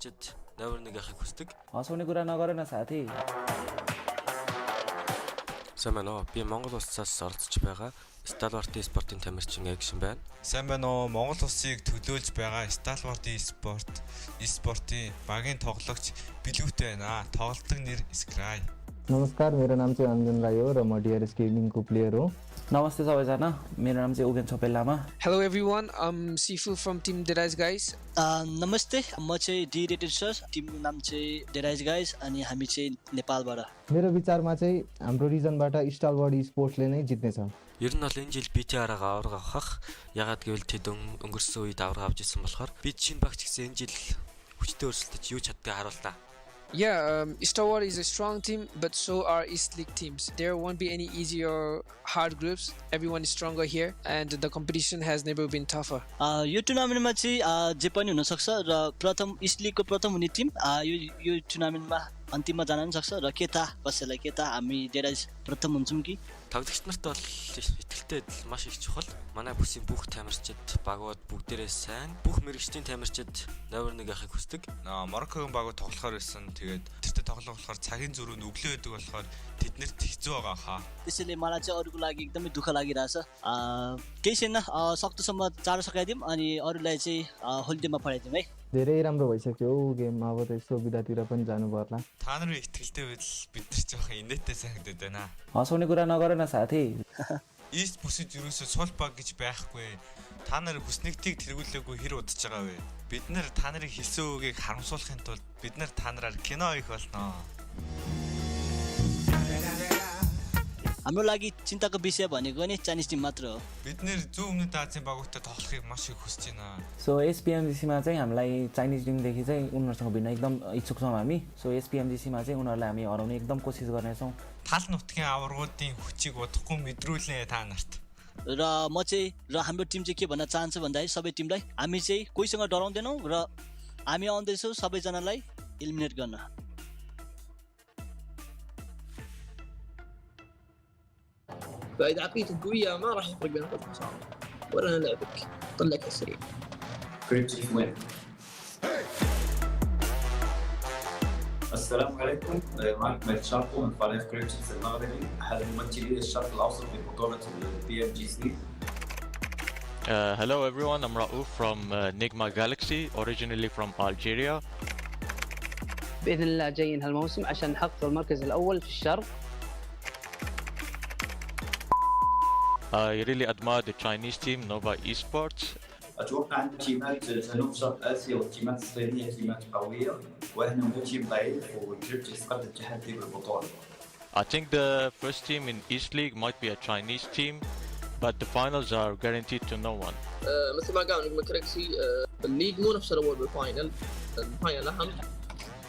тамирчид нойр нэг яхийг хүсдэг. Сууны कुरा нагорно саати. Сайн байна уу? Би Монгол улсаас оролцож байгаа Stalwart Esports-ийн тамирчин Action байна. Сайн байна уу? Монгол улсыг төлөөлж байгаа Stalwart Esports-ийн багийн тоглогч Билүүтэй байна. Тоглолтын нэр Sky. नमस्कार मेरो नाम चाहिँ अन्जन राई हो र म डिआरएस गेमिङको प्लेयर हो नमस्ते सबैजना मेरो नाम चाहिँ Ugen Chhopel Lama Hello everyone, I'm Sifu from Team Dead Eyes guys. नमस्ते म चाहिँ डी रेटेड सर टिमको नाम चाहिँ डेड आइज गाइज अनि हामी चाहिँ नेपालबाट मेरो विचारमा चाहिँ हाम्रो रिजनबाट स्टालवर्ड स्पोर्ट्सले नै जित्नेछ Ер нь бол энэ жил BTR-аагаа авраг авах ягаад гэвэл тэд өнгөрсөн үед авраг авч ирсэн болохоор бид шинэ багч гэсэн энэ жил хүчтэй өрсөлдөж юу чаддгийг харууллаа. Yeah, Stalwart is a strong team, but so are East League teams. There won't be any easy or hard groups. Everyone is stronger here, and the competition has never been tougher. यो टुर्नामेन्टमा चाहिँ जे पनि हुन सक्छ र प्रथम east लिगको प्रथम हुने Tim यो टुर्नामेन्टमा अन्तिममा जान पनि सक्छ र के थाहा कसैलाई के थाहा हामी डेराइज प्रथम हुन्छौँ कि Тоглогч нарт бол итгэлтэй маш их чухал. Манай бүсийн бүх тамирчид багууд бүгдээрээ сайн, бүх мэрэгчдийн тамирчид нойр нэг яхийг хүсдэг. Мароккогийн багууд тоглохоор байсан. Тэгээд тэртээ тоглох болохоор цагийн зөрүүнд өглөө байдаг болохоор тэднэрт хэцүү байгаа хаа. त्यसैले मलाई चाहिँ अरूको लागि एकदमै दुःख लागिरहेछ केही छैन सक्दोसम्म चाँडो सकाइदिउँ अनि अरूलाई चाहिँ होलिडेमा पठाइदिउँ है धेरै राम्रो भइसक्यो गेम अब त यसो बिदातिर पनि जानु पर्ला Та нарын итгэлтэй байдал бид нар жоохон инээдтэй санагдаад байна. सौनी कुरा नगरन साथी East бүсэд юусоо сул баг гэж байхгүй. Та нар хүснэгтийг тэргүүлээгүй хэр удаж байгаа вэ? Бид нар та нарын хэлсэн үгийг харамсуулахын тулд бид нар та нараар кино хийх болно. हाम्रो लागि चिन्ताको विषय भनेको नि चाइनिज टिम मात्र हो Бид нэр зүүн өмнөд Азийн багуудтай тоглохыг маш их хүсэж байна. सो एसपीएमजीसी मा चाहिँ हामीलाई चाइनिज टिमदेखि चाहिँ उनीहरुसँग भिन्न एकदम इच्छुक छौं हामी सो एसपीएमजीसी मा चाहिँ उनीहरुलाई हामी हराउने एकदम कोसिस गर्ने छौं Тал нутгийн аваргуудын хүчийг удахгүй мэдрүүлнэ та нарт. र म चाहिँ र हाम्रो टिम चाहिँ के भन्न चाहन्छु भन्दाखेरि सबै टिमलाई हामी चाहिँ कोहीसँग डराउँदैनौँ र हामी आउँदैछौँ सबैजनालाई एलिमिनेट गर्न فإذا عقليتك قوية ما راح يفرق بين الفوز والخسارة ولا أنا لعبك طلعك على السريع. السلام عليكم معكم مهدي شاركو من فريق كريبتكس المغربي أحد ممثلي الشرق الأوسط في بطولة PMGC. Hello everyone, I'm Raouf from Nigma Galaxy, originally from Algeria. بإذن الله جايين هالموسم عشان نحقق المركز الأول في الشرق. I really admire the Chinese team, Nova Esports. أتوقع أن تيمات جنوب شرق آسيا والتيمات الصينية تيمات قوية وإحنا مو تيم ضعيف وكريبتكس قد التحدي بالبطولة. I think the first team in East League might be a Chinese team, but the finals are guaranteed to no one. مثل ما قالوا نجم كريكسي الليج مو نفس الأول بالفاينل الفاينل أهم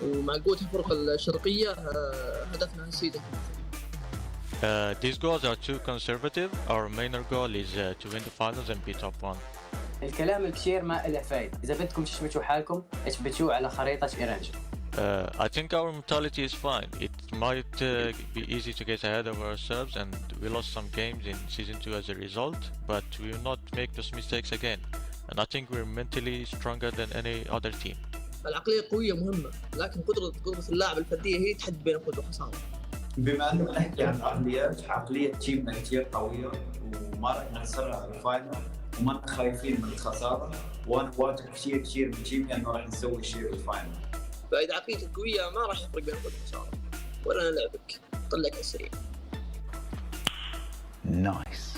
ومع قوة الفرق الشرقية هدفنا السيدة. These goals are too conservative. Our main goal is to win the finals and be top one. الكلام الكثير ما له فايدة إذا بدكم تثبتوا حالكم اثبتوه على خريطة إيرانجل. I think our mentality is fine. It might be easy to get ahead of ourselves and we lost some games in Season 2 as a result, but we will not make those mistakes again. And I think we're mentally stronger than any other team. العقلية قوية مهمة لكن قدرة اللاعب الفردية هي تحدد بين الفوز والخسارة. بما أنه نحكي عن عقلية تيمنا كثير قوية وما راح نخسرها بالفاينل وما خايفين من الخسارة وأنا واثق كثير من تيمي أنه راح نسوي شيء بالفاينل. فإذا عقليتك قوية ما راح يفرق بين الفوز والخسارة ولا أنا لعبك طلعك على السريع. Nice.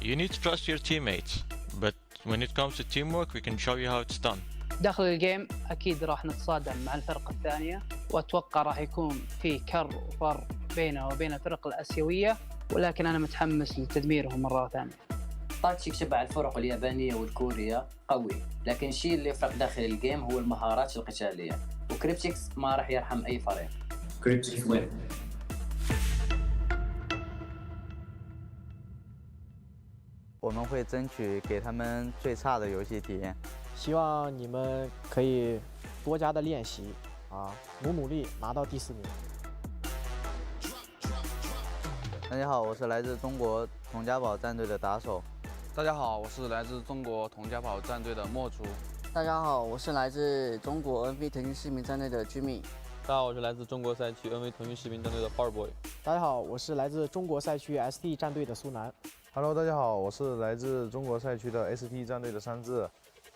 You need to trust your teammates, but when it comes to teamwork, we can show you how it's done. داخل الجيم أكيد راح نتصادم مع الفرق الثانية وأتوقع راح يكون في كر وفر بينه وبين الفرق الآسيوية ولكن أنا متحمس لتدميرهم مرة ثانية. تاكتيك شبع الفرق اليابانية والكورية قوي لكن الشيء اللي يفرق داخل الجيم هو المهارات القتالية وكريبتكس ما راح يرحم أي فريق. كريبتكس وين؟ 我们会争取给他们最差的游戏体验。希望你们可以多加的练习努力拿到第4名。大家好，我是来自中国佟家堡战队的打手。大家好，我是来自中国佟家堡战队的墨竹。大家好，我是来自中国 NV 腾讯视频战队的 Jimmy。大家好，我是来自中国赛区 NV 腾讯视频战队的 Powerboy。大家好，我是来自中国赛区 ST 战队的苏南。Hello， 大家好，我是来自中国赛区的 ST 战队的三智。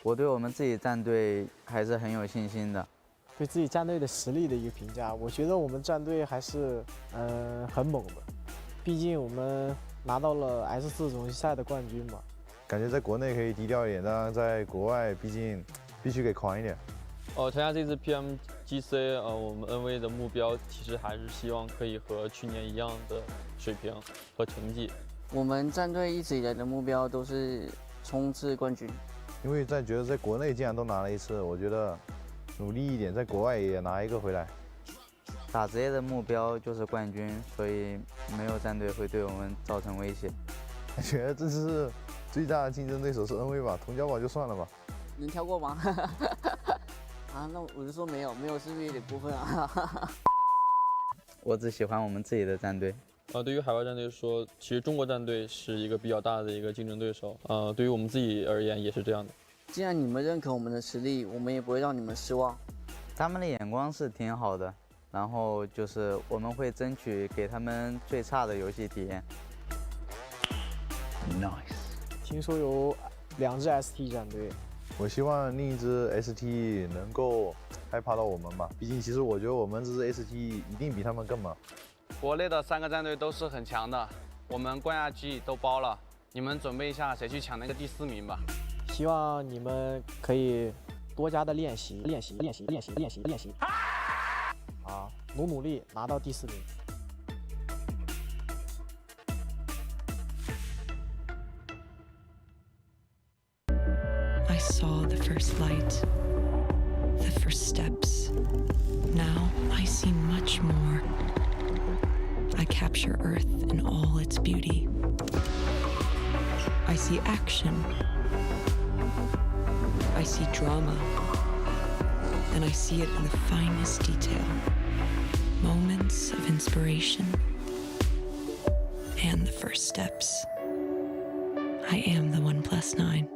我对我们自己战队还是很有信心的。对自己战队的实力的一个评价，我觉得我们战队还是很猛的，毕竟我们拿到了 S4总决赛的冠军嘛。感觉在国内可以低调一点，当然在国外毕竟必须给狂一点。参加这次 PMGC，我们 NV 的目标其实还是希望可以和去年一样的水平和成绩。我们战队一直以来的目标都是冲刺冠军，因为觉得在国内既然都拿了一次，我觉得努力一点，在国外也拿一个回来。打职业的目标就是冠军，所以没有战队会对我们造成威胁。感觉这次最大的竞争对手是 NV 吧，同交宝就算了吧。能挑过吗？啊，那我就说没有是不是有点过分啊？我只喜欢我们自己的战队。对于海外战队说，其实中国战队是一个比较大的一个竞争对手。对于我们自己而言也是这样的。既然你们认可我们的实力，我们也不会让你们失望。他们的眼光是挺好的，然后就是我们会争取给他们最差的游戏体验。Nice。听说有2支 ST 战队。我希望另一支 ST 能够害怕到我们吧，毕竟其实我觉得我们这支 ST 一定比他们更猛。国内的3个战队都是很强的，我们冠亚季都包了，你们准备一下谁去抢那个第4名吧。希望你们可以多加的练习，啊，努力拿到第4名。I saw the first light, the first steps. Now I see much more. I capture Earth in all its beauty. I see action. I see drama. And I see it in the finest detail. Moments of inspiration. And the first steps. I am the 1+9.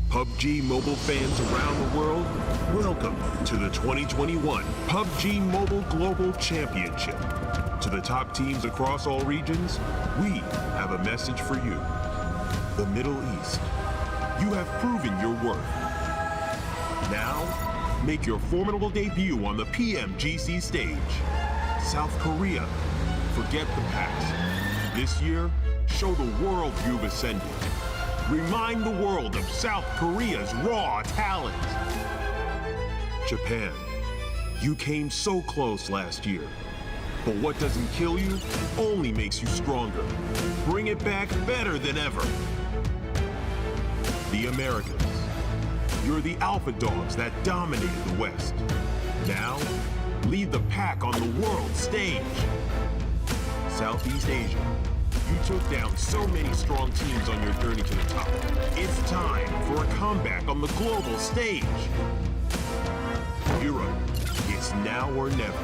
PUBG Mobile fans around the world, welcome to the 2021 PUBG Mobile Global Championship. To the top teams across all regions, we have a message for you. The Middle East, you have proven your worth. Now, make your formidable debut on the PMGC stage. South Korea, forget the past. This year, show the world you've ascended. Remind the world of South Korea's raw talent. Japan, you came so close last year. But what doesn't kill you only makes you stronger. Bring it back better than ever. The Americans, you're the alpha dogs that dominated the West. Now, lead the pack on the world stage. Southeast Asia, you took down so many strong teams on your journey to the top. It's time for a comeback on the global stage. Europe, it's now or never.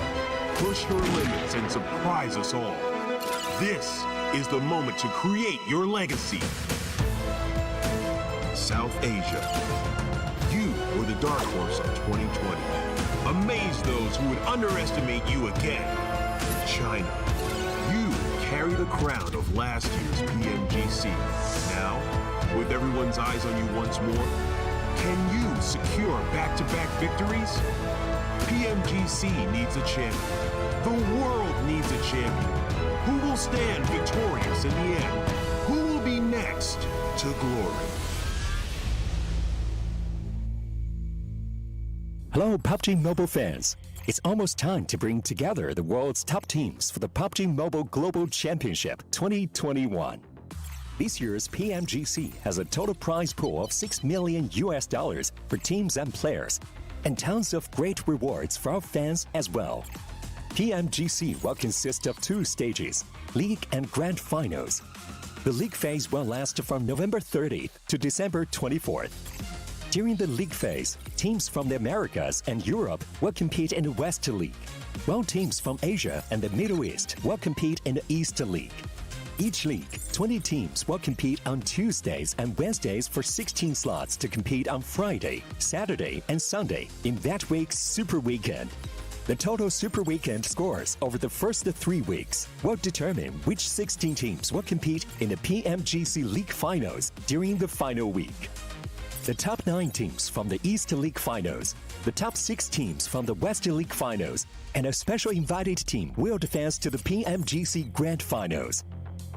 Push your limits and surprise us all. This is the moment to create your legacy. South Asia, you were the dark horse of 2020. Amaze those who would underestimate you again. China, you carry the crown of last year's PMGC. Now, with everyone's eyes on you once more, can you secure back-to-back victories? PMGC needs a champion. The world needs a champion. Who will stand victorious in the end? Who will be next to glory? Hello, PUBG Mobile fans. It's almost time to bring together the world's top teams for the PUBG Mobile Global Championship 2021. This year's PMGC has a total prize pool of $6 million for teams and players, and tons of great rewards for our fans as well. PMGC will consist of 2 stages, League and Grand Finals. The League phase will last from November 30th to December 24th. During the League phase, teams from the Americas and Europe will compete in the West League, while teams from Asia and the Middle East will compete in the East League. Each league, 20 teams will compete on Tuesdays and Wednesdays for 16 slots to compete on Friday, Saturday, and Sunday in that week's Super Weekend. The total Super Weekend scores over the first 3 weeks will determine which 16 teams will compete in the PMGC League Finals during the final week. The top 9 teams from the East League Finals, the top 6 teams from the West League Finals, and a special invited team will advance to the PMGC Grand Finals.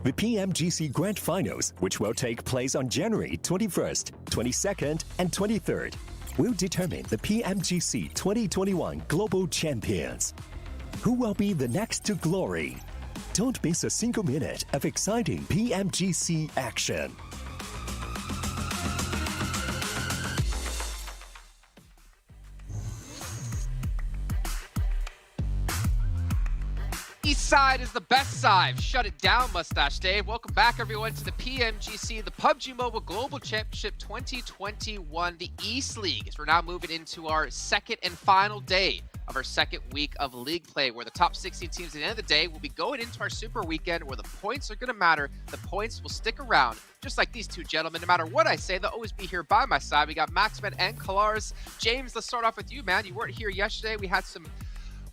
The PMGC Grand Finals, which will take place on January 21st, 22nd, and 23rd, will determine the PMGC 2021 Global Champions. Who will be the next to glory? Don't miss a single minute of exciting PMGC action. East side is the best side. Shut it down, Mustache Dave. Welcome back, everyone, to the PMGC, the PUBG Mobile Global Championship 2021, the East League. As we're now moving into our second and final day of our second week of league play, where the top 16 teams at the end of the day will be going into our Super Weekend, where the points are going to matter. The points will stick around, just like these two gentlemen. No matter what I say, they'll always be here by my side. We got Maxman and Kalaris. James, let's start off with you, man. You weren't here yesterday. We had some,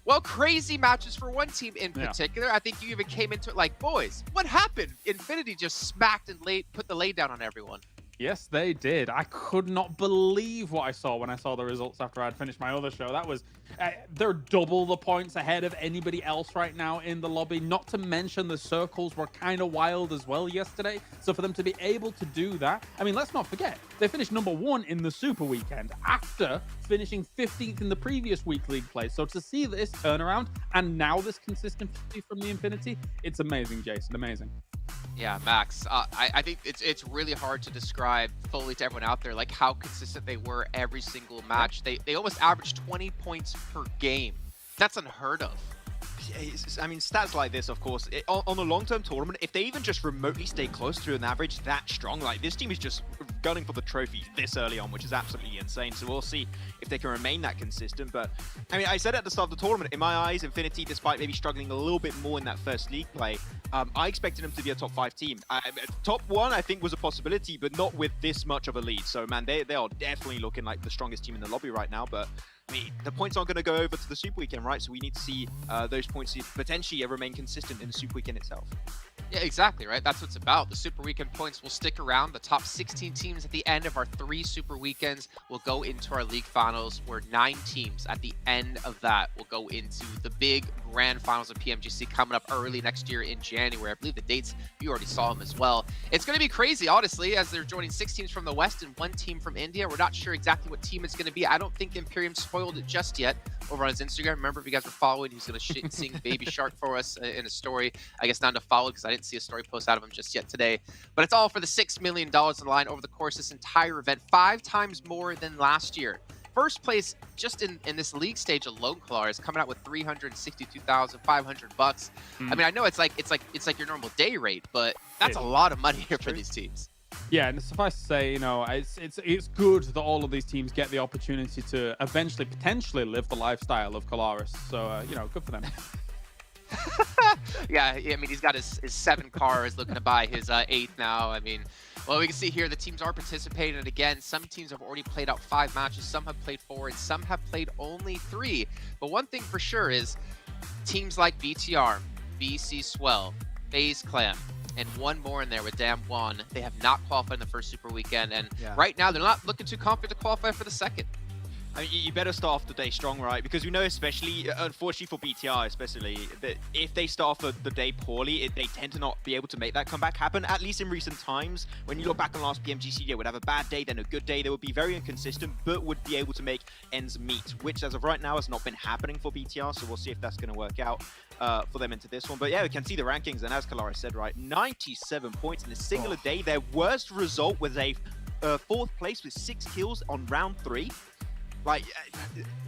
well, crazy matches for one team in particular. I think you even came into it like, boys, what happened? Infinity just smacked and put the lay down on everyone. Yes, they did. I could not believe what I saw when I saw the results after I'd finished my other show. That was, they're double the points ahead of anybody else right now in the lobby. Not to mention the circles were kind of wild as well yesterday. So for them to be able to do that, I mean, let's not forget, they finished #1 in the Super Weekend after finishing 15th in the previous week league play. So to see this turnaround and now this consistency from the Infinity, it's amazing, Jason, amazing. Yeah, Max, I think it's really hard to describe fully to everyone out there like how consistent they were every single match. They almost averaged 20 points per game. That's unheard of. I mean, stats like this, of course, on a long-term tournament, if they even just remotely stay close to an average that strong, like this team is just gunning for the trophy this early on, which is absolutely insane. So we'll see if they can remain that consistent. But I mean, I said at the start of the tournament, in my eyes, Infinity, despite maybe struggling a little bit more in that first league play, I expected them to be a top 5 team. Top 1, I think, was a possibility, but not with this much of a lead. So man, they are definitely looking like the strongest team in the lobby right now. But I mean, the points aren't going to go over to the Super Weekend, right? So we need to see those points potentially remain consistent in the Super Weekend itself. Yeah, exactly, right? That's what it's about. The Super Weekend points will stick around. The top 16 teams at the end of our 3 Super Weekends will go into our league finals, where 9 teams at the end of that will go into the big grand finals of PMGC coming up early next year in January. I believe the dates, you already saw them as well. It's going to be crazy, honestly, as they're joining 6 teams from the West and 1 team from India. We're not sure exactly what team it's going to be. I don't think Imperium spoiled it just yet over on his Instagram. Remember, if you guys were following, he's going to sing Baby Shark for us in a story. I guess not to follow because I didn't see a story post out of him just yet today. But it's all for the $6 million on the line over the course of this entire event, 5 times more than last year. First place just in this league stage alone, Klar, is coming out with $362,500. I mean, I know it's like your normal day rate, but that's a lot of money here for these teams. Yeah, and suffice to say, you know, it's good that all of these teams get the opportunity to eventually, potentially live the lifestyle of Kalaris. So, you know, good for them. Yeah, I mean, he's got his 7 cars, looking to buy his 8th now. I mean, well, we can see here the teams are participating. And again, some teams have already played out 5 matches, some have played 4, and some have played only 3. But one thing for sure is teams like BTR, BC Swell, FaZe Clan, and one more in there with Damwon, they have not qualified in the first Super Weekend. And right now, they're not looking too confident to qualify for the second. I mean, you better start off the day strong, right? Because we know, especially, unfortunately for BTR especially, that if they start off the day poorly, they tend to not be able to make that comeback happen, at least in recent times. When you look back on last PMGC, they would have a bad day, then a good day. They would be very inconsistent, but would be able to make ends meet, which as of right now has not been happening for BTR, so we'll see if that's going to work out for them into this one. But yeah, we can see the rankings, and as Kalaris said, right, 97 points in a singular day. Their worst result was a 4th place with 6 kills on round 3. Like,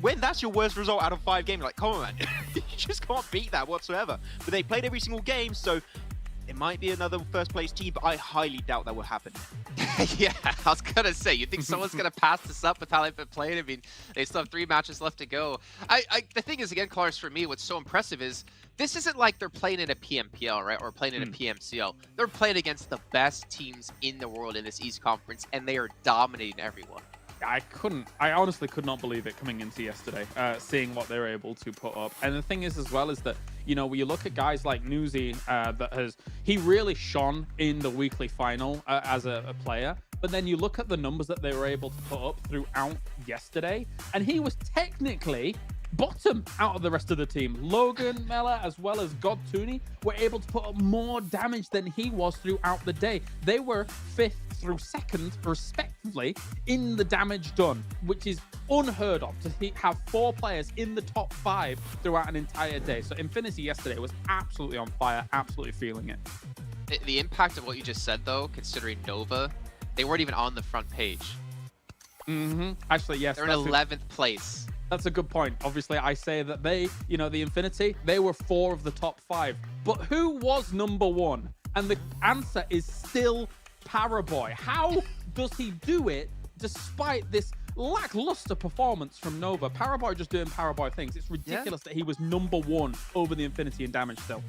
when that's your worst result out of 5 games, like, come on, man. You just can't beat that whatsoever. But they played every single game, so it might be another first place team, but I highly doubt that will happen. Yeah, I was gonna say, you think someone's gonna pass this up with how they've been playing? I mean, they still have 3 matches left to go. The thing is, again, Claris, for me, what's so impressive is this isn't like they're playing in a PMPL, right, or playing in a PMCL. They're playing against the best teams in the world in this East Conference, and they are dominating everyone. I honestly could not believe it coming into yesterday, seeing what they were able to put up. And the thing is as well is that, you know, when you look at guys like Newsy, he really shone in the weekly final as a player. But then you look at the numbers that they were able to put up throughout yesterday, and he was technically bottom out of the rest of the team. Logan, Mela, as well as God Tooney were able to put up more damage than he was throughout the day. They were 5th through 2nd, respectively, in the damage done, which is unheard of to have 4 players in the top 5 throughout an entire day. So Infinity yesterday was absolutely on fire, absolutely feeling it. The impact of what you just said, though, considering Nova, they weren't even on the front page. Actually, yes. They're in 11th place. That's a good point. Obviously, I say that they, you know, the Infinity, they were 4 of the top 5. But who was number 1? And the answer is still Paraboy. How does he do it despite this lackluster performance from Nova? Paraboy just doing Paraboy things. It's ridiculous that he was number 1 over the Infinity in damage still.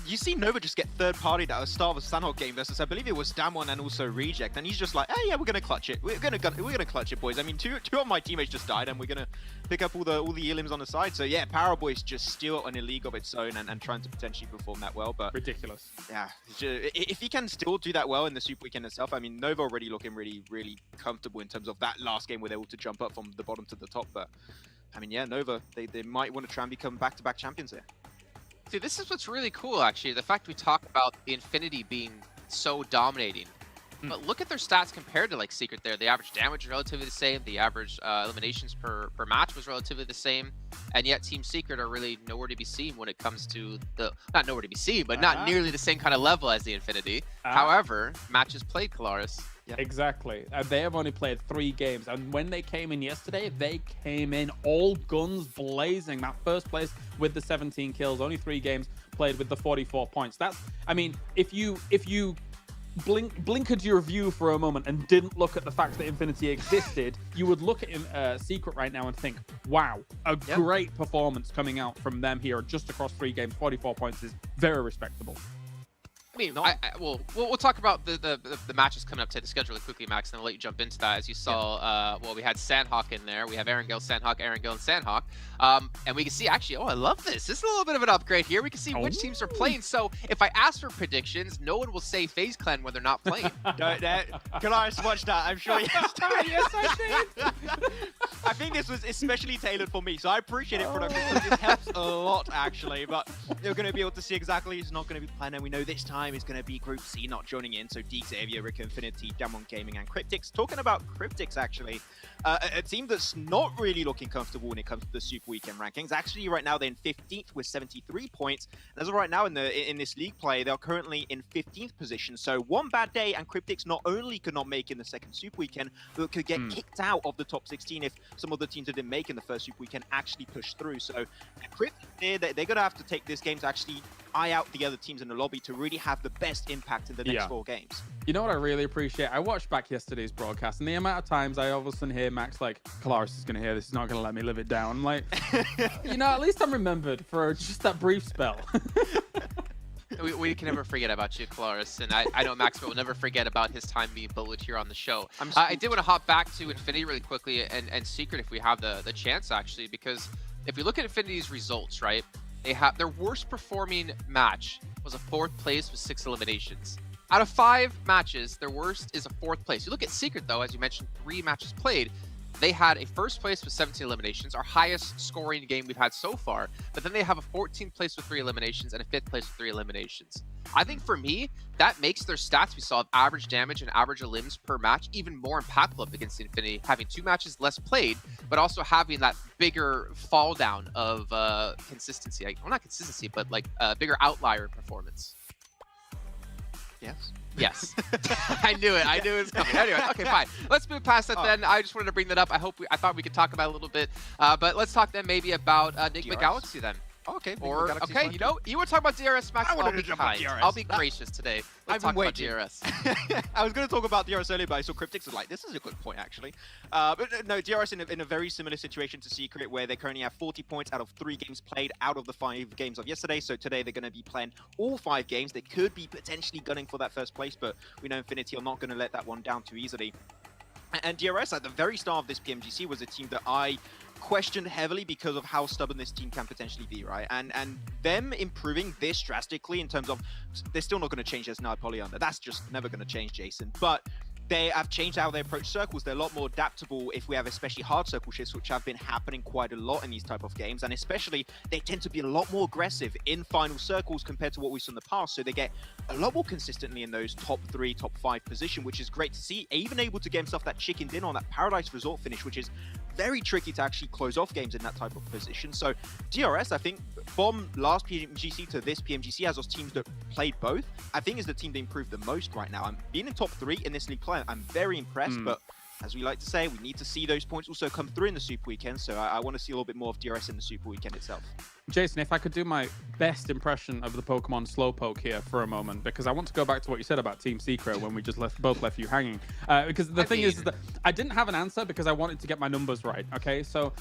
You see Nova just get third partied at the start of a Sanhok game versus, I believe it was Damwon and also Reject, and he's just like, hey, yeah, we're gonna clutch it. We're gonna clutch it, boys. I mean, two of my teammates just died, and we're gonna pick up all the elims on the side. So yeah, Paraboy's just still in a league of its own and trying to potentially perform that well. But ridiculous. Yeah, if he can still do that well in the Super Weekend itself, I mean, Nova already looking really, really comfortable in terms of that last game where they were able to jump up from the bottom to the top. But I mean, yeah, Nova, they might want to try and become back-to-back champions here. See, this is what's really cool, actually. The fact we talk about the Infinity being so dominating. But look at their stats compared to, like, Secret there. The average damage is relatively the same. The average eliminations per match was relatively the same. And yet Team Secret are really nowhere to be seen when it comes to the... Not nowhere to be seen, but not nearly the same kind of level as the Infinity. However, matches played, Claris. Yeah. Exactly. They have only played 3 games, and when they came in yesterday, they came in all guns blazing. That first place with the 17 kills, only 3 games played with the 44 points. That's, I mean, if you blinkered your view for a moment and didn't look at the fact that Infinity existed, you would look at Secret right now and think, wow, a great performance coming out from them here just across 3 games. 44 points is very respectable. I mean, we'll talk about the matches coming up today, the schedule really quickly, Max, and I'll let you jump into that. As you saw, we had Sanhok in there. We have Erangel, Sanhok, Erangel, and Sanhok. And we can see, actually, I love this. This is a little bit of an upgrade here. We can see which teams are playing. So if I ask for predictions, no one will say FaZe Clan when they're not playing. Claris watched that, I'm sure. Yes, I did. I think this was especially tailored for me, so I appreciate it, production, because it helps a lot, actually. But you're going to be able to see exactly who's not going to be playing, and we know this time is going to be Group C not joining in. So D, Xavier, Rick Infinity, Damwon Gaming, and Cryptix. Talking about Cryptix, actually, a team that's not really looking comfortable when it comes to the Super Weekend rankings. Actually, right now they're in 15th with 73 points. And as of right now in this league play, they're currently in 15th position. So one bad day, and Cryptix not only could not make in the second Super Weekend, but could get kicked out of the top 16 if some of the teams that didn't make in the first Super Weekend actually push through. So Cryptix, they're going to have to take this game to actually eye out the other teams in the lobby to really have the best impact in the next 4 games. You know what I really appreciate? I watched back yesterday's broadcast, and the amount of times I all of a sudden hear Max like, Claris is going to hear this, he's not going to let me live it down. I'm like, you know, at least I'm remembered for just that brief spell. We can never forget about you, Claris, and I know Max will never forget about his time being bullied here on the show. I did want to hop back to Infinity really quickly and Secret if we have the chance, actually, because if we look at Infinity's results, right, they have their worst performing match was a 4th place with 6 eliminations. Out of 5 matches, their worst is a 4th place. You look at Secret, though, as you mentioned, 3 matches played. They had a 1st place with 17 eliminations, our highest scoring game we've had so far. But then they have a 14th place with 3 eliminations and a 5th place with 3 eliminations. I think for me, that makes their stats we saw of average damage and average elims per match even more impactful up against Infinity, having 2 matches less played, but also having that bigger fall down of consistency. Well, not consistency, but like a bigger outlier performance. Yes. Yes. I knew it. I knew it was coming. Anyway, okay, fine. Let's move past that then. I just wanted to bring that up. I thought we could talk about it a little bit. But let's talk then maybe about Enigma Galaxy then. Okay. Or okay, you know, you were talking about DRS Max. I'll be kind. I'll be gracious today. Let's talk about DRS. I was going to talk about DRS earlier, but I saw Cryptics was like, this is a good point actually. But no, DRS in a very similar situation to Secret, where they currently have 40 points out of 3 games played out of the 5 games of yesterday. So today they're going to be playing all 5 games. They could be potentially gunning for that first place, but we know Infinity are not going to let that one down too easily. And DRS at the very start of this PMGC was a team that I questioned heavily because of how stubborn this team can potentially be, right? And them improving this drastically in terms of, they're still not going to change their Snipe Polyon. That's just never going to change, Jason. But they have changed how they approach circles. They're a lot more adaptable if we have especially hard circle shifts, which have been happening quite a lot in these type of games. And especially, they tend to be a lot more aggressive in final circles compared to what we saw in the past. So they get a lot more consistently in those top 3, top 5 position, which is great to see. Even able to get himself that chicken dinner on that Paradise Resort finish, which is very tricky to actually close off games in that type of position. So DRS, I think, from last PMGC to this PMGC, as those teams that played both, I think is the team that improved the most right now. And being in top 3 in this league play, I'm very impressed, but as we like to say, we need to see those points also come through in the Super Weekend. So I want to see a little bit more of DRS in the Super Weekend itself. Jason, if I could do my best impression of the Pokemon Slowpoke here for a moment, because I want to go back to what you said about Team Secret when we just both left you hanging. Because the thing is that I didn't have an answer because I wanted to get my numbers right. Okay, so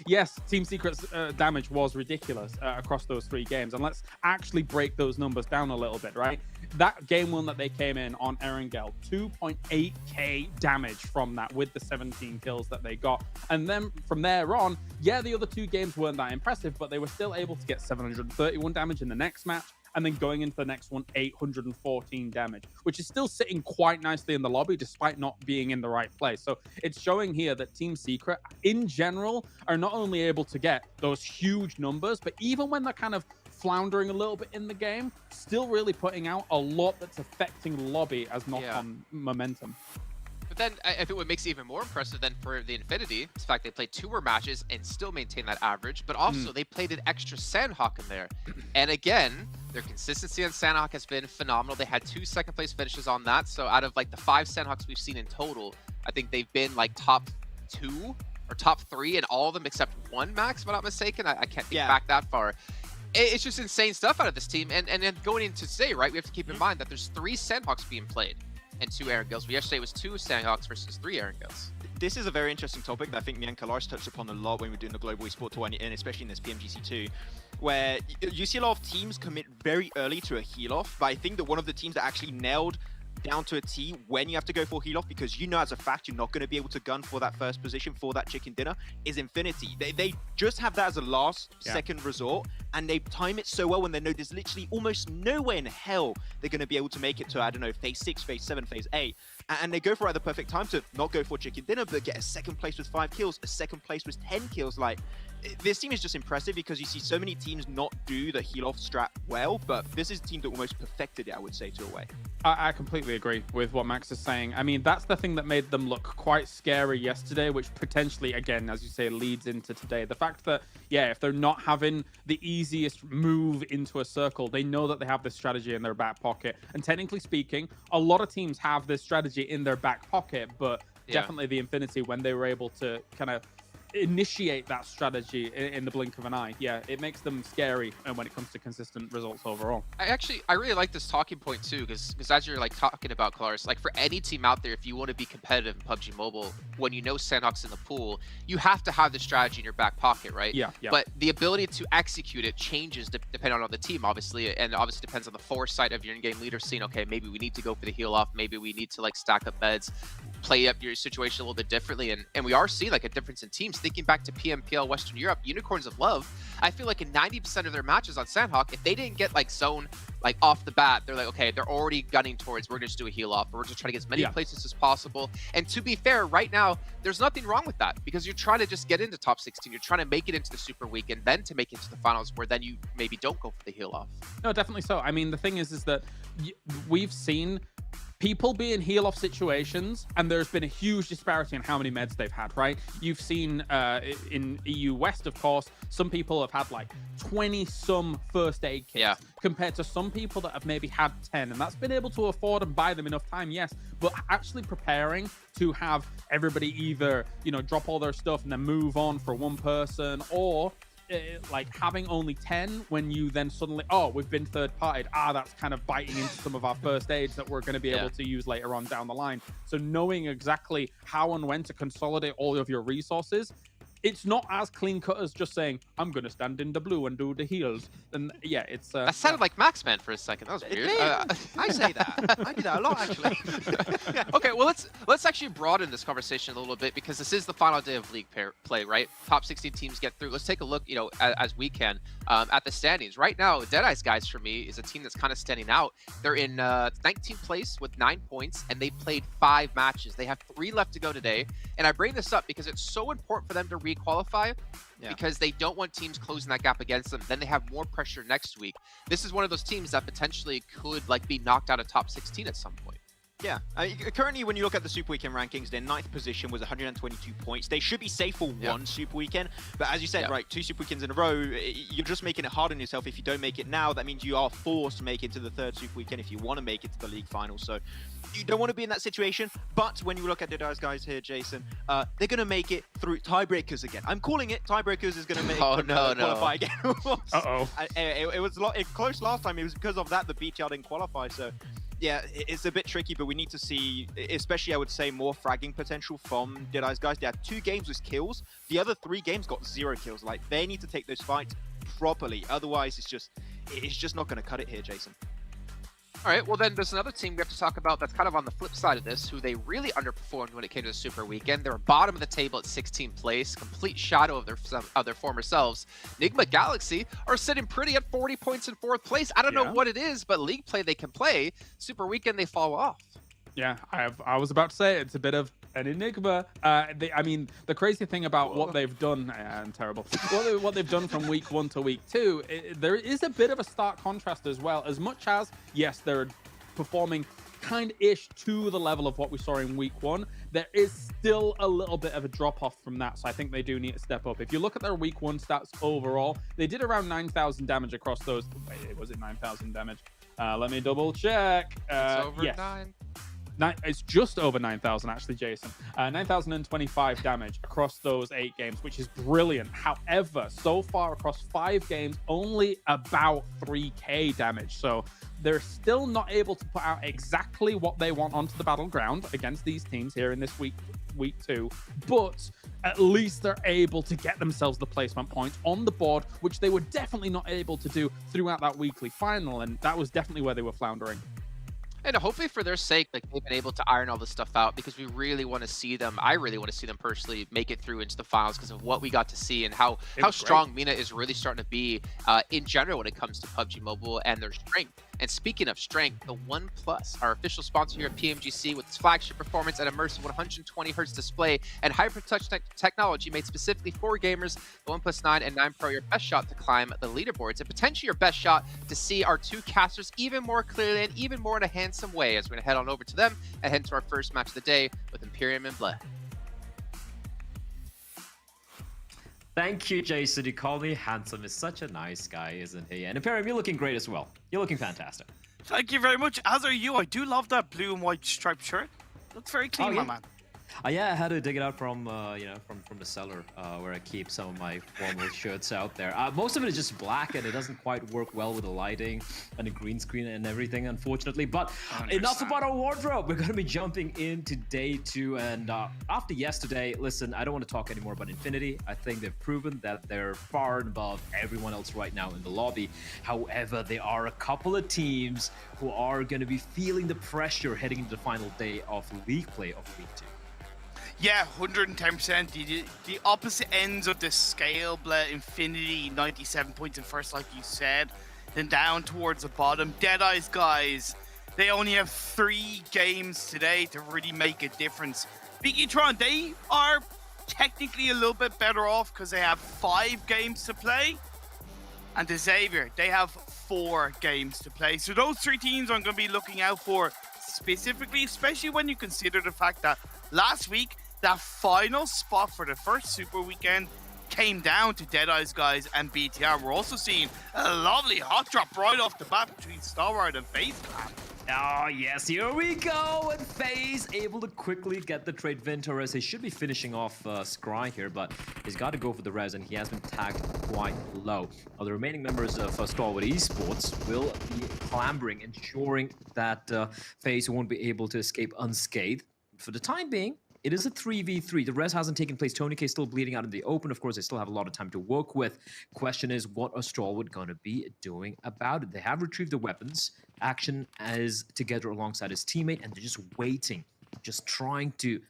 yes, Team Secret's damage was ridiculous across those 3 games, and let's actually break those numbers down a little bit, right? That game 1 that they came in on Erangel, 2.8k damage from that with the 17 kills that they got. And then from there on, yeah, the other 2 games weren't that impressive, but they were still able to get 731 damage in the next match. And then going into the next one, 814 damage, which is still sitting quite nicely in the lobby despite not being in the right place. So it's showing here that Team Secret, in general, are not only able to get those huge numbers, but even when they're kind of floundering a little bit in the game, still really putting out a lot that's affecting the lobby as knock-on momentum. But then I think what makes it even more impressive than for the Infinity is the fact they played 2 more matches and still maintain that average, but also they played an extra Sanhok in there. And again, their consistency on Sanhok has been phenomenal. They had 2 second place finishes on that. So out of like the 5 Sanhoks we've seen in total, I think they've been like top 2 or top 3 in all of them except 1, Max, if I'm not mistaken. I can't think back that far. It's just insane stuff out of this team. And then going into today, right, we have to keep in mind that there's 3 Sanhoks being played and 2 Erangels. Yesterday it was 2 Sanhoks versus 3 Erangels. This is a very interesting topic that I think me and Kalaris touched upon a lot when we were doing the Global Esports Tour, and especially in this PMGC 2, where you see a lot of teams commit very early to a heal off, but I think that one of the teams that actually nailed down to a T when you have to go for heal off, because you know as a fact you're not going to be able to gun for that first position for that chicken dinner, is Infinity. They just have that as a last second resort, and they time it so well when they know there's literally almost no way in hell they're going to be able to make it to, I don't know, phase 6, phase 7, phase 8. And they go for it at the perfect time to not go for chicken dinner, but get a 2nd place with 5 kills, a 2nd place with 10 kills. Like, this team is just impressive because you see so many teams not do the heal off strat well, but this is a team that almost perfected it, I would say, to a way. I completely agree with what Max is saying. I mean, that's the thing that made them look quite scary yesterday, which potentially, again, as you say, leads into today. The fact that, yeah, if they're not having the easiest move into a circle, they know that they have this strategy in their back pocket. And technically speaking, a lot of teams have this strategy in their back pocket, but definitely the Infinity, when they were able to kind of initiate that strategy in the blink of an eye, yeah, it makes them scary when it comes to consistent results overall. I really like this talking point too, because as you're like talking about, Kalaris, like for any team out there, if you want to be competitive in PUBG Mobile, when you know Sanhok's in the pool, you have to have the strategy in your back pocket, right? Yeah. But the ability to execute it changes depending on the team, obviously, and obviously depends on the foresight of your in-game leader seeing, okay, maybe we need to go for the heal off, maybe we need to like stack up beds, play up your situation a little bit differently, and we are seeing like a difference in teams. Thinking back to PMPL Western Europe, Unicorns of Love, I feel like in 90% of their matches on Sanhok, if they didn't get like zone like off the bat, they're like, okay, they're already gunning towards, we're gonna just do a heal off, or we're just trying to get as many places as possible. And to be fair, right now, there's nothing wrong with that, because you're trying to just get into top 16, you're trying to make it into the Super Weekend, then to make it to the finals, where then you maybe don't go for the heal off. No, definitely so. I mean, the thing is that we've seen people be in heal-off situations, and there's been a huge disparity in how many meds they've had, right? You've seen in EU West, of course, some people have had like 20-some first aid kits, compared to some people that have maybe had 10, and that's been able to afford and buy them enough time, yes, but actually preparing to have everybody either, you know, drop all their stuff and then move on for one person, or like having only 10 when you then suddenly, oh, we've been third-partied. That's kind of biting into some of our first aids that we're going to be able to use later on down the line. So knowing exactly how and when to consolidate all of your resources, it's not as clean cut as just saying, I'm going to stand in the blue and do the heals. And yeah, it's... that sounded like Maxman for a second. That was weird. I say that. I do that a lot, actually. Okay, well, let's actually broaden this conversation a little bit, because this is the final day of league play, right? Top 16 teams get through. Let's take a look, as we can, at the standings. Right now, Deadeye's guys, for me, is a team that's kind of standing out. They're in 19th place with 9 points, and they played 5 matches. They have 3 left to go today. And I bring this up because it's so important for them to re-qualify, because they don't want teams closing that gap against them. Then they have more pressure next week. This is one of those teams that potentially could be knocked out of top 16 at some point. Yeah, currently when you look at the Super Weekend rankings, their 9th position was 122 points. They should be safe for one Super Weekend, but as you said, right, 2 Super Weekends in a row, you're just making it hard on yourself. If you don't make it now, that means you are forced to make it to the 3rd Super Weekend if you want to make it to the league final. So you don't want to be in that situation, but when you look at Deadeye's guys here, Jason, they're going to make it through tiebreakers again. I'm calling it. Tiebreakers is going to make qualify again. It was close last time. It was because of that the BTR didn't qualify, so... Yeah, it's a bit tricky, but we need to see, especially I would say, more fragging potential from Deadeye's guys. They had 2 games with kills. The other 3 games got 0 kills. Like, they need to take those fights properly. Otherwise, it's just not going to cut it here, Jason. All right, well then there's another team we have to talk about that's kind of on the flip side of this, who they really underperformed when it came to the Super Weekend. They're bottom of the table at 16th place, complete shadow of their former selves. Nigma Galaxy are sitting pretty at 40 points in 4th place. I don't know what it is, but league play they can play. Super Weekend they fall off. Yeah, I was about to say it's a bit of an enigma. I mean, the crazy thing about what they've done, and terrible, what they've done from week 1 to week 2, there is a bit of a stark contrast as well. As much as, yes, they're performing kind-ish to the level of what we saw in week 1, there is still a little bit of a drop-off from that, so I think they do need to step up. If you look at their week 1 stats overall, they did around 9,000 damage across those. Wait, was it 9,000 damage? Let me double check. It's over yes. 9. It's just over 9,000 actually, Jason. 9,025 damage across those 8 games, which is brilliant. However, so far across 5 games, only about 3k damage. So they're still not able to put out exactly what they want onto the battleground against these teams here in this week 2. But at least they're able to get themselves the placement points on the board, which they were definitely not able to do throughout that weekly final. And that was definitely where they were floundering. And hopefully for their sake, they've been able to iron all this stuff out, because we really want to see them. I really want to see them personally make it through into the finals because of what we got to see and how strong MENA is really starting to be in general when it comes to PUBG Mobile and their strength. And speaking of strength, the OnePlus, our official sponsor here at PMGC, with its flagship performance and immersive 120Hz display and hyper-touch technology made specifically for gamers, the OnePlus 9 and 9 Pro, your best shot to climb the leaderboards and potentially your best shot to see our 2 casters even more clearly and even more in a handsome way, as we're going to head on over to them and head to our first match of the day with Imperium and Bleh. Thank you, Jason. You call me handsome. Is such a nice guy, isn't he? And Imperium, you're looking great as well. You're looking fantastic. Thank you very much, as are you. I do love that blue and white striped shirt. Looks very clean, my man. Yeah, I had to dig it out from from the cellar where I keep some of my formal shirts out there. Most of it is just black, and it doesn't quite work well with the lighting and the green screen and everything, unfortunately. But enough about our wardrobe. We're going to be jumping into day 2, and after yesterday, listen, I don't want to talk anymore about Infinity. I think they've proven that they're far and above everyone else right now in the lobby. However, there are a couple of teams who are going to be feeling the pressure heading into the final day of league play of week 2. Yeah, 110%. The opposite ends of the scale, Infinity, 97 points in first, like you said. Then down towards the bottom. Deadeye's guys, they only have 3 games today to really make a difference. Beakytron, they are technically a little bit better off because they have 5 games to play. And the Xavier, they have 4 games to play. So those 3 teams I'm going to be looking out for specifically, especially when you consider the fact that last week, that final spot for the first Super Weekend came down to Deadeye's guys and BTR. We're also seeing a lovely hot drop right off the bat between Starward and FaZe. Oh, yes, here we go. And FaZe able to quickly get the trade win. Torres, he should be finishing off Scry here, but he's got to go for the res, and he has been tagged quite low. The remaining members of Stalwart Esports will be clambering, ensuring that FaZe won't be able to escape unscathed. For the time being, it is a 3v3. The res hasn't taken place. Tony K is still bleeding out in the open. Of course, they still have a lot of time to work with. Question is, what are Stalwart going to be doing about it? They have retrieved the weapons. Action is together alongside his teammate, and they're just waiting, just trying to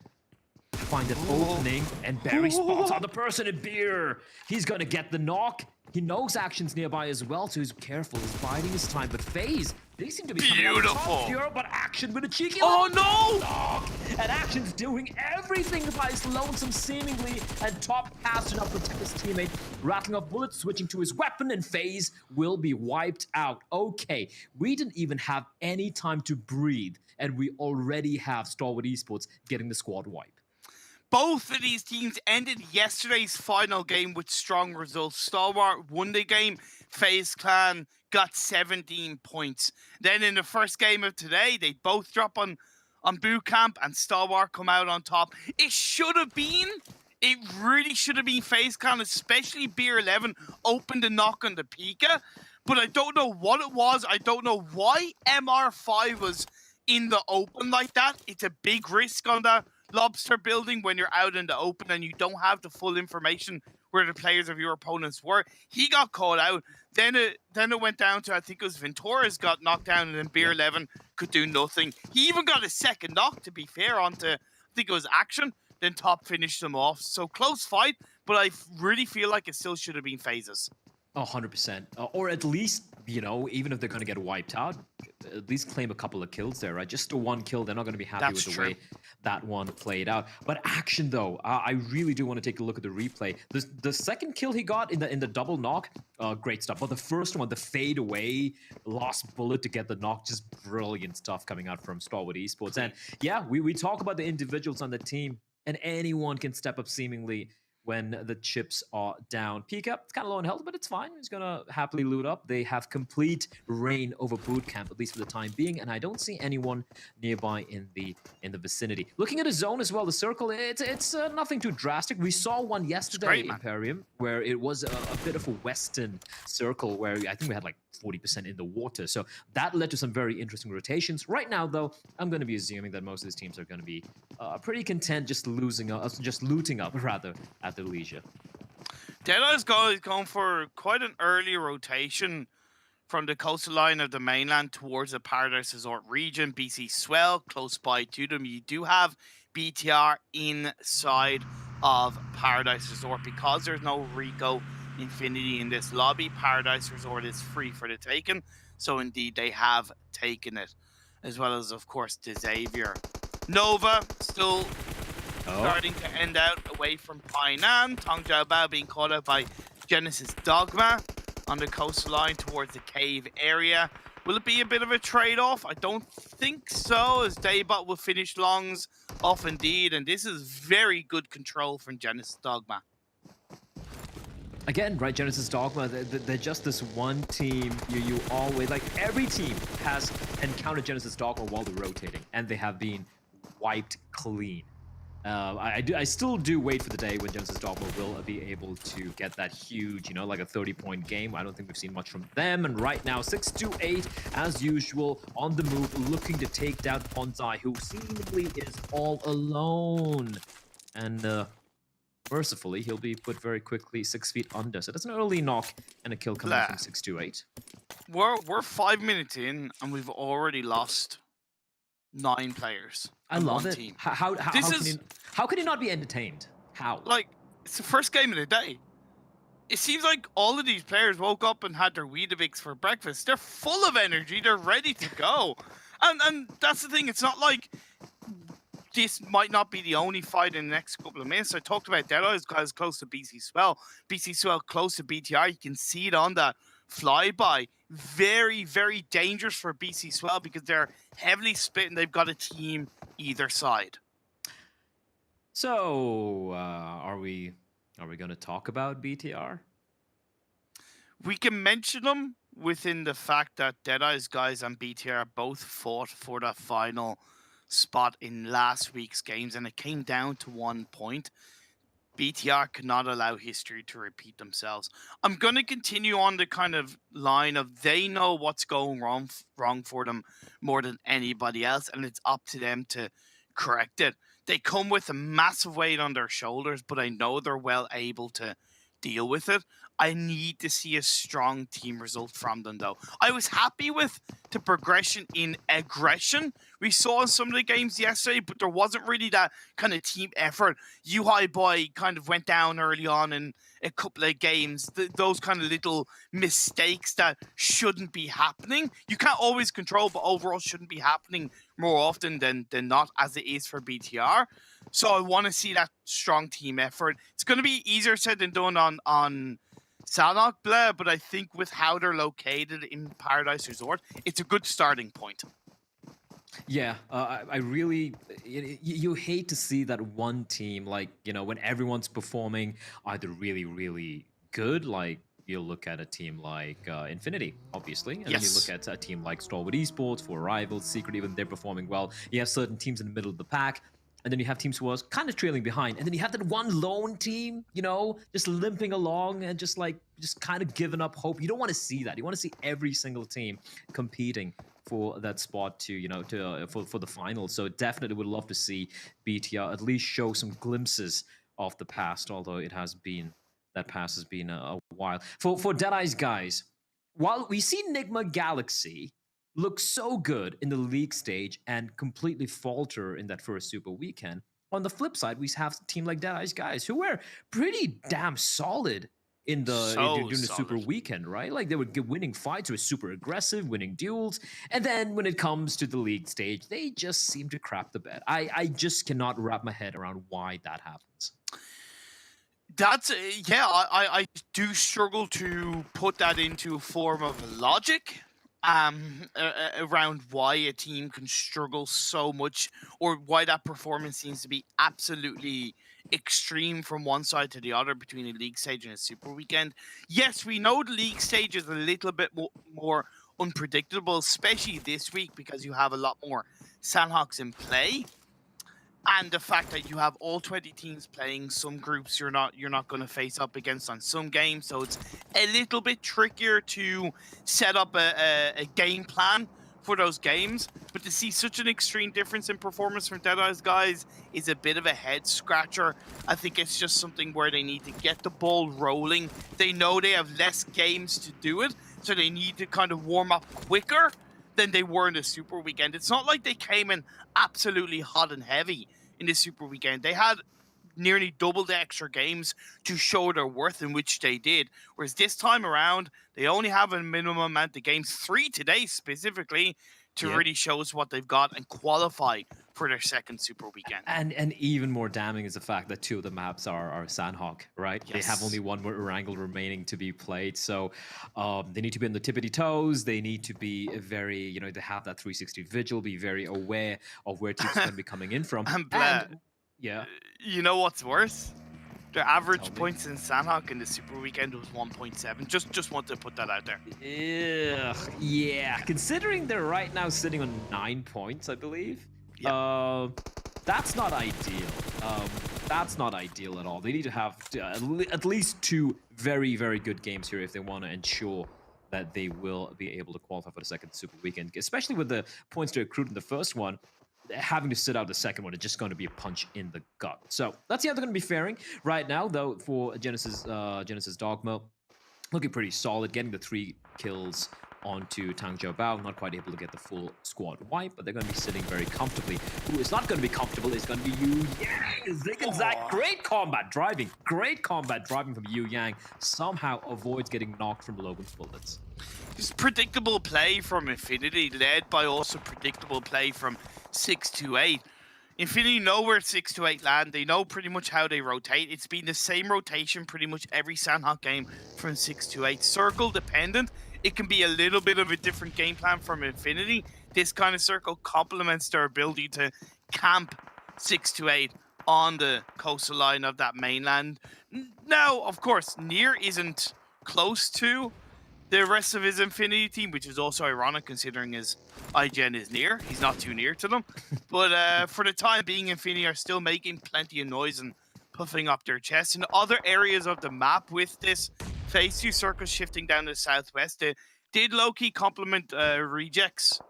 find an opening, and Barry spots out the person in beer. He's going to get the knock. He knows Action's nearby as well, so he's careful. He's biding his time, but FaZe, they seem to be beautiful here, but Action with a cheeky knock. And Action's doing everything by his lonesome seemingly, and top pass to not protect his teammate, rattling off bullets, switching to his weapon, and FaZe will be wiped out. Okay, we didn't even have any time to breathe, and we already have Stalwart Esports getting the squad wipe. Both of these teams ended yesterday's final game with strong results. Stalwart won the game. FaZe Clan got 17 points. Then in the first game of today, they both drop on boot camp, and Stalwart come out on top. It really should have been FaZe Clan, especially Beer 11 opened the knock on the Pika. But I don't know what it was. I don't know why MR5 was in the open like that. It's a big risk on that lobster building when you're out in the open and you don't have the full information where the players of your opponents were. He got caught out. Then it went down to, I think it was Ventura's got knocked down, and then Beer 11 could do nothing. He even got a second knock, to be fair, onto, I think it was Action. Then Top finished them off. So close fight, but I really feel like it still should have been phases. 100%. Or at least, you know, even if they're going to get wiped out, at least claim a couple of kills there, right? Just a one kill, they're not going to be happy with the way that one played out. But Action, though, I really do want to take a look at the replay. The second kill he got in the double knock, great stuff. But the first one, the fade away, lost bullet to get the knock, just brilliant stuff coming out from Stalwart Esports. And yeah, we talk about the individuals on the team, and anyone can step up seemingly when the chips are down. Pika, it's kind of low in health, but it's fine. He's going to happily loot up. They have complete reign over boot camp, at least for the time being, and I don't see anyone nearby in the vicinity. Looking at his zone as well, the circle, it's nothing too drastic. We saw one yesterday, Imperium, where it was a bit of a western circle where I think we had like 40% in the water. So that led to some very interesting rotations. Right now, though, I'm going to be assuming that most of these teams are going to be pretty content just looting up rather at their leisure. Deadeye's going for quite an early rotation from the coastal line of the mainland towards the Paradise Resort region. BC Swell close by to them. You do have BTR inside of Paradise Resort because there's no Rico Infinity in this lobby. Paradise Resort is free for the taking, so indeed they have taken it, as well as of course the Xavier. Nova still starting to end out away from Painan. Tong Jiao Bao being caught out by Genesis Dogma on the coastal line towards the cave area. Will it be a bit of a trade-off? I don't think so, as Daybot will finish longs off indeed, and this is very good control from Genesis Dogma. Again, right, Genesis Dogma, they're just this one team you always, like every team has encountered Genesis Dogma while they're rotating, and they have been wiped clean. I still do wait for the day when Genesis Dogma will be able to get that huge, you know, like a 30-point game. I don't think we've seen much from them. And right now, 6-8, as usual, on the move, looking to take down Ponzai, who seemingly is all alone. And mercifully, he'll be put very quickly 6 feet under. So that's an early knock and a kill coming from 6-8. We're 5 minutes in, and we've already lost 9 players. I love it. Team. How can he not be entertained? How? Like, it's the first game of the day. It seems like all of these players woke up and had their Weetabix for breakfast. They're full of energy. They're ready to go. And that's the thing. It's not like this might not be the only fight in the next couple of minutes. I talked about Deadeye's guys close to BC Swell. BC Swell close to BTR. You can see it on that flyby. Very, very dangerous for BC Swell because they're heavily split and they've got a team either side. So, are we going to talk about BTR? We can mention them within the fact that Deadeye's guys and BTR both fought for the final spot in last week's games, and it came down to 1 point. BTR cannot allow history to repeat themselves. I'm going to continue on the kind of line of they know what's going wrong for them more than anybody else, and it's up to them to correct it. They come with a massive weight on their shoulders, but I know they're well able to deal with it. I need to see a strong team result from them, though. I was happy with the progression in aggression we saw in some of the games yesterday, but there wasn't really that kind of team effort. UI Boy kind of went down early on in a couple of games. Those kind of little mistakes that shouldn't be happening. You can't always control, but overall shouldn't be happening more often than not, as it is for BTR. So I want to see that strong team effort. It's going to be easier said than done on Sanhok, but I think with how they're located in Paradise Resort, it's a good starting point. Yeah, I really, you hate to see that one team, like, you know, when everyone's performing either really, really good, like, you look at a team like Infinity, obviously, and then you look at a team like Stalwart Esports, For Rivals, Secret, even they're performing well. You have certain teams in the middle of the pack, and then you have teams who are kind of trailing behind, and then you have that one lone team, you know, just limping along and just kind of giving up hope. You don't want to see that. You want to see every single team competing for that spot to, you know, for the finals. So definitely would love to see BTR at least show some glimpses of the past, although that past has been a while. For Deadeye's guys, while we see Nigma Galaxy look so good in the league stage and completely falter in that first Super Weekend, on the flip side, we have a team like Deadeye's guys who were pretty damn solid during the Super Weekend, right? Like, they were winning fights, were super aggressive, winning duels, and then when it comes to the league stage, they just seem to crap the bed. I just cannot wrap my head around why that happens. That's I do struggle to put that into a form of logic around why a team can struggle so much, or why that performance seems to be absolutely extreme from one side to the other between a league stage and a Super Weekend. Yes, we know the league stage is a little bit more unpredictable, especially this week, because you have a lot more Sanhoks in play. And the fact that you have all 20 teams playing, some groups you're not going to face up against on some games, so it's a little bit trickier to set up a game plan for those games. But to see such an extreme difference in performance from Deadeye's guys is a bit of a head scratcher. I think it's just something where they need to get the ball rolling. They know they have less games to do it, so they need to kind of warm up quicker than they were in the Super Weekend. It's not like they came in absolutely hot and heavy in the Super Weekend. They had nearly double the extra games to show their worth, in which they did. Whereas this time around, they only have a minimum amount of games, 3 today specifically, to really show us what they've got and qualify for their second Super Weekend. And even more damning is the fact that 2 of the maps are Sanhok, right? Yes. They have only one more Erangel remaining to be played, so they need to be on the tippity toes. They need to be very, you know, they have that 360 vigil, be very aware of where teams are going to be coming in from. Yeah. You know what's worse? The average points in Sanhok in the Super Weekend was 1.7. Just want to put that out there. Yeah. Considering they're right now sitting on 9 points, I believe. That's not ideal. That's not ideal at all. They need to have at least 2 very, very good games here if they want to ensure that they will be able to qualify for the second Super Weekend, especially with the points to accrue in the first one. Having to sit out the second one is just going to be a punch in the gut. So let's see how they're going to be faring right now, though. For Genesis Dogma, looking pretty solid, getting the 3 kills onto Tang Jiao Bao. Not quite able to get the full squad wipe, but they're going to be sitting very comfortably. Who is not going to be comfortable is going to be Yu Yang. Zig and Zag, great combat driving from Yu Yang. Somehow avoids getting knocked from Logan's bullets. Just predictable play from Infinity, led by also predictable play from 628. Infinity know where 628 land. They know pretty much how they rotate. It's been the same rotation pretty much every Sanhok game from 628. Circle dependent. It can be a little bit of a different game plan from Infinity. This kind of circle complements their ability to camp 628 on the coastal line of that mainland. Now, of course, Nier isn't close to the rest of his Infinity team, which is also ironic considering his IGN is near. He's not too near to them. But for the time being, Infinity are still making plenty of noise and puffing up their chest. In other areas of the map with this phase 2 circle shifting down to the southwest, they did low-key complement Reject's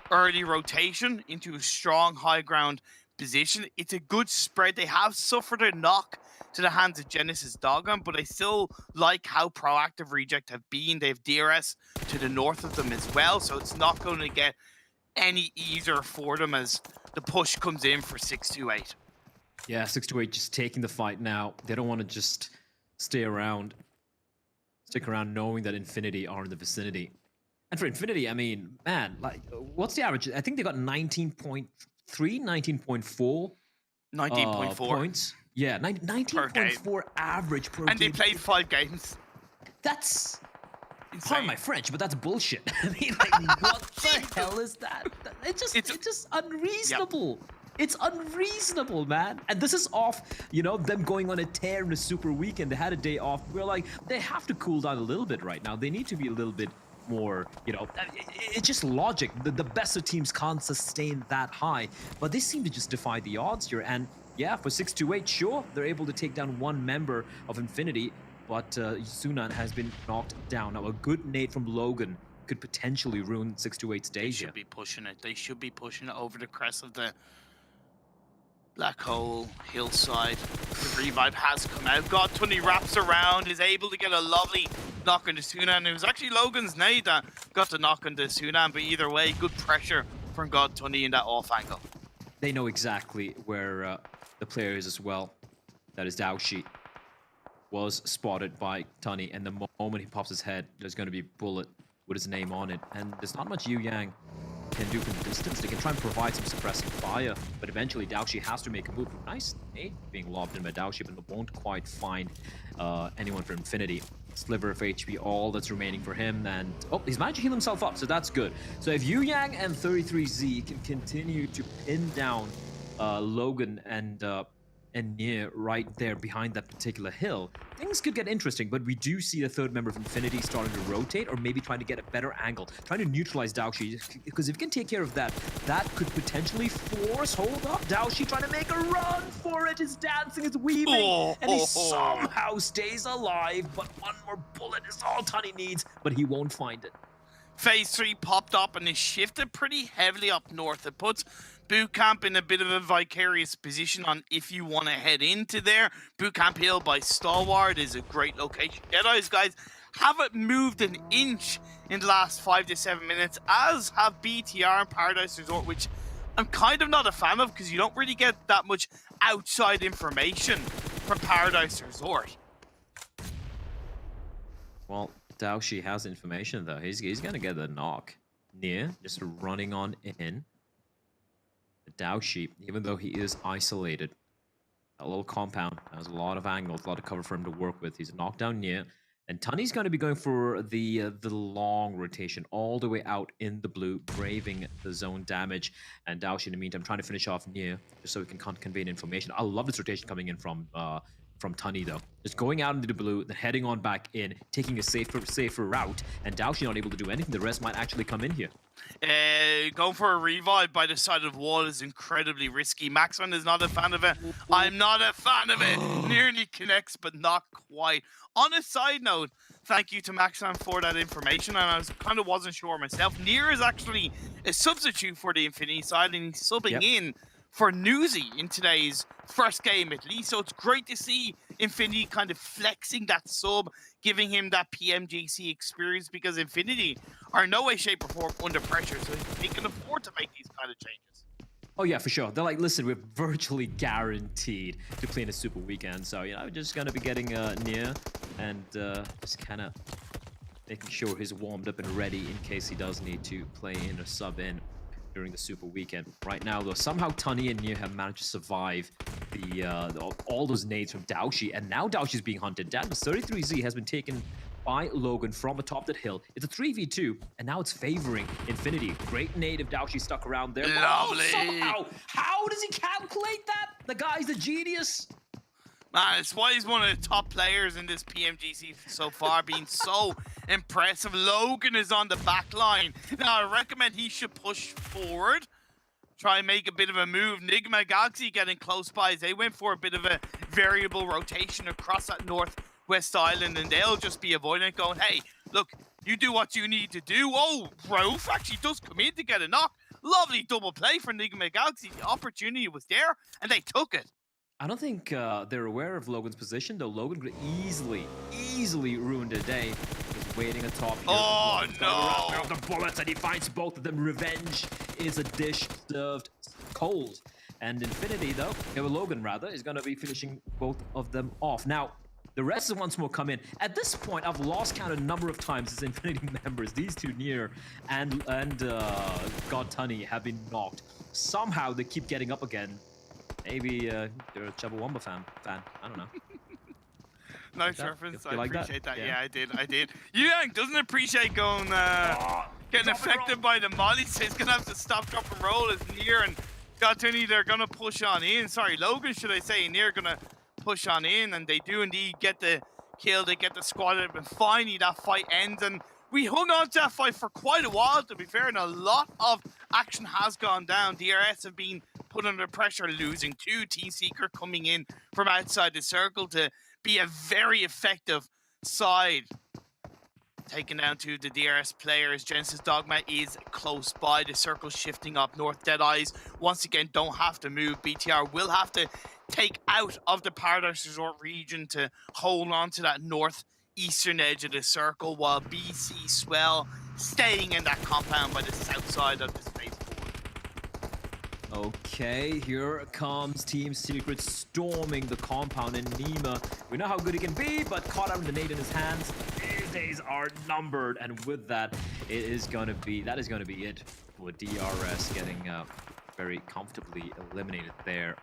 early rotation into a strong high ground position. It's a good spread. They have suffered a knock to the hands of Genesis Doggone, but I still like how proactive Reject have been. They have DRS to the north of them as well, so it's not going to get any easier for them as the push comes in for 628. Yeah, 628 just taking the fight now. They don't want to just stick around knowing that Infinity are in the vicinity. And for Infinity, I mean, man, like, what's the average? I think they got 19.3, 19.4 points. Yeah, 19.4 average per game. And they played 5 games. That's, insane. Pardon my French, but that's bullshit. I mean, like, what the hell is that? It's just unreasonable. Yep. It's unreasonable, man. And this is off, you know, them going on a tear in a super weekend. They had a day off. We're like, they have to cool down a little bit right now. They need to be a little bit more, you know, it's just logic. The best of teams can't sustain that high, but they seem to just defy the odds here. And yeah, for 628, sure, they're able to take down one member of Infinity, but Sunan has been knocked down. Now, a good nade from Logan could potentially ruin 628's day. They should be pushing it. They should be pushing it over the crest of the Black Hole hillside. The revive has come out. God20 wraps around, is able to get a lovely knock into Sunan. It was actually Logan's nade that got the knock into Sunan, but either way, good pressure from God20 in that off angle. They know exactly where the player is as well. That is Daoshi. Was spotted by Tunny, and the moment he pops his head, there's going to be a bullet with his name on it. And there's not much Yu Yang can do from distance. They can try and provide some suppressing fire, but eventually Daoshi has to make a move. Nice nade being lobbed in by Daoshi, but won't quite find anyone for Infinity. Sliver of HP, all that's remaining for him, and oh, he's managed to heal himself up, so that's good. So if Yu Yang and 33Z can continue to pin down Logan and Nier right there behind that particular hill, things could get interesting, but we do see the third member of Infinity starting to rotate, or maybe trying to get a better angle, trying to neutralize Daoshi, because if you can take care of that, that could potentially force hold up Daoshi, trying to make a run for it. His dancing is weaving, and he somehow stays alive, but one more bullet is all Tunny needs, but he won't find it. Phase 3 popped up and is shifted pretty heavily up north. It puts Boot Camp in a bit of a vicarious position on if you want to head into there. Boot Camp Hill by Stalwart is a great location. Jedi's guys haven't moved an inch in the last 5 to 7 minutes, as have BTR and Paradise Resort, which I'm kind of not a fan of because you don't really get that much outside information from Paradise Resort. Well, Daoshi has information though. He's going to get the knock. Nier just running on in. Daoshi, even though he is isolated, a little compound, has a lot of angles, a lot of cover for him to work with. He's knocked down Nier, and Tunny's going to be going for the long rotation all the way out in the blue, braving the zone damage. And Daoshi, in the meantime, trying to finish off Nier just so he can convey information. I love this rotation coming in from Tunny though. Just going out into the blue, then heading on back in, taking a safer route, and Daoshi not able to do anything. The rest might actually come in here. Going for a revive by the side of the wall is incredibly risky. Maxman is not a fan of it. I'm not a fan of it. Nearly connects, but not quite. On a side note, thank you to Maxman for that information, and I kind of wasn't sure myself. Nier is actually a substitute for the Infinity side, and he's subbing in for Newsy in today's first game at least. So it's great to see Infinity kind of flexing that sub, giving him that PMGC experience, because Infinity are in no way, shape, or form under pressure, so they can afford to make these kind of changes. Oh yeah, for sure. They're like, listen, we're virtually guaranteed to play in a super weekend, so, you know, just gonna be getting Nier and just kind of making sure he's warmed up and ready in case he does need to play in or sub in during the super weekend. Right now, though, somehow Tunny and Nier have managed to survive all those nades from Daoshi, and now Daoshi's being hunted down. The 33Z has been taken by Logan from atop that hill. It's a 3v2, and now it's favoring Infinity. Great nade if Daoshi stuck around there. Lovely! Oh, somehow, how does he calculate that? The guy's a genius. Man, it's why he's one of the top players in this PMGC so far, being so impressive. Logan is on the back line. Now, I recommend he should push forward try and make a bit of a move. Nigma Galaxy getting close by as they went for a bit of a variable rotation across that northwest island, and they'll just be avoiding it, going, hey, look, you do what you need to do. Oh, Rauf actually does come in to get a knock. Lovely double play for Nigma Galaxy. The opportunity was there, and they took it. I don't think they're aware of Logan's position, though. Logan could easily ruin their day. Just waiting atop here. Oh, no! Of the bullets, and he finds both of them. Revenge is a dish served cold. And Infinity, though, Logan rather, is going to be finishing both of them off. Now, the rest of once more come in. At this point, I've lost count a number of times as Infinity members. These two, Near and God Tunny, have been knocked. Somehow, they keep getting up again. Maybe they're a Chubbawamba fan. I don't know. Nice reference. I like appreciate that. Yeah. Yeah, I did. Yang doesn't appreciate going getting affected by the molly, so he's gonna have to stop, drop, and roll as Near and Gatuni, they're gonna push on in. Sorry, Logan, should I say? Near gonna push on in, and they do indeed get the kill. They get the squad up, and finally that fight ends. And we hung on to that fight for quite a while, to be fair, and a lot of action has gone down. DRS have been put under pressure, losing two. Team Seeker coming in from outside the circle to be a very effective side. Taken down to the DRS players. Genesis Dogma is close by. The circle shifting up north. Deadeyes, once again, don't have to move. BTR will have to take out of the Paradise Resort region to hold on to that northeastern edge of the circle, while BC Swell staying in that compound by the south side of the space. Okay, here comes Team Secret storming the compound, and Nima, we know how good he can be, but caught out with the nade in his hands. His days are numbered, and with that, that is going to be it for DRS getting very comfortably eliminated there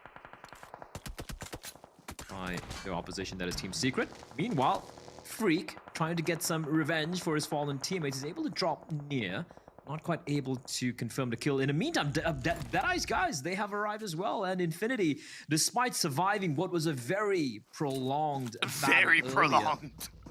by their opposition, that is Team Secret. Meanwhile, Freak, trying to get some revenge for his fallen teammates, is able to drop Near. Not quite able to confirm the kill. In the meantime, Deadeye's guys, they have arrived as well. And Infinity, despite surviving what was a very prolonged battle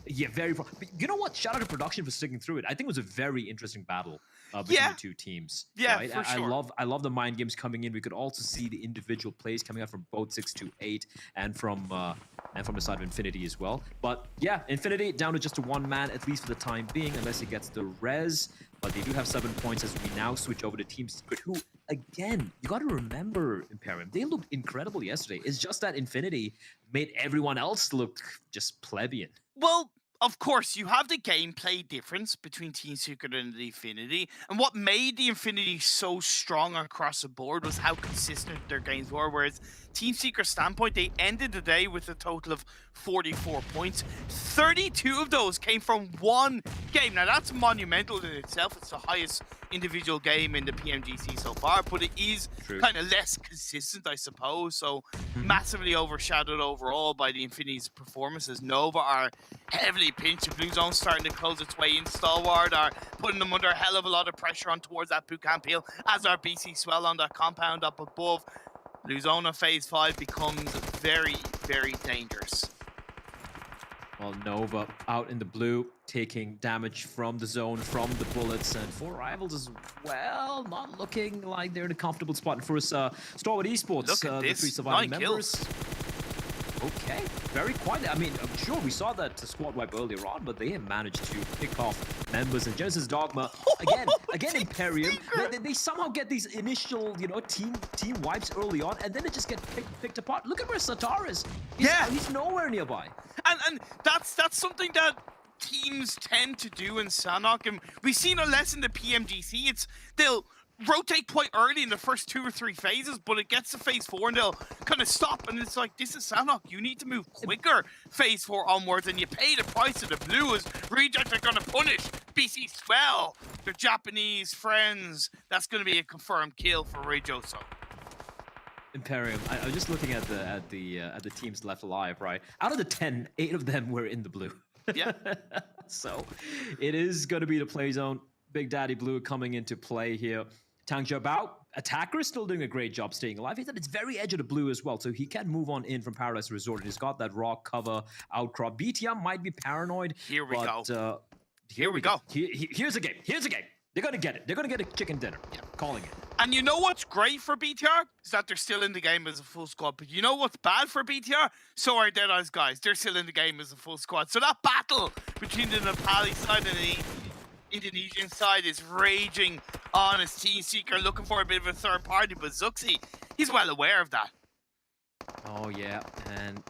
Yeah, very prolonged. But you know what? Shout out to production for sticking through it. I think it was a very interesting battle between the two teams. Yeah, right? for sure. I love the mind games coming in. We could also see the individual plays coming out from both 628 and from the side of Infinity as well. But yeah, Infinity down to just a one man, at least for the time being, unless he gets the res. But they do have 7 points as we now switch over to Team Secret, who, again, you got to remember, Imperium, they looked incredible yesterday. It's just that Infinity made everyone else look just plebeian. Well, of course, you have the gameplay difference between Team Secret and the Infinity, and what made the Infinity so strong across the board was how consistent their games were, whereas Team Secret's standpoint, they ended the day with a total of 44 points. 32 of those came from one game. Now, that's monumental in itself. It's the highest individual game in the PMGC so far, but it is kind of less consistent, I suppose. So, massively overshadowed overall by the Infinity's performances. Nova are heavily pinched. The Blue Zone starting to close its way into Stalwart, are putting them under a hell of a lot of pressure on towards that boot camp hill, as our BC Swell on that compound up above. Blue Zone on Phase 5 becomes very, very dangerous. Well, Nova out in the blue, taking damage from the zone, from the bullets, and 4 rivals as well. Not looking like they're in a comfortable spot. And for us, Stalwart Esports, Look at the this. 3 surviving 9 members. kills. Okay, very quiet. I mean, I'm sure we saw that squad wipe earlier on, but they have managed to pick off members. And Genesis Dogma, again Imperium, they somehow get these initial, team wipes early on, and then it just gets picked apart. Look at where Satar is. He's nowhere nearby. And that's something that teams tend to do in Sanhok, and we've seen it less in the PMGC. They'll rotate quite early in the first 2 or 3 phases, but it gets to Phase 4 and they'll kind of stop, and it's like, this is Sanhok, you need to move quicker Phase 4 onwards, and you pay the price of the blue as Reject are going to punish BC Swell, their Japanese friends. That's going to be a confirmed kill for Rejoso. Imperium, I was just looking at the teams left alive, right? Out of the 10, 8 of them were in the blue. Yeah. So it is going to be the play zone. Big Daddy Blue coming into play here. Tang Jiabao, attacker, is still doing a great job staying alive. He's at its very edge of the blue as well, so he can move on in from Paradise Resort, and he's got that rock cover outcrop. BTM might be paranoid. Here we go. Here we go. Here's a game. They're gonna get it. They're gonna get a chicken dinner. Yeah, calling it. And you know what's great for BTR? Is that they're still in the game as a full squad. But you know what's bad for BTR? So are Deadeye's guys. They're still in the game as a full squad. So that battle between the Nepali side and the Indonesian side is raging on as Team Seeker looking for a bit of a third party. But Zuxi, he's well aware of that. Oh yeah, and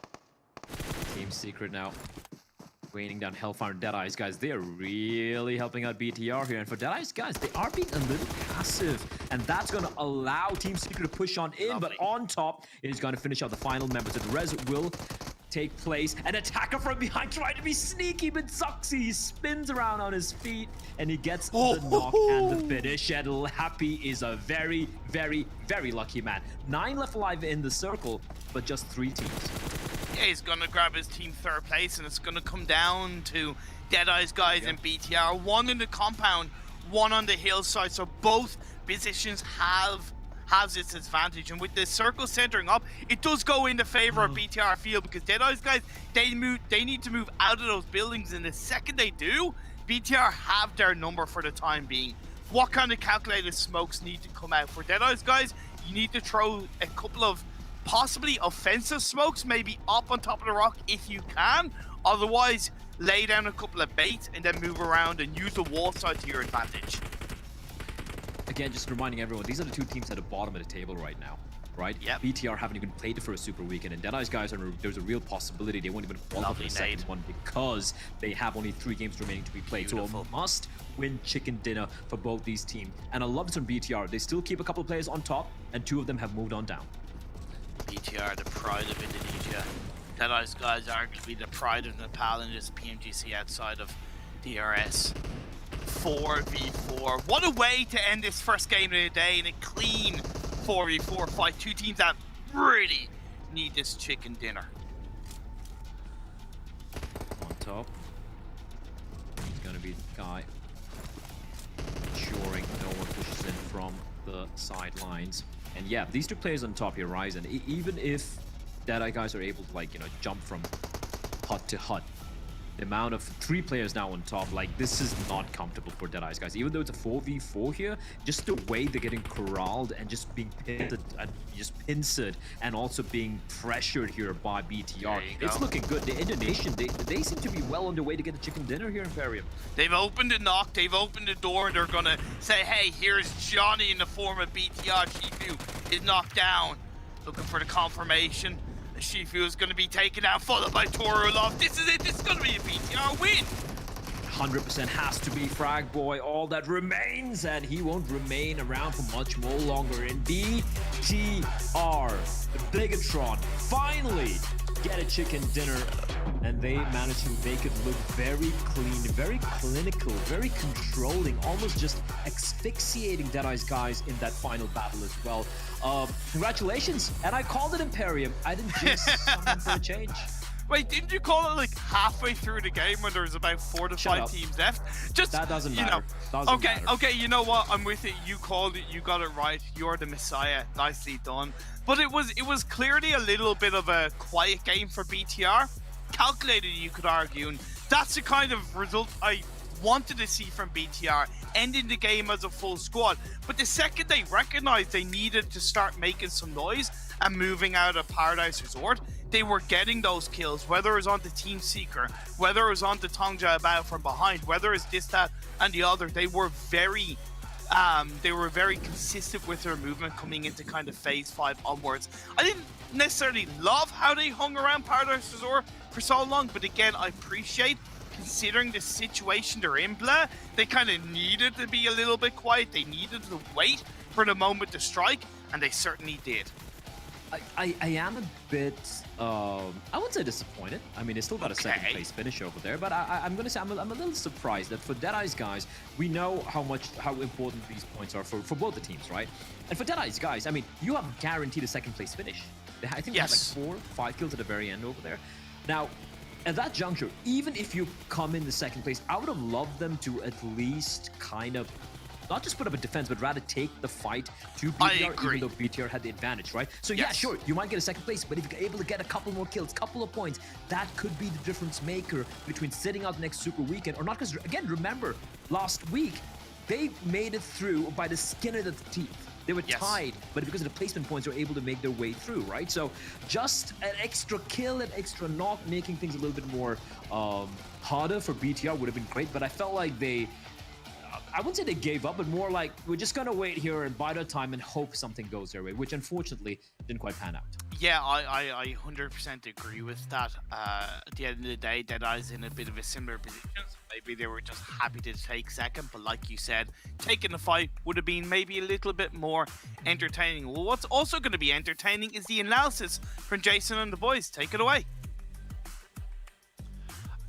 Team Secret now raining down Hellfire and Deadeye's guys. They are really helping out BTR here. And for Deadeye's guys, they are being a little passive. And that's going to allow Team Secret to push on in. But on top is going to finish out the final members. So the res will take place. An attacker from behind trying to be sneaky, but Zuxi spins around on his feet. And he gets the knock and the finish. And Happy is a very, very, very lucky man. 9 left alive in the circle, but just 3 teams. Yeah, he's gonna grab his team third place, and it's gonna come down to Deadeye's guys and BTR. 1 in the compound, 1 on the hillside, so both positions has its advantage. And with the circle centering up, it does go in the favor of BTR field, because Deadeye's guys, they need to move out of those buildings, and the second they do, BTR have their number for the time being. What kind of calculated smokes need to come out for Deadeye's guys? You need to throw a couple of possibly offensive smokes, maybe up on top of the rock if you can. Otherwise, lay down a couple of baits and then move around and use the wall side to your advantage. Again, just reminding everyone, these are the 2 teams at the bottom of the table right now, right? Yep. BTR haven't even played the first Super Weekend, and Deadeye's guys, there's a real possibility they won't even qualify for the second one because they have only 3 games remaining to be played. Beautiful. So a must-win chicken dinner for both these teams. And I love this from BTR. They still keep a couple of players on top, and 2 of them have moved on down. BTR, the pride of Indonesia. Deadeye's guys are arguably the pride of Nepal in this PMGC outside of DRS. 4v4. What a way to end this first game of the day in a clean 4v4 fight. 2 teams that really need this chicken dinner. On top. He's going to be the guy ensuring no one pushes in from the sidelines. And yeah, these 2 players on top here, Ryzen, even if Deadeye guys are able to, like, you know, jump from hut to hut, the amount of 3 players now on top, like, this is not comfortable for Deadeye's guys. Even though it's a 4v4 here, just the way they're getting corralled and just being pincered and also being pressured here by BTR. It's looking good. The Indonesian, they seem to be well on their way to get a chicken dinner here in Imperium. They've opened the knock, they've opened the door, and they're gonna say, hey, here's Johnny in the form of BTR. Shifu is knocked down. Looking for the confirmation. Shifu is going to be taken out, followed by Torulov. This is it. This is going to be a BTR win. 100% has to be Frag Boy. All that remains, and he won't remain around for much more longer. In BTR, the Bigatron finally get a chicken dinner, and they managed to make it look very clean, very clinical, very controlling, almost just asphyxiating Deadeye's guys in that final battle as well. Congratulations, and I called it Imperium. I didn't just summon for a change. Wait, didn't you call it like halfway through the game when there was about 4 to 5 teams left? Just that doesn't matter. Doesn't matter. Okay, you know what? I'm with it. You called it. You got it right. You're the Messiah. Nicely done. But it was clearly a little bit of a quiet game for BTR. Calculated, you could argue, and that's the kind of result I wanted to see from BTR, ending the game as a full squad. But the second they recognized they needed to start making some noise and moving out of Paradise Resort, they were getting those kills, whether it was on the Team Seeker, whether it was on the Tongja about from behind, whether it's this, that, and the other. They were very consistent with their movement coming into kind of phase 5 onwards. I didn't necessarily love how they hung around Paradise Resort for so long, but again, I appreciate, considering the situation they're in, they kind of needed to be a little bit quiet. They needed to wait for the moment to strike, and they certainly did. I am a bit, I wouldn't say disappointed. I mean, they still got a second place finish over there, but I'm going to say I'm a little surprised that for Deadeye's guys, we know how important these points are for both the teams, right? And for Deadeye's guys, I mean, you have guaranteed a second place finish. I think they had like 4 or 5 kills at the very end over there. Now, at that juncture, even if you come in the second place, I would have loved them to at least kind of not just put up a defense, but rather take the fight to BTR, even though BTR had the advantage, right? So yeah, sure, you might get a second place, but if you're able to get a couple more kills, couple of points, that could be the difference maker between sitting out the next Super Weekend or not. Because again, remember, last week, they made it through by the skin of the teeth. They were tied, but because of the placement points, they were able to make their way through, right? So just an extra kill, an extra knock, making things a little bit more harder for BTR would have been great. But I felt like they, I wouldn't say they gave up, but more like we're just gonna wait here and bide our time and hope something goes their way, which unfortunately didn't quite pan out. Yeah, I 100% agree with that. At the end of the day, Deadeye's in a bit of a similar position. So maybe they were just happy to take second, but like you said, taking the fight would have been maybe a little bit more entertaining. Well, what's also going to be entertaining is the analysis from Jason and the boys. Take it away.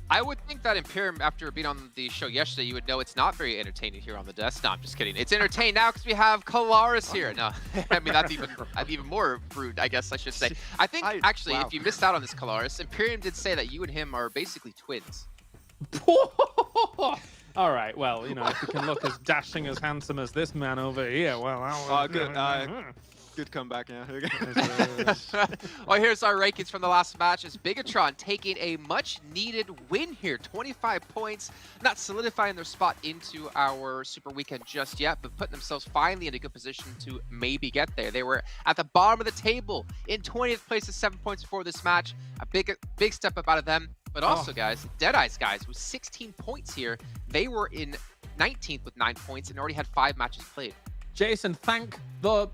I would think that Imperium, after being on the show yesterday, you would know it's not very entertaining here on the desk. No, I'm just kidding. It's entertaining now because we have Kalaris here. No, I mean, that's even more rude, I guess I should say. I think, actually, if you missed out on this, Kalaris, Imperium did say that you and him are basically twins. All right, well, you know, if you can look as dashing, as handsome as this man over here, well, that was... Good comeback, yeah. Well, here's our rankings from the last match as Bigatron taking a much-needed win here. 25 points, not solidifying their spot into our Super Weekend just yet, but putting themselves finally in a good position to maybe get there. They were at the bottom of the table in 20th place at 7 points before this match. A big step up out of them. But also, guys, Deadeye's guys with 16 points here. They were in 19th with 9 points and already had 5 matches played. Jason, thank the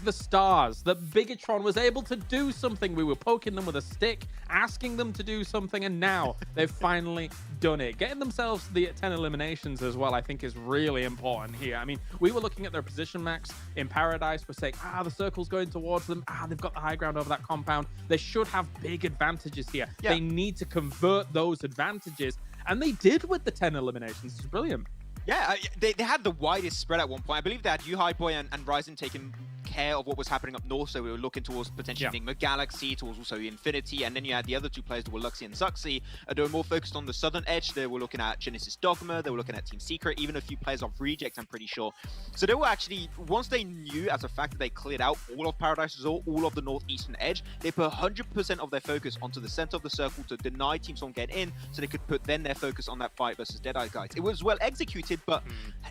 stars that Bigatron was able to do something. We were poking them with a stick, asking them to do something, and now they've finally done it. Getting themselves the 10 eliminations as well, I think, is really important here. I mean, we were looking at their position max in Paradise. We're saying, the circle's going towards them. They've got the high ground over that compound. They should have big advantages here. Yeah. They need to convert those advantages, and they did with the 10 eliminations. It's brilliant. Yeah, they had the widest spread at one point. I believe they had High and Ryzen taking care of what was happening up north, so we were looking towards potentially Enigma Galaxy, towards also Infinity, and then you had the other two players that were Luxy and Zuxy. They were more focused on the southern edge. They were looking at Genesis Dogma, they were looking at Team Secret, even a few players of Reject, I'm pretty sure. So they were actually, once they knew as a fact that they cleared out all of Paradise Resort, all of the northeastern edge, they put 100% of their focus onto the center of the circle to deny Team Storm get in, so they could put then their focus on that fight versus Deadeye guys. It was well executed, but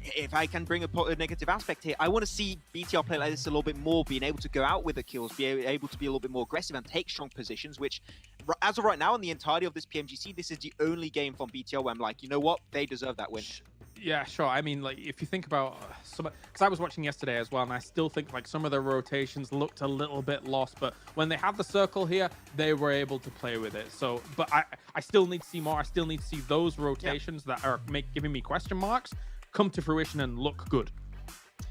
if I can bring a negative aspect here, I want to see BTR play like this a little bit more, being able to go out with the kills, be able to be a little bit more aggressive and take strong positions, which as of right now in the entirety of this PMGC, this is the only game from BTR where I'm like, you know what, they deserve that win. Yeah, sure. I mean, like, if you think about some, because I was watching yesterday as well, and I still think like some of their rotations looked a little bit lost, but when they had the circle here, they were able to play with it. So, but I still need to see more. I still need to see those rotations that are giving me question marks come to fruition and look good.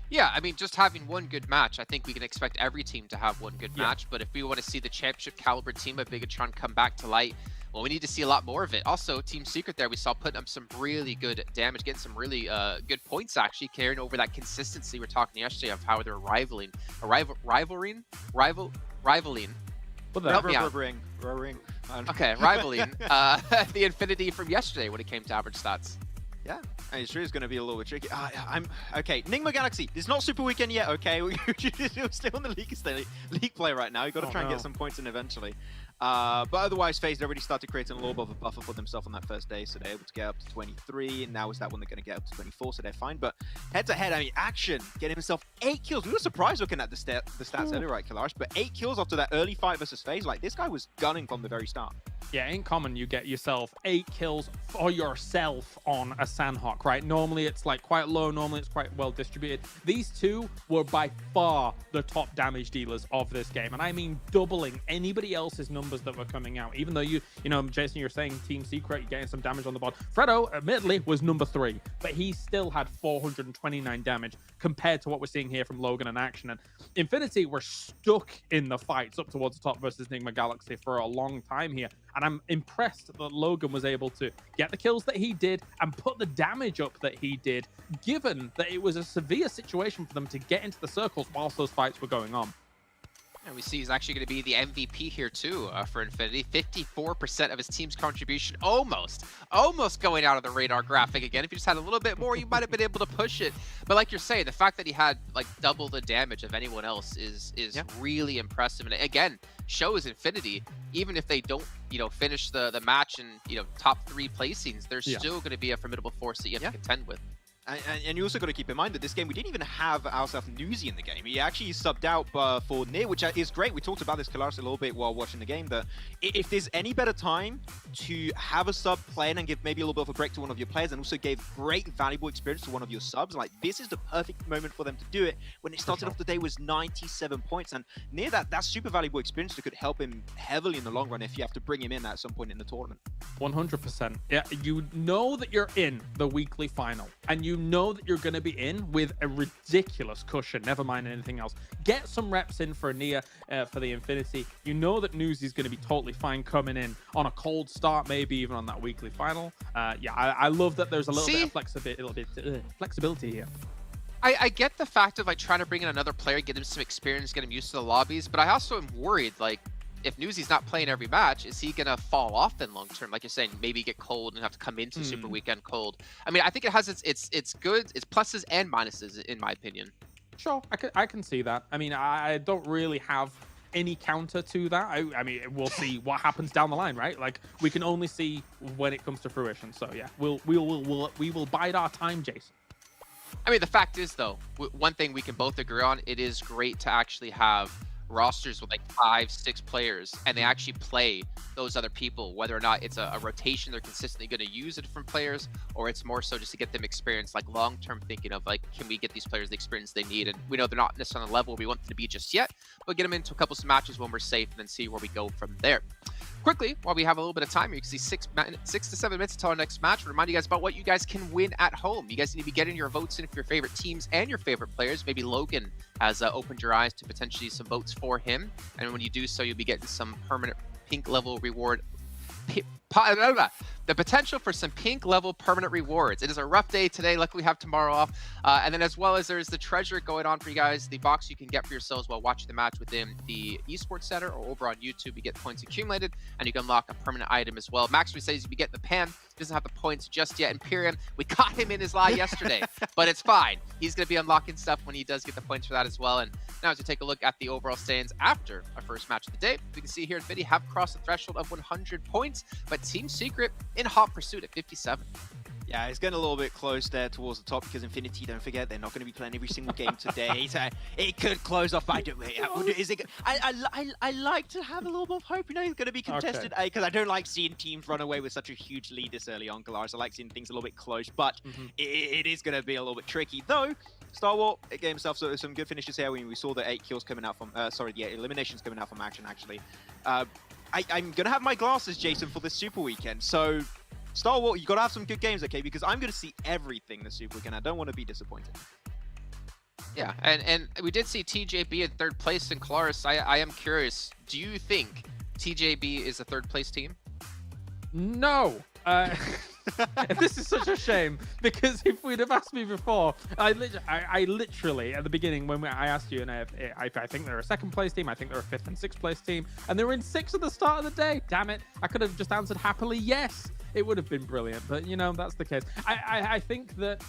Yeah, I mean, just having one good match, I think we can expect every team to have one good match. But if we want to see the championship caliber team of Bigatron come back to light, well, we need to see a lot more of it. Also, Team Secret there, we saw putting up some really good damage, getting some really good points, actually, carrying over that consistency we were talking yesterday of how they're rivaling. Rivaling? Okay, rivaling the Infinity from yesterday when it came to average stats. Yeah, and it's really going to be a little bit tricky. Okay. Enigma Galaxy. It's not Super Weekend yet. Okay, we're still on the league play right now. You got to try and get some points in eventually. But otherwise, FaZe already started creating a little bit of a buffer for themselves on that first day, so they're able to get up to 23, and now is that one they're going to get up to 24, so they're fine. But head-to-head, I mean, Action getting himself 8 kills. We were surprised looking at the stats earlier, right, Kalaris? But 8 kills after that early fight versus FaZe. Like, this guy was gunning from the very start. Yeah, in common, you get yourself 8 kills for yourself on a Sanhok, right? Normally, it's like quite low. Normally, it's quite well distributed. These two were by far the top damage dealers of this game. And I mean, doubling anybody else's numbers that were coming out. Even though you know, Jason, you're saying Team Secret, you're getting some damage on the board. Fredo, admittedly, was number 3, but he still had 429 damage compared to what we're seeing here from Logan and Action. And Infinity were stuck in the fights up towards the top versus Enigma Galaxy for a long time here. And I'm impressed that Logan was able to get the kills that he did and put the damage up that he did, given that it was a severe situation for them to get into the circles whilst those fights were going on. And we see he's actually going to be the MVP here too for Infinity. 54% of his team's contribution, almost going out of the radar graphic again. If you just had a little bit more, you might have been able to push it. But like you're saying, the fact that he had like double the damage of anyone else is really impressive. And again, shows Infinity, even if they don't, you know, finish the match in, you know, top 3 placings, they're still going to be a formidable force that you have to contend with. And you also got to keep in mind that this game, we didn't even have ourselves Newsy in the game. He actually subbed out for Near, which is great. We talked about this, Kalaris, a little bit while watching the game, that if there's any better time to have a sub play in and give maybe a little bit of a break to one of your players and also give great valuable experience to one of your subs, like this is the perfect moment for them to do it. When it started off the day was 97 points, and Near that's super valuable experience that could help him heavily in the long run if you have to bring him in at some point in the tournament. 100%. Yeah, you know that you're in the weekly final, and you know that you're going to be in with a ridiculous cushion, never mind anything else. Get some reps in for Nia for the Infinity. You know that Newsy's going to be totally fine coming in on a cold start, maybe even on that weekly final. Yeah, I love that there's a little bit of flexibility here. I get the fact of like trying to bring in another player, get him some experience, get him used to the lobbies, but I also am worried, like, if Newsy's not playing every match, is he gonna fall off in long term? Like you're saying, maybe get cold and have to come into Super Weekend cold. I mean, I think it has its good, its pluses and minuses, in my opinion. Sure, I can see that. I mean, I don't really have any counter to that. I mean, we'll see what happens down the line, right? Like we can only see when it comes to fruition. So yeah, we will bide our time, Jason. I mean, the fact is though, one thing we can both agree on, it is great to actually have rosters with like 5-6 players and they actually play those other people, whether or not it's a rotation they're consistently going to use of different players, or it's more so just to get them experience, like long-term thinking of like, can we get these players the experience they need? And we know they're not necessarily on the level we want them to be just yet, but get them into a couple of matches when we're safe and then see where we go from there. Quickly, while we have a little bit of time, you can see 6 to 7 minutes until our next match. Remind you guys about what you guys can win at home. You guys need to be getting your votes in for your favorite teams and your favorite players. Maybe Logan has opened your eyes to potentially some votes for him. And when you do so, you'll be getting some permanent pink level reward. The potential for some pink level permanent rewards. It is a rough day today. Luckily, we have tomorrow off. And then as well as there's the treasure going on for you guys, the box you can get for yourselves while watching the match within the Esports Center or over on YouTube. You get points accumulated and you can unlock a permanent item as well. Max says you get the pan. He doesn't have the points just yet. Imperium, we caught him in his lie yesterday, but it's fine. He's going to be unlocking stuff when he does get the points for that as well. And now as we take a look at the overall standings after our first match of the day, we can see here Infinity have crossed the threshold of 100 points, but Team Secret in hot pursuit at 57. Yeah, it's getting a little bit close there towards the top because Infinity, don't forget, they're not going to be playing every single game today. So it could close off by the way. Is it? I like to have a little bit of hope. You know, it's going to be contested because I don't like seeing teams run away with such a huge lead this early on, Kalaris. I like seeing things a little bit close, but it is going to be a little bit tricky. Though Star Wars gave himself some good finishes here. We saw the 8 kills coming out from, the eliminations coming out from Action actually. I'm going to have my glasses, Jason, for this Super Weekend. So Star Wars, you got to have some good games, okay? Because I'm going to see everything this Super Weekend. I don't want to be disappointed. Yeah, and we did see TJB in 3rd place in Kalaris. I am curious, do you think TJB is a 3rd place team? No. This is such a shame because if we'd have asked me before, I literally at the beginning when I asked you, and I think they're a 2nd place team, I think they're a 5th and 6th place team, and they were in 6th at the start of the day. Damn it! I could have just answered happily yes. It would have been brilliant, but you know that's the case. I think that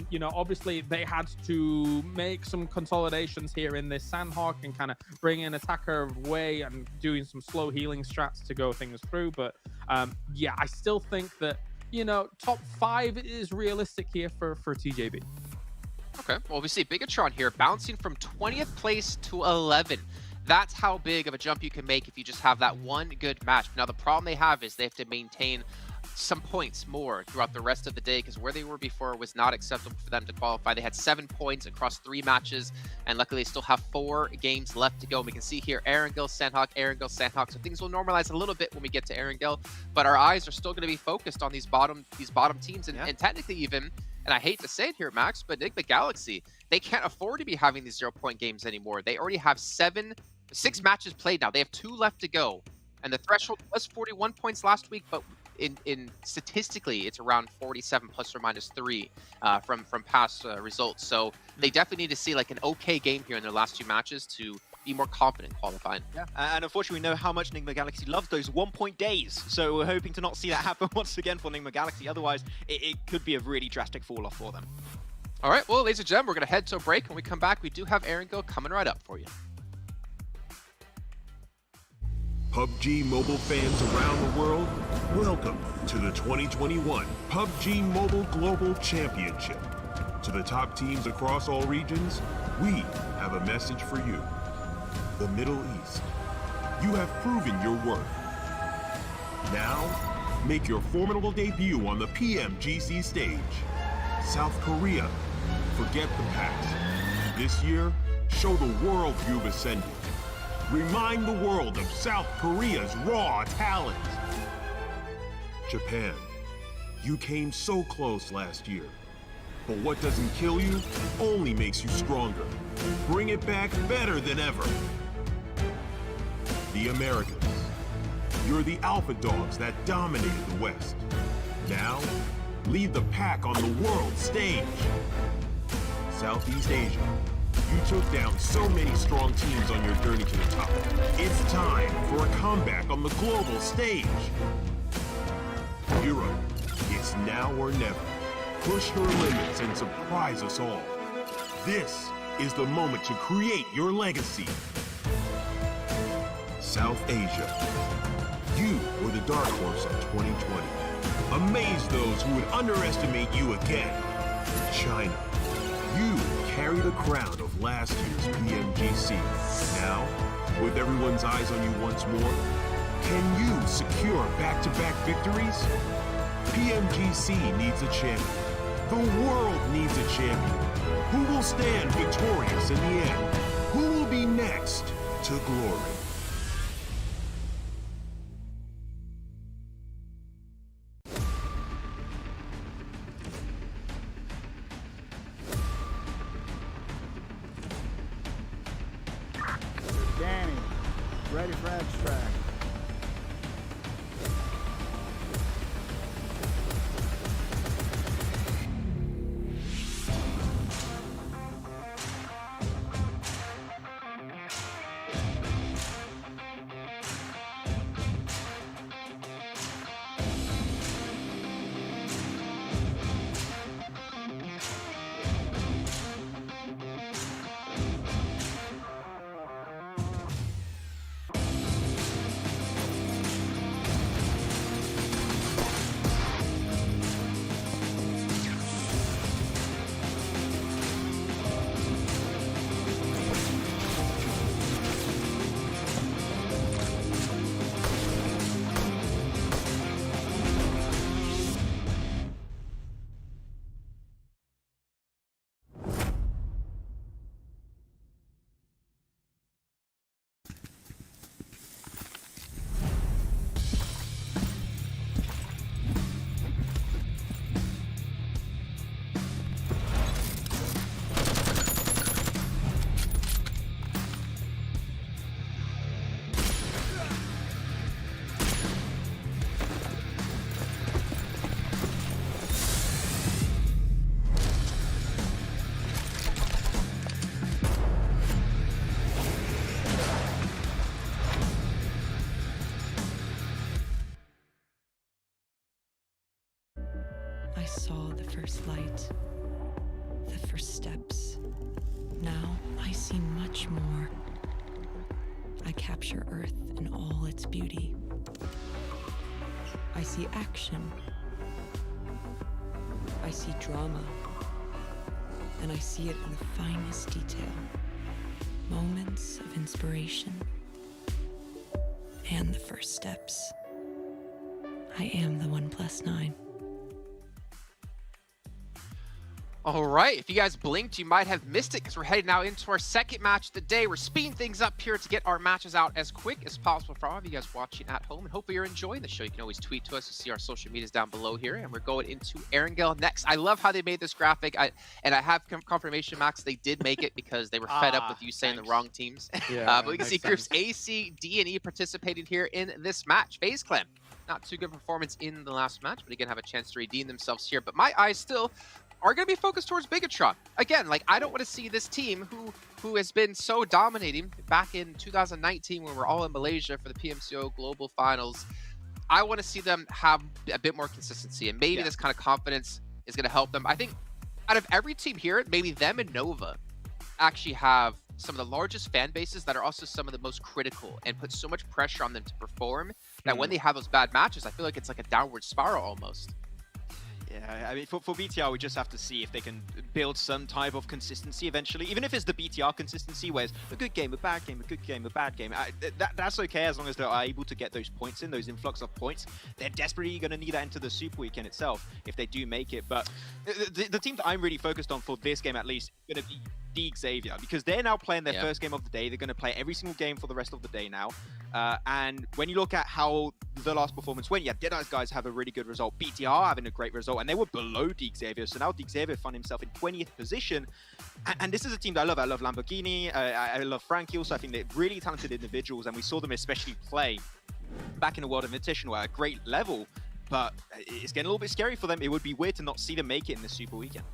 you know, obviously they had to make some consolidations here in this Sanhok and kind of bring in attacker way and doing some slow healing strats to go things through. But yeah, I still think that, you know, top 5 is realistic here for TJB. Okay, well, we see Bigatron here bouncing from 20th place to 11. That's how big of a jump you can make if you just have that one good match. Now, the problem they have is they have to maintain some points more throughout the rest of the day because where they were before was not acceptable for them to qualify. They had 7 points across 3 matches, and luckily they still have 4 games left to go. And we can see here Erangel, Sanhok. So things will normalize a little bit when we get to Erangel, but our eyes are still going to be focused on these bottom teams, and technically even, and I hate to say it here, Max, but Enigma Galaxy, they can't afford to be having these 0-point games anymore. They already have 6 matches played now. They have 2 left to go, and the threshold was 41 points last week, but in statistically it's around 47 plus or minus 3 from past results. So they definitely need to see like an okay game here in their last 2 matches to be more confident qualifying. Yeah, and unfortunately we know how much Enigma Galaxy loves those 1-point days, so we're hoping to not see that happen once again for Enigma Galaxy. Otherwise it could be a really drastic fall off for them. All right, well, ladies and gentlemen, we're going to head to a break. When we come back, we do have Erangel coming right up for you. PUBG Mobile fans around the world, welcome to the 2021 PUBG Mobile Global Championship. To the top teams across all regions, we have a message for you. The Middle East. You have proven your worth. Now, make your formidable debut on the PMGC stage. South Korea, forget the past. This year, show the world you've ascended. Remind the world of South Korea's raw talent. Japan, you came so close last year. But what doesn't kill you only makes you stronger. Bring it back better than ever. The Americans, you're the alpha dogs that dominated the West. Now, lead the pack on the world stage. Southeast Asia, you took down so many strong teams on your journey to the top. It's time for a comeback on the global stage. Europe, it's now or never. Push your limits and surprise us all. This is the moment to create your legacy. South Asia, you were the dark horse of 2020. Amaze those who would underestimate you again. China, you carry the crown of last year's PMGC. Now, with everyone's eyes on you once more, can you secure back-to-back victories? PMGC needs a champion. The world needs a champion. Who will stand victorious in the end? Who will be next to glory? Danny, ready for abstract. I saw the first light, the first steps. Now I see much more. I capture Earth in all its beauty. I see action. I see drama. And I see it in the finest detail. Moments of inspiration. And the first steps. I am the 1+9. All right, if you guys blinked, you might have missed it because we're heading now into our second match of the day. We're speeding things up here to get our matches out as quick as possible for all of you guys watching at home, and hopefully you're enjoying the show. You can always tweet to us. You see our social medias down below here, and we're going into Erangel next. I love how they made this graphic, and I have confirmation, Max, they did make it because they were fed up with you saying the wrong teams. Yeah, but we can see groups A, C, D, and E participating here in this match. FaZe Clan, not too good performance in the last match, but again, have a chance to redeem themselves here. But my eyes still are going to be focused towards Bigatron. Again, like, I don't want to see this team who has been so dominating back in 2019 when we're all in Malaysia for the PMCO Global Finals. I want to see them have a bit more consistency, and maybe this kind of confidence is going to help them. I think out of every team here, maybe them and Nova actually have some of the largest fan bases that are also some of the most critical and put so much pressure on them to perform that when they have those bad matches, I feel like it's like a downward spiral almost. Yeah, I mean, for BTR, we just have to see if they can build some type of consistency eventually. Even if it's the BTR consistency, where it's a good game, a bad game, a good game, a bad game. That's okay as long as they're able to get those points in, those influx of points. They're desperately going to need that into the Super Weekend itself if they do make it. But the team that I'm really focused on for this game, at least, is going to be Xavier, because they're now playing their first game of the day. They're going to play every single game for the rest of the day now. And when you look at how the last performance went, yeah, Deadeye's guys have a really good result. BTR having a great result, and they were below Xavier. So now Xavier found himself in 20th position. And this is a team that I love. I love Lamborghini. I love Frankie also. I think they're really talented individuals, and we saw them especially play back in the World Invitational at a great level. But it's getting a little bit scary for them. It would be weird to not see them make it in the Super Weekend.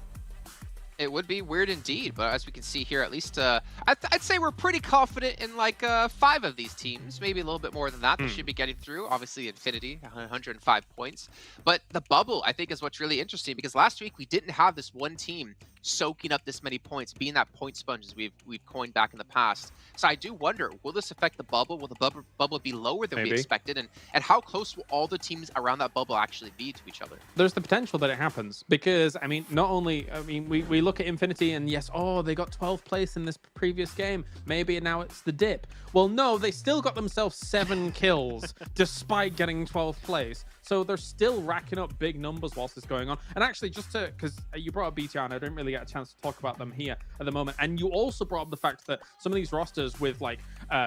It would be weird indeed, but as we can see here, at least I'd say we're pretty confident in like 5 of these teams, maybe a little bit more than that. They should be getting through. Obviously, Infinity, 105 points. But the bubble, I think, is what's really interesting, because last week we didn't have this one team soaking up this many points, being that point sponge as we've coined back in the past. So I do wonder, will this affect the bubble? Will the bubble be lower than we expected? And how close will all the teams around that bubble actually be to each other? There's the potential that it happens, because I mean, not only, I mean, we look at Infinity and yes, oh, they got 12th place in this previous game. Maybe now it's the dip. Well, no, they still got themselves 7 kills despite getting 12th place. So they're still racking up big numbers whilst it's going on. And actually, just to, because you brought up BTR and I didn't really get a chance to talk about them here at the moment. And you also brought up the fact that some of these rosters with like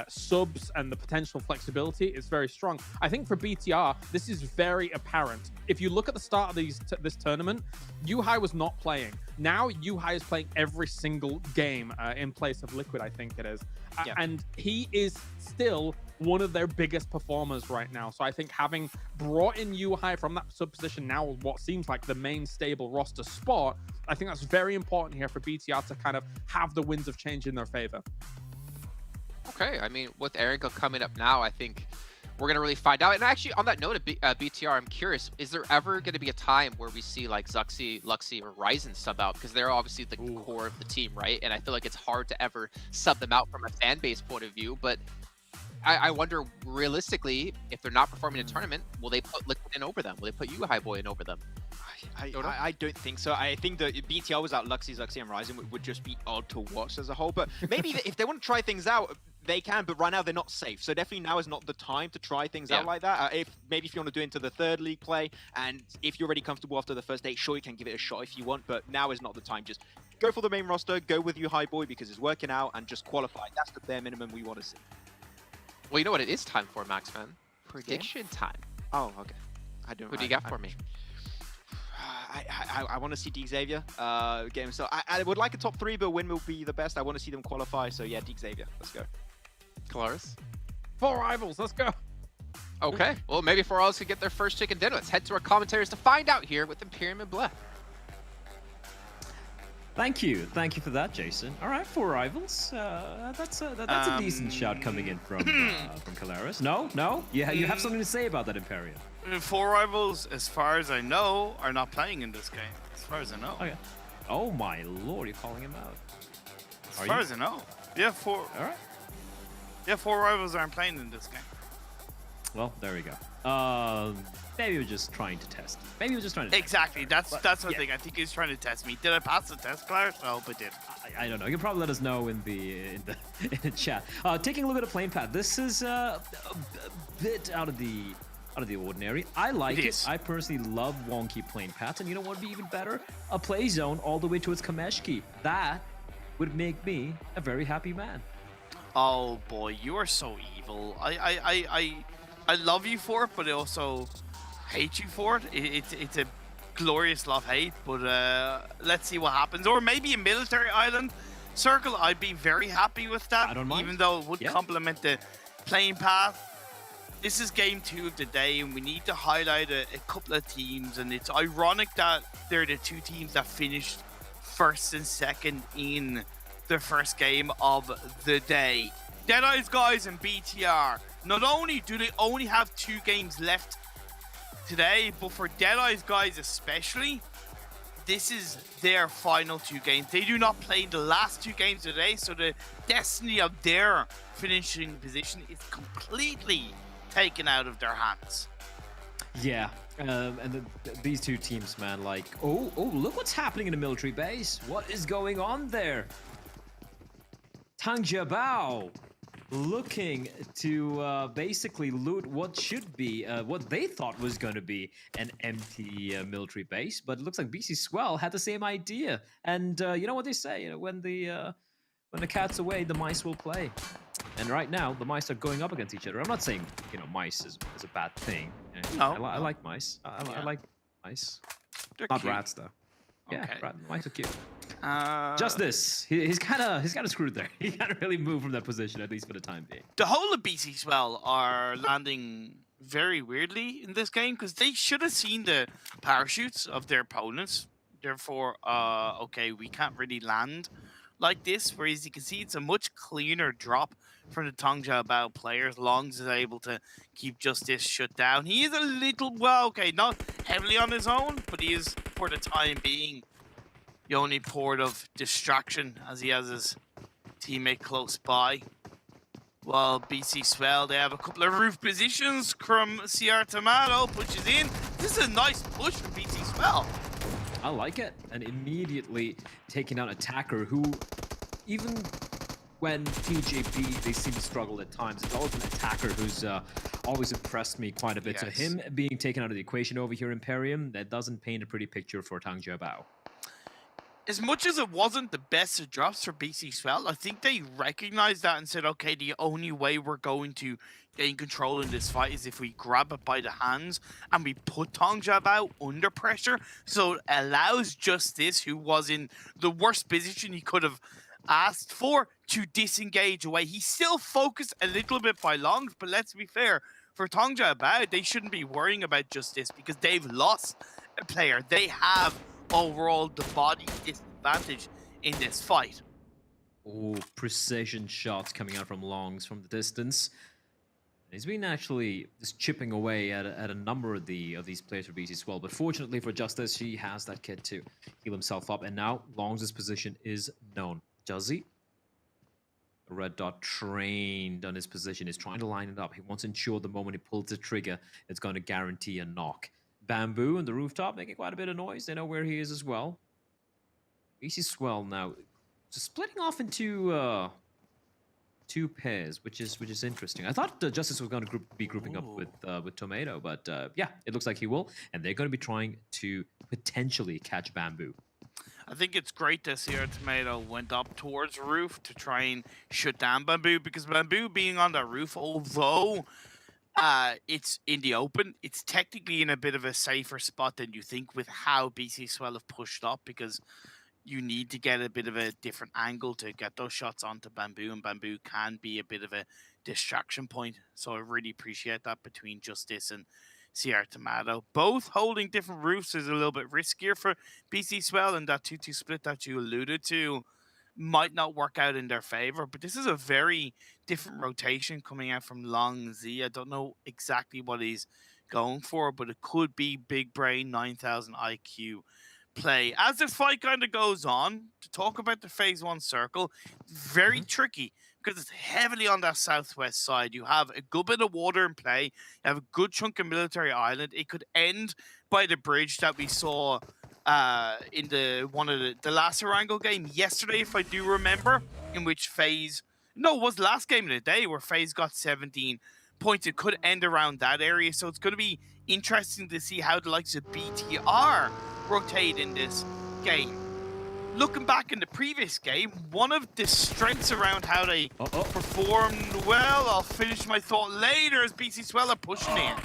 subs and the potential flexibility is very strong. I think for BTR, this is very apparent. If you look at the start of this tournament, Yuhai was not playing. Now Yuhai is playing every single game in place of Liquid, I think it is. And he is still one of their biggest performers right now. So I think having brought in Yuhai from that sub position, now what seems like the main stable roster spot, I think that's very important here for BTR to kind of have the winds of change in their favor. Okay, I mean, with Erangel coming up now, I think we're going to really find out. And actually, on that note of BTR, I'm curious, is there ever going to be a time where we see like Zuxi, Luxi, or Ryzen sub out? Because they're obviously the core of the team, right? And I feel like it's hard to ever sub them out from a fan base point of view. But I wonder, realistically, if they're not performing in a tournament, will they put Liquid in over them? Will they put Yuhai Boy in over them? I don't think so. I think that BTR without Luxi, Zuxi, and Ryzen would just be odd to watch as a whole. But maybe if they want to try things out, they can, but right now they're not safe. So definitely now is not the time to try things out like that. Maybe if you want to do it into the 3rd league play, and if you're already comfortable after the first day, sure, you can give it a shot if you want, but now is not the time. Just go for the main roster, go with Yuhai Boy because it's working out, and just qualify. That's the bare minimum we want to see. Well, you know what it is time for, Max, man? Prediction time. Oh, okay. Who do you got for me? I want to see Xavier game. So I would like a top 3, but win will be the best. I want to see them qualify. So yeah, Xavier. Let's go. Claris? 4 rivals. Let's go. Okay. Well, maybe 4 rivals could get their first chicken dinner. Let's head to our commentators to find out here with Imperium and Bleh. Thank you for that, Jason. All right, 4 rivals. That's a decent shout coming in from Calaris. No, you have something to say about that, Imperium. 4 rivals, as far as I know, are not playing in this game. As far as I know. Okay. Oh my lord, you're calling him out. As far as I know. Yeah, 4. All right. Yeah, 4 rivals aren't playing in this game. Well, there we go. Maybe we're just trying to test. Exactly. That's the thing. I think he's trying to test me. Did I pass the test, Claire? No, but did. I don't know. You can probably let us know in the chat. Taking a little bit of playing path. This is a bit out of the ordinary. I like it. I personally love wonky playing paths, and you know what would be even better? A play zone all the way towards Kameshki. That would make me a very happy man. Oh boy, you are so evil. I love you for it, but I also hate you for it. It's a glorious love-hate, but let's see what happens. Or maybe a military island circle. I'd be very happy with that. I don't mind. Even though it would complement the playing path. This is game 2 of the day, and we need to highlight a couple of teams. And it's ironic that they're the 2 teams that finished 1st and 2nd in the first game of the day. Deadeye's guys and BTR. Not only do they only have 2 games left today, but for Deadeye's guys especially, this is their final 2 games. They do not play the last 2 games today, so the destiny of their finishing position is completely taken out of their hands. Yeah, And these two teams, man, like, oh, look what's happening in the military base. What is going on there? Tang Jiabao looking to basically loot what should be, what they thought was going to be an empty military base, but it looks like BC Swell had the same idea. And you know what they say, you know, when the cat's away, the mice will play. And right now, the mice are going up against each other. I'm not saying, you know, mice is a bad thing. No, I like mice. I like mice. They're Not cute. rats, though. Yeah, Okay. mice are cute. Justice, he's kind of screwed there. He can't really move from that position, at least for the time being. The whole of BC Swell are landing very weirdly in this game because they should have seen the parachutes of their opponents. Therefore, okay, we can't really land like this. Whereas you can see it's a much cleaner drop from the Tang Jiabao players. Longs is able to keep Justice shut down. He is a little, well, okay, not heavily on his own, but he is, for the time being, the only port of distraction as he has his teammate close by. Well, BC Swell, they have a couple of roof positions. From CR Tomato pushes in. This is a nice push from BC Swell. I like it. And immediately taking down Attacker, who even when TJP, they seem to struggle at times. It's always an Attacker who's always impressed me quite a bit. Yes. So him being taken out of the equation over here, Imperium, that doesn't paint a pretty picture for Tang Jiabao. As much as it wasn't the best of drops for BC Swell, I think they recognized that and said, okay, the only way we're going to gain control in this fight is if we grab it by the hands and we put Tang Jiabao under pressure. So it allows Justice, who was in the worst position he could have asked for, to disengage away. He's still focused a little bit by Longs, but let's be fair, for Tang Jiabao, they shouldn't be worrying about Justice because they've lost a player. They have overall the body disadvantage in this fight. Oh, precision shots coming out from Longs from the distance. He's been actually just chipping away at a number of these players for BC Swell, but fortunately for Justice, he has that kit to heal himself up, and now Longs' position is known. Juzzy, the red dot trained on his position, is trying to line it up. He wants to ensure the moment he pulls the trigger, it's going to guarantee a knock. Bamboo on the rooftop making quite a bit of noise. They know where he is as well. BC Swell now just splitting off into two pairs, which is interesting. I thought Justice was going to be grouping up with Tomato, but yeah, it looks like he will, and they're going to be trying to potentially catch Bamboo. I think it's great that Sierra Tomato went up towards roof to try and shut down Bamboo, because Bamboo being on the roof, although it's in the open, it's technically in a bit of a safer spot than you think with how BC Swell have pushed up, because you need to get a bit of a different angle to get those shots onto Bamboo, and Bamboo can be a bit of a distraction point. So I really appreciate that between Justice and CR Tomato. Both holding different roofs is a little bit riskier for BC Swell, and that 2-2 split that you alluded to might not work out in their favor. But this is a very different rotation coming out from Long Z. I don't know exactly what he's going for, but it could be big brain 9000 IQ play. As the fight kind of goes on, to talk about the phase 1 circle, very tricky because it's heavily on that southwest side. You have a good bit of water in play. You have a good chunk of military island. It could end by the bridge that we saw in one of the last Erangel game yesterday, if I do remember, in which FaZe, no, it was the last game of the day where FaZe got 17 points. It could end around that area, so it's going to be interesting to see how the likes of BTR rotate in this game. Looking back in the previous game, one of the strengths around how they performed well, I'll finish my thought later, as BC Swell are pushing in.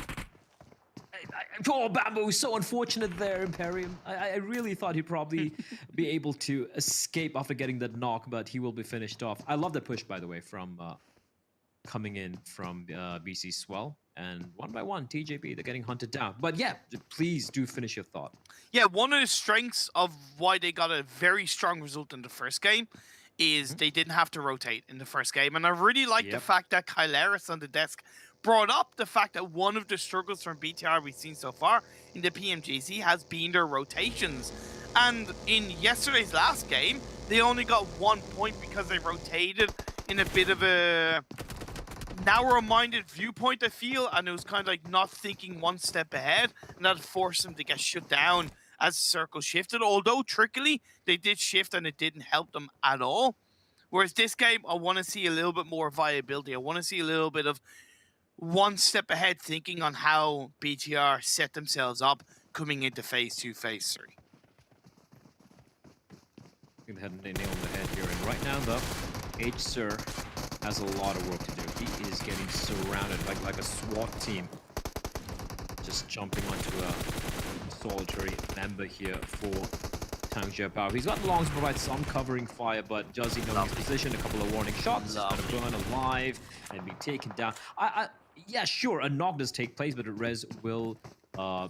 Oh, Bamboo, so unfortunate there, Imperium. I really thought he'd probably be able to escape after getting that knock, but he will be finished off. I love that push, by the way, from coming in from BC Swell. And one by one, TJP, they're getting hunted down. But yeah, please do finish your thought. Yeah, one of the strengths of why they got a very strong result in the first game is they didn't have to rotate in the first game. And I really like the fact that Kyleris on the desk brought up the fact that one of the struggles from BTR we've seen so far in the PMGC has been their rotations. And in yesterday's last game, they only got 1 point because they rotated in a bit of a narrow-minded viewpoint, I feel, and it was kind of like not thinking one step ahead, and that forced them to get shut down as the circle shifted. Although trickily, they did shift and it didn't help them at all. Whereas this game, I want to see a little bit more viability. I want to see a little bit of one step ahead thinking on how BTR set themselves up coming into phase 2, phase 3. I think they had a nail on the head here. And right now, though, H-Sir has a lot of work to do. He is getting surrounded like a SWAT team. Just jumping onto a solitary member here for Tang Jiapao. He's got longs to provide some covering fire, but does he know his position? A couple of warning shots. He's going to burn alive and be taken down. Yeah, sure, a knock does take place, but a res will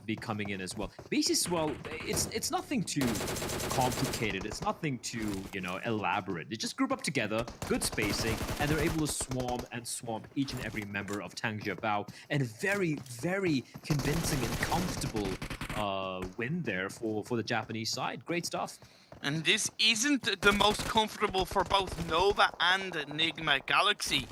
be coming in as well. BC well, it's nothing too complicated. It's nothing too, you know, elaborate. They just group up together, good spacing, and they're able to swamp each and every member of Tang Jiapao, and a very, very convincing and comfortable win there for the Japanese side. Great stuff. And this isn't the most comfortable for both Nova and Enigma Galaxy.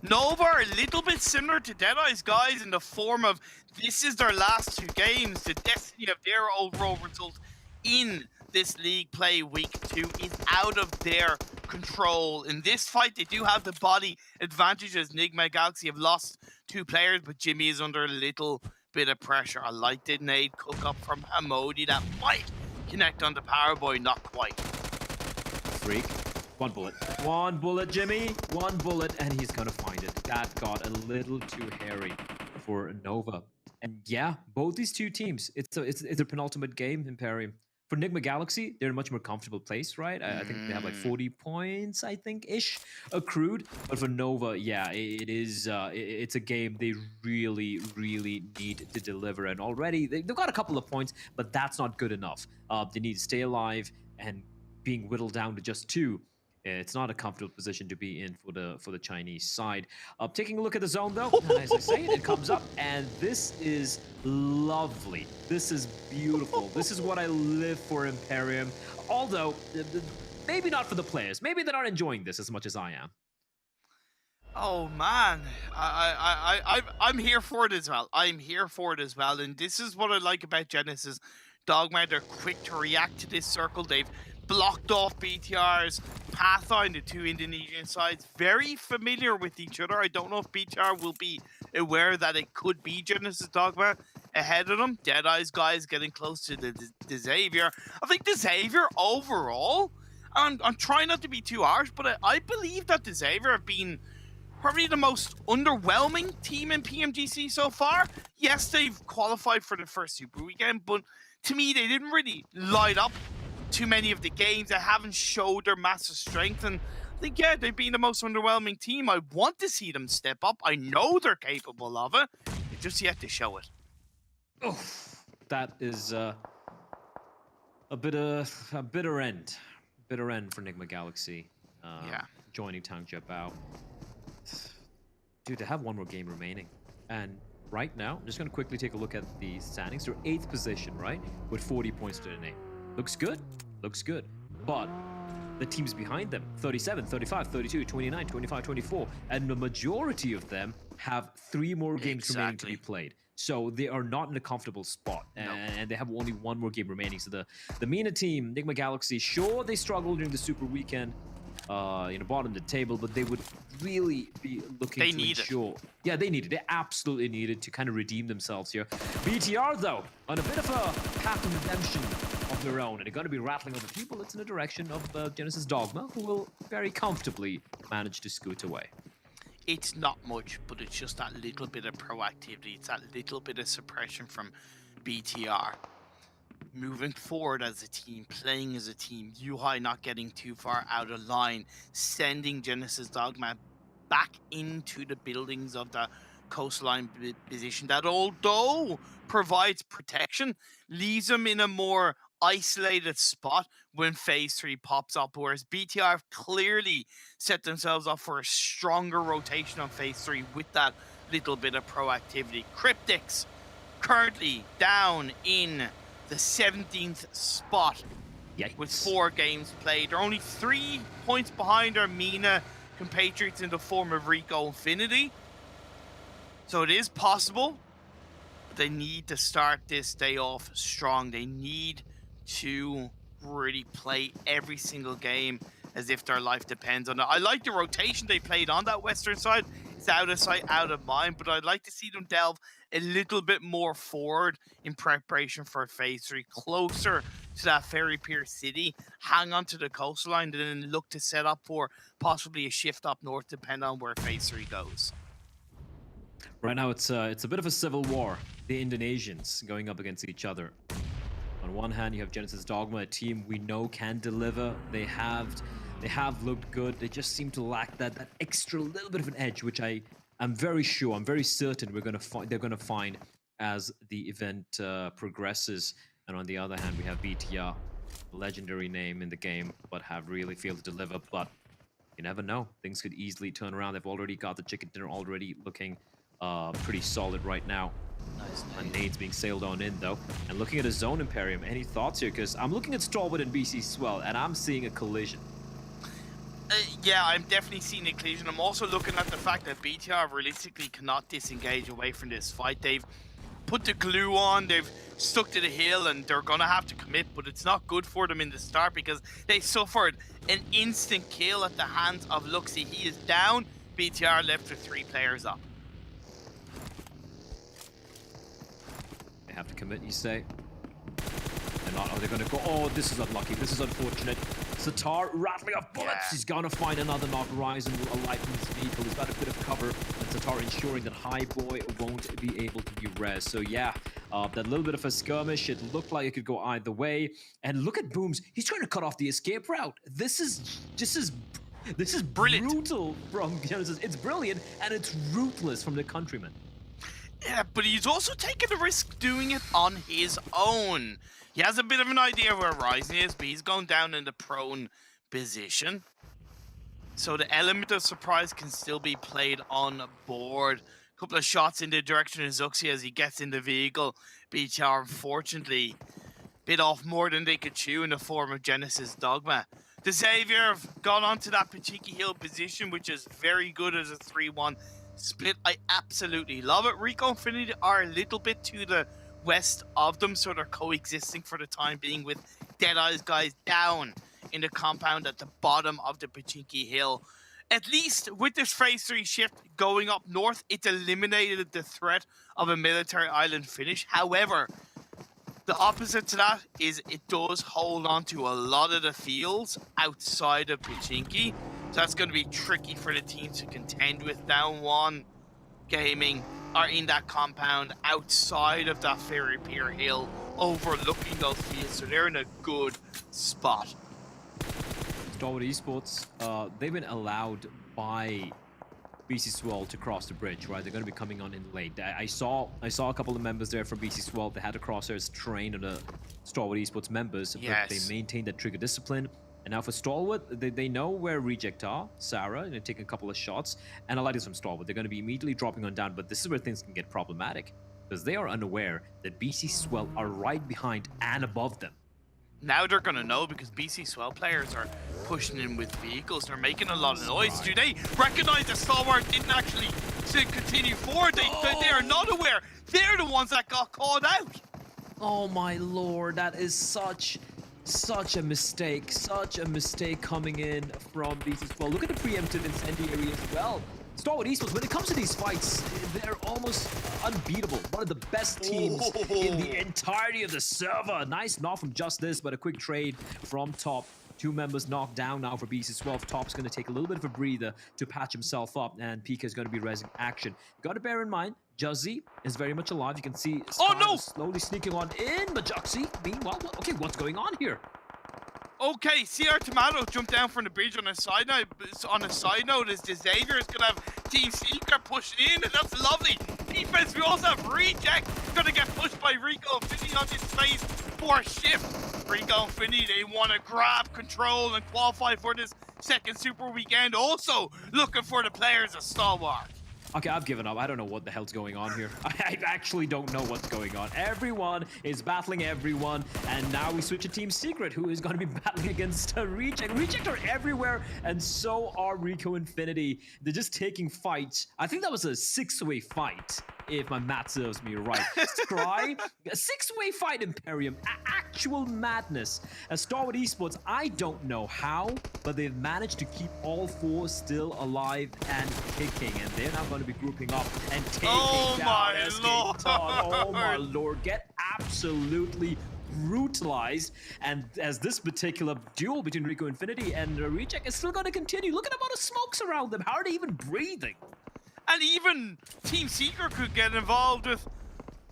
Nova are a little bit similar to Deadeye's guys in the form of this is their last 2 games. The destiny of their overall result in this league play week 2 is out of their control. In this fight, they do have the body advantage as Enigma Galaxy have lost 2 players, but Jimmy is under a little bit of pressure. I like the nade cook up from Hamodi that might connect on the power boy, not quite. Freak. One bullet, Jimmy. One bullet, and he's gonna find it. That got a little too hairy for Nova. And yeah, both these two teams, it's a penultimate game, Imperium. For Enigma Galaxy, they're in a much more comfortable place, right? I think they have like 40 points, I think-ish, accrued. But for Nova, yeah, it's a game they really, really need to deliver. And already, they've got a couple of points, but that's not good enough. They need to stay alive, and being whittled down to just 2. It's not a comfortable position to be in for the Chinese side. Taking a look at the zone, though, as I say, it comes up, and this is lovely. This is beautiful. This is what I live for, Imperium. Although, maybe not for the players. Maybe they're not enjoying this as much as I am. Oh man, I'm here for it as well. I'm here for it as well, and this is what I like about Genesis. Dogma, they're quick to react to this circle. They've blocked off BTR's pathfinder, the 2 Indonesian sides, very familiar with each other. I don't know if BTR will be aware that it could be Genesis Dogma ahead of them. Deadeye's guys getting close to the Xavier. I think the Xavier overall, I'm trying not to be too harsh, but I believe that the Xavier have been probably the most underwhelming team in PMGC so far. Yes, they've qualified for the first Super Weekend, but to me, they didn't really light up too many of the games. They haven't showed their massive strength, and I think, yeah, they've been the most underwhelming team. I want to see them step up. I know they're capable of it. They've just yet to show it. Oh, that is a bitter end. Bitter end for Enigma Galaxy. Yeah. Joining Tang Jiapao. Dude, they have one more game remaining. And right now, I'm just going to quickly take a look at the standings. They're 8th position, right? With 40 points to their name. Looks good. Looks good. But the teams behind them, 37, 35, 32, 29, 25, 24. And the majority of them have 3 more games remaining to be played. So they are not in a comfortable spot. And they have only 1 more game remaining. So the MENA team, Enigma Galaxy, sure, they struggled during the Super Weekend. Bottom of the table, but they would really be looking to ensure. Yeah, they needed. They absolutely needed to kind of redeem themselves here. BTR, though, on a bit of a path to redemption of their own, and they're going to be rattling other people. It's in the direction of Genesis Dogma, who will very comfortably manage to scoot away. It's not much, but it's just that little bit of proactivity. It's that little bit of suppression from BTR. Moving forward as a team, playing as a team, Yuhai not getting too far out of line, sending Genesis Dogma back into the buildings of the coastline position that, although provides protection, leaves them in a more isolated spot when phase 3 pops up, whereas BTR have clearly set themselves up for a stronger rotation on phase 3 with that little bit of proactivity. Cryptics currently down in the 17th spot. Yikes. With 4 games played. They're only 3 points behind our MENA compatriots in the form of Rico Infinity. So it is possible. But they need to start this day off strong. They need to really play every single game as if their life depends on it. I like the rotation they played on that western side. It's out of sight, out of mind, but I'd like to see them delve a little bit more forward in preparation for phase 3, closer to that ferry pier city, hang on to the coastline, and then look to set up for possibly a shift up north, depending on where phase 3 goes. Right now, it's a bit of a civil war. The Indonesians going up against each other. On one hand, you have Genesis Dogma, a team we know can deliver. They have looked good. They just seem to lack that extra little bit of an edge, which I'm very certain they're gonna find as the event progresses. And on the other hand, we have BTR, a legendary name in the game, but have really failed to deliver. But you never know. Things could easily turn around. They've already got the chicken dinner already looking pretty solid right now. Nice. And nades being sailed on in though. And looking at a zone Imperium, any thoughts here? Because I'm looking at Stalwart and BC Swell, and I'm seeing a collision. Yeah, I'm definitely seeing a collision. I'm also looking at the fact that BTR realistically cannot disengage away from this fight. They've put the glue on, they've stuck to the hill, and they're gonna have to commit, but it's not good for them in the start because they suffered an instant kill at the hands of Luxy. He is down. BTR left with 3 players up. They have to commit, you say? They're not. Oh, they're gonna go. Oh, this is unlucky. This is unfortunate. Satar rattling off bullets. Yeah. He's gonna find another knock. Ryzen will alight from his vehicle. He's got a bit of cover. And Satar ensuring that High Boy won't be able to be res. So yeah, that little bit of a skirmish. It looked like it could go either way. And look at Booms. He's trying to cut off the escape route. This is brilliant. Brutal from Genesis. It's brilliant and it's ruthless from the countryman. Yeah, but he's also taking the risk doing it on his own. He has a bit of an idea where Ryzen is, but he's going down in the prone position. So the element of surprise can still be played on board. A couple of shots in the direction of Zuxi as he gets in the vehicle. BTR, unfortunately, bit off more than they could chew in the form of Genesis Dogma. The Xavier have gone onto that Pachiki Hill position, which is very good as a 3-1 split. I absolutely love it. Rico Infinity are a little bit to the west of them, so they're coexisting for the time being with Deadeye's guys down in the compound at the bottom of the Pachinki Hill. At least with this phase 3 shift going up north, it's eliminated the threat of a military island finish. However, the opposite to that is it does hold on to a lot of the fields outside of Pachinki. So that's going to be tricky for the team to contend with. Down One Gaming are in that compound outside of that Ferry Pier Hill, overlooking those fields. So they're in a good spot. Stalwart Esports, they've been allowed by BC Swell to cross the bridge, right? They're going to be coming on in late. I saw a couple of members there from BC Swell. They had to cross there as train on the Stalwart Esports members, yes. But they maintained that trigger discipline. And now for Stalwart, they know where Reject are. Sarah, taking a couple of shots. And I like this from Stalwart. They're going to be immediately dropping on down, but this is where things can get problematic. Because they are unaware that BC Swell are right behind and above them. Now they're going to know because BC Swell players are pushing in with vehicles. They're making a lot of noise. Do they recognize that Stalwart didn't actually continue forward? They are not aware. They're the ones that got caught out. Oh my lord, that is such a mistake. Such a mistake coming in from BC Swell. Look at the preemptive incendiary as well. Stalwart Esports, when it comes to these fights, they're almost unbeatable. One of the best teams in the entirety of the server. Nice knock from Just This, but a quick trade from Top. 2 members knocked down now for BC12. Top's going to take a little bit of a breather to patch himself up, and Pika is going to be resing action. Got to bear in mind, Juzzy is very much alive. You can see Sky slowly sneaking on in, but Juxi, meanwhile, okay, what's going on here? Okay, CR Tomato jumped down from the bridge on a side note. On a side note, is the Xavier is gonna have Team Secret pushing in, and that's lovely. Defense, we also have Reject gonna get pushed by Rico Infinity on this phase 4 shift. Rico Infinity, they want to grab control and qualify for this second Super Weekend. Also looking for the players of Stalwart. Okay, I've given up. I don't know what the hell's going on here. I actually don't know what's going on. Everyone is battling everyone, and now we switch to Team Secret, who is going to be battling against Reject. Reject are everywhere, and so are Rico Infinity. They're just taking fights. I think that was a 6-way fight, if my math serves me right. Scry, a 6-way fight, Imperium. Actual madness. As Starwood Esports, I don't know how, but they've managed to keep all 4 still alive and kicking, and they're now going to be grouping up and taking down SK Ton. Oh my lord, get absolutely brutalized. And as this particular duel between Rico Infinity and Reject is still going to continue. Look at the amount of smokes around them. How are they even breathing? And even Team Secret could get involved with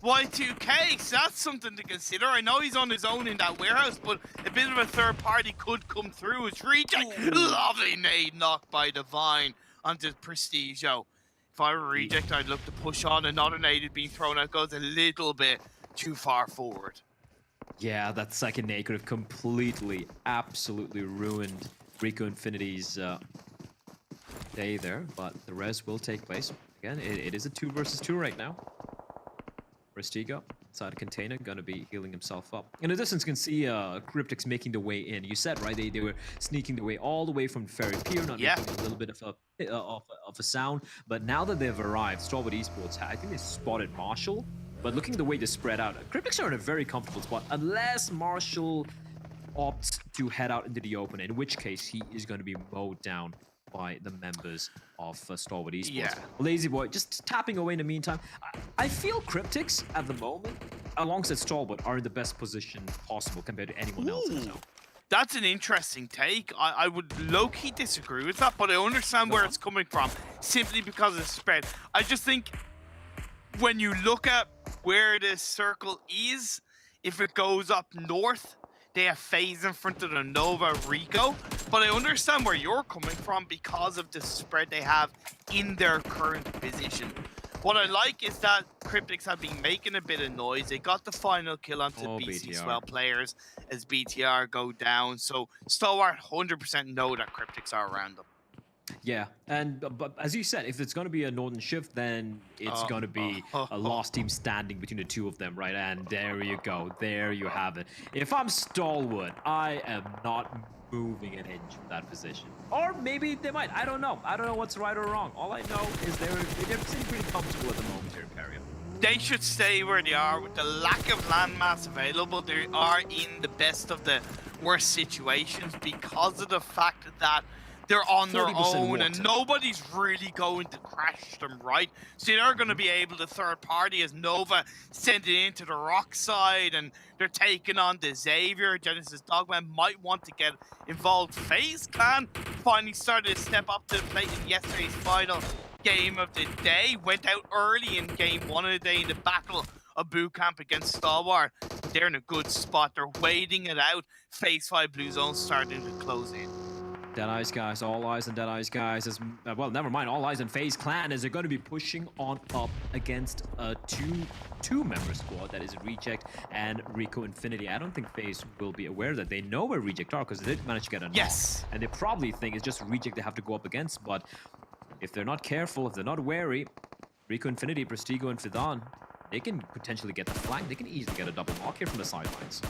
Y2K, so that's something to consider. I know he's on his own in that warehouse, but a bit of a third party could come through. It's Reject. Lovely nade knocked by Divine onto Prestigio. If I were Reject, I'd look to push on. Another nade being thrown out goes a little bit too far forward. Yeah, that second nade could have completely, absolutely ruined Rico Infinity's day there, but the res will take place. Again, it is a 2 versus 2 right now. Prestigio inside a container, gonna be healing himself up. In the distance, you can see Cryptics making the way in. You said, right, they were sneaking the way all the way from Ferry Pier, not making a little bit of a sound. But now that they've arrived, Starwood Esports, I think they spotted Marshall. But looking at the way they spread out, Cryptics are in a very comfortable spot, unless Marshall opts to head out into the open, in which case he is going to be mowed down by the members of Starwood Esports. Yeah. Lazy Boy just tapping away in the meantime. I feel Cryptics at the moment, alongside Starwood, are in the best position possible compared to anyone else in the zone. That's an interesting take. I would low-key disagree with that, but I understand where it's coming from, simply because of the spread. I just think when you look at where this circle is, if it goes up north, they have FaZe in front of the Nova Rico, but I understand where you're coming from because of the spread they have in their current position. What I like is that Cryptics have been making a bit of noise. They got the final kill onto BC Swell players as BTR go down, so Stalwart 100% know that Cryptics are around them. Yeah, and but as you said, if it's going to be a Northern Shift, then it's going to be a lost team standing between the two of them, right? And there you go. There you have it. If I'm Stalwood, I am not moving an inch from that position. Or maybe they might. I don't know. I don't know what's right or wrong. All I know is they're sitting pretty comfortable at the moment here in Imperium. They should stay where they are. With the lack of landmass available, they are in the best of the worst situations because of the fact that they're on their own and nobody's really going to crash them, right? So they're going to be able to third party as Nova send it into the rock side and they're taking on the Xavier. Genesis Dogman might want to get involved. FaZe Clan finally started to step up to the plate in yesterday's final game of the day. Went out early in game 1 of the day in the battle of boot camp against Stalwart. They're in a good spot. They're waiting it out. Phase 5 Blue Zone starting to close in. Dead Eyes guys, all eyes on Dead Eyes guys. As well, never mind, all eyes on FaZe Clan as they're going to be pushing on up against a two-member squad that is Reject and Rico Infinity. I don't think FaZe will be aware that they know where Reject are because they did manage to get a knock. Yes. And they probably think it's just Reject they have to go up against. But if they're not careful, if they're not wary, Rico Infinity, Prestigio, and Fidan, they can potentially get the flank. They can easily get a double knock here from the sidelines.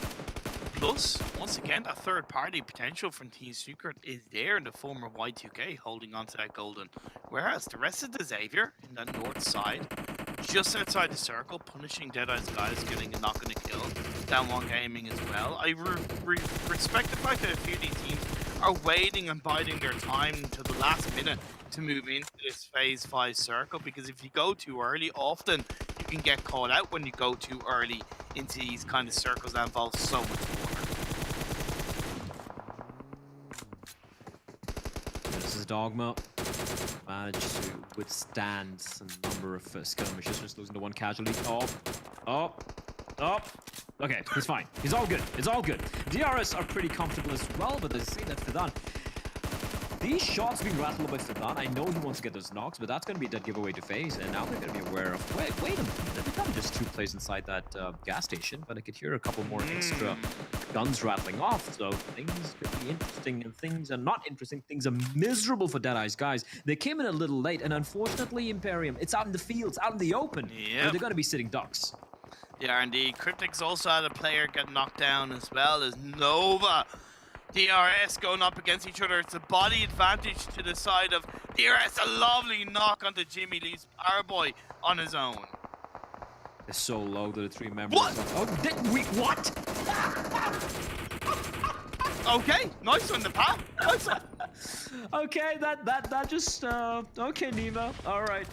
Plus, once again, that third-party potential from Team Secret is there in the form of Y2K holding on to that golden. Whereas the rest of the Xavier in that north side, just outside the circle, punishing Dead Eyes guys, getting a knock and a kill. Down one gaming as well. I respect the fact that a few of these teams are waiting and biding their time until the last minute to move into this Phase 5 circle, because if you go too early, often you can get caught out when you go too early into these kind of circles that involve so much water. This is Dogma. Managed to withstand a number of skirmishes, just losing to one casualty. Oh. Okay, he's fine. He's all good. It's all good. DRS are pretty comfortable as well, but they see that Fidan. These shots being rattled by Fidan, I know he wants to get those knocks, but that's going to be a dead giveaway to FaZe, and now they're going to be aware of, wait a minute, they've got actually just 2 players inside that gas station, but I could hear a couple more extra guns rattling off. So things could be interesting, and things are not interesting. Things are miserable for Deadeye's guys. They came in a little late, and unfortunately, Imperium, it's out in the fields, out in the open. Yeah. They're going to be sitting ducks. Yeah, indeed. Cryptic's also had a player get knocked down as well as Nova. DRS going up against each other. It's a body advantage to the side of DRS. A lovely knock onto Jimmy Lee's Powerboy on his own. They're so low to the 3 members. What? Oh, what? Okay, nice one, the pal. Nice one. Okay, that just okay, Nemo. All right.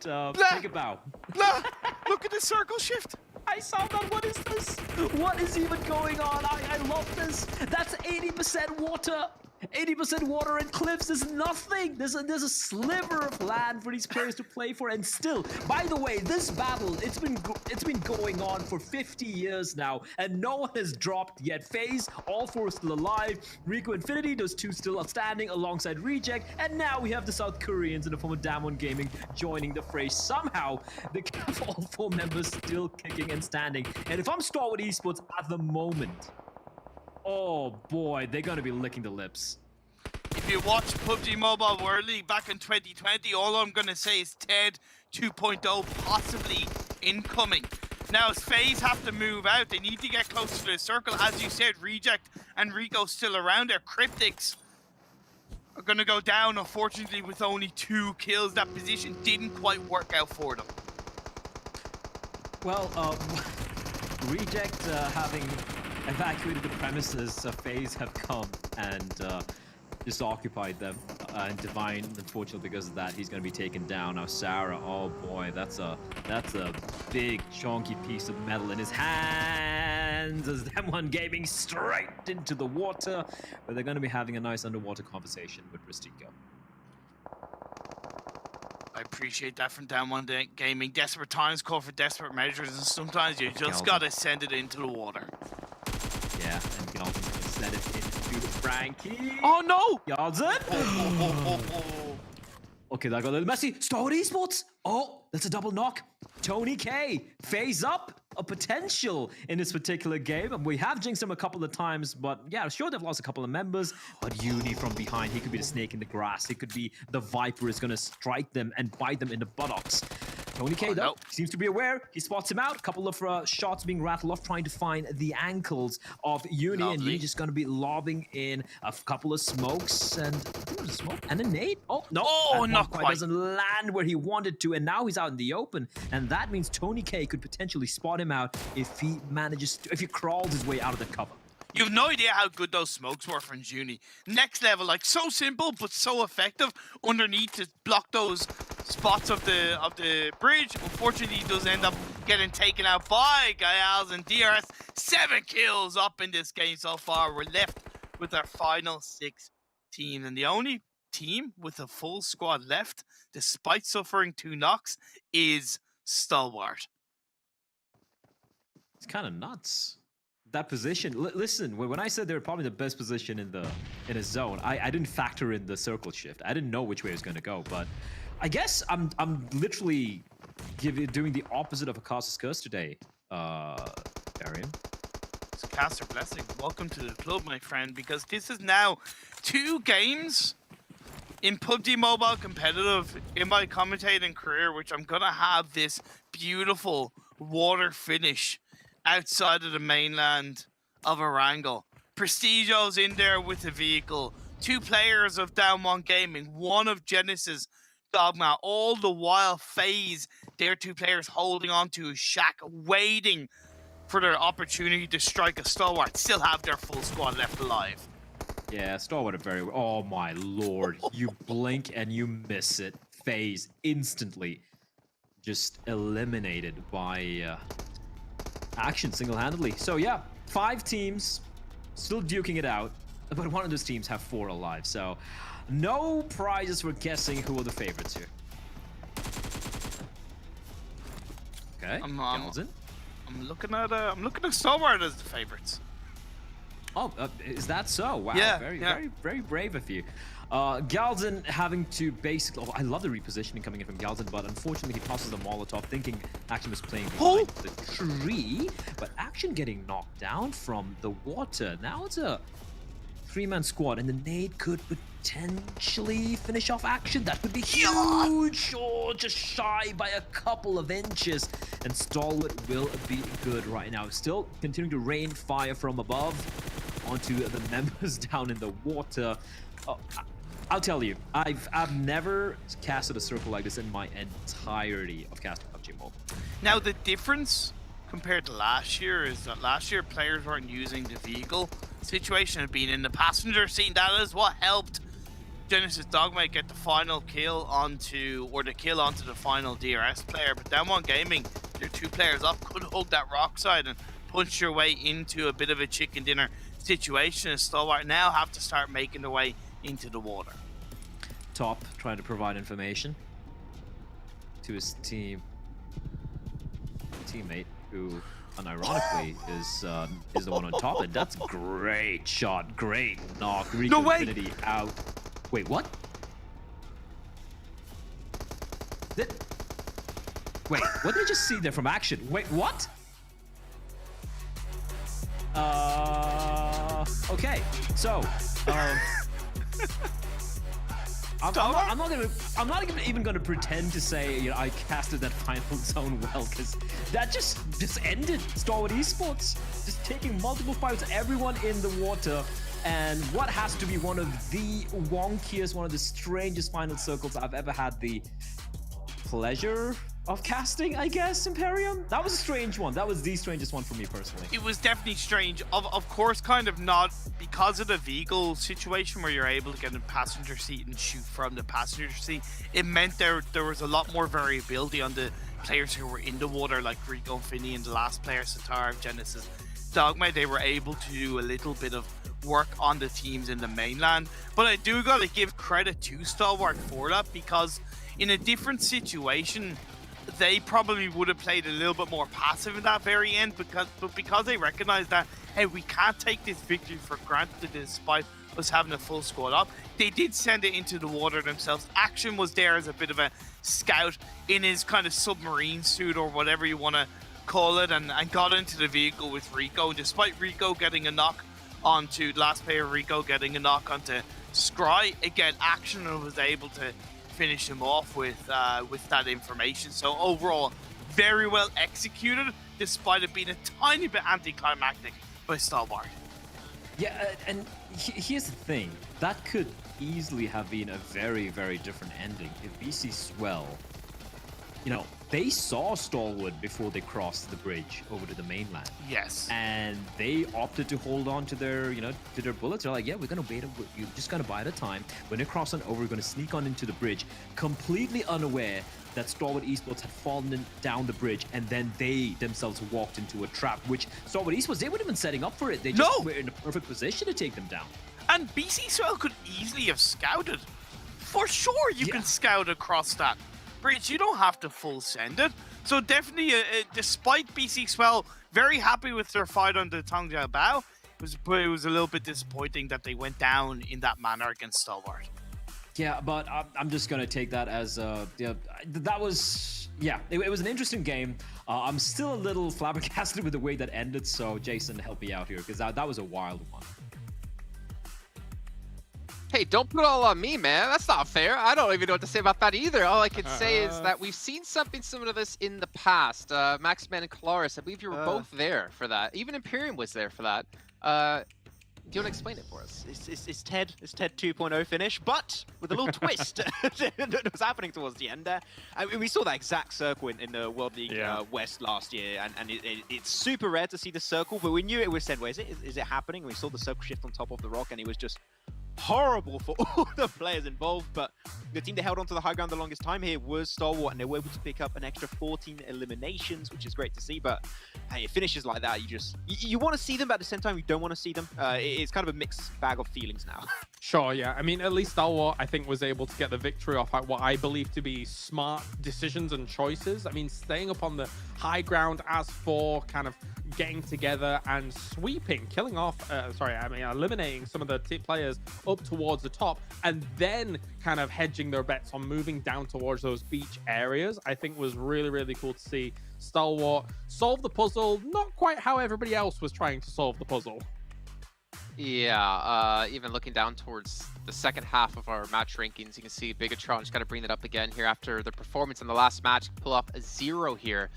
Take a bow. Blah. Look at the circle shift. I saw that. What is this? What is even going on? I love this. That's 80% water. 80% water and cliffs is nothing. There's a sliver of land for these players to play for, and still, by the way, this battle it's been going on for 50 years now, and no one has dropped yet. FaZe, all 4 still alive. Rico Infinity, those 2 still outstanding alongside Reject, and now we have the South Koreans in the form of Damwon Gaming joining the fray. Somehow, the all 4 members still kicking and standing. And if I'm Starwood Esports at the moment, oh boy, they're gonna be licking the lips. If you watch PUBG Mobile World League back in 2020, all I'm gonna say is TED 2.0 possibly incoming. Now, as FaZe have to move out, they need to get close to the circle. As you said, Reject and Rico still around there. Cryptics are gonna go down, unfortunately, with only 2 kills. That position didn't quite work out for them. Well, Reject having evacuated the premises, FaZe have come and just occupied them. And Divine, unfortunately, because of that, he's going to be taken down. Now Sarah, oh boy, that's a big chunky piece of metal in his hands as Damwon Gaming straight into the water, where they're going to be having a nice underwater conversation with Ristico. I appreciate that from Damwon Gaming. Desperate times call for desperate measures, and sometimes you just gotta send it into the water. Yeah, and GYALZEN's gonna send it into the Frankie. Oh no! GYALZEN! Okay, that got a little messy. Starwood Esports! Oh, that's a double knock. Tony K, FaZe up a potential in this particular game. And we have jinxed him a couple of times, but yeah, sure, they've lost a couple of members. But Uni from behind, he could be the snake in the grass. He could be the Viper is going to strike them and bite them in the buttocks. Tony K, though, seems to be aware. He spots him out. A couple of shots being rattled off, trying to find the ankles of Uni. And Uni just going to be lobbing in a couple of smokes. And I think it was a smoke and a nade. Oh, no. Oh, not quite. Doesn't land where he wanted to. And now he's out in the open. And that means Tony K could potentially spot him out if he manages to, if he crawls his way out of the cover. You have no idea how good those smokes were from Juni. Next level, like so simple but so effective underneath to block those spots of the bridge. Unfortunately, he does end up getting taken out by GYALZEN. DRS 7 kills up in this game so far. We're left with our final 6 teams, and the only team with a full squad left, despite suffering 2 knocks, is Stalwart. It's kind of nuts. That position. Listen, when I said they were probably the best position in a zone, I didn't factor in the circle shift. I didn't know which way it was going to go, but I guess I'm literally doing the opposite of a Caster's Curse today, Darian. It's Caster Blessing. Welcome to the club, my friend, because this is now 2 games in PUBG Mobile competitive in my commentating career, which I'm going to have this beautiful water finish outside of the mainland of Erangel. Prestigo's in there with the vehicle. 2 players of Damwon Gaming, 1 of Genesis Dogma. All the while, FaZe, their 2 players holding on to a shack, waiting for their opportunity to strike a Stalwart. Still have their full squad left alive. Yeah, Stalwart are very... Oh my lord. You blink and you miss it. FaZe instantly just eliminated by... action single-handedly. So yeah, 5 teams still duking it out, but one of those teams have 4 alive. So no prizes for guessing who are the favorites here. Okay, GYALZEN. I'm looking at Stalwart as the favorites. Oh, is that so? Wow, yeah, very brave of you. GYALZEN having to basically... Oh, I love the repositioning coming in from GYALZEN, but unfortunately he tosses the Molotov thinking Action was playing behind the tree, but Action getting knocked down from the water. Now it's a 3-man squad, and the nade could potentially finish off Action. That would be huge, or just shy by a couple of inches. And Stalwart will be good right now. Still continuing to rain fire from above onto the members down in the water. I'll tell you, I've never casted a circle like this in my entirety of casting PUBG Mobile. Now the difference compared to last year is that last year players weren't using the vehicle situation and being in the passenger seat. That is what helped Genesis Dogma get the final kill onto, or the kill onto the final DRS player. But then One Gaming, your 2 players up, could hug that rock side and punch your way into a bit of a chicken dinner situation. And Stalwart now have to start making their way into the water. Top trying to provide information to his teammate, who unironically is the one on top. And that's great shot, great knock. Rico Infinity out. Wait, what? Wait, what did I just see there from Action? Wait, what? Okay, so I'm not even gonna pretend to say I casted that final zone well, because that just ended Stalwart Esports, just taking multiple fights, everyone in the water, and what has to be one of the wonkiest, one of the strangest final circles I've ever had the pleasure of casting, I guess. Imperium, that was a strange one. That was the strangest one for me personally. It was definitely strange. Of course, kind of not because of the vehicle situation where you're able to get in the passenger seat and shoot from the passenger seat. It meant there was a lot more variability on the players who were in the water, like Rico Infinity and the last player Satar of Genesis Dogma. They were able to do a little bit of work on the teams in the mainland. But I do gotta give credit to Stalwart for that, because in a different situation they probably would have played a little bit more passive in that very end, because they recognized that, hey, we can't take this victory for granted despite us having a full squad up. They did send it into the water themselves. Action was there as a bit of a scout in his kind of submarine suit or whatever you want to call it, and got into the vehicle with Rico. Despite Rico getting a knock onto last player, Rico getting a knock onto Scry, again, Action was able to finish him off with that information. So overall, very well executed, despite it being a tiny bit anticlimactic by Stalwart. Yeah, and here's the thing. That could easily have been a very, very different ending if BC Swell, they saw Stalwart before they crossed the bridge over to the mainland. Yes. And they opted to hold on to their, to their bullets. They're like, yeah, we're gonna wait. You're just gonna buy the time. When they're crossing over, we're gonna sneak on into the bridge, completely unaware that Stalwart Esports had fallen down the bridge, and then they themselves walked into a trap, which Stalwart Esports, they weren't even setting up for it. They just were in a perfect position to take them down. And BC Swell could easily have scouted. For sure, you can scout across that bridge. You don't have to full send it. So definitely, despite BC Swell very happy with their fight on the Tongjiao Bao, it was a little bit disappointing that they went down in that manner against Stalwart. Yeah, but I'm just gonna take that as that was it was an interesting game. I'm still a little flabbergasted with the way that ended. So Jason, help me out here, because that was a wild one. Hey, don't put it all on me, man. That's not fair. I don't even know what to say about that either. All I can say is that we've seen something similar to this in the past. Maxman and Colaris, I believe you were both there for that. Even Imperium was there for that. Do you want to explain it for us? It's Ted 2.0 finish, but with a little twist that was happening towards the end there. I mean, we saw that exact circle in the World League West last year, and it's super rare to see the circle, but we knew it was said, wait, is it happening? And we saw the circle shift on top of the rock, and it was just horrible for all the players involved. But the team that held on to the high ground the longest time here was Stalwart, and they were able to pick up an extra 14 eliminations, which is great to see. But hey, it finishes like that, you want to see them, but at the same time you don't want to see them. It's kind of a mixed bag of feelings now. Sure, yeah. I mean, at least Stalwart, I think, was able to get the victory off what I believe to be smart decisions and choices. I mean, staying up on the high ground as for kind of getting together and sweeping, killing off, eliminating some of the players up towards the top and then kind of hedging their bets on moving down towards those beach areas, I think was really, really cool to see. Stalwart solve the puzzle, not quite how everybody else was trying to solve the puzzle. Yeah, even looking down towards the second half of our match rankings, you can see Bigatron just got to bring that up again here after their performance in the last match, pull off a 0 here.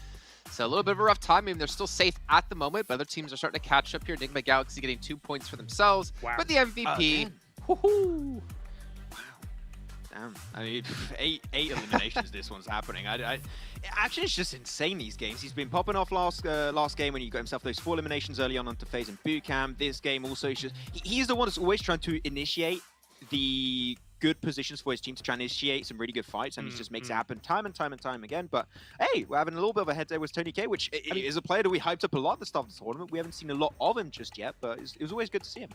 So a little bit of a rough time. I mean, they're still safe at the moment, but other teams are starting to catch up here. Enigma Galaxy getting 2 points for themselves. Wow. But the MVP. Woohoo! Damn. I mean, eight eliminations this one's happening. Actually, it's just insane, these games. He's been popping off last game when he got himself those 4 eliminations early on onto phase and boot camp. This game also, he's the one that's always trying to initiate the good positions for his team to try and initiate some really good fights, and he just makes it happen time and time and time again. But hey, we're having a little bit of a head-to-head with Tony K, which is a player that we hyped up a lot at the start of the tournament. We haven't seen a lot of him just yet, but it was always good to see him.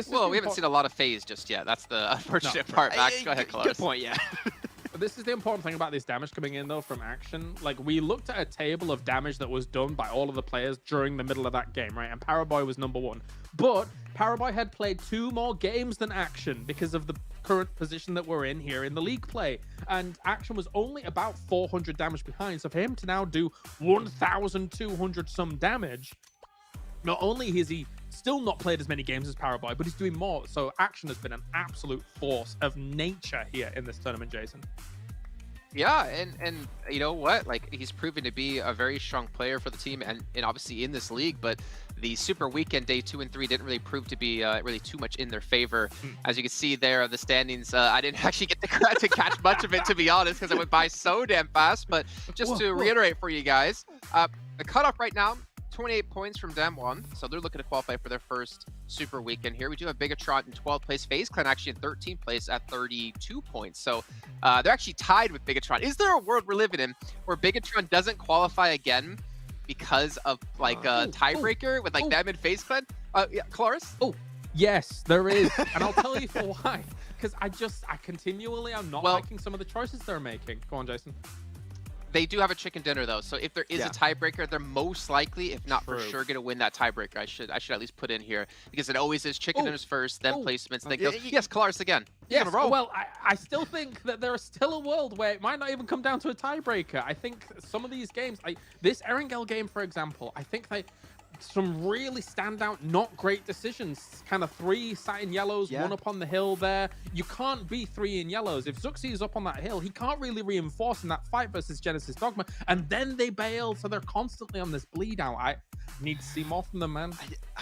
Well, we haven't seen a lot of phase just yet. That's the unfortunate part, Max. Go ahead, Close. Good point, yeah. But this is the important thing about this damage coming in, though, from Action. Like, we looked at a table of damage that was done by all of the players during the middle of that game, right? And Paraboy was #1. But Paraboy had played 2 more games than Action because of the current position that we're in here in the league play. And Action was only about 400 damage behind. So for him to now do 1,200 some damage, not only is he still not played as many games as Paraboy, but he's doing more. So Action has been an absolute force of nature here in this tournament, Jason. Yeah, and you know what? Like, he's proven to be a very strong player for the team and obviously in this league, but the Super Weekend Day 2 and 3 didn't really prove to be really too much in their favor. As you can see there, the standings, I didn't actually get to catch much of it, to be honest, because it went by so damn fast. But just to reiterate for you guys, the cutoff right now, 28 points from Dem 1, so they're looking to qualify for their first Super Weekend here. We do have Bigatron in 12th place, FaZe Clan actually in 13th place at 32 points. So they're actually tied with Bigatron. Is there a world we're living in where Bigatron doesn't qualify again because of like a tiebreaker with like them and FaZe Clan? Yeah, Cloris? Oh, yes, there is. And I'll tell you for why. Because I continually am not liking some of the choices they're making. Go on, Jason. They do have a chicken dinner though, so if there is a tiebreaker, they're most likely, if not for sure, going to win that tiebreaker. I should at least put in here because it always is chicken dinners first, then placements, then yes, Colaris again. Yes, well, I still think that there is still a world where it might not even come down to a tiebreaker. I think some of these games, like this Erangel game, for example, I think some really standout, not great decisions. Kind of 3 satin yellows, 1 up on the hill there. You can't be 3 in yellows. If Zuxi is up on that hill, he can't really reinforce in that fight versus Genesis Dogma. And then they bail, so they're constantly on this bleed out. I need to see more from them, man.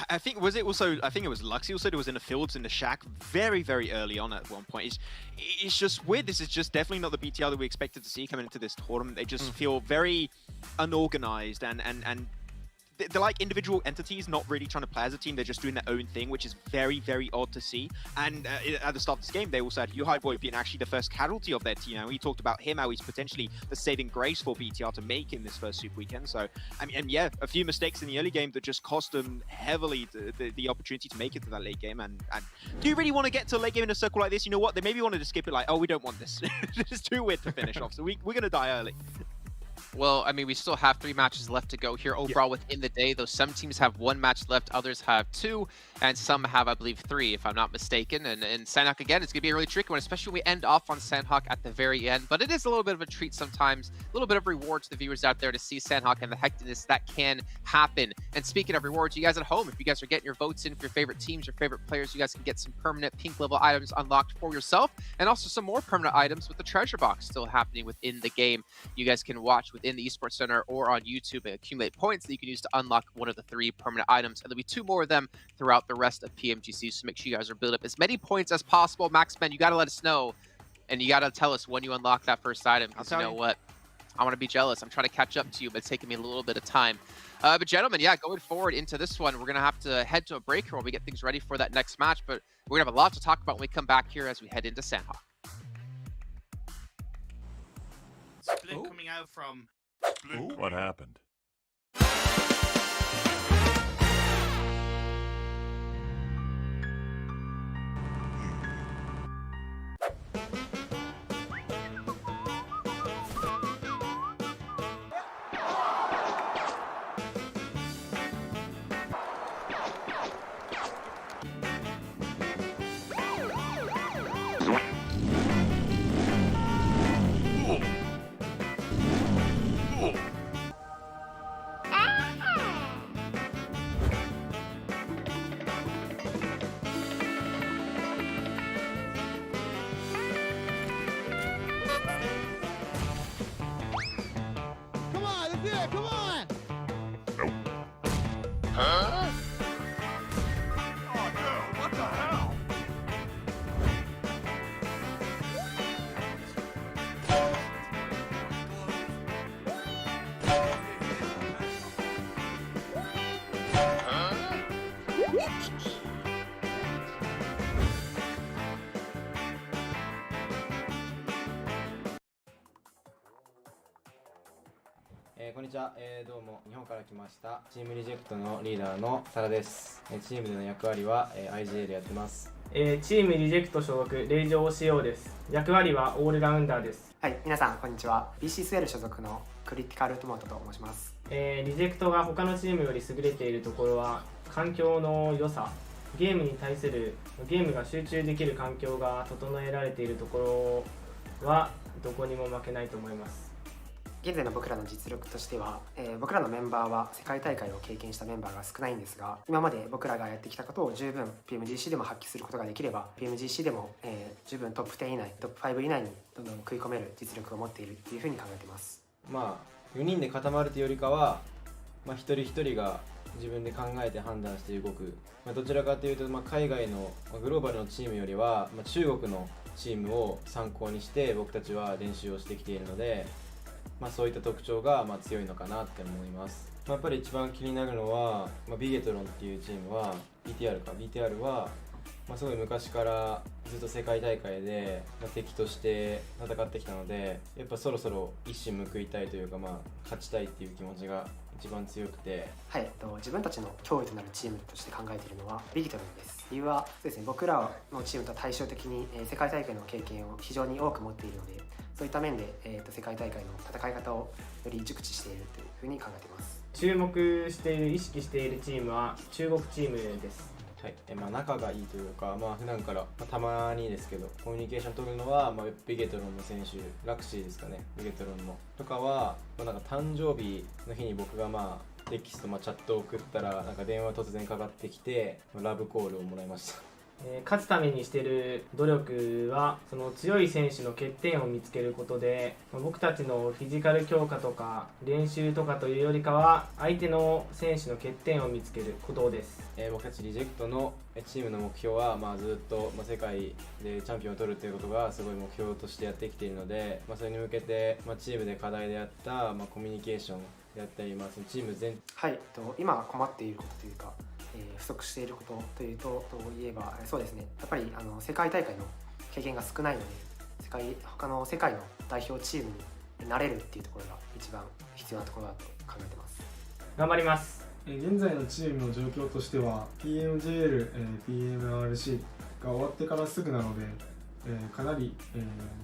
I think it was Lux. He also was in the fields in the shack very, very early on at one point. It's just weird. This is just definitely not the BTR that we expected to see coming into this tournament. They just feel very unorganized and they're like individual entities, not really trying to play as a team. They're just doing their own thing, which is very, very odd to see. And at the start of this game, they also had Yuhai Boy being actually the first casualty of their team. And we talked about him, how he's potentially the saving grace for BTR to make in this first Super Weekend. So, I mean, and yeah, a few mistakes in the early game that just cost them heavily the opportunity to make it to that late game. And do you really want to get to a late game in a circle like this? You know what? They maybe wanted to skip it like, oh, we don't want this. It's too weird to finish off. So we're going to die early. Well, I mean, we still have 3 matches left to go here overall within the day, though some teams have 1 match left, others have 2, and some have, I believe, 3, if I'm not mistaken. And Sanhok, again, it's going to be a really tricky one, especially when we end off on Sanhok at the very end. But it is a little bit of a treat sometimes, a little bit of reward to the viewers out there to see Sanhok and the hecticness that can happen. And speaking of rewards, you guys at home, if you guys are getting your votes in for your favorite teams, your favorite players, you guys can get some permanent pink level items unlocked for yourself, and also some more permanent items with the treasure box still happening within the game. You guys can watch within the Esports Center or on YouTube and accumulate points that you can use to unlock one of the 3 permanent items. And there'll be 2 more of them throughout the rest of PMGC, so make sure you guys are building up as many points as possible. Maxman, you got to let us know, and you got to tell us when you unlock that first item, because you know what? I want to be jealous. I'm trying to catch up to you, but it's taking me a little bit of time. But gentlemen, yeah, going forward into this one, we're going to have to head to a break here while we get things ready for that next match, but we're going to have a lot to talk about when we come back here as we head into Sanhok. Split coming out from... What happened? ちは、どうも日本から来ましたチームリジェクトのリーダーのタラです。チームでの役割は、IGA でやってます。チームリジェクト所属令状 CO です。役割はオールラウンダーです。はい、皆さんこんにちは。BCSL 所属のクリティカルトマトと申します。リジェクトが他のチームより優れているところは環境の良さ、ゲームに対するゲームが集中できる環境が整えられているところはどこにも負けないと思います。現在の僕らの実力としては、僕らのメンバーは世界大会を経験したメンバーが少ないんですが、今まで僕らがやってきたことを十分 PMGC でも発揮することができれば PMGC でも、十分トップ10以内トップ5以内にどんどん食い込める実力を持っているというふうに考えています。まあ4人で固まるというよりかは、一人一人が自分で考えて判断して動く、どちらかというと、海外のグローバルのチームよりは、中国のチームを参考にして僕たちは練習をしてきているので、そういった特徴が強いのかなって思います。やっぱり一番気になるのは、ビゲトロンっていうチームは BTR は、すごい昔からずっと世界大会で、敵として戦ってきたので、やっぱそろそろ一矢報いたいというか、勝ちたいっていう気持ちが一番強くて、はい、自分たちの脅威となるチームとして考えているのはビギトルンです。理由はそうですね、僕らのチームと対照的に、世界大会の経験を非常に多く持っているので、そういった面で、世界大会の戦い方をより熟知しているというふうに考えています。注目している意識しているチームは中国チームです。はい、仲がいいというか、普段から、たまにですけどコミュニケーション取るのは、ビゲトロンの選手、ラクシーですかね、ビゲトロンのとかは、誕生日の日に僕がテキスト、チャットを送ったら電話突然かかってきてラブコールをもらいました。勝つためにしている努力はその強い選手の欠点を見つけることで、僕たちのフィジカル強化とか練習とかというよりかは相手の選手の欠点を見つけることです。僕たちリジェクトのチームの目標は、ずっと世界でチャンピオンを取るということがすごい目標としてやってきているので、それに向けて、チームで課題であった、コミュニケーションであったり、そのチーム全はい、今困っていることというか、不足していることというといえばそうですね、やっぱり世界大会の経験が少ないので他の世界の代表チームになれるっていうところが一番必要なところだと考えてます。頑張ります。現在のチームの状況としては PMGL、PMRC が終わってからすぐなので、かなり、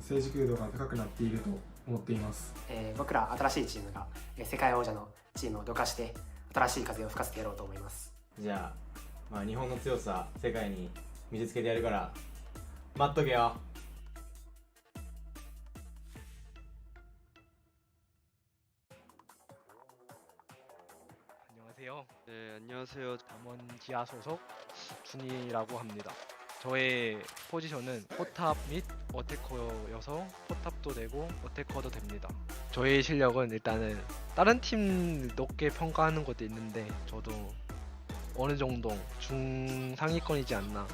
成熟度が高くなっていると思っています。僕ら新しいチームが世界王者のチームをどかして新しい風を吹かせてやろうと思います。じゃあ、日本の強さ世界に見せつけてやるから待っとけよ。안녕하세요. 네, 안녕하세요. 담원 기아 소속 준이라고 합니다. 저의 포지션은 포탑 및 어태커여서 포탑도 되고 어태커도 됩니다. 저의 실력은 일단은 다른 팀 높게 평가하는 것도 있는데 저도 어느 정도 중상위권이지 않나.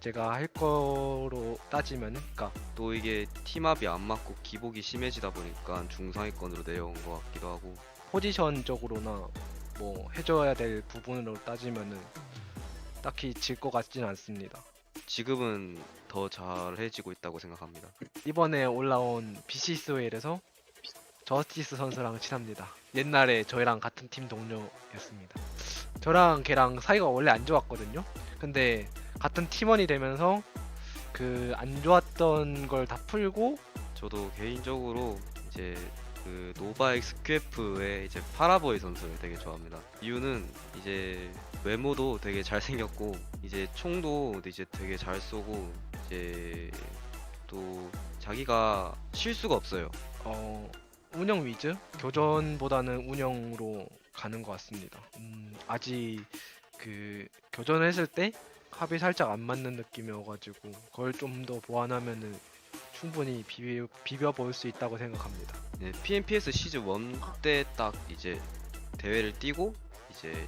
제가 할 거로 따지면, 그러니까 또 이게 팀합이 안 맞고 기복이 심해지다 보니까 중상위권으로 내려온 것 같기도 하고, 포지션적으로나 뭐 해줘야 될 부분으로 따지면은 딱히 질 것 같지는 않습니다. 지금은 더 잘해지고 있다고 생각합니다. 이번에 올라온 BCSOL에서 저스티스 선수랑 친합니다. 옛날에 저희랑 같은 팀 동료였습니다. 저랑 걔랑 사이가 원래 안 좋았거든요. 근데 같은 팀원이 되면서 그 안 좋았던 걸 다 풀고, 저도 개인적으로 이제 그 노바엑 스퀘프의 이제 파라보이 선수를 되게 좋아합니다. 이유는 이제 외모도 되게 잘생겼고, 이제 총도 이제 되게 잘 쏘고, 이제 또 자기가 실수가 없어요. 운영 위즈? 교전보다는 운영으로 가는 것 같습니다. 아직 그 교전을 했을 때 합이 살짝 안 맞는 느낌이어가지고 그걸 좀 더 보완하면은 충분히 비벼볼 수 있다고 생각합니다. 네, PMPS 시즌 1 때 딱 이제 대회를 뛰고 이제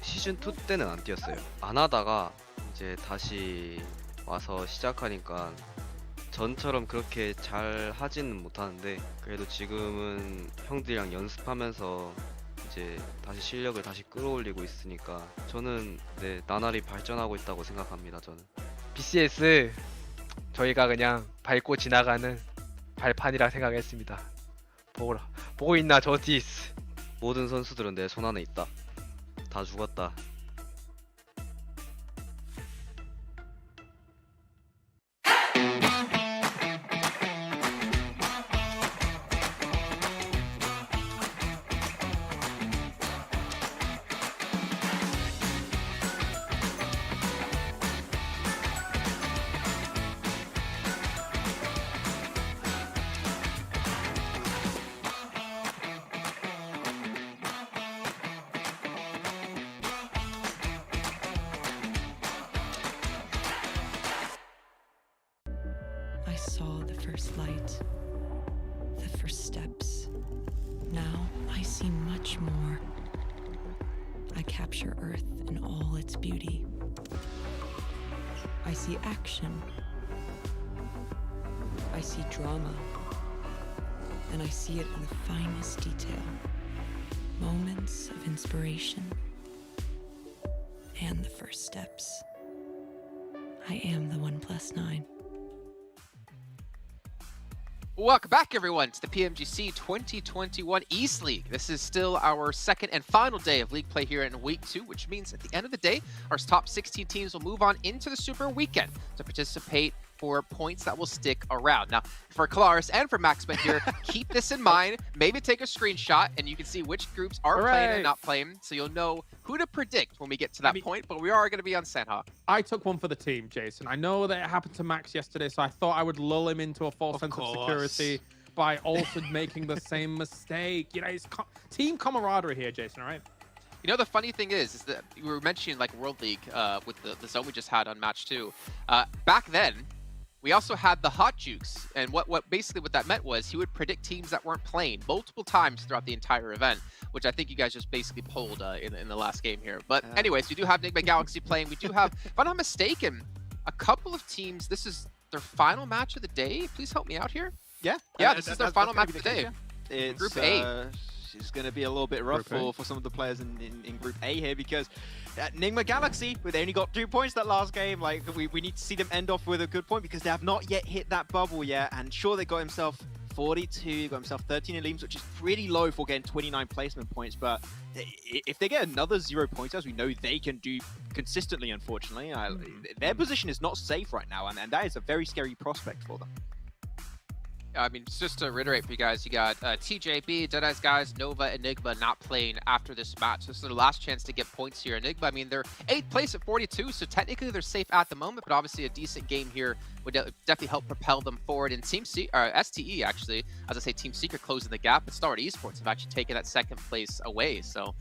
시즌 2 때는 안 뛰었어요. 안 하다가 이제 다시 와서 시작하니까 전처럼 그렇게 잘 하지는 못하는데, 그래도 지금은 형들이랑 연습하면서 이제 다시 실력을 다시 끌어올리고 있으니까 저는 나날이 발전하고 있다고 생각합니다. 저는 BCS 저희가 그냥 밟고 지나가는 발판이라 생각했습니다. 보고 있나 저스티스. 모든 선수들은 내 손 안에 있다. 다 죽었다. I saw the first light, the first steps. Now I see much more. I capture Earth in all its beauty. I see action. I see drama. And I see it in the finest detail. Moments of inspiration. And the first steps. I am the 1+9. Welcome back, everyone, to the PMGC 2021 East League. This is still our second and final day of league play here in Week 2, which means at the end of the day, our top 16 teams will move on into the Super Weekend to participate for points that will stick around. Now, for Kalaris and for Maxman here, keep this in mind. Maybe take a screenshot, and you can see which groups are playing and not playing, so you'll know who to predict when we get to that point, but we are going to be on Sanhok. I took one for the team, Jason. I know that it happened to Max yesterday, so I thought I would lull him into a false sense of security by also making the same mistake. You know, it's team camaraderie here, Jason, all right? You know, the funny thing is that we were mentioning like World League with the zone we just had on match 2. Back then, we also had the hot jukes, and what that meant was he would predict teams that weren't playing multiple times throughout the entire event, which I think you guys just basically pulled in the last game here. But anyways, we do have Enigma Galaxy playing. We do have, if I'm not mistaken, a couple of teams. This is their final match of the day. Please help me out here. Yeah, this is their final match of the day. It's Group A. It's going to be a little bit rough for some of the players in Group A here, because Enigma Galaxy, they only got 2 points that last game. Like, we need to see them end off with a good point, because they have not yet hit that bubble yet. And sure, they got himself 42, got himself 13 elims, which is pretty low for getting 29 placement points. But if they get another 0 points, as we know they can do consistently, unfortunately, their position is not safe right now, and that is a very scary prospect for them. I mean, just to reiterate for you guys, you got TJB, Deadeye's guys, Nova, Enigma not playing after this match. This is their last chance to get points here. Enigma, I mean, they're 8th place at 42, so technically they're safe at the moment, but obviously a decent game here would definitely help propel them forward. And STE, actually, as I say, Team Secret closing the gap, but Star Esports have actually taken that 2nd place away. So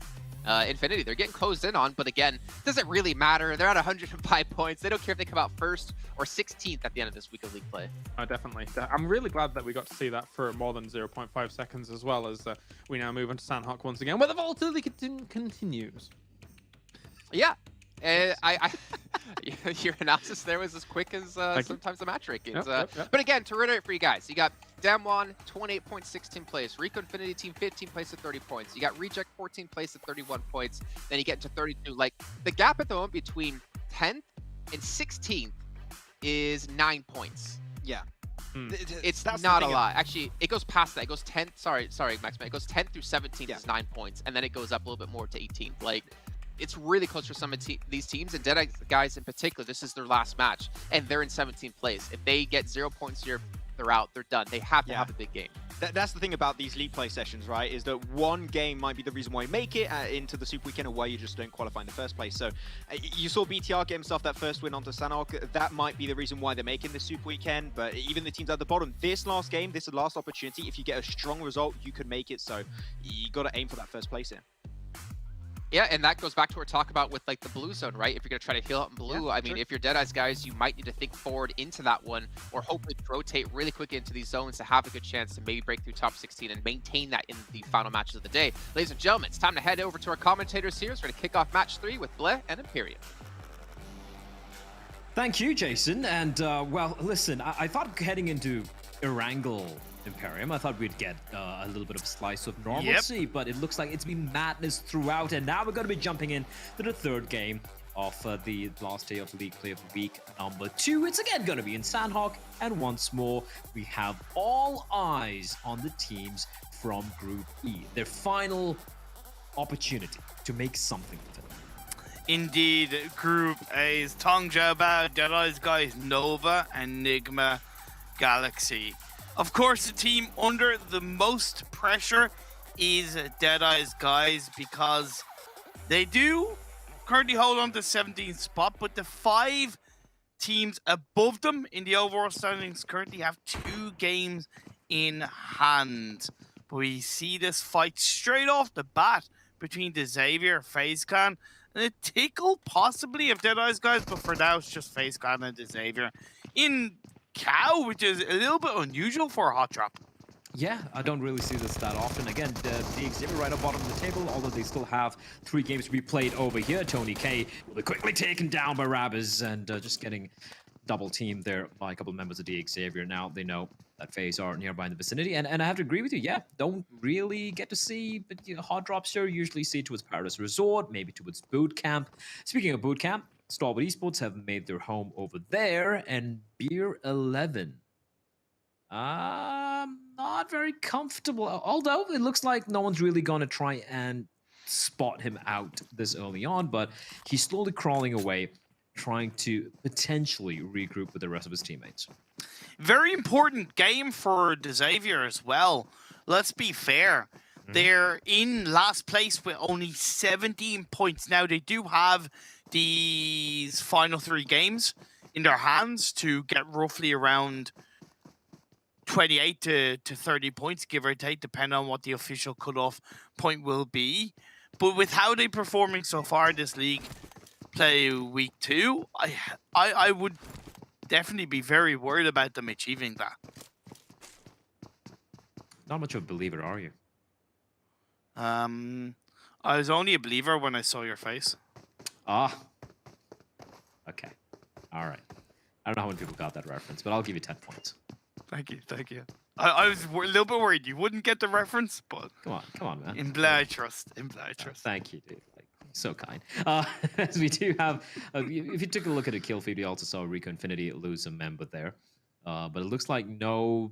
Infinity, they're getting closed in on, but again, doesn't really matter. They're at 105 points. They don't care if they come out 1st or 16th at the end of this week of league play. Definitely. I'm really glad that we got to see that for more than 0.5 seconds, as well as we now move on to Sanhok once again, where the volatility continues. Yeah. Your analysis there was as quick as sometimes the match rankings. Yep. But again, to reiterate for you guys, you got Damwon, 28 points, 16th place. Rico Infinity Team, 15th place at 30 points. You got Reject, 14th place at 31 points. Then you get into 32. Like, the gap at the moment between 10th and 16th is 9 points. Yeah. It's not a lot. Actually, it goes past that. It goes 10th. Sorry, Max. It goes 10th through 17th is 9 points. And then it goes up a little bit more to 18th. Like, it's really close for some of these teams, and Deadeye guys in particular, this is their last match, and they're in 17th place. If they get 0 points here, they're out, they're done. They have to have a big game. That's the thing about these league play sessions, right? Is that one game might be the reason why you make it into the Super Weekend, or why you just don't qualify in the first place. So you saw BTR get himself that first win onto Sanhok. That might be the reason why they're making the Super Weekend. But even the teams at the bottom, this last game, this is the last opportunity. If you get a strong result, you could make it. So you got to aim for that first place here. Yeah, and that goes back to what we're talking about with like the blue zone, right? If you're going to try to heal out in blue, I mean, if you're Deadeye's guys, you might need to think forward into that one, or hopefully rotate really quickly into these zones to have a good chance to maybe break through top 16 and maintain that in the final matches of the day. Ladies and gentlemen, it's time to head over to our commentators here. So we're going to kick off match 3 with Bleh and Imperium. Thank you, Jason. And well, listen, I thought heading into Erangel Imperium, I thought we'd get a little bit of a slice of normalcy, but it looks like it's been madness throughout, and now we're going to be jumping in to the 3rd game of the last day of League Play of week number 2. It's again going to be in Sanhok, and once more, we have all eyes on the teams from Group E. Their final opportunity to make something of it. Indeed, Group A's Tong Jiaobao, Deadeye's guys, Nova, and Enigma Galaxy. Of course, the team under the most pressure is Deadeye's guys because they do currently hold on to 17th spot, but the 5 teams above them in the overall standings currently have 2 games in hand. We see this fight straight off the bat between the Xavier, FaZe and a tickle possibly of Deadeye's guys, but for now it's just FaZe and the Xavier in Cow, which is a little bit unusual for a hot drop. Yeah, I don't really see this that often. Again, the Xavier right at bottom of the table, although they still have 3 games to be played over here. Tony K will be quickly taken down by Rabbis and just getting double teamed there by a couple of members of the Xavier. Now they know that FaZe are nearby in the vicinity, and I have to agree with you. Yeah, don't really get to see, but hot drops here usually see towards Paradise Resort, maybe towards Boot Camp. Speaking of Boot Camp, Starboard Esports have made their home over there, and Beer 11. Not very comfortable, although it looks like no one's really going to try and spot him out this early on, but he's slowly crawling away, trying to potentially regroup with the rest of his teammates. Very important game for the Xavier as well. Let's be fair. They're in last place with only 17 points. Now, they do have these final 3 games in their hands to get roughly around 28 to 30 points, give or take, depending on what the official cutoff point will be. But with how they're performing so far this league, play week 2, I would definitely be very worried about them achieving that. Not much of a believer, are you? I was only a believer when I saw your face. Ah. Okay. All right. I don't know how many people got that reference, but I'll give you 10 points. Thank you, thank you. I was a little bit worried you wouldn't get the reference, but Come on, man. in Blah I trust. Thank you, dude. Like, so kind. As we do have, if you took a look at a kill feed, we also saw Rico Infinity lose a member there. But it looks like no,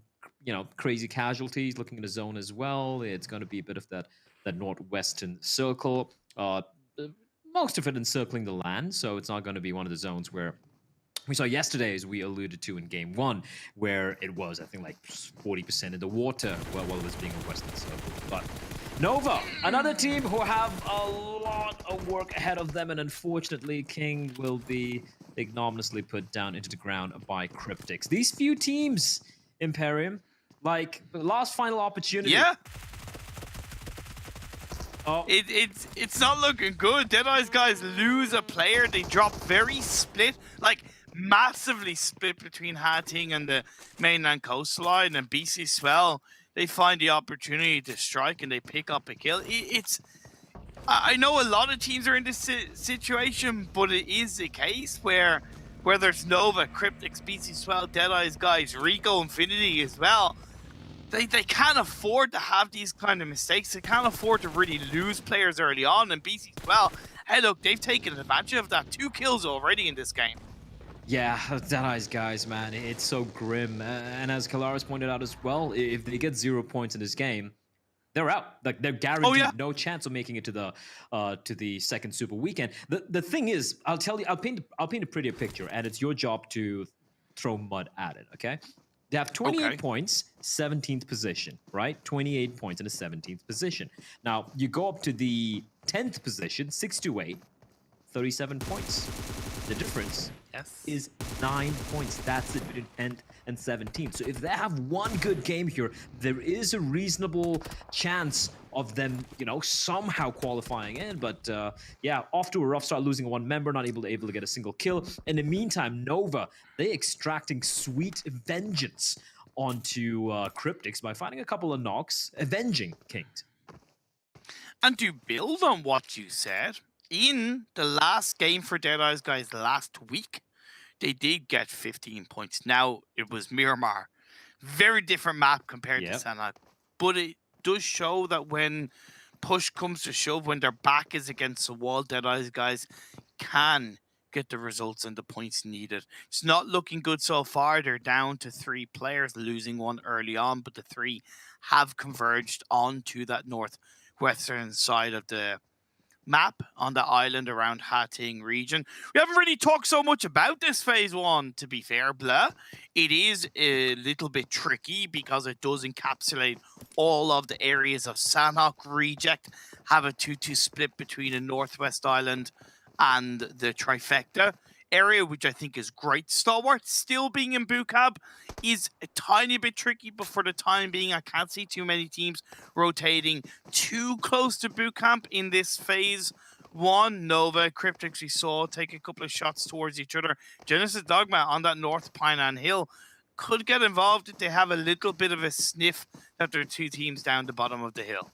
crazy casualties. Looking in the zone as well, it's going to be a bit of that northwestern circle. Most of it encircling the land, so it's not going to be one of the zones where we saw yesterday, as we alluded to in game 1, where it was, I think, like 40% in the water while it was being a western circle. But Nova, another team who have a lot of work ahead of them, and unfortunately, King will be ignominiously put down into the ground by Cryptics. These few teams, Imperium, like the last final opportunity. Yeah. Oh. It's not looking good. Deadeye's guys lose a player. They drop very split, like massively split between Hating and the mainland coastline, and BC Swell. They find the opportunity to strike and they pick up a kill. I know a lot of teams are in this situation, but it is a case where there's Nova, Cryptics, BC Swell, Deadeye's guys, Rico Infinity as well. They can't afford to have these kind of mistakes. They can't afford to really lose players early on. And BC as well, hey look, they've taken advantage of that. 2 kills already in this game. Yeah, Deadeye's guys, man, it's so grim. And as Kalaris pointed out as well, if they get 0 points in this game, they're out. Like, they're guaranteed no chance of making it to the second Super Weekend. The thing is, I'll paint a prettier picture, and it's your job to throw mud at it. Okay. They have 28 points, 17th position, right? 28 points in the 17th position. Now, you go up to the 10th position, 6-8, 37 points. The difference is 9 points. That's it between 10th and 17th. So if they have one good game here, there is a reasonable chance of them, somehow qualifying in. But yeah, off to a rough start, losing 1 member, not able to get a single kill. In the meantime, Nova, they extracting sweet vengeance onto Cryptics by finding a couple of knocks, avenging Kings. And to build on what you said, in the last game for Deadeye's guys last week, they did get 15 points. Now, it was Miramar. Very different map compared to Sanhok. But it does show that when push comes to shove, when their back is against the wall, Deadeye's guys can get the results and the points needed. It's not looking good so far. They're down to 3 players, losing 1 early on, but the 3 have converged onto that north western side of the map on the island around Hating region. We haven't really talked so much about this phase 1, to be fair, Blah. It is a little bit tricky because it does encapsulate all of the areas of Sanhok Reject, have a 2-2 split between the Northwest Island and the Trifecta area, which I think is great. Stalwart still being in Bukab is a tiny bit tricky, but for the time being, I can't see too many teams rotating too close to boot camp in this phase 1. Nova, Cryptics we saw take a couple of shots towards each other. Genesis Dogma on that North Painan Hill could get involved if they have a little bit of a sniff that there are 2 teams down the bottom of the hill.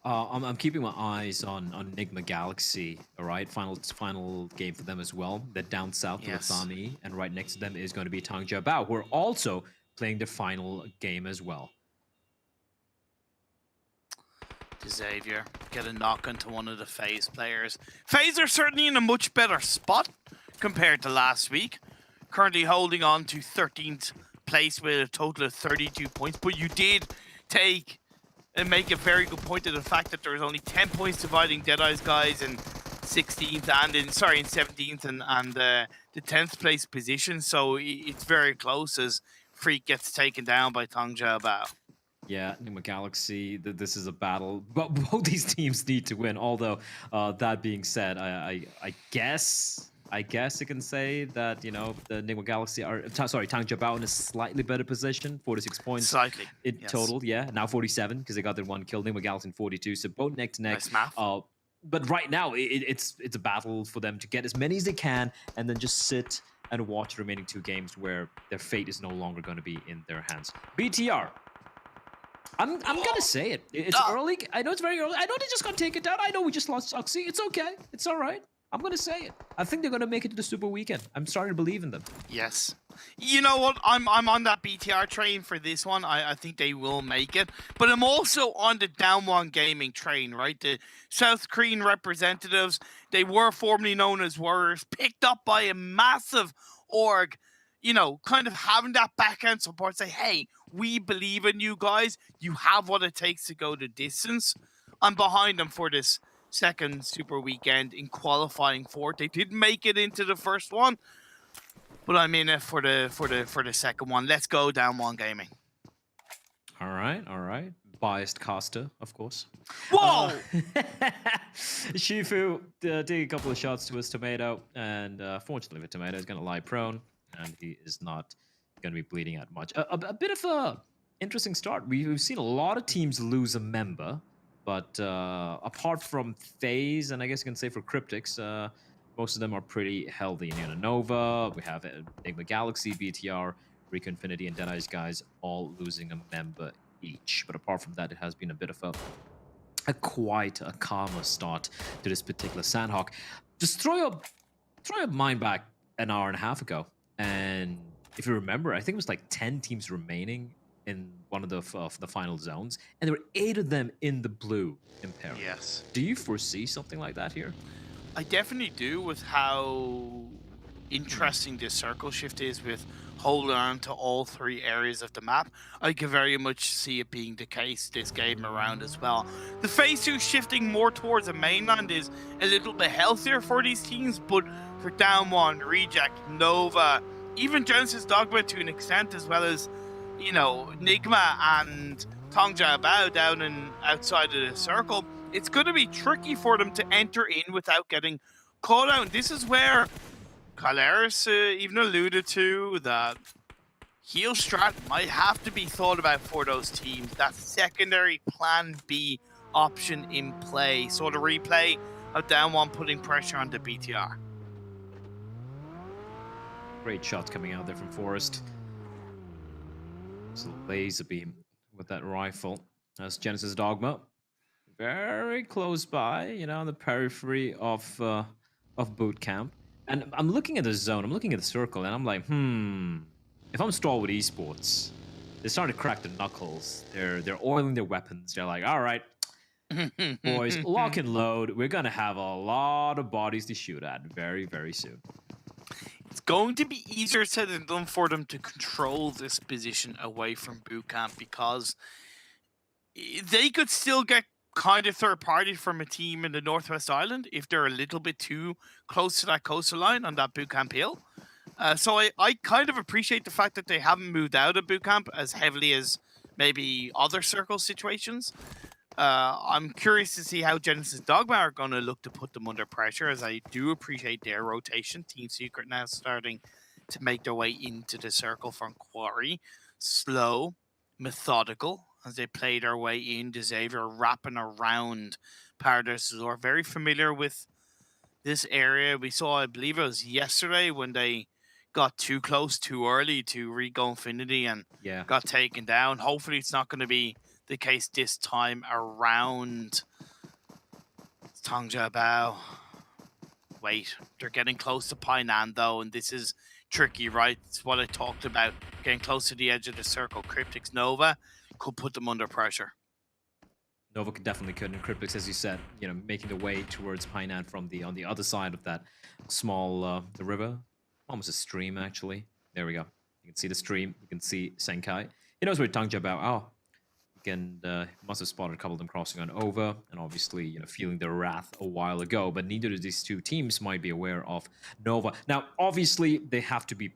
I'm keeping my eyes on Enigma Galaxy, all right? Final game for them as well. They're down south to Lathami, and right next to them is going to be Tangja Bao, who are also playing their final game as well. Xavier get a knock into one of the FaZe players. FaZe are certainly in a much better spot compared to last week. Currently holding on to 13th place with a total of 32 points, but you did take and make a very good point of the fact that there's only 10 points dividing Deadeye's guys in 16th and in 17th and the 10th place position. So it's very close as Freak gets taken down by Tangja Bao. Yeah, Enigma Galaxy, this is a battle. But both these teams need to win. Although, that being said, I guess you can say that, you know, the Enigma Galaxy are, Tangja Bao in a slightly better position, 46 points. Slightly. In total, yeah. Now 47, because they got their 1 kill. Enigma Galaxy in 42, so both neck to neck. Nice math. But right now, it's a battle for them to get as many as they can, and then just sit and watch the remaining 2 games where their fate is no longer going to be in their hands. BTR. I'm gonna say it. It's early. I know it's very early. I know they're just gonna take it down. I know we just lost Oxy. It's okay. It's all right. I'm gonna say it. I think they're gonna make it to the Super Weekend. I'm starting to believe in them. Yes. You know what? I'm on that BTR train for this one. I think they will make it. But I'm also on the Down One Gaming train, right? The South Korean representatives, they were formerly known as Warriors, picked up by a massive org, you know, kind of having that backhand support, say, hey, we believe in you guys. You have what it takes to go the distance. I'm behind them for this second Super Weekend in qualifying for it. They didn't make it into the first one, but I'm in it for the second one. Let's go Down One Gaming. All right. Biased caster, of course. Whoa! Shifu taking a couple of shots to his tomato, and fortunately the tomato is going to lie prone, and he is not going to be bleeding out much. A bit of a interesting start. We've seen a lot of teams lose a member, but apart from FaZe, and I guess you can say for Cryptics, most of them are pretty healthy. In Nova, we have Enigma Galaxy, BTR, Rico Infinity, and Deadeye's guys all losing a member each. But apart from that, it has been a bit of quite a calmer start to this particular Sanhok. Just throw your mind back an hour and a half ago, and if you remember, I think it was like 10 teams remaining in one of the final zones, and there were 8 of them in the blue Imperial. Yes. Do you foresee something like that here? I definitely do, with how interesting this circle shift is with holding on to all 3 areas of the map. I can very much see it being the case this game around as well. The phase 2 shifting more towards the mainland is a little bit healthier for these teams, but for Down One, Reject, Nova, even Genesis Dogma to an extent, as well as, you know, Enigma and Tangja Bao down and outside of the circle, it's going to be tricky for them to enter in without getting caught out. This is where Kaleris even alluded to that heal strat might have to be thought about for those teams. That secondary plan B option in play. So the replay of Down One putting pressure on the BTR. Great shots coming out there from Forest. It's a laser beam with that rifle. That's Genesis Dogma. Very close by, you know, on the periphery of boot camp. And I'm looking at the zone, I'm looking at the circle, and I'm like, if I'm Stalwart Esports, they're starting to crack the knuckles. They're oiling their weapons. They're like, all right, boys, lock and load. We're gonna have a lot of bodies to shoot at very, very soon. It's going to be easier said than done for them to control this position away from boot camp, because they could still get kind of third party from a team in the Northwest Island if they're a little bit too close to that coastal line on that bootcamp hill. So I kind of appreciate the fact that they haven't moved out of bootcamp as heavily as maybe other circle situations. I'm curious to see how Genesis Dogma are going to look to put them under pressure, as I do appreciate their rotation. Team Secret now starting to make their way into the circle from Quarry. Slow, methodical, as they play their way into Xavier, wrapping around Paradise Azure. Very familiar with this area. We saw, I believe it was yesterday, when they got too close too early to Rico Infinity and got taken down. Hopefully it's not going to be the case this time around. Tongja Bao. Wait, they're getting close to Painan though, and this is tricky, right? It's what I talked about, getting close to the edge of the circle. Cryptics Nova could put them under pressure. Nova definitely could, and Cryptics, as you said, you know, making the way towards Painan from on the other side of that small the river, almost a stream actually. There we go. You can see the stream. You can see Senkai. He knows where Tangja Bao. Oh, and must have spotted a couple of them crossing on over, and obviously, you know, feeling their wrath a while ago. But neither of these two teams might be aware of Nova. Now, obviously, they have to be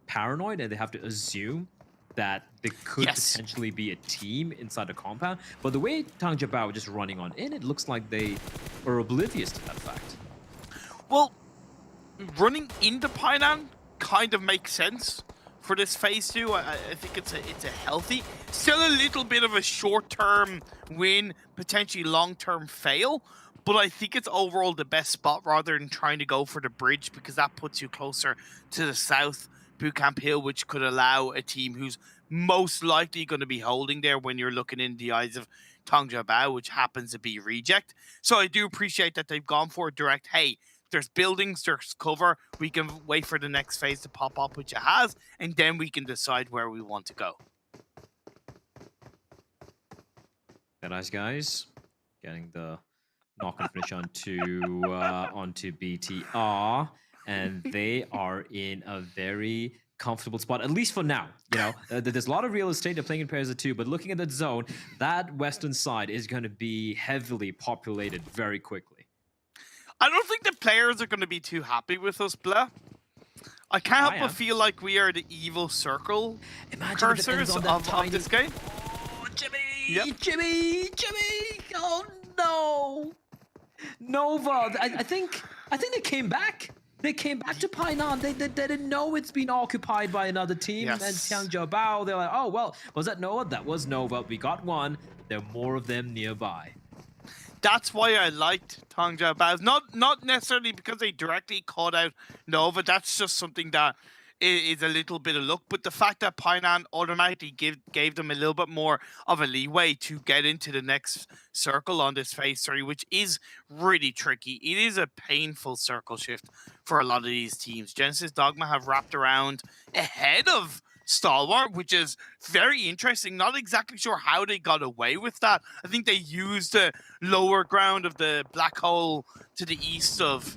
paranoid and they have to assume that there could potentially be a team inside the compound. But the way Tangja Bao is just running on in, it looks like they are oblivious to that fact. Well, running into Painan kind of makes sense for this phase 2. I think it's a healthy, still a little bit of a short-term win, potentially long-term fail, but I think it's overall the best spot rather than trying to go for the bridge, because that puts you closer to the south bootcamp hill, which could allow a team who's most likely going to be holding there when you're looking in the eyes of Tangja Bao, which happens to be Reject. So I do appreciate that they've gone for a direct, hey, there's buildings, there's cover, we can wait for the next phase to pop up, which it has, and then we can decide where we want to go. Nice guys, getting the knock and finish onto BTR, and they are in a very comfortable spot, at least for now. You know, there's a lot of real estate. They're playing in pairs of 2, but looking at that zone, that western side is going to be heavily populated very quickly. I don't think the players are going to be too happy with us, Blah. I can't help but feel like we are the evil circle cursors of this game. Oh, Jimmy! Jimmy! Oh no! Nova! I think they came back. They came back to Painan. They didn't know it's been occupied by another team. And Tangja Bao, they're like, oh well, was that Nova? That was Nova. We got one. There are more of them nearby. That's why I liked Tangja Bao. Not necessarily because they directly called out Nova. That's just something that is a little bit of luck. But the fact that Painan automatically gave them a little bit more of a leeway to get into the next circle on this phase 3, which is really tricky. It is a painful circle shift for a lot of these teams. Genesis Dogma have wrapped around ahead of Stalwart, which is very interesting. Not exactly sure how they got away with that. I think they used the lower ground of the black hole to the east of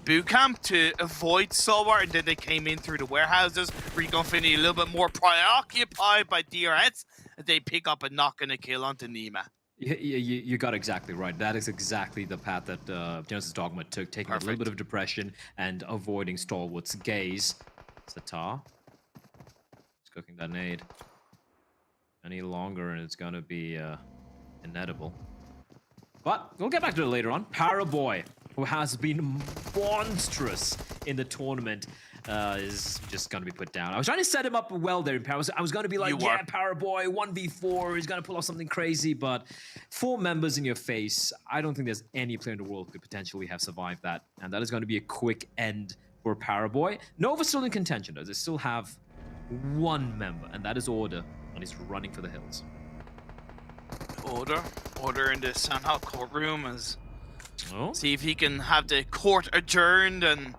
Bootcamp to avoid Stalwart, and then they came in through the warehouses. Rico Infinity a little bit more preoccupied by DRS, and they pick up a knock and a kill onto Nima. You got exactly right. That is exactly the path that Genesis Dogma took, taking a little bit of depression and avoiding Stalwart's gaze. Satar. Cooking that nade any longer, and it's gonna be inedible. But we'll get back to it later on. Paraboy, who has been monstrous in the tournament, is just gonna be put down. I was trying to set him up well there in Power. I was gonna be like, yeah, Paraboy, 1v4, he's gonna pull off something crazy, but 4 members in your face, I don't think there's any player in the world who could potentially have survived that, and that is gonna be a quick end for Paraboy. Nova's still in contention though. They still have 1 member, and that is Order, and he's running for the hills. Order in the Sanhok courtroom as see if he can have the court adjourned and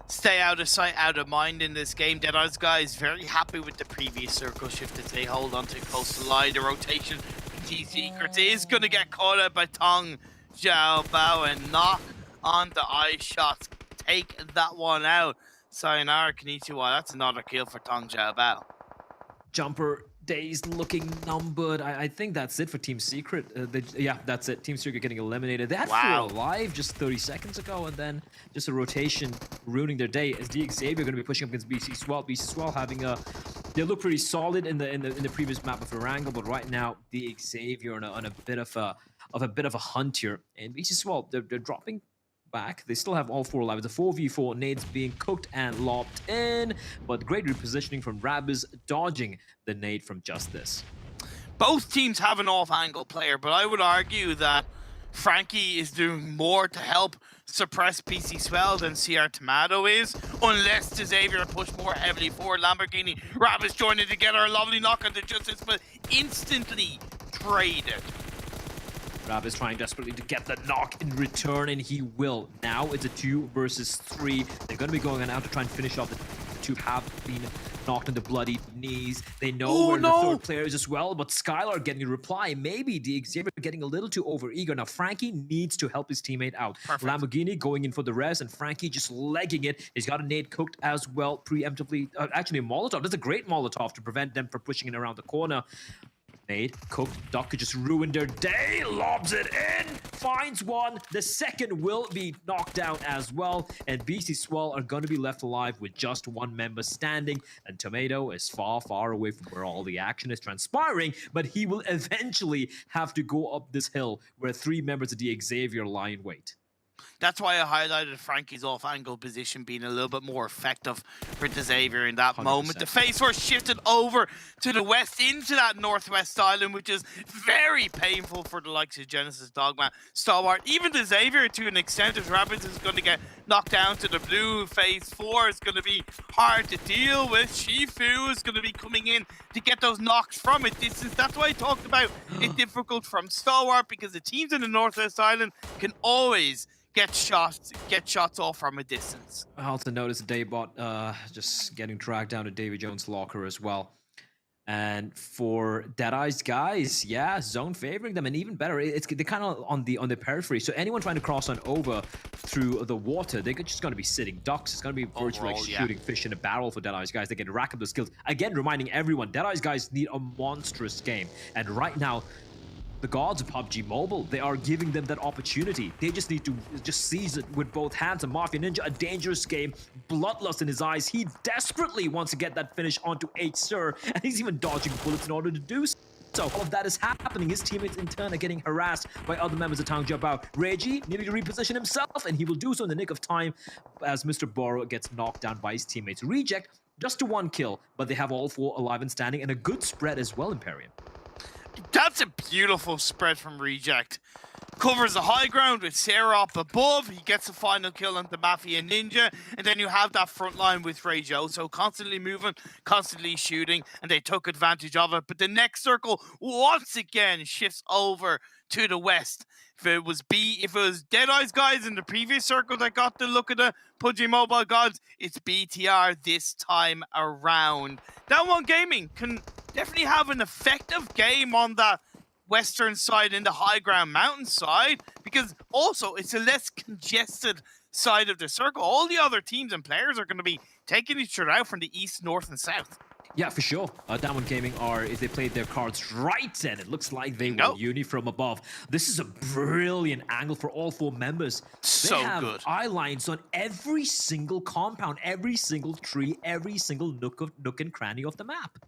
stay out of sight, out of mind in this game. Deadeye's guy is very happy with the previous circle shift that they hold onto coastal line. The rotation T-Secrets is going to get caught out by Tangja Bao and knock on the eye shots. Take that one out. Sayonara Konnichiwa, that's another kill for Tangja Bao. Jumper days looking numbered. I think that's it for Team Secret. Yeah, that's it. Team Secret getting eliminated. They had 4 alive just 30 seconds ago, and then just a rotation ruining their day. As the Xavier going to be pushing up against BC Swell. BC Swell having a... They look pretty solid in the previous map of Erangel, but right now the Xavier on a bit of a hunt here. And BC Swell, they're dropping back. They still have all 4 alive. It's a 4v4. Nades being cooked and lobbed in, but great repositioning from Rabbiz, dodging the nade from Justice. Both teams have an off-angle player, but I would argue that Frankie is doing more to help suppress PC Swell than CR Tomato is, unless the Xavier push more heavily forward. Lamborghini, Rabbiz joining together, a lovely knock on the Justice, but instantly traded. Rabbiz trying desperately to get the knock in return, and he will. Now it's a 2 versus 3. They're going to be going on out to try and finish off. The 2 have been knocked on the bloody knees. They know where the 3rd player is as well, but Skylar getting a reply. Maybe the Xavier getting a little too overeager. Now Frankie needs to help his teammate out. Perfect. Lamborghini going in for the res, and Frankie just legging it. He's got a nade cooked as well, preemptively. Actually a Molotov. That's a great Molotov to prevent them from pushing it around the corner. Nade cooked. Duck could just ruin their day. Lobs it in. Finds one. The second will be knocked down as well. And BC Swell are going to be left alive with just 1 member standing. And Tomato is far, far away from where all the action is transpiring. But he will eventually have to go up this hill where 3 members of the Xavier lie in wait. That's why I highlighted Frankie's off-angle position being a little bit more effective for the Xavier in that 100%. Moment. The face force shifted over to the west into that northwest island, which is very painful for the likes of Genesis, Dogma, Stalwart. Even the Xavier, to an extent, as Rabbiz is going to get knocked down to the blue. Phase 4 is going to be hard to deal with. Shifu is going to be coming in to get those knocks from a distance. That's why I talked about it difficult from Stalwart, because the teams in the northwest island can always get shots off from a distance. I also noticed Daybot just getting dragged down to Davy Jones' locker as well. And for Deadeye's guys, yeah, zone favoring them, and even better, they're kind of on the periphery. So anyone trying to cross on over through the water, they're just going to be sitting ducks. It's going to be virtually like shooting fish in a barrel for Deadeye's guys. They can rack up the skills. Again, reminding everyone, Deadeye's guys need a monstrous game. And right now, the gods of PUBG Mobile, they are giving them that opportunity. They just need to just seize it with both hands. And Mafia Ninja, a dangerous game, bloodlust in his eyes. He desperately wants to get that finish onto H-Sir, and he's even dodging bullets in order to do so. So all of that is happening. His teammates in turn are getting harassed by other members of Tang Jiabao. Reggie needing to reposition himself, and he will do so in the nick of time as Mr. Boro gets knocked down by his teammates. Reject just to 1 kill, but they have all 4 alive and standing, and a good spread as well, Imperium. That's a beautiful spread from Reject. Covers the high ground with Sarah up above. He gets the final kill on the Mafia Ninja. And then you have that front line with Rejo. So constantly moving, constantly shooting. And they took advantage of it. But the next circle once again shifts over to the west. If it was Deadeye's guys in the previous circle that got the look at the PUBG Mobile gods, it's BTR this time around. Down One Gaming can definitely have an effective game on the western side in the high ground mountain side, because also it's a less congested side of the circle. All the other teams and players are going to be taking each other out from the east, north, and south. Yeah, for sure. Down One Gaming if they played their cards right, and it looks like they will uni from above. This is a brilliant angle for all 4 members. So they have good. eye lines on every single compound, every single tree, every single nook and cranny of the map.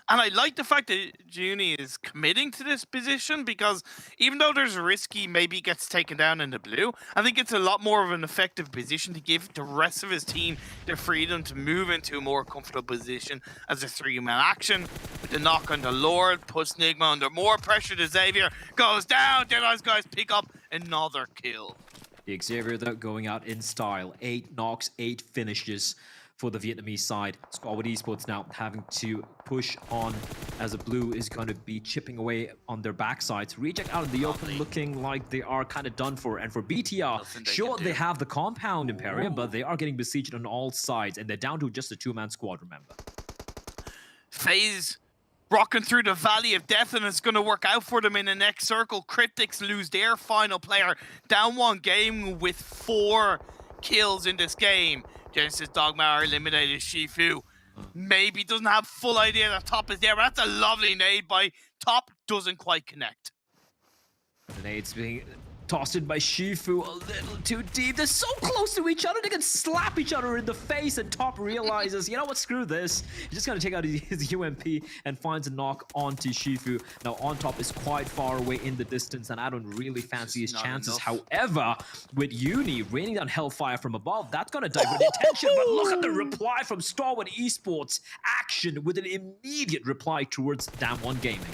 And I like the fact that Juni is committing to this position, because even though there's a risk he maybe gets taken down in the blue, I think it's a lot more of an effective position to give the rest of his team the freedom to move into a more comfortable position as a 3-man action. With the knock on the Lord, puts Nigma under more pressure. The Xavier goes down. Deadeye's guys pick up another kill. The Xavier, though, going out in style. 8 knocks, 8 finishes for the Vietnamese side. Squad with Esports now having to push on as the blue is going to be chipping away on their backsides. Reject out in the open, looking like they are kind of done for. And for BTR, sure, they have the compound Imperium, but they are getting besieged on all sides, and they're down to just a 2-man squad, remember. FaZe rocking through the Valley of Death, and it's going to work out for them in the next circle. Cryptics lose their final player. Down One game with 4 kills in this game. Genesis Dogma are eliminated. Shifu maybe doesn't have full idea that top is there, but that's a lovely nade by top, doesn't quite connect. The nades being tossed in by Shifu a little too deep. They're so close to each other, they can slap each other in the face, and top realizes, you know what, screw this. He's just gonna take out his UMP and finds a knock onto Shifu. Now on top is quite far away in the distance, and I don't really fancy his chances. However, with Uni raining down hellfire from above, that's gonna divert the attention. But look at the reply from Starwood Esports. Action with an immediate reply towards Damwon Gaming.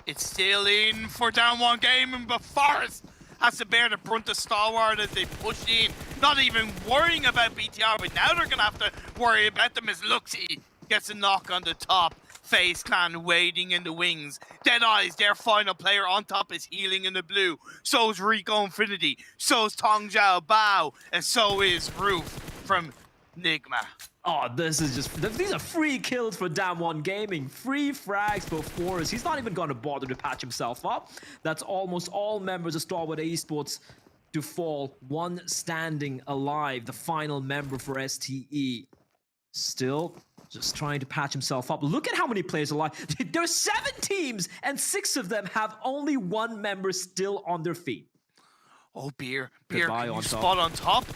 It's still in for Down One Gaming, but Forest has to bear the brunt of Stalwart as they push in. Not even worrying about BTR, but now they're going to have to worry about them as Luxy gets a knock on the top. FaZe Clan waiting in the wings. Deadeyes, their final player on top, is healing in the blue. So is Rico Infinity. So is Tong Jiao Bao. And so is Roof from Nigma. Oh, this is just... These are free kills for Damwon Gaming. Free frags for Forest. He's not even going to bother to patch himself up. That's almost all members of Starwood Esports to fall. One standing alive. The final member for STE. Still just trying to patch himself up. Look at how many players alive. There's 7 teams, and 6 of them have only 1 member still on their feet. Oh, Beer, Goodbye can you on top. spot on top?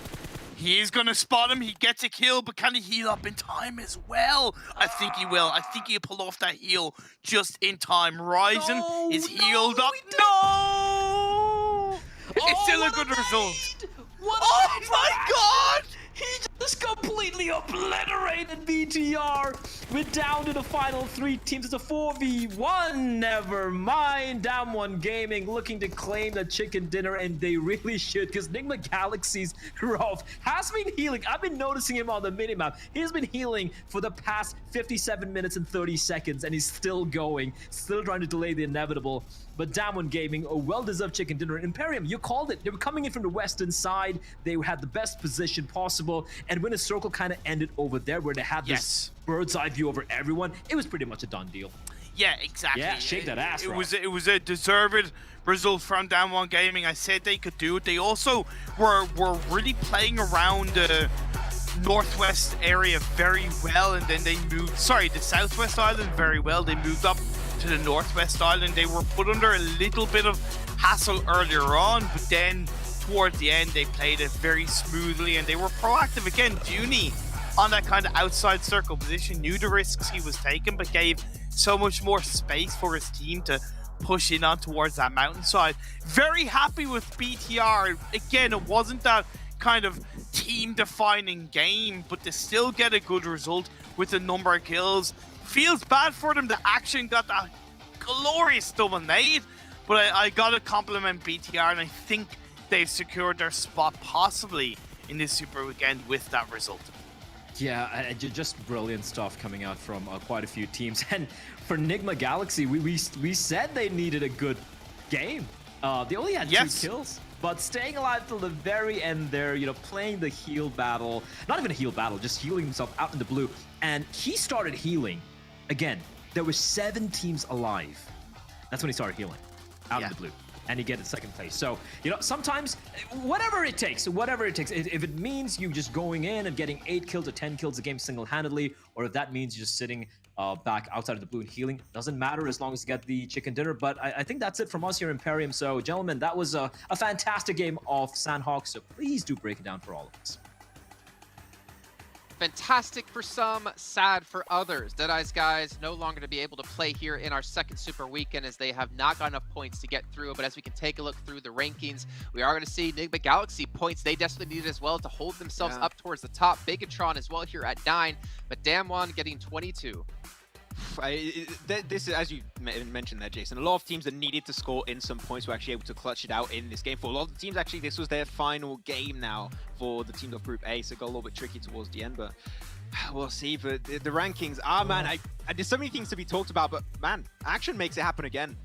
He is going to spot him. He gets a kill, but can he heal up in time as well? I think he will. I think he'll pull off that heal just in time. Ryzen is healed up. No! It's still a good result. Oh my god! He just completely obliterated BTR. We're down to the final 3 teams. It's a 4v1. Never mind. Damwon Gaming looking to claim the chicken dinner, and they really should, because Nigma Galaxy's Rolf has been healing. I've been noticing him on the minimap. He's been healing for the past 57 minutes and 30 seconds, and he's still going, still trying to delay the inevitable. But Damwon Gaming, a well-deserved chicken dinner. Imperium, you called it. They were coming in from the western side. They had the best position possible. And when the circle kind of ended over there, where they had this bird's eye view over everyone, it was pretty much a done deal. Yeah, exactly. Yeah, shake that ass, Rob. It was a deserved result from Damwon Gaming. I said they could do it. They also were really playing around the northwest area very well, and then they moved, the southwest island very well. They moved up to the northwest island. They were put under a little bit of hassle earlier on, but then towards the end they played it very smoothly, and they were proactive again. Junie on that kind of outside circle position knew the risks he was taking, but gave so much more space for his team to push in on towards that mountainside. Very happy with BTR. Again, it wasn't that kind of team-defining game, but to still get a good result with a number of kills. Feels bad for them. The Action got that glorious double nade, but I gotta compliment BTR, and I think they've secured their spot possibly in this Super Weekend with that result. Yeah, just brilliant stuff coming out from quite a few teams. And for Nigma Galaxy, we said they needed a good game. They only had 2 kills, but staying alive till the very end there, you know, playing the heal battle. Not even a heal battle, just healing himself out in the blue. And he started healing. Again, there were 7 teams alive. That's when he started healing out in the blue. And he gets second place. So, you know, sometimes, whatever it takes. If it means you just going in and getting 8 kills or 10 kills a game single-handedly, or if that means you're just sitting back outside of the blue and healing, doesn't matter as long as you get the chicken dinner. But I think that's it from us here in Imperium. So, gentlemen, that was a fantastic game of Sanhok. So please do break it down for all of us. Fantastic for some, sad for others. Deadeye's guys no longer to be able to play here in our second Super Weekend, as they have not got enough points to get through. But as we can take a look through the rankings, we are going to see Nigma Galaxy points they desperately need as well to hold themselves up towards the top. Bigatron as well here at 9, but Damwon getting 22. This is, as you mentioned there, Jason, a lot of teams that needed to score in some points were actually able to clutch it out in this game. For a lot of the teams, actually, this was their final game now for the teams of Group A, so it got a little bit tricky towards the end, but we'll see. But the rankings, man, there's so many things to be talked about, but man, Action makes it happen again.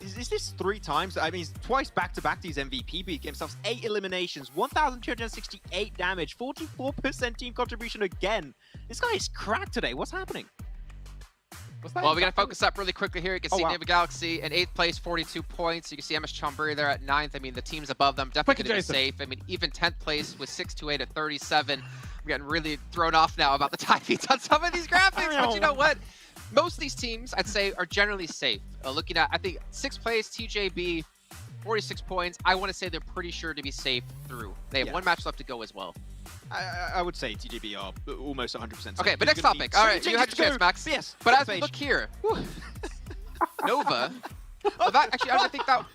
Is this 3 times? I mean, twice back-to-back these MVP beat themselves. 8 eliminations, 1,268 damage, 44% team contribution again. This guy is cracked today. What's happening? Well, we got to focus up really quickly here. You can see wow. Nova Galaxy in 8th place, 42 points. You can see MS Chonburi there at 9th. I mean, the teams above them definitely going to be safe. I mean, even 10th place with 628 at 37. We're getting really thrown off now about the tie beats on some of these graphics. But you know what? Most of these teams, I'd say, are generally safe. Looking at, I think, 6th place, TJB, 46 points. I want to say they're pretty sure to be safe through. They have one match left to go as well. I would say TJB are almost 100% safe. Okay, but next topic. All right, you had your chance, Max. Yes. But as we look here, Nova. Well, that actually, I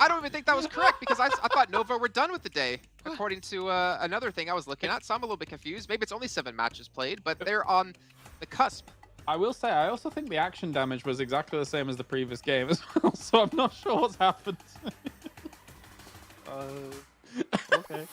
don't even think that was correct because I thought Nova were done with the day, according to another thing I was looking at. So I'm a little bit confused. Maybe it's only 7 matches played, but they're on the cusp. I will say, I also think the action damage was exactly the same as the previous game as well. So I'm not sure what's happened. Okay.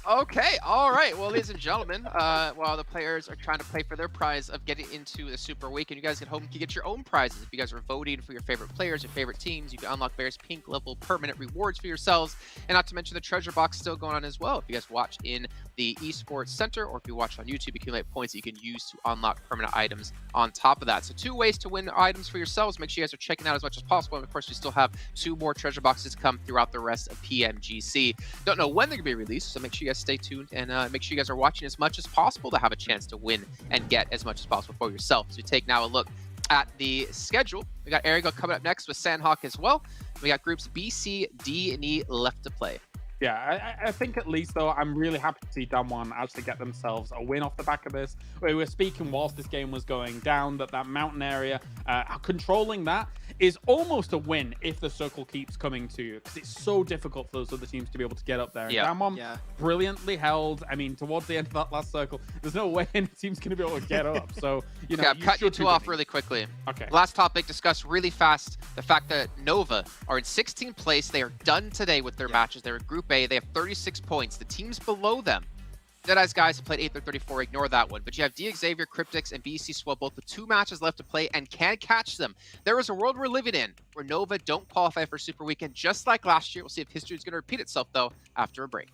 Okay, all right. Well, ladies and gentlemen, while the players are trying to play for their prize of getting into the Super Weekend, you guys at home can get your own prizes. If you guys are voting for your favorite players, your favorite teams, you can unlock various pink level permanent rewards for yourselves. And not to mention the treasure box still going on as well. If you guys watch in the Esports Center or if you watch on YouTube, you can accumulate points that you can use to unlock permanent items on top of that. So 2 ways to win items for yourselves. Make sure you guys are checking out as much as possible. And of course, we still have 2 more treasure boxes to come throughout the rest of PMGC. Don't know when they're going to be released, so make sure you guys stay tuned and make sure you guys are watching as much as possible to have a chance to win and get as much as possible for yourself. So we take now a look at the schedule. We got Erangel coming up next with Sanhok as well. We got groups B, C, D, and E left to play. Yeah, I think at least, though, I'm really happy to see Damwon actually get themselves a win off the back of this. We were speaking whilst this game was going down that mountain area, controlling that is almost a win if the circle keeps coming to you, because it's so difficult for those other teams to be able to get up there. And Damwon brilliantly held. I mean, towards the end of that last circle, there's no way any team's going to be able to get up. So, you know, I'm cutting you 2 off really quickly. Okay. Last topic, discuss really fast the fact that Nova are in 16th place. They are done today with their matches. They're in Group A. They have 36 points. The teams below them, Deadeye's guys have played 8 through 34. Ignore that one. But you have D Xavier, Cryptix, and BC Swell both with 2 matches left to play and can catch them. There is a world we're living in where Nova don't qualify for Super Weekend just like last year. We'll see if history is going to repeat itself, though, after a break.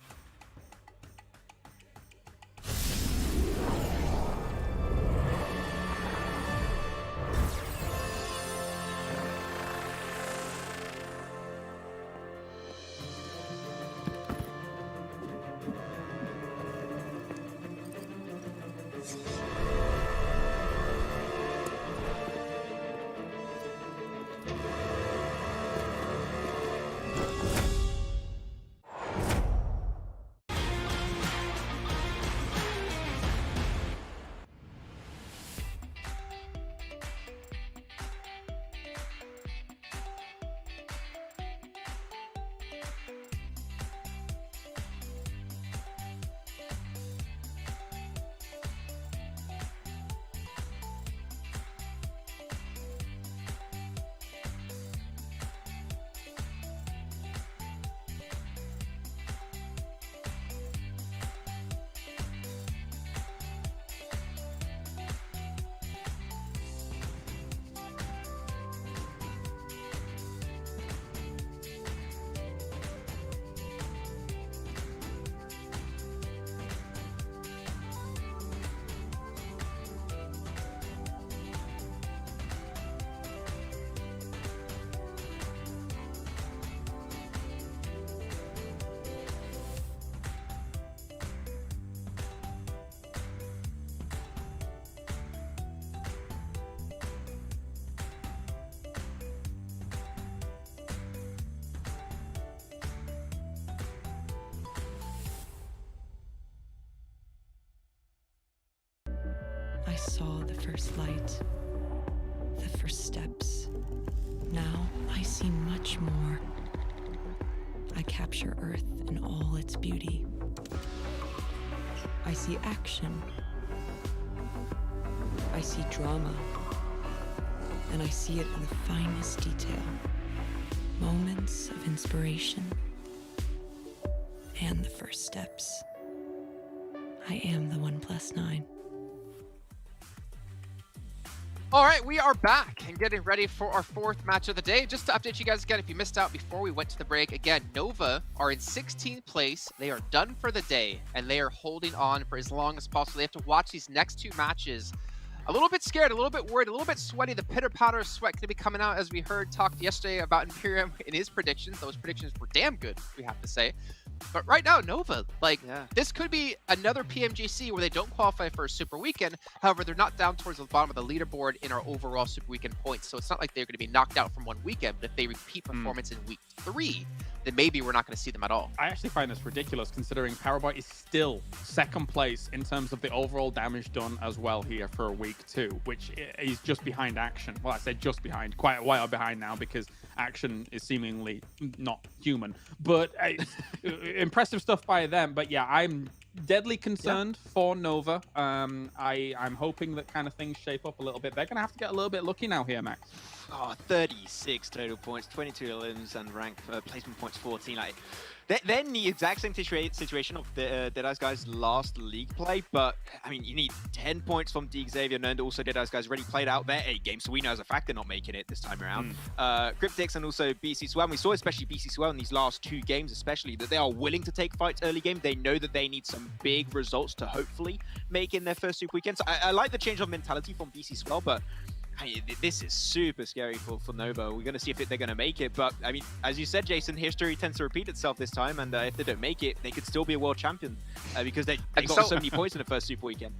I saw the first light, the first steps. Now I see much more. I capture Earth in all its beauty. I see action. I see drama. And I see it in the finest detail. Moments of inspiration. And the first steps. I am the 1+9. All right, we are back and getting ready for our 4th match of the day. Just to update you guys again, if you missed out before we went to the break, again, Nova are in 16th place. They are done for the day, and they are holding on for as long as possible. They have to watch these next 2 matches a little bit scared, a little bit worried, a little bit sweaty. The pitter-patter of sweat going to be coming out, as we heard talked yesterday about Imperium in his predictions. Those predictions were damn good, we have to say. But right now, Nova, this could be another PMGC where they don't qualify for a Super Weekend. However, they're not down towards the bottom of the leaderboard in our overall Super Weekend points. So it's not like they're going to be knocked out from one weekend. But if they repeat performance in week 3, then maybe we're not going to see them at all. I actually find this ridiculous considering Paraboy is still second place in terms of the overall damage done as well here for week 2, which is just behind Action. Well, I said just behind, quite a while behind now because Action is seemingly not human. But impressive stuff by them. But yeah, I'm deadly concerned for Nova. I'm hoping that kind of things shape up a little bit. They're going to have to get a little bit lucky now here, Max. Oh, 36 total points, 22 limbs, and rank placement points 14. Like, they're in the exact same situation of the Deadeye's guys' last league play, but I mean, you need 10 points from Xavier, and also Deadeye's guys already played out their 8 games, so we know as a fact they're not making it this time around. Cryptix and also BC Swell, and we saw especially BC Swell in these last 2 games, especially that they are willing to take fights early game. They know that they need some big results to hopefully make in their first Super Weekend. So I like the change of mentality from BC Swell, but I mean, this is super scary for Nova. We're going to see if they're going to make it. But, I mean, as you said, Jason, history tends to repeat itself this time. And if they don't make it, they could still be a world champion because they got so many points in the first Super Weekend.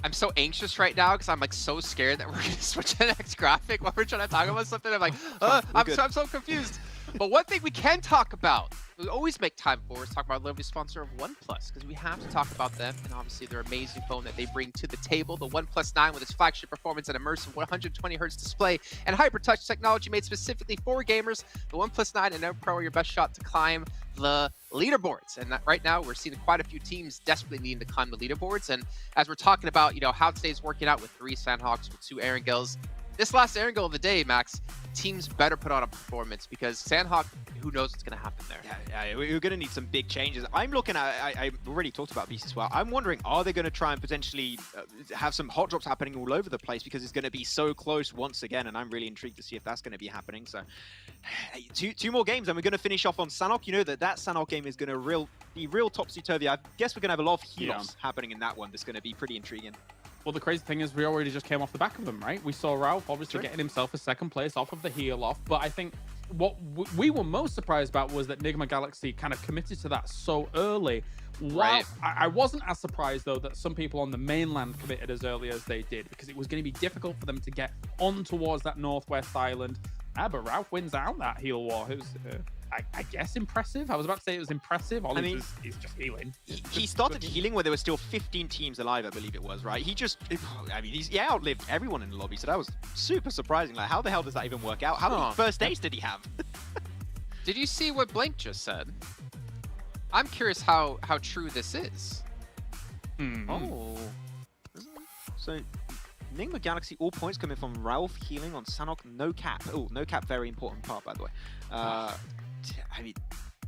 I'm so anxious right now because I'm like so scared that we're going to switch to the next graphic while we're trying to talk about something. I'm like, I'm so confused. But one thing we can talk about, we always make time for, is talk about lovely sponsor of OnePlus, because we have to talk about them and obviously their amazing phone that they bring to the table. The OnePlus 9 with its flagship performance and immersive 120Hz display and hyper-touch technology made specifically for gamers. The OnePlus 9 and 9 Pro are your best shot to climb the leaderboards. And right now we're seeing quite a few teams desperately needing to climb the leaderboards. And as we're talking about, how today's working out with 3 Sanhoks, with 2 Erangels, this last Erangel of the day, Max, teams better put on a performance because Sanhok, who knows what's going to happen there. Yeah, we're going to need some big changes. I'm looking at, I've already talked about BC as well. I'm wondering, are they going to try and potentially have some hot drops happening all over the place because it's going to be so close once again, and I'm really intrigued to see if that's going to be happening. So, 2 more games, and we're going to finish off on Sanhok. You know that Sanhok game is going to be real topsy-turvy. I guess we're going to have a lot of helos happening in that one. That's going to be pretty intriguing. Well, the crazy thing is we already just came off the back of them, right? We saw Ralph obviously getting himself a 2nd place off of the heal off, but I think what we were most surprised about was that Nigma Galaxy kind of committed to that so early. Right. I wasn't as surprised, though, that some people on the mainland committed as early as they did, because it was going to be difficult for them to get on towards that northwest island. But Ralph wins out that heal war. It was, I guess, impressive. I was about to say it was impressive. Olive is just healing. He started healing where there were still 15 teams alive, I believe it was, right? He outlived everyone in the lobby, so that was super surprising. Like, how the hell does that even work out? How many first days did he have? Did you see what Blank just said? I'm curious how true this is. Oh. So, Nigma Galaxy, all points coming from Ralph healing on Sanhok, no cap. Oh, no cap, very important part, by the way.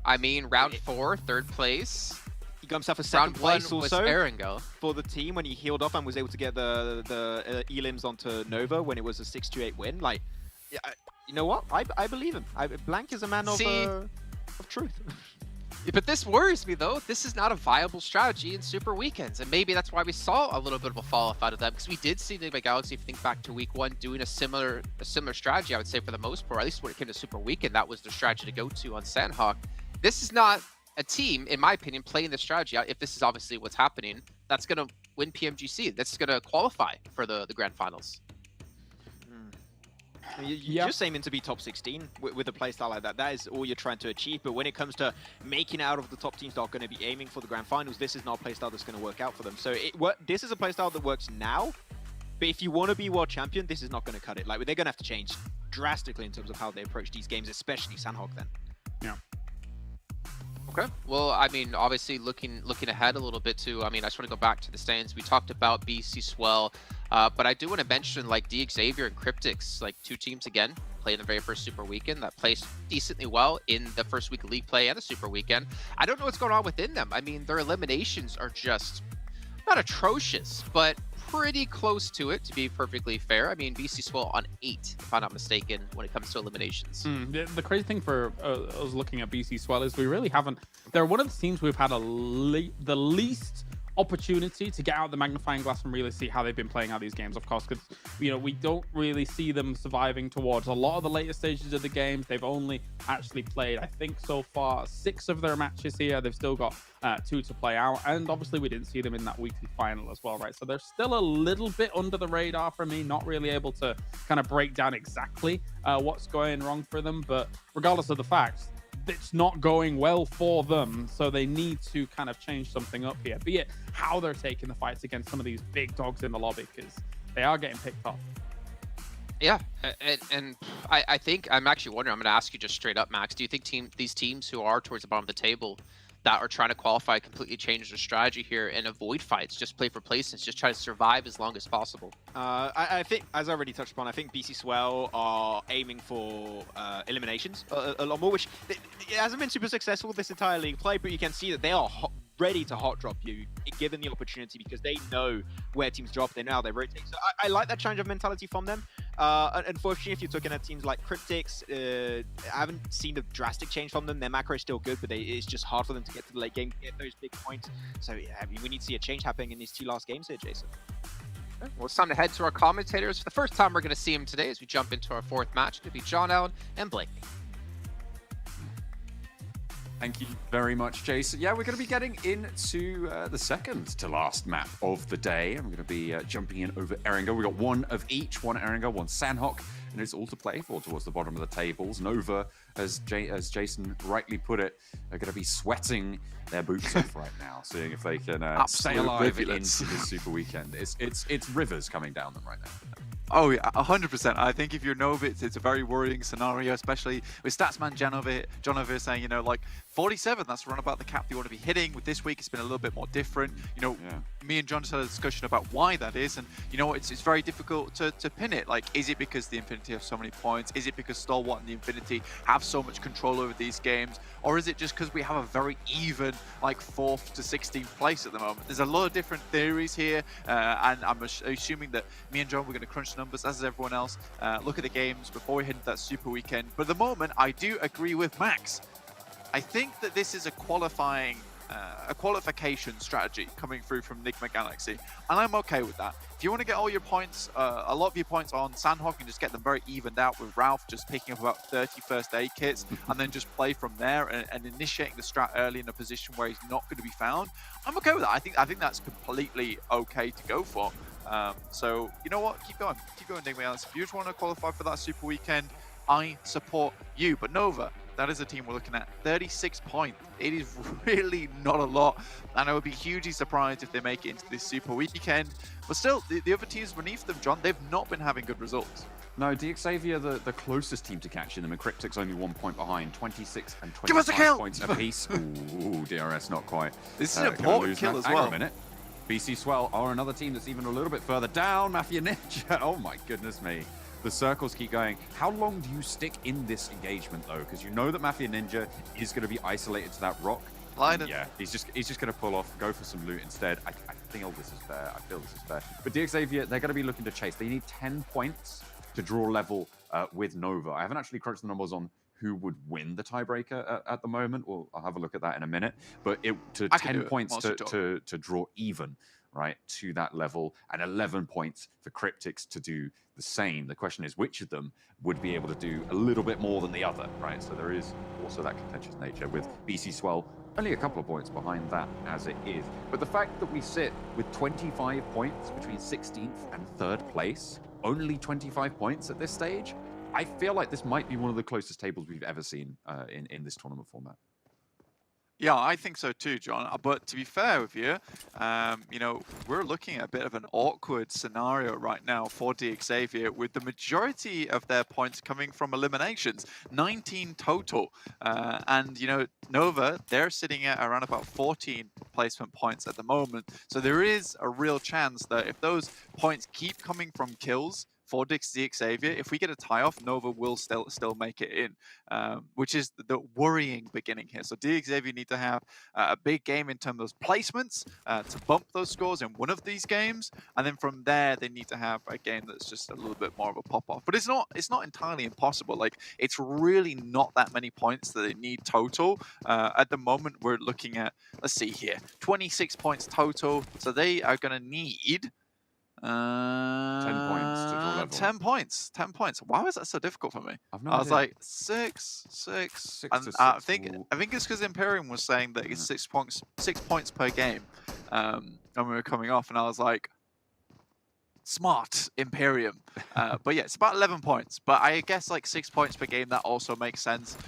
I mean, round 4, 3rd place. He got himself a 2nd place also Erangel for the team when he healed off and was able to get the elims onto Nova when it was a 6-8 win. Like, you know what? I believe him. Blank is a man of truth. But this worries me, though. This is not a viable strategy in Super Weekends. And maybe that's why we saw a little bit of a fall-off out of them. Because we did see Nigma Galaxy, if you think back to week 1, doing a similar strategy, I would say, for the most part. At least when it came to Super Weekend, that was the strategy to go to on Sanhok. This is not a team, in my opinion, playing this strategy out. If this is obviously what's happening, that's going to win PMGC. That's going to qualify for the Grand Finals. You're just aiming to be top 16 with a playstyle like that. That is all you're trying to achieve. But when it comes to making out of the top teams that are going to be aiming for the Grand Finals, this is not a playstyle that's going to work out for them. So this is a playstyle that works now. But if you want to be world champion, this is not going to cut it. Like, they're going to have to change drastically in terms of how they approach these games, especially Sanhok then. Yeah. Okay. Well, I mean, obviously looking ahead a little bit too. I mean, I just want to go back to the standings. We talked about BC Swell, but I do want to mention like Xavier and Cryptix, like 2 teams again, playing the very first Super Weekend that placed decently well in the first week of League Play and the Super Weekend. I don't know what's going on within them. I mean, their eliminations are just not atrocious, but pretty close to it, to be perfectly fair. I mean, BC Swell on 8, if I'm not mistaken, when it comes to eliminations. The crazy thing for us looking at BC Swell is we really haven't... They're one of the teams we've had the least opportunity to get out the magnifying glass and really see how they've been playing out these games, of course, because we don't really see them surviving towards a lot of the later stages of the games. They've only actually played, I think, so far 6 of their matches here. They've still got 2 to play out, and obviously we didn't see them in that weekly final as well, right? So they're still a little bit under the radar for me, not really able to kind of break down exactly what's going wrong for them. But regardless of the facts, it's not going well for them, so they need to kind of change something up here, be it how they're taking the fights against some of these big dogs in the lobby, because they are getting picked off. Yeah, and I think I'm actually wondering, I'm going to ask you just straight up, Max, do you think these teams who are towards the bottom of the table that are trying to qualify completely change their strategy here and avoid fights, just play for placements, just try to survive as long as possible? I think, as I already touched upon, I think BC Swell are aiming for eliminations a lot more, which it hasn't been super successful this entire league play, but you can see that they are ready to hot drop you given the opportunity, because they know where teams drop, they know how they rotate. So I like that change of mentality from them. Unfortunately, if you're looking at teams like Cryptics, I haven't seen a drastic change from them. Their macro is still good, but it's just hard for them to get to the late game, get those big points. So yeah, I mean, we need to see a change happening in these 2 last games here, Jason. Well, it's time to head to our commentators. For the first time we're going to see them today as we jump into our 4th match. It'll be John Allen and Blake. Thank you very much, Jason. Yeah, we're going to be getting into the second to last map of the day. I'm going to be jumping in over Erangel. We've got 1 of each, 1 Erangel, 1 Sanhok, and it's all to play for towards the bottom of the tables. Nova, as Jason rightly put it, are going to be sweating their boots off right now, seeing if they can stay alive into this Super Weekend. It's rivers coming down them right now. Oh yeah, 100%. I think if you're Nova, it's a very worrying scenario, especially with Statsman Jonover saying, you know, like 47, that's around about the cap you want to be hitting. With this week, it's been a little bit more different. You know, me and John just had a discussion about why that is, and you know, it's very difficult to pin it. Like, is it because the Infinity have so many points? Is it because Stalwart and the Infinity have so much control over these games? Or is it just because we have a very even, like 4th to 16th place at the moment? There's a lot of different theories here, and I'm assuming that me and John, we're going to crunch the numbers, as is everyone else, look at the games before we head into that Super Weekend. But at the moment, I do agree with Max. I think that this is a qualification strategy coming through from Nigma Galaxy, and I'm okay with that. If you want to get all your points, a lot of your points on Sanhok, and just get them very evened out with Ralph just picking up about 30 first aid kits and then just play from there and initiating the strat early in a position where he's not going to be found, I'm okay with that. I think that's completely okay to go for. So you know what, keep going Nigma Galaxy. If you just want to qualify for that Super Weekend, I support you. But Nova, that is a team we're looking at. 36 points. It is really not a lot, and I would be hugely surprised if they make it into this Super Weekend. But still, the other teams beneath them, John, they've not been having good results. No, DXavier, the closest team to catching them, and Cryptic's only 1 point behind, 26 and Give us a 25 kill! points apiece. Ooh, DRS not quite. This is an important kill as Hang on well. a minute. BC Swell are another team that's even a little bit further down. Mafia Ninja, oh my goodness me. The circles keep going. How long do you stick in this engagement though? Because you know that Mafia Ninja is going to be isolated to that rock. Yeah, he's just going to pull off, go for some loot instead. I feel this is fair. But DXavier, they're going to be looking to chase. They need 10 points to draw level with Nova. I haven't actually crunched the numbers on who would win the tiebreaker at the moment. Well, I'll have a look at that in a minute. But 10 points to draw even, right, to that level, and 11 points for Cryptics to do the same. The question is, which of them would be able to do a little bit more than the other, right? So there is also that contentious nature with BC Swell only a couple of points behind that as it is. But the fact that we sit with 25 points between 16th and 3rd place, only 25 points at this stage, I feel like this might be one of the closest tables we've ever seen in this tournament format. Yeah, I think so too, John. But to be fair with you, you know, we're looking at a bit of an awkward scenario right now for DXavier, with the majority of their points coming from eliminations, 19 total. And, you know, Nova, they're sitting at around about 14 placement points at the moment. So there is a real chance that if those points keep coming from kills for Xavier, if we get a tie-off, Nova will still make it in, which is the worrying beginning here. So Xavier need to have a big game in terms of placements to bump those scores in one of these games, and then from there they need to have a game that's just a little bit more of a pop-off. But it's not entirely impossible. Like, it's really not that many points that they need total. At the moment, we're looking at, let's see here, 26 points total. So they are going to need 10 points to draw level. 10 points. 10 points. Why was that so difficult for me? I've no I was idea. like 6. And to I 6 think it's because Imperium was saying that it's 6 points per game. And we were coming off, and I was like, smart Imperium. But yeah, it's about 11 points. But I guess like 6 points per game, that also makes sense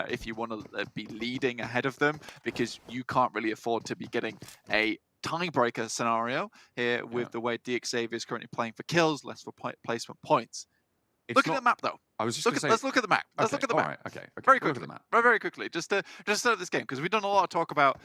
if you want to be leading ahead of them, because you can't really afford to be getting a tiebreaker scenario here with the way Xavier is currently playing for kills, less for placement points. Look at the map, though. I was just let's look at the map. Let's look at the map. Right, okay. Very quickly. Very quickly. Just to start this game, because we've done a lot of talk about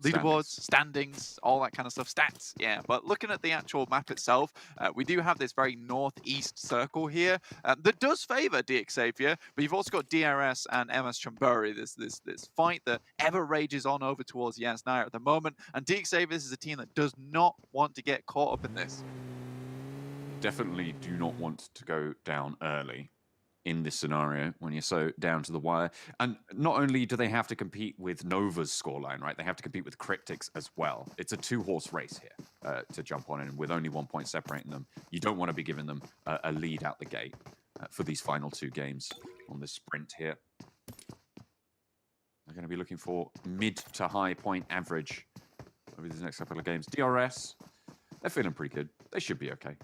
leaderboards, standings, all that kind of stuff, stats. Yeah, but looking at the actual map itself, we do have this very northeast circle here that does favor Xavier, but you've also got DRS and MS Chamburi. This fight that ever rages on over towards Yasnaya at the moment, and Xavier is a team that does not want to get caught up in this. Definitely do not want to go down early in this scenario when you're so down to the wire. And not only do they have to compete with Nova's scoreline, right? They have to compete with Cryptic's as well. It's a 2-horse race here to jump on, and with only 1 point separating them, you don't want to be giving them a lead out the gate for these final 2 games on this sprint here. They're going to be looking for mid to high point average over these next couple of games. DRS, they're feeling pretty good. They should be okay.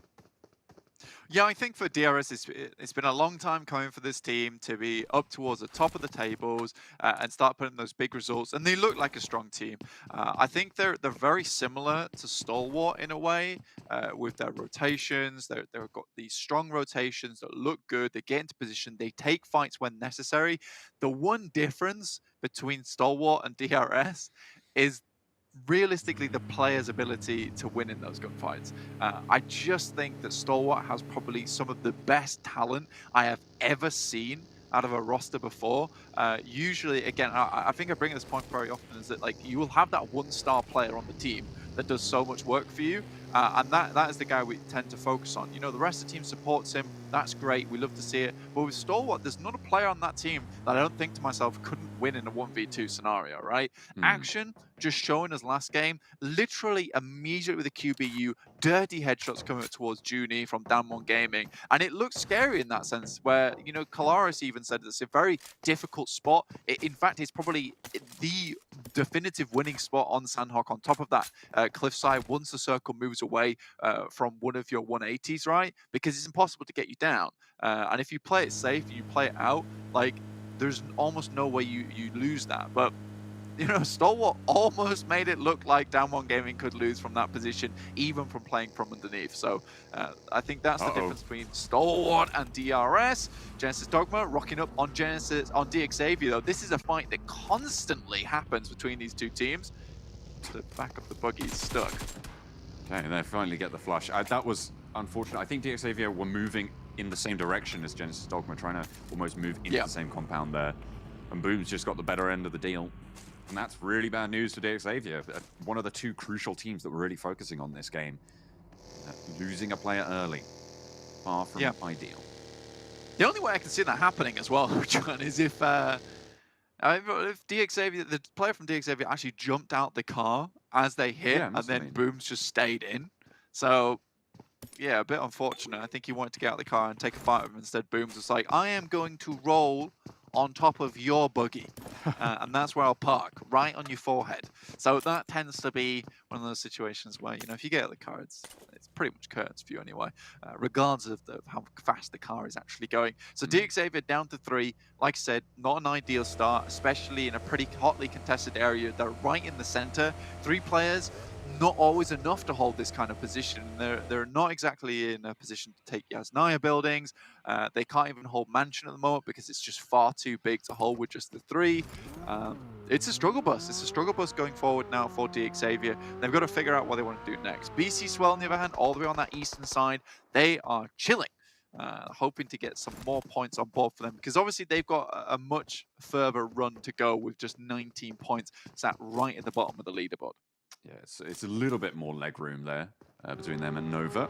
Yeah, I think for DRS, it's been a long time coming for this team to be up towards the top of the tables and start putting those big results. And they look like a strong team. I think they're very similar to Stalwart in a way with their rotations. They've got these strong rotations that look good. They get into position. They take fights when necessary. The one difference between Stalwart and DRS is realistically the player's ability to win in those gunfights. I just think that Stalwart has probably some of the best talent I have ever seen out of a roster before. Usually, again, I think I bring this point very often, is that like you will have that 1-star player on the team that does so much work for you, and that is the guy we tend to focus on. You know, the rest of the team supports him. That's great. We love to see it. But with Stalwart, there's not a player on that team that I don't think to myself couldn't win in a 1v2 scenario, right? Action, just showing us last game, literally immediately with a QBU, dirty headshots coming up towards Junie from Damwon Gaming. And it looks scary in that sense, where, you know, Kalaris even said it's a very difficult spot. In fact, it's probably the definitive winning spot on Sanhok on top of that cliffside once the circle moves away from one of your 180s, right? Because it's impossible to get you down. And if you play it safe, you play it out, like, there's almost no way you lose that. But, you know, Stalwart almost made it look like Damwon Gaming could lose from that position, even from playing from underneath. So I think that's the difference between Stalwart and DRS. Genesis Dogma rocking up on Xavier, though. This is a fight that constantly happens between these two teams. The back of the buggy is stuck. Okay, and they finally get the flush. That was unfortunate. I think Xavier were moving in the same direction as Genesis Dogma, trying to almost move into the same compound there. And Boom's just got the better end of the deal. And that's really bad news for Xavier. One of the 2 crucial teams that we're really focusing on this game. Losing a player early. Far from ideal. The only way I can see that happening as well, John, is if Xavier, the player from Xavier actually jumped out the car as they hit, and then Boom's just stayed in. So, yeah, a bit unfortunate. I think he wanted to get out of the car and take a fight with him. Instead, Booms was like, I am going to roll on top of your buggy, and that's where I'll park, right on your forehead. So that tends to be one of those situations where, you know, if you get out of the car, it's pretty much curtains for you anyway, regardless of how fast the car is actually going. So Xavier down to 3, like I said, not an ideal start, especially in a pretty hotly contested area. They're right in the center. 3 players, not always enough to hold this kind of position. They're not exactly in a position to take Yasnaya buildings. They can't even hold Mansion at the moment because it's just far too big to hold with just the 3. It's a struggle bus. It's a struggle bus going forward now for Xavier. They've got to figure out what they want to do next. BC Swell, on the other hand, all the way on that eastern side, they are chilling. hoping to get some more points on board for them, because obviously they've got a much further run to go with just 19 points sat right at the bottom of the leaderboard. Yeah, it's a little bit more leg room there between them and Nova.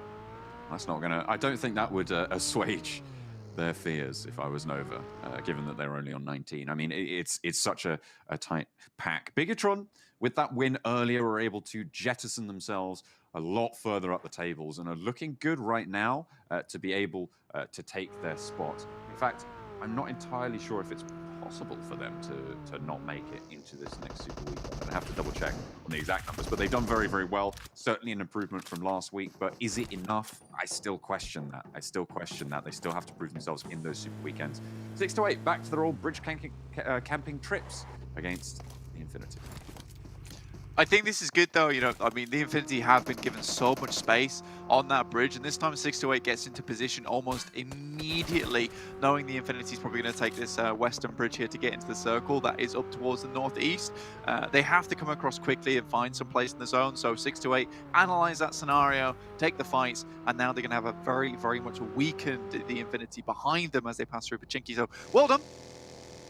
That's not gonna. I don't think that would assuage their fears if I was Nova, given that they're only on 19. I mean, it's such a tight pack. Bigatron, with that win earlier, were able to jettison themselves a lot further up the tables and are looking good right now to be able to take their spot. In fact, I'm not entirely sure if it's possible for them to not make it into this next Super Weekend. I'd have to double check on the exact numbers, but they've done very, very well. Certainly an improvement from last week, but is it enough? I still question that. They still have to prove themselves in those Super Weekends. 6 to 8, back to their old bridge camping trips against the Infinity. I think this is good though, you know, I mean, the Infinity have been given so much space on that bridge, and this time 6 to 8 gets into position almost immediately, knowing the Infinity is probably going to take this western bridge here to get into the circle that is up towards the northeast. They have to come across quickly and find some place in the zone, so 6 to 8 analyze that scenario, take the fights, and now they're going to have a very, very much weakened the Infinity behind them as they pass through Pachinki. So well done.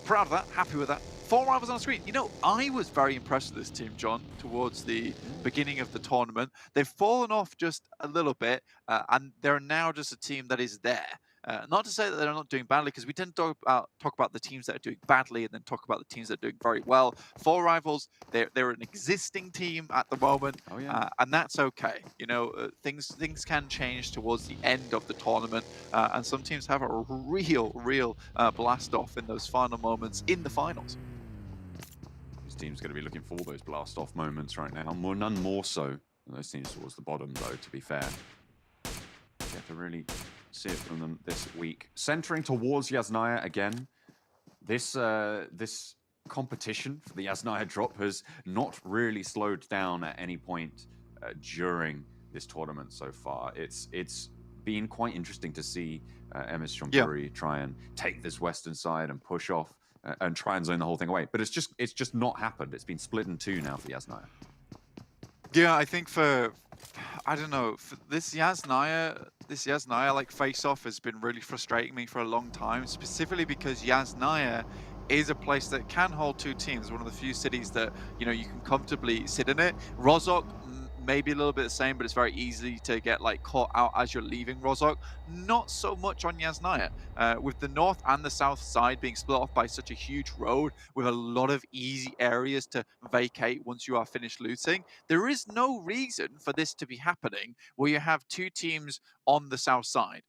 Proud of that, happy with that. 4 rivals on the screen. You know, I was very impressed with this team, John, towards the beginning of the tournament. They've fallen off just a little bit, and they're now just a team that is there. Not to say that they're not doing badly, because we tend to talk about the teams that are doing badly and then talk about the teams that are doing very well. 4 rivals, they're an existing team at the moment, and that's okay. You know, things can change towards the end of the tournament, and some teams have a real blast off in those final moments in the finals. This team's going to be looking for those blast off moments right now. None more so than those teams towards the bottom, though, to be fair. You have to really see it from them this week. Centering towards Yasnaya again. This competition for the Yasnaya drop has not really slowed down at any point during this tournament so far. It's been quite interesting to see MS Chonburi try and take this western side and push off and try and zone the whole thing away. But it's just not happened. It's been split in two now for Yasnaya. Yeah, I think I don't know, for this Yasnaya like face-off has been really frustrating me for a long time, specifically because Yasnaya is a place that can hold 2 teams, one of the few cities that, you know, you can comfortably sit in it. Rozhok, maybe a little bit the same, but it's very easy to get like caught out as you're leaving Rozhok. Not so much on Yasnaya. With the north and the south side being split off by such a huge road with a lot of easy areas to vacate once you are finished looting, there is no reason for this to be happening where you have 2 teams on the south side.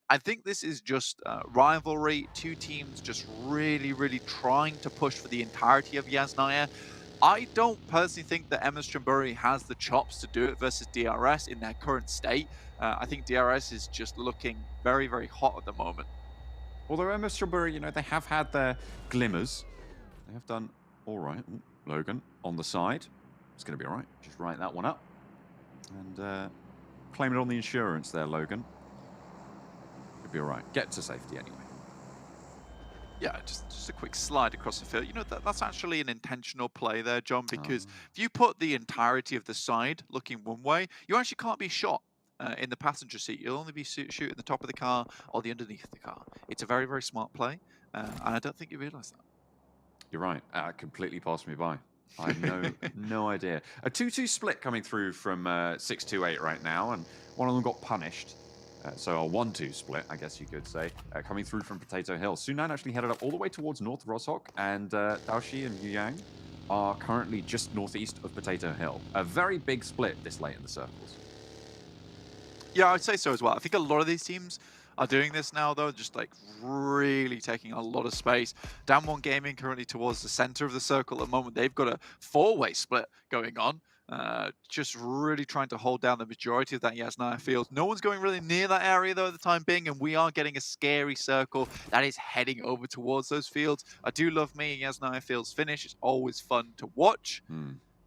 I think this is just rivalry, 2 teams just really trying to push for the entirety of Yasnaya. I don't personally think that MS Chonburi has the chops to do it versus DRS in their current state. I think DRS is just looking very hot at the moment. Although MS Chonburi, you know, they have had their glimmers. They have done all right. Ooh, Logan on the side. It's going to be all right. Just write that one up. And claim it on the insurance there, Logan. It'll be all right. Get to safety anyway. Yeah, just a quick slide across the field. You know, that's actually an intentional play there, John, because if you put the entirety of the side looking one way, you actually can't be shot in the passenger seat. You'll only be shooting the top of the car or the underneath of the car. It's a very smart play, and I don't think you realise that. You're right. Completely passed me by. I have no idea. A 2-2 split coming through from 628 right now, and one of them got punished. So a 1-2 split, I guess you could say, coming through from Potato Hill. Sunan actually headed up all the way towards North Rozhok, and Daoshi and Yu Yang are currently just northeast of Potato Hill. A very big split this late in the circles. Yeah, I'd say so as well. I think a lot of these teams are doing this now, though, just like really taking a lot of space. Damwon Gaming currently towards the center of the circle at the moment. They've got a 4-way split going on. Just really trying to hold down the majority of that Yasnaya field. No one's going really near that area, though, at the time being, and we are getting a scary circle that is heading over towards those fields. I do love me Yasnaya fields finish. It's always fun to watch.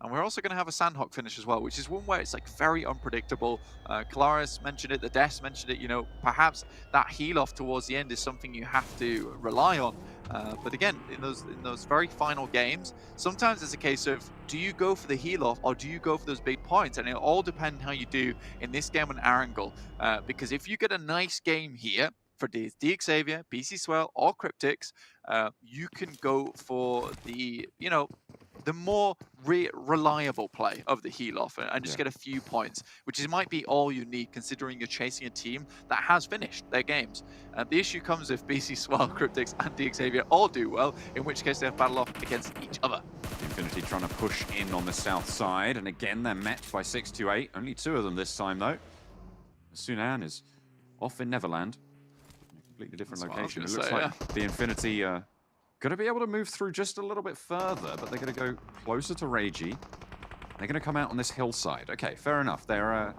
And we're also going to have a Sanhok finish as well, which is one where it's like very unpredictable. Kalaris mentioned it, the Des mentioned it, you know, perhaps that heal off towards the end is something you have to rely on. But again, in those very final games, sometimes it's a case of, do you go for the heal off or do you go for those big points? And it'll all depend how you do in this game on Erangel. Because if you get a nice game here, for DXavier, BC Swell, or Cryptics, you can go for the, you know, the more reliable play of the heal off and just get a few points, which might be all you need considering you're chasing a team that has finished their games. The issue comes if BC Swell, Cryptics, and DXavier all do well, in which case they have battle off against each other. Infinity trying to push in on the south side, and again they're met by 628. Only 2 of them this time though. Sunan is off in Neverland. Completely different location. It looks like the Infinity going to be able to move through just a little bit further, but they're going to go closer to Reiji. They're going to come out on this hillside. Okay, fair enough. They're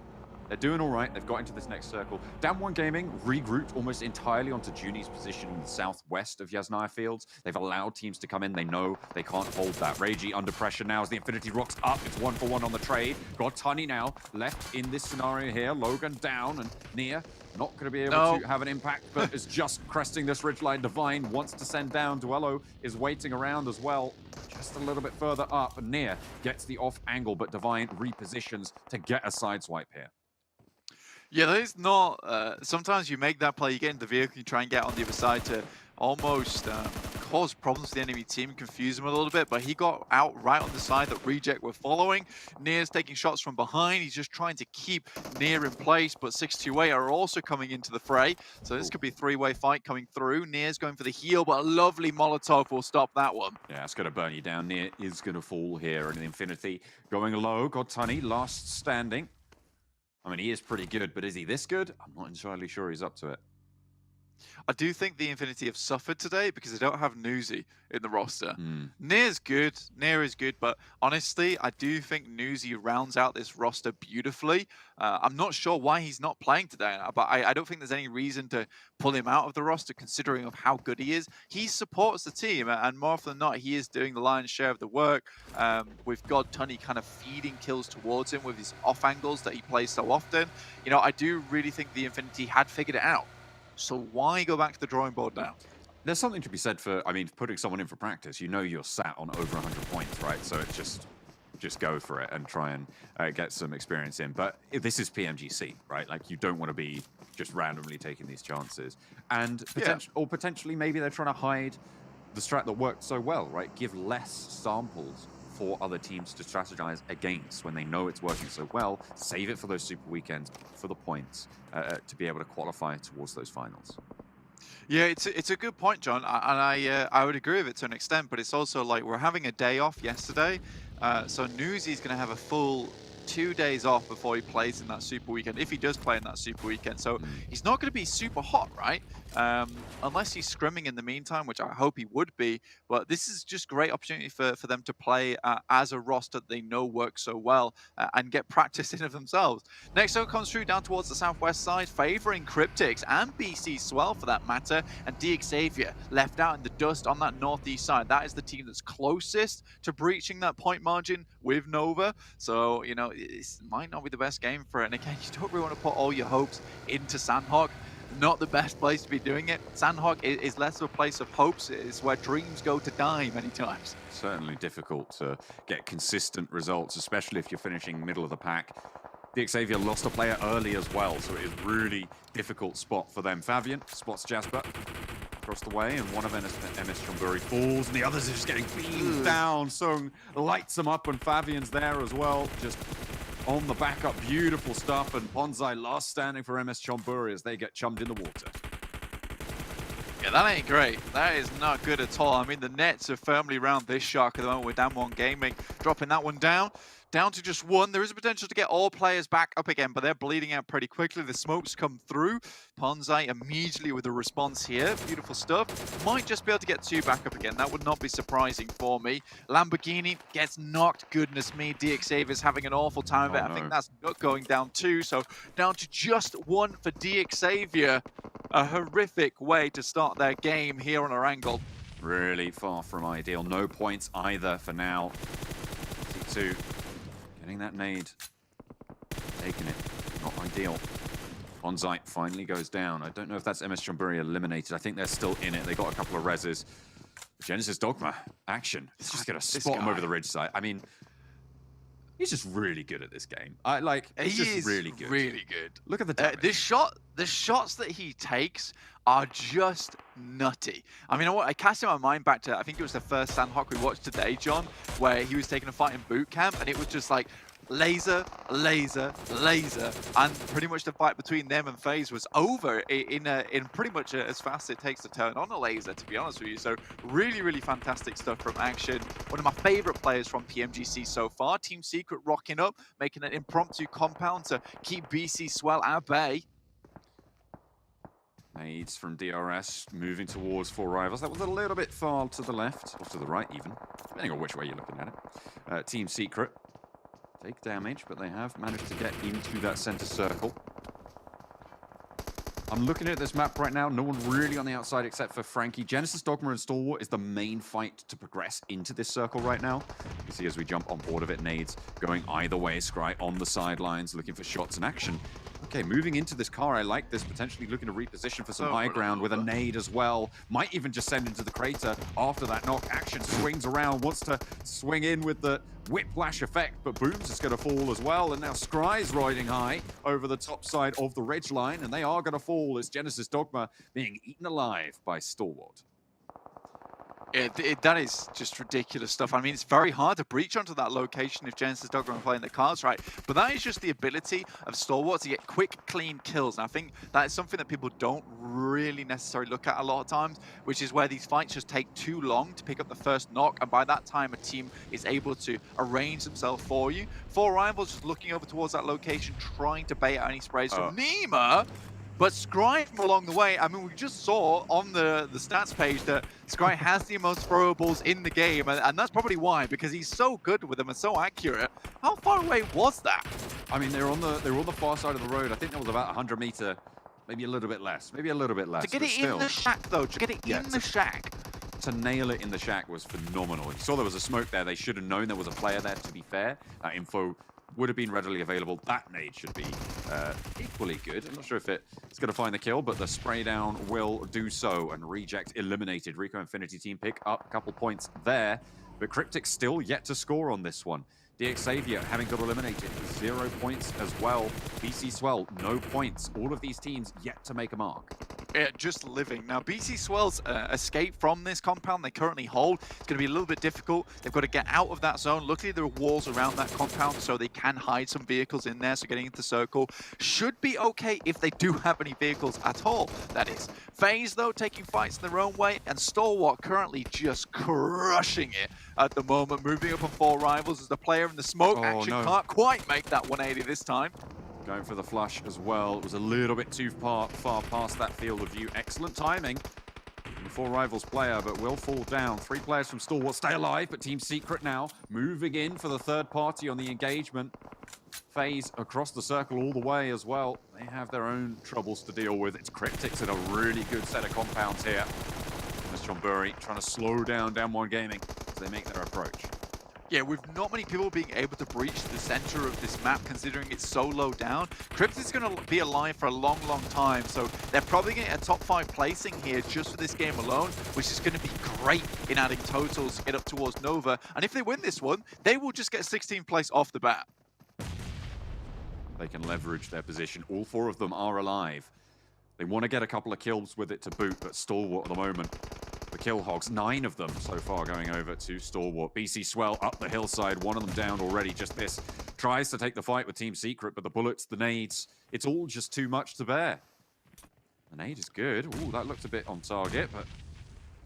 doing all right. They've got into this next circle. Damwon Gaming regrouped almost entirely onto Junie's position in the southwest of Yasnaya Fields. They've allowed teams to come in. They know they can't hold that. Reiji under pressure now as the Infinity rocks up. It's 1-for-1 on the trade. Got Tunny now left in this scenario here. Logan down and Nia not going to be able to have an impact, but is just cresting this ridgeline. Divine wants to send down. Duello is waiting around as well, just a little bit further up. And Nia gets the off angle, but Divine repositions to get a sideswipe here. Yeah, that is not... sometimes you make that play, you get in the vehicle, you try and get on the other side to almost cause problems for the enemy team, confuse them a little bit, but he got out right on the side that Reject were following. Near's taking shots from behind. He's just trying to keep Near in place, but 628 are also coming into the fray. So this could be a 3-way fight coming through. Near's going for the heal, but a lovely Molotov will stop that one. Yeah, it's going to burn you down. Near is going to fall here, and Infinity going low. Got Tunny, last standing. I mean, he is pretty good, but is he this good? I'm not entirely sure he's up to it. I do think the Infinity have suffered today because they don't have Newsy in the roster. Near's good, Near is good, but honestly, I do think Newsy rounds out this roster beautifully. I'm not sure why he's not playing today, but I don't think there's any reason to pull him out of the roster considering of how good he is. He supports the team, and more often than not, he is doing the lion's share of the work. With God Tunny kind of feeding kills towards him with his off angles that he plays so often. You know, I do really think the Infinity had figured it out. So why go back to the drawing board now? There's something to be said for, I mean, putting someone in for practice. You know you're sat on over 100 points, right? So it's just go for it and try and get some experience in. But this is PMGC, right? Like, you don't want to be just randomly taking these chances. And potentially maybe they're trying to hide the strat that worked so well, right? Give less samples for other teams to strategize against when they know it's working so well. Save it for those super weekends, for the points, to be able to qualify towards those finals. Yeah, it's a good point, John, and I would agree with it to an extent, but it's also like we're having a day off yesterday, so Newsy's going to have a full 2 days off before he plays in that super weekend, if he does play in that super weekend. So he's not going to be super hot, right? Unless he's scrimming in the meantime, which I hope he would be. But this is just great opportunity for them to play as a roster that they know works so well and get practice in of themselves. Next up comes through down towards the southwest side, favoring Cryptics and BC Swell for that matter, and DXavier left out in the dust on that northeast side. That is the team that's closest to breaching that point margin with Nova. So, you know, it might not be the best game for it. And again, you don't really want to put all your hopes into Sanhok. Not the best place to be doing it. Sanhok is less of a place of hopes. It's where dreams go to die many times. Certainly difficult to get consistent results, especially if you're finishing middle of the pack. DXavier lost a player early as well, so it is really difficult spot for them. Fabian spots Jasper across the way, and one of MS Chamburi falls, and the others are just getting beamed down. Sung lights them up, and Fabian's there as well, just on the backup. Beautiful stuff, and Ponzai last standing for MS Chamburi as they get chummed in the water. Yeah, that ain't great. That is not good at all. I mean, the nets are firmly around this shark at the moment with Damwon Gaming dropping that one down to just one. There is a potential to get all players back up again, but they're bleeding out pretty quickly. The smokes come through. Ponzai immediately with a response here. Beautiful stuff. Might just be able to get 2 back up again. That would not be surprising for me. Lamborghini gets knocked. Goodness me, DXavier is having an awful time of it. I think that's not going down 2, so down to just 1 for DXavier. A horrific way to start their game here on Erangel. Really far from ideal. No points either for now. 2. Getting that nade. Taking it. Not ideal. Bonsai finally goes down. I don't know if that's MS Chonburi eliminated. I think they're still in it. They got a couple of reses. Genesis Dogma, action. It's just going to spot him over the ridge side. I mean, he's just really good at this game. He's just really good. Really good. Look at the damage. The shots that he takes are just nutty. I mean, I cast in my mind back to, I think it was the first Sanhok we watched today, John, where he was taking a fight in boot camp, and it was just like laser, laser, laser, and pretty much the fight between them and FaZe was over in pretty much as fast as it takes to turn on a laser, to be honest with you. So really, really fantastic stuff from Action. One of my favorite players from PMGC so far. Team Secret rocking up, making an impromptu compound to keep BC Swell at bay. Nades from DRS moving towards 4 Rivals. That was a little bit far to the left, or to the right even, depending on which way you're looking at it. Team Secret take damage, but they have managed to get into that center circle. I'm looking at this map right now. No one really on the outside except for Frankie. Genesis Dogma and Stalwart is the main fight to progress into this circle right now. You see as we jump on board of it, nades going either way. Scry on the sidelines, looking for shots and action. Okay, moving into this car, I like this. Potentially looking to reposition for some high ground with a nade as well. Might even just send into the crater after that knock. Action swings around, wants to swing in with the whiplash effect, but Booms is going to fall as well. And now Scry's riding high over the top side of the ridge line, and they are going to fall as Genesis Dogma being eaten alive by Stalwart. That is just ridiculous stuff. I mean, it's very hard to breach onto that location if Genesis Dogma are playing the cards right. But that is just the ability of Stalwart to get quick, clean kills. And I think that is something that people don't really necessarily look at a lot of times, which is where these fights just take too long to pick up the first knock. And by that time, a team is able to arrange themselves for you. 4 Rivals just looking over towards that location, trying to bait out any sprays from Nima. But Scry from along the way, I mean, we just saw on the stats page that Scry has the most throwables in the game, and that's probably why, because he's so good with them and so accurate. How far away was that? I mean, they were on the far side of the road. I think that was about 100 meter, maybe a little bit less, maybe a little bit less. To get it in the shack, though, to get it in the shack. To nail it in the shack was phenomenal. You saw there was a smoke there. They should have known there was a player there, to be fair. That info would have been readily available. That nade should be equally good. I'm not sure if it's going to find the kill, but the spray down will do so. And Reject eliminated. Rico Infinity team pick up a couple points there, but Cryptic still yet to score on this one. DX Xavier having got eliminated, 0 points as well. BC Swell, no points. All of these teams yet to make a mark. Yeah, just living. Now, BC Swell's escape from this compound they currently hold, it's going to be a little bit difficult. They've got to get out of that zone. Luckily, there are walls around that compound, so they can hide some vehicles in there, so getting into the circle should be okay if they do have any vehicles at all, that is. FaZe, though, taking fights in their own way, and Stalwart currently just crushing it at the moment, moving up on 4 Rivals as the player in the smoke can't quite make that 180 this time. Going for the flush as well. It was a little bit too far past that field of view. Excellent timing from the 4 Rivals player, but will fall down. 3 players from Stalwart stay alive, but Team Secret now moving in for the third party on the engagement. FaZe across the circle all the way as well. They have their own troubles to deal with. It's Cryptics in a really good set of compounds here. Miss Chonburi trying to slow down Damwon Gaming as they make their approach. Yeah, with not many people being able to breach the center of this map, considering it's so low down, Crypt is going to be alive for a long, long time. So they're probably getting a top 5 placing here just for this game alone, which is going to be great in adding totals to get up towards Nova. And if they win this one, they will just get 16th place off the bat. They can leverage their position. All 4 of them are alive. They want to get a couple of kills with it to boot, but Stalwart at the moment. The kill hogs, 9 of them so far going over to Stalwart. BC Swell up the hillside, 1 of them down already. Just this tries to take the fight with Team Secret, but the bullets, the nades, it's all just too much to bear. The nade is good. Ooh, that looked a bit on target, but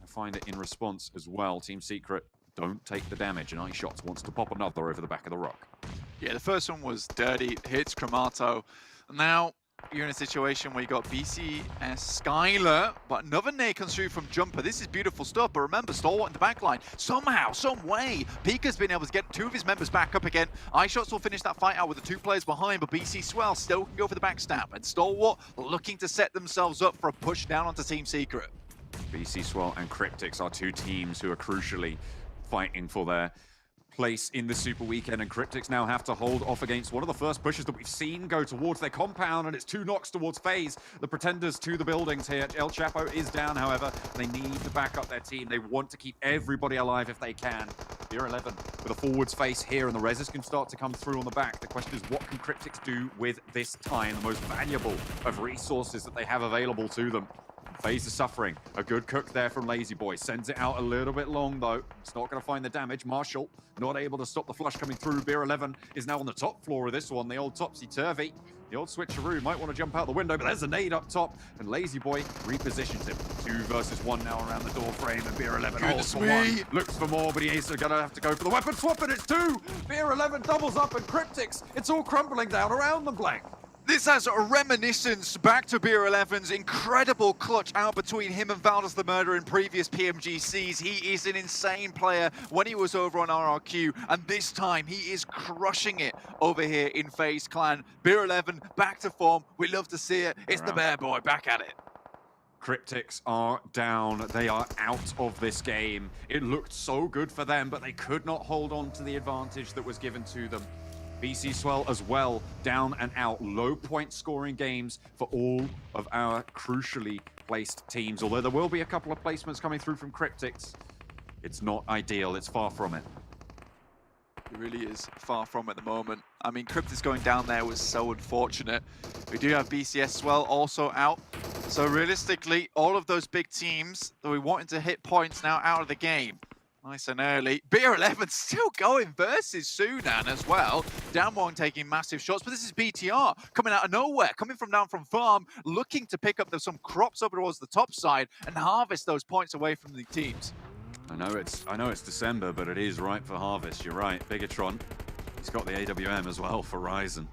I find it in response as well. Team Secret don't take the damage, and iShots wants to pop another over the back of the rock. Yeah, the first one was dirty, hits Chromato. Now you're in a situation where you got BCS Skylar, but another nade comes through from Jumper. This is beautiful stuff, but remember, Stalwart in the backline. Somehow, some way, Pika's been able to get 2 of his members back up again. iShots will finish that fight out with the 2 players behind, but BC Swell still can go for the backstab. And Stalwart looking to set themselves up for a push down onto Team Secret. BC Swell and Cryptics are 2 teams who are crucially fighting for their place in the Super Weekend, and Cryptics now have to hold off against one of the first pushes that we've seen go towards their compound, and it's 2 knocks towards FaZe. The Pretenders to the buildings here. El Chapo is down, however. They need to back up their team. They want to keep everybody alive if they can. Beer 11 with a forwards face here, and the reses can start to come through on the back. The question is, what can Cryptics do with this time, the most valuable of resources that they have available to them? FaZe is suffering. A good cook there from Lazy Boy. Sends it out a little bit long, though. It's not going to find the damage. Marshall not able to stop the flush coming through. Beer 11 is now on the top floor of this one. The old topsy-turvy. The old switcheroo might want to jump out the window, but there's a nade up top, and Lazy Boy repositions him. 2 versus 1 now around the door frame, and Beer 11 holds for 1. Looks for more, but he is going to have to go for the weapon swap, and it's 2! Beer 11 doubles up, and Cryptics, it's all crumbling down around them, Blank. This has a reminiscence back to Beer 11's incredible clutch out between him and Valdez the Murderer in previous PMGCs. He is an insane player when he was over on RRQ, and this time he is crushing it over here in FaZe Clan. Beer 11 back to form. We love to see it. It's the Bear Boy back at it. Cryptics are down. They are out of this game. It looked so good for them, but they could not hold on to the advantage that was given to them. BC Swell as well, down and out. Low point scoring games for all of our crucially placed teams. Although there will be a couple of placements coming through from Cryptics. It's not ideal, it's far from it. It really is far from at the moment. I mean, Cryptics going down there was so unfortunate. We do have BCS Swell also out. So realistically, all of those big teams that we wanted to hit points now out of the game. Nice and early. Beer 11 still going versus Sunan as well. Down one taking massive shots, but this is BTR coming out of nowhere, coming from down from farm, looking to pick up some crops up towards the top side and harvest those points away from the teams. I know it's December, but it is ripe for harvest. You're right. Bigatron, he's got the AWM as well for Ryzen.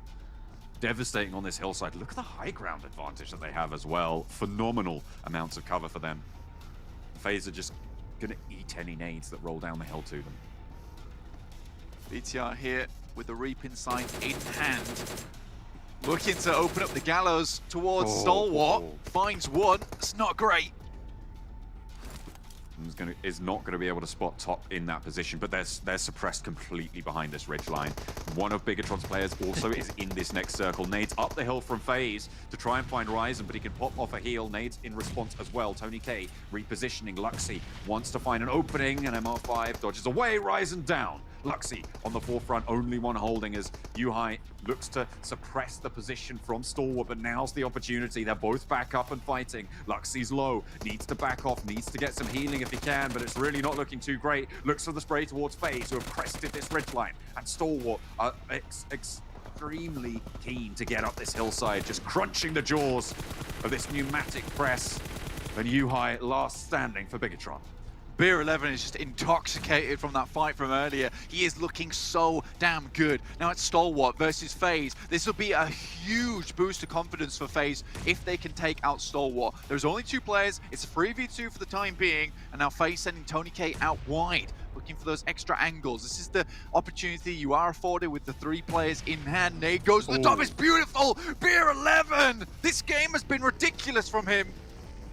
Devastating on this hillside. Look at the high ground advantage that they have as well. Phenomenal amounts of cover for them. FaZe are just gonna eat any nades that roll down the hill to them. BTR here with the Reaping Sight in hand. Looking to open up the gallows towards Stalwart. Finds one. It's not great. Is not going to be able to spot top in that position, but they're suppressed completely behind this ridge line. One of Bigatron's players also is in this next circle. Nades up the hill from FaZe to try and find Ryzen, but he can pop off a heal. Nades in response as well. Tony K repositioning. Luxy wants to find an opening, and MR5 dodges away. Ryzen down. Luxy on the forefront, only one holding as Yuhai looks to suppress the position from Stalwart, but now's the opportunity. They're both back up and fighting. Luxy's low, needs to back off, needs to get some healing if he can, but it's really not looking too great. Looks for the spray towards FaZe, who have crested this ridgeline, and Stalwart are extremely keen to get up this hillside, just crunching the jaws of this pneumatic press, and Yuhai last standing for Bigatron. Beer 11 is just intoxicated from that fight from earlier. He is looking so damn good. Now it's Stalwart versus FaZe. This will be a huge boost of confidence for FaZe if they can take out Stalwart. There's only 2 players. It's a 3v2 for the time being. And now FaZe sending Tony K out wide, looking for those extra angles. This is the opportunity you are afforded with the 3 players in hand. Nade goes to the top. It's beautiful. Beer 11. This game has been ridiculous from him.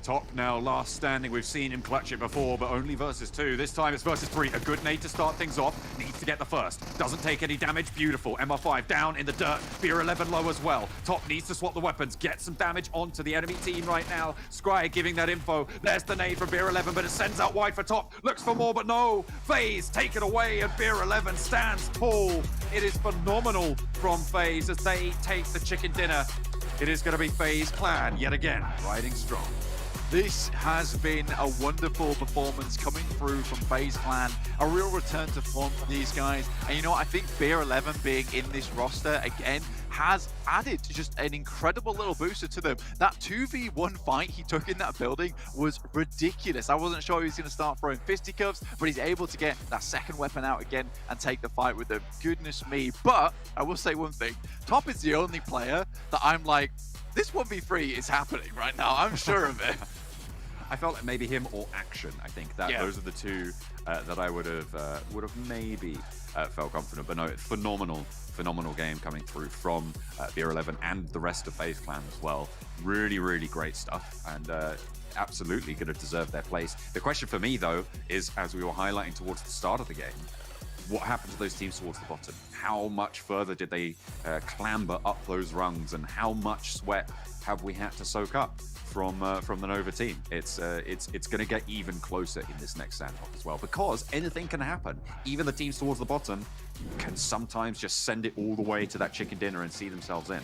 Top now, last standing. We've seen him clutch it before, but only versus 2. This time it's versus 3. A good nade to start things off. Needs to get the first. Doesn't take any damage. Beautiful. MR5 down in the dirt. Beer 11 low as well. Top needs to swap the weapons. Get some damage onto the enemy team right now. Scry giving that info. There's the nade from Beer 11, but it sends out wide for Top. Looks for more, but no. FaZe take it away, and Beer 11 stands tall. It is phenomenal from FaZe as they take the chicken dinner. It is going to be FaZe Clan yet again, riding strong. This has been a wonderful performance coming through from FaZe Clan. A real return to form for these guys. And you know what? I think Beer 11 being in this roster again has added to just an incredible little booster to them. That 2v1 fight he took in that building was ridiculous. I wasn't sure he was going to start throwing fisticuffs, but he's able to get that second weapon out again and take the fight with them. Goodness me. But I will say one thing. Top is the only player that I'm like, this 1v3 is happening right now. I'm sure of it. I felt like maybe him or Action. I think that those are the 2 that I would have maybe felt confident. But no, phenomenal game coming through from Beer 11 and the rest of FaZe Clan as well. Really, really great stuff, and absolutely going to deserve their place. The question for me though is, as we were highlighting towards the start of the game, what happened to those teams towards the bottom? How much further did they clamber up those rungs, and how much sweat have we had to soak up from the Nova team? It's going to get even closer in this next Sanhok as well, because anything can happen. Even the teams towards the bottom can sometimes just send it all the way to that chicken dinner and see themselves in.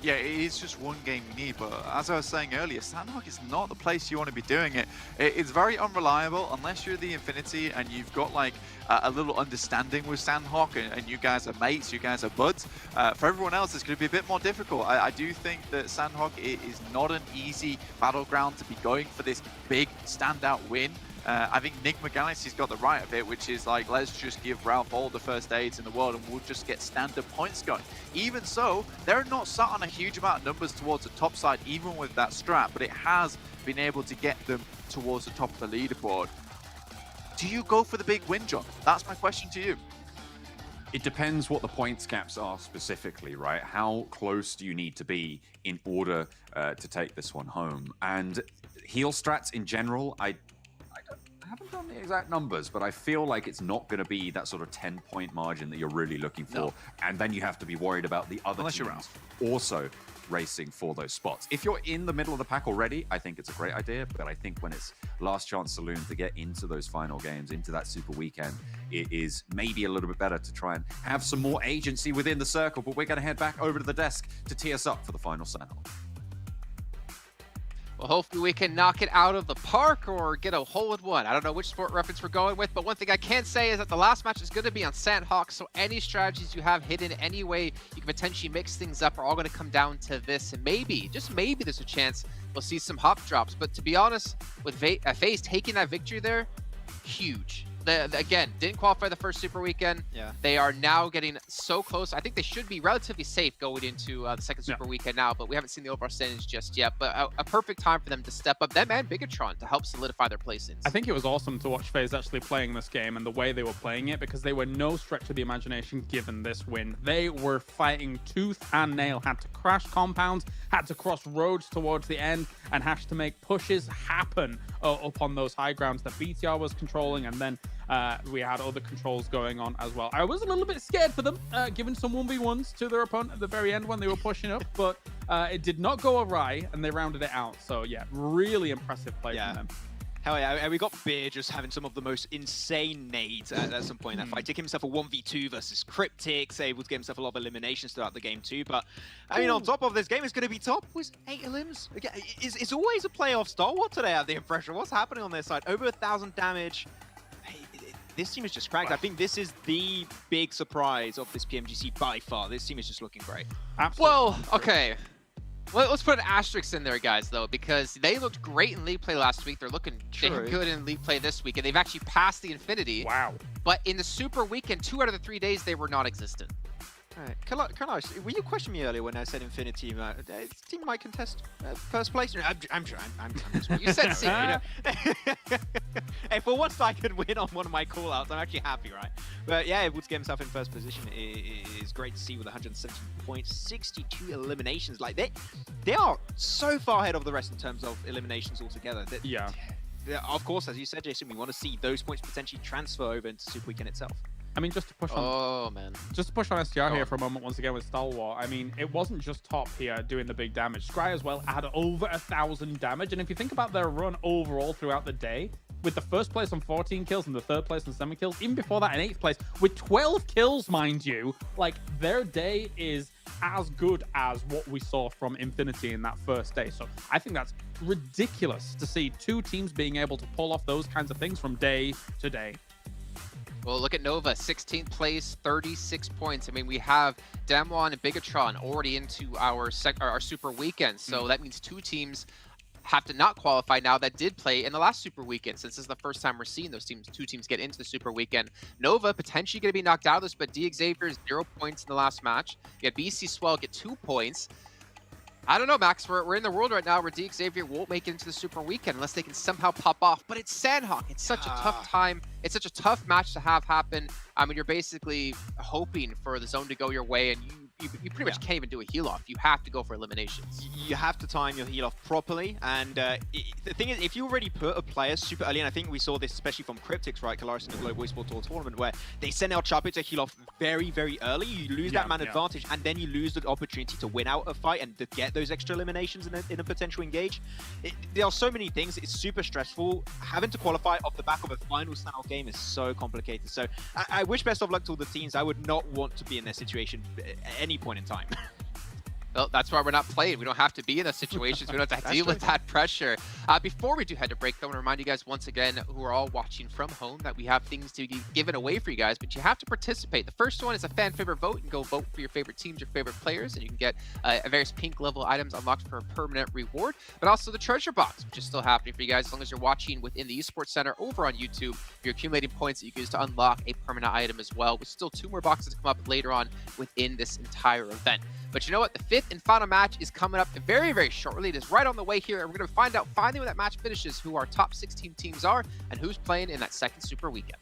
Yeah, it is just one game we need, but as I was saying earlier, Sanhok is not the place you want to be doing it. It's very unreliable unless you're the Infinity and you've got like a little understanding with Sanhok and you guys are mates, you guys are buds. For everyone else, it's going to be a bit more difficult. I do think that Sanhok is not an easy battleground to be going for this big standout win. I think Nick McGallis got the right of it, which is like, let's just give Ralph all the first aids in the world and we'll just get standard points going. Even so, they're not sat on a huge amount of numbers towards the top side, even with that strat, but it has been able to get them towards the top of the leaderboard. Do you go for the big win, John? That's my question to you. It depends what the points caps are specifically, right? How close do you need to be in order to take this one home? And heal strats in general, I haven't done the exact numbers, but I feel like it's not going to be that sort of 10-point margin that you're really looking for. No. And then you have to be worried about the other teams also racing for those spots. If you're in the middle of the pack already, I think it's a great idea, but I think when it's last chance saloon to get into those final games, into that super weekend, it is maybe a little bit better to try and have some more agency within the circle. But we're going to head back over to the desk to tee us up for the final Sanhok. Well, hopefully we can knock it out of the park or get a hole in one. I don't know which sport reference we're going with, but one thing I can say is that the last match is going to be on Sanhok, so any strategies you have hidden any way you can potentially mix things up are all going to come down to this. And maybe, just maybe, there's a chance we'll see some hop drops. But to be honest, with FaZe taking that victory there, huge. Again, didn't qualify the first Super Weekend. Yeah. They are now getting so close. I think they should be relatively safe going into the second Super Weekend now, but we haven't seen the overall standings just yet. But a perfect time for them to step up, them and Bigatron, to help solidify their placings. I think it was awesome to watch FaZe actually playing this game and the way they were playing it, because they were no stretch of the imagination given this win. They were fighting tooth and nail, had to crash compounds, had to cross roads towards the end, and had to make pushes happen up on those high grounds that BTR was controlling, and then we had other controls going on as well. I was a little bit scared for them, giving some 1v1s to their opponent at the very end when they were pushing up, but it did not go awry, and they rounded it out. So yeah, really impressive play from them. Hell yeah, and we got Beer just having some of the most insane nades at some point in that fight. Taking himself a 1v2 versus Cryptics, able to get himself a lot of eliminations throughout the game too. But, I mean, on top of this game, it's going to be top with 8 elims. Again, it's always a playoff stalwart today, I have the impression. What's happening on their side? Over 1,000 damage. This team is just cracked. I think this is the big surprise of this PMGC by far. This team is just looking great. Absolutely. Well, okay. Let's put an asterisk in there, guys, though, because they looked great in League Play last week. They're looking damn good in League Play this week, and they've actually passed the Infinity. Wow. But in the Super Weekend, 2 out of the 3 days, they were non-existent. Right. Carlos, will you question me earlier when I said Infinity this team might contest first place? I'm sure. You said C. Hey, for once I could win on one of my call-outs, I'm actually happy, right? But yeah, able to get himself in first position is great to see with 170 points, 62 eliminations. Like they are so far ahead of the rest in terms of eliminations altogether. Yeah. Of course, as you said, Jason, we want to see those points potentially transfer over into Super Weekend itself. I mean, just to push on. Just to push on STR here for a moment once again with Stalwart. I mean, it wasn't just Top here doing the big damage. Scry as well had over 1,000 damage, and if you think about their run overall throughout the day, with the first place on 14 kills and the third place on 7 kills, even before that in 8th place with 12 kills, mind you, like their day is as good as what we saw from Infinity in that first day. So I think that's ridiculous to see 2 teams being able to pull off those kinds of things from day to day. Well, look at Nova, 16th place, 36 points. I mean, we have Damwon and Bigatron already into our Super Weekend, so that means 2 teams have to not qualify now that did play in the last Super Weekend, since this is the first time we're seeing those 2 teams get into the Super Weekend. Nova potentially going to be knocked out of this, but Xavier 0 points in the last match. You got BC Swell get 2 points. I don't know, Max. We're in the world right now where Xavier won't make it into the Super Weekend unless they can somehow pop off. But it's Sanhok. It's such a tough time. It's such a tough match to have happen. I mean, you're basically hoping for the zone to go your way, and you you pretty much can't even do a heal off. You have to go for eliminations. You have to time your heal off properly, and the thing is, if you already put a player super early, and I think we saw this especially from Cryptics, right, Kalaris in the Global Esports Tour tournament, where they send El Chapo to heal off very, very early, you lose that man advantage, and then you lose the opportunity to win out a fight and to get those extra eliminations in a potential engage. There are so many things, it's super stressful. Having to qualify off the back of a final Sanhok game is so complicated, so I wish best of luck to all the teams. I would not want to be in their situation at any point in time. Well, that's why we're not playing. We don't have to be in those situations. We don't have to deal with that pressure. Before we do head to break, I want to remind you guys once again, who are all watching from home, that we have things to be given away for you guys, but you have to participate. The first one is a fan favorite vote. You can go vote for your favorite teams, your favorite players, and you can get various pink level items unlocked for a permanent reward, but also the treasure box, which is still happening for you guys as long as you're watching within the Esports Center over on YouTube. You're accumulating points that you can use to unlock a permanent item as well, with still 2 more boxes to come up later on within this entire event. But you know what? The 5th and final match is coming up very, very shortly. It is right on the way here, and we're going to find out finally when that match finishes who our top 16 teams are and who's playing in that second Super Weekend.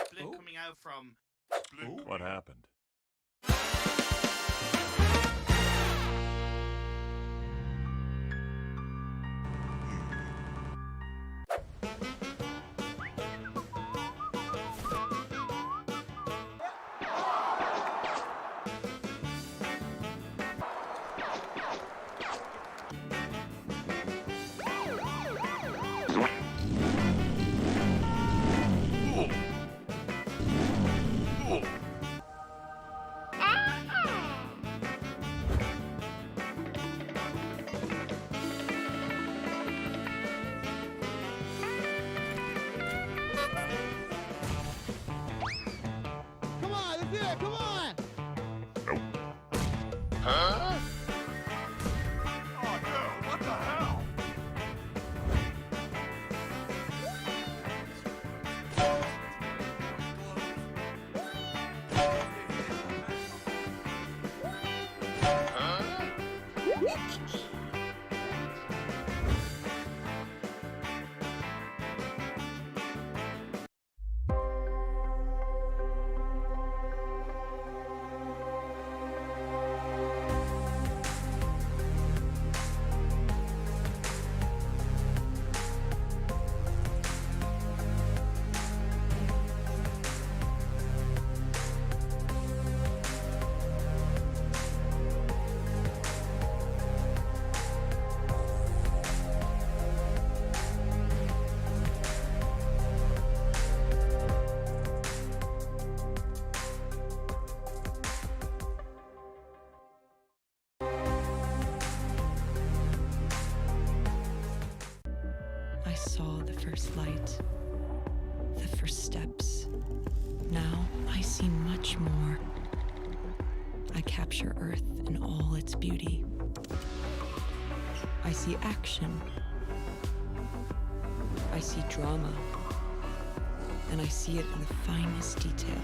Split coming out from Split. What happened? Huh? Oh no, what the hell? I saw the first light, the first steps. Now I see much more. I capture Earth in all its beauty. I see action. I see drama. And I see it in the finest detail.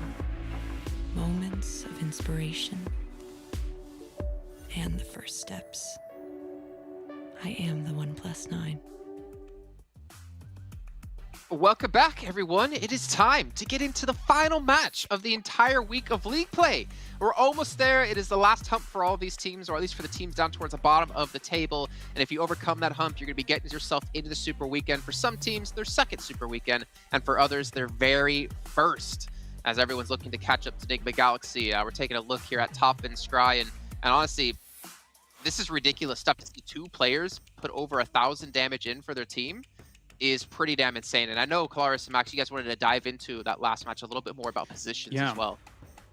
Moments of inspiration. And the first steps. I am the 1+9. Welcome back, everyone. It is time to get into the final match of the entire week of league play. We're almost there. It is the last hump for all of these teams, or at least for the teams down towards the bottom of the table. And if you overcome that hump, you're going to be getting yourself into the Super Weekend. For some teams, their second Super Weekend, and for others, their very first. As everyone's looking to catch up to Enigma Galaxy, we're taking a look here at top and Scry, and honestly, this is ridiculous stuff to see 2 players put over 1,000 damage in for their team. Is pretty damn insane. And I know Kalaris and Max, you guys wanted to dive into that last match a little bit more about positions as well.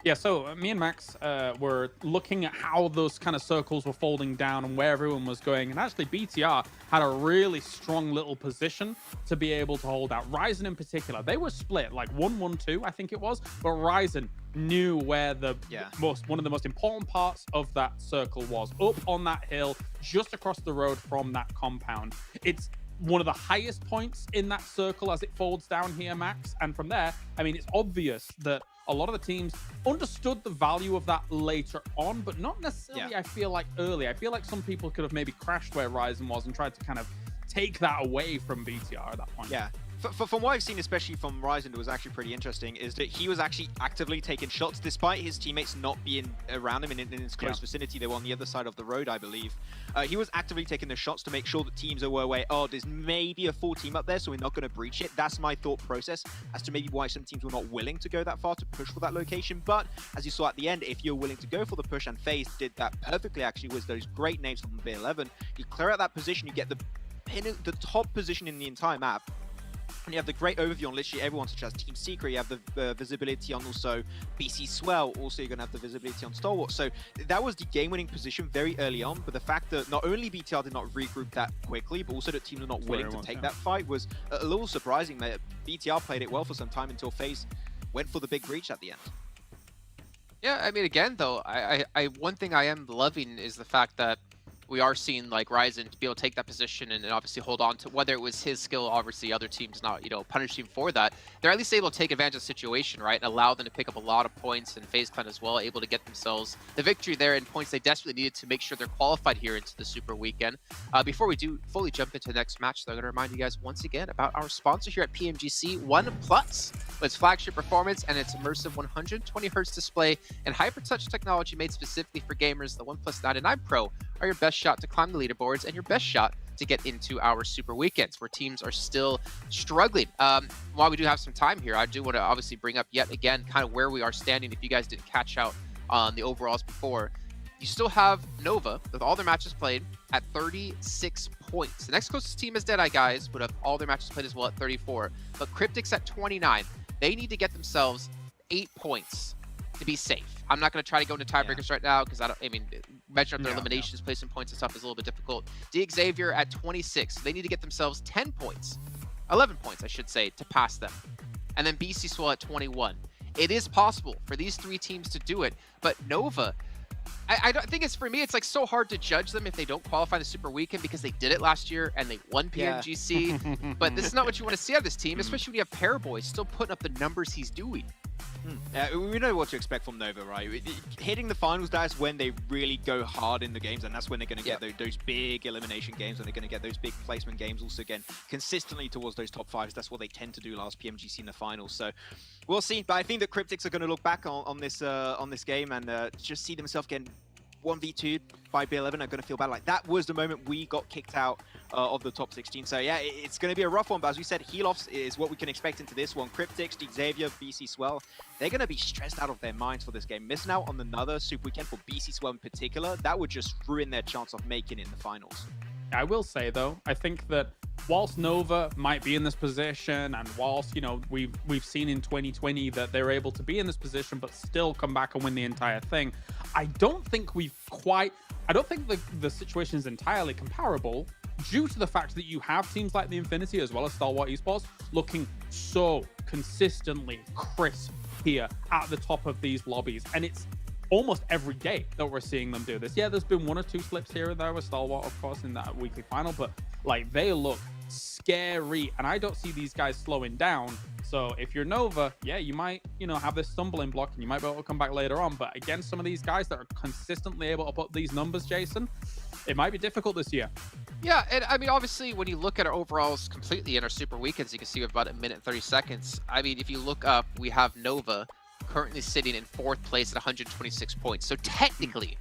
Yeah, so me and Max were looking at how those kind of circles were folding down and where everyone was going. And actually, BTR had a really strong little position to be able to hold out. Ryzen in particular, they were split like 1-1-2, I think it was. But Ryzen knew where the one of the most important parts of that circle was, up on that hill, just across the road from that compound. It's one of the highest points in that circle as it folds down here, Max. And from there, I mean, it's obvious that a lot of the teams understood the value of that later on, but not necessarily, I feel like, early. I feel like some people could have maybe crashed where Ryzen was and tried to kind of take that away from BTR at that point. Yeah. From what I've seen, especially from Ryzen, that was actually pretty interesting, is that he was actually actively taking shots despite his teammates not being around him in his close vicinity. They were on the other side of the road, I believe. He was actively taking the shots to make sure that teams are aware, oh, there's maybe a full team up there, so we're not going to breach it. That's my thought process as to maybe why some teams were not willing to go that far to push for that location. But as you saw at the end, if you're willing to go for the push, and FaZe did that perfectly actually with those great names from B11, you clear out that position, you get the top position in the entire map. And you have the great overview on literally everyone, such as Team Secret. You have the visibility on also BC Swell. Also, you're going to have the visibility on Stalwart. So that was the game-winning position very early on. But the fact that not only BTR did not regroup that quickly, but also that teams were not willing to take that fight was a little surprising. That BTR played it well for some time until FaZe went for the big breach at the end. Yeah, I mean, again, though, I one thing I am loving is the fact that we are seeing like Ryzen to be able to take that position and obviously hold on to, whether it was his skill, obviously other teams not, you know, punish him for that. They're at least able to take advantage of the situation, right? And allow them to pick up a lot of points, and FaZe Clan as well, able to get themselves the victory there in points they desperately needed to make sure they're qualified here into the Super Weekend. Before we do fully jump into the next match, though, I'm going to remind you guys once again about our sponsor here at PMGC, OnePlus. With its flagship performance and its immersive 120Hz display and hyper-touch technology made specifically for gamers, the OnePlus 99 Pro are your best shot to climb the leaderboards and your best shot to get into our Super Weekends, where teams are still struggling. While we do have some time here, I do want to obviously bring up yet again kind of where we are standing. If you guys didn't catch out on the overalls before, you still have Nova with all their matches played at 36 points. The next closest team is Deadeye, guys, would have all their matches played as well at 34. But Cryptic's at 29. They need to get themselves 8 points to be safe. I'm not going to try to go into tiebreakers right now because I mean, measuring up their eliminations, placing points and stuff is a little bit difficult. Xavier at 26. They need to get themselves 10 points, 11 points, I should say, to pass them. And then BC Swell at 21. It is possible for these three teams to do it, but Nova, I don't think it's, for me, it's like so hard to judge them if they don't qualify the Super Weekend because they did it last year and they won PMGC. But this is not what you want to see out of this team, especially when you have Paraboy still putting up the numbers he's doing. We know what to expect from Nova, right? Hitting the finals, that's when they really go hard in the games, and that's when they're going to get those big elimination games, and they're going to get those big placement games also, again, consistently towards those top fives. That's what they tend to do last PMGC in the finals. So we'll see. But I think that Cryptics are going to look back on this game and just see themselves getting 1v2 by B11 are going to feel bad. Like, that was the moment we got kicked out of the top 16. So yeah, it's going to be a rough one. But as we said, Heal-Offs is what we can expect into this one. Cryptics, Xavier, BC Swell, they're going to be stressed out of their minds for this game. Missing out on another Super Weekend for BC Swell in particular, that would just ruin their chance of making it in the finals. I will say, though, I think that whilst Nova might be in this position, and whilst, you know, we've seen in 2020 that they're able to be in this position but still come back and win the entire thing, I don't think the situation is entirely comparable, due to the fact that you have teams like the Infinity as well as Stalwart Esports looking so consistently crisp here at the top of these lobbies. And it's almost every day that we're seeing them do this. Yeah, there's been one or two slips here and there with Stalwart, of course, in that weekly final, but like, they look scary, and I don't see these guys slowing down. So if you're Nova, yeah, you might, you know, have this stumbling block and you might be able to come back later on. But against some of these guys that are consistently able to put these numbers, Jason, it might be difficult this year. Yeah, and I mean, obviously, when you look at our overalls completely in our Super Weekends, you can see we have about 1 minute and 30 seconds. I mean, if you look up, we have Nova currently sitting in 4th place at 126 points. So technically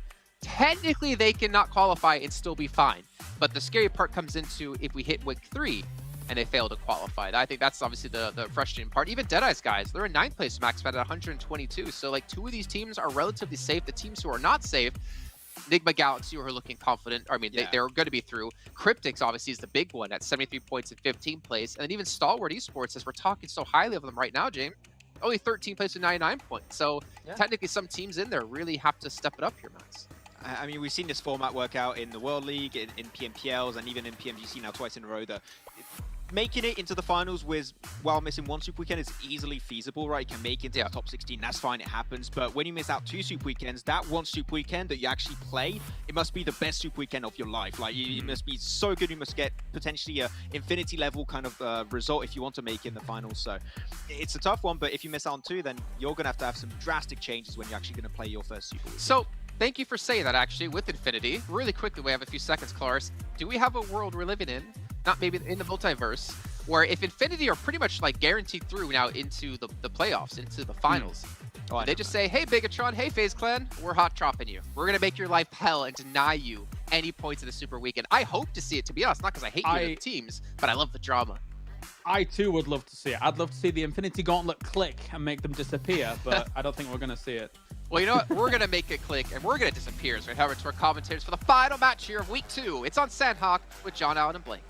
they cannot qualify and still be fine. But the scary part comes into if we hit week 3 and they fail to qualify. I think that's obviously the frustrating part. Even Deadeye's guys, they're in 9th place max at 122. So like, 2 of these teams are relatively safe. The teams who are not safe, Enigma Galaxy, who are looking confident, I mean, they're going to be through. Cryptics obviously is the big one at 73 points in 15th place. And then even Stalwart Esports, as we're talking so highly of them right now, James, only 13th place with 99 points. So technically some teams in there really have to step it up here, Max. I mean, we've seen this format work out in the World League, in PMPLs, and even in PMGC now twice in a row. That making it into the finals while missing one Super Weekend is easily feasible, right? You can make it into the top 16, that's fine, it happens. But when you miss out 2 Super Weekends, that one Super Weekend that you actually play, it must be the best Super Weekend of your life. Like, you must be so good, you must get potentially a infinity level kind of result if you want to make it in the finals. So it's a tough one, but if you miss out on 2, then you're going to have some drastic changes when you're actually going to play your first Super Weekend. So thank you for saying that, actually, with Infinity. Really quickly, we have a few seconds, Claris. Do we have a world we're living in, not maybe in the multiverse, where if Infinity are pretty much like guaranteed through now into the playoffs, into the finals, they just say, hey, Bigatron, hey, FaZe Clan, we're hot dropping you. We're going to make your life hell and deny you any points in the Super Weekend. I hope to see it, to be honest, not because I hate the teams, but I love the drama. I too would love to see it. I'd love to see the Infinity Gauntlet click and make them disappear, but I don't think we're going to see it. Well, you know what? We're going to make it click, and we're going to disappear. So we head over to our commentators for the final match here of Week 2. It's on Sanhok with John Allen and Blake.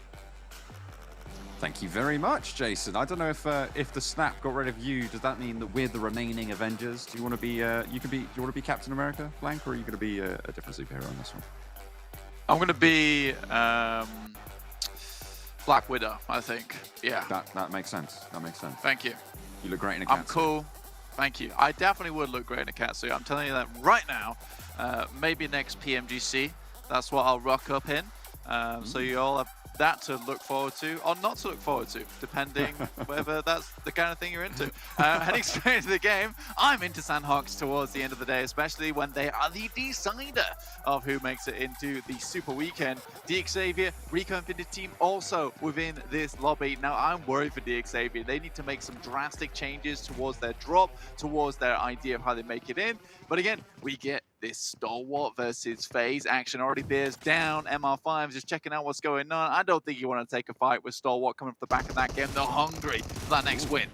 Thank you very much, Jason. I don't know if the snap got rid of you, does that mean that we're the remaining Avengers? Do you want to be do you want to be Captain America, Blank, or are you going to be a different superhero on this one? I'm going to be Black Widow, I think. Yeah. That makes sense. That makes sense. Thank you. You look great in a I'm catsuit. cool. Thank you. I definitely would look great in a catsuit. I'm telling you that right now. Maybe next PMGC, that's what I'll rock up in. So you all have that to look forward to, or not to look forward to, depending whether that's the kind of thing you're into. Heading straight into the game, I'm into Sanhoks towards the end of the day, especially when they are the decider of who makes it into the Super Weekend. DXavier, Rico Infinity team also within this lobby. Now, I'm worried for DXavier. They need to make some drastic changes towards their drop, towards their idea of how they make it in. But again, we get this Stalwart versus FaZe action. Already bears down. MR5 just checking out what's going on. I don't think you want to take a fight with Stalwart coming off the back of that game. They're hungry for that next win.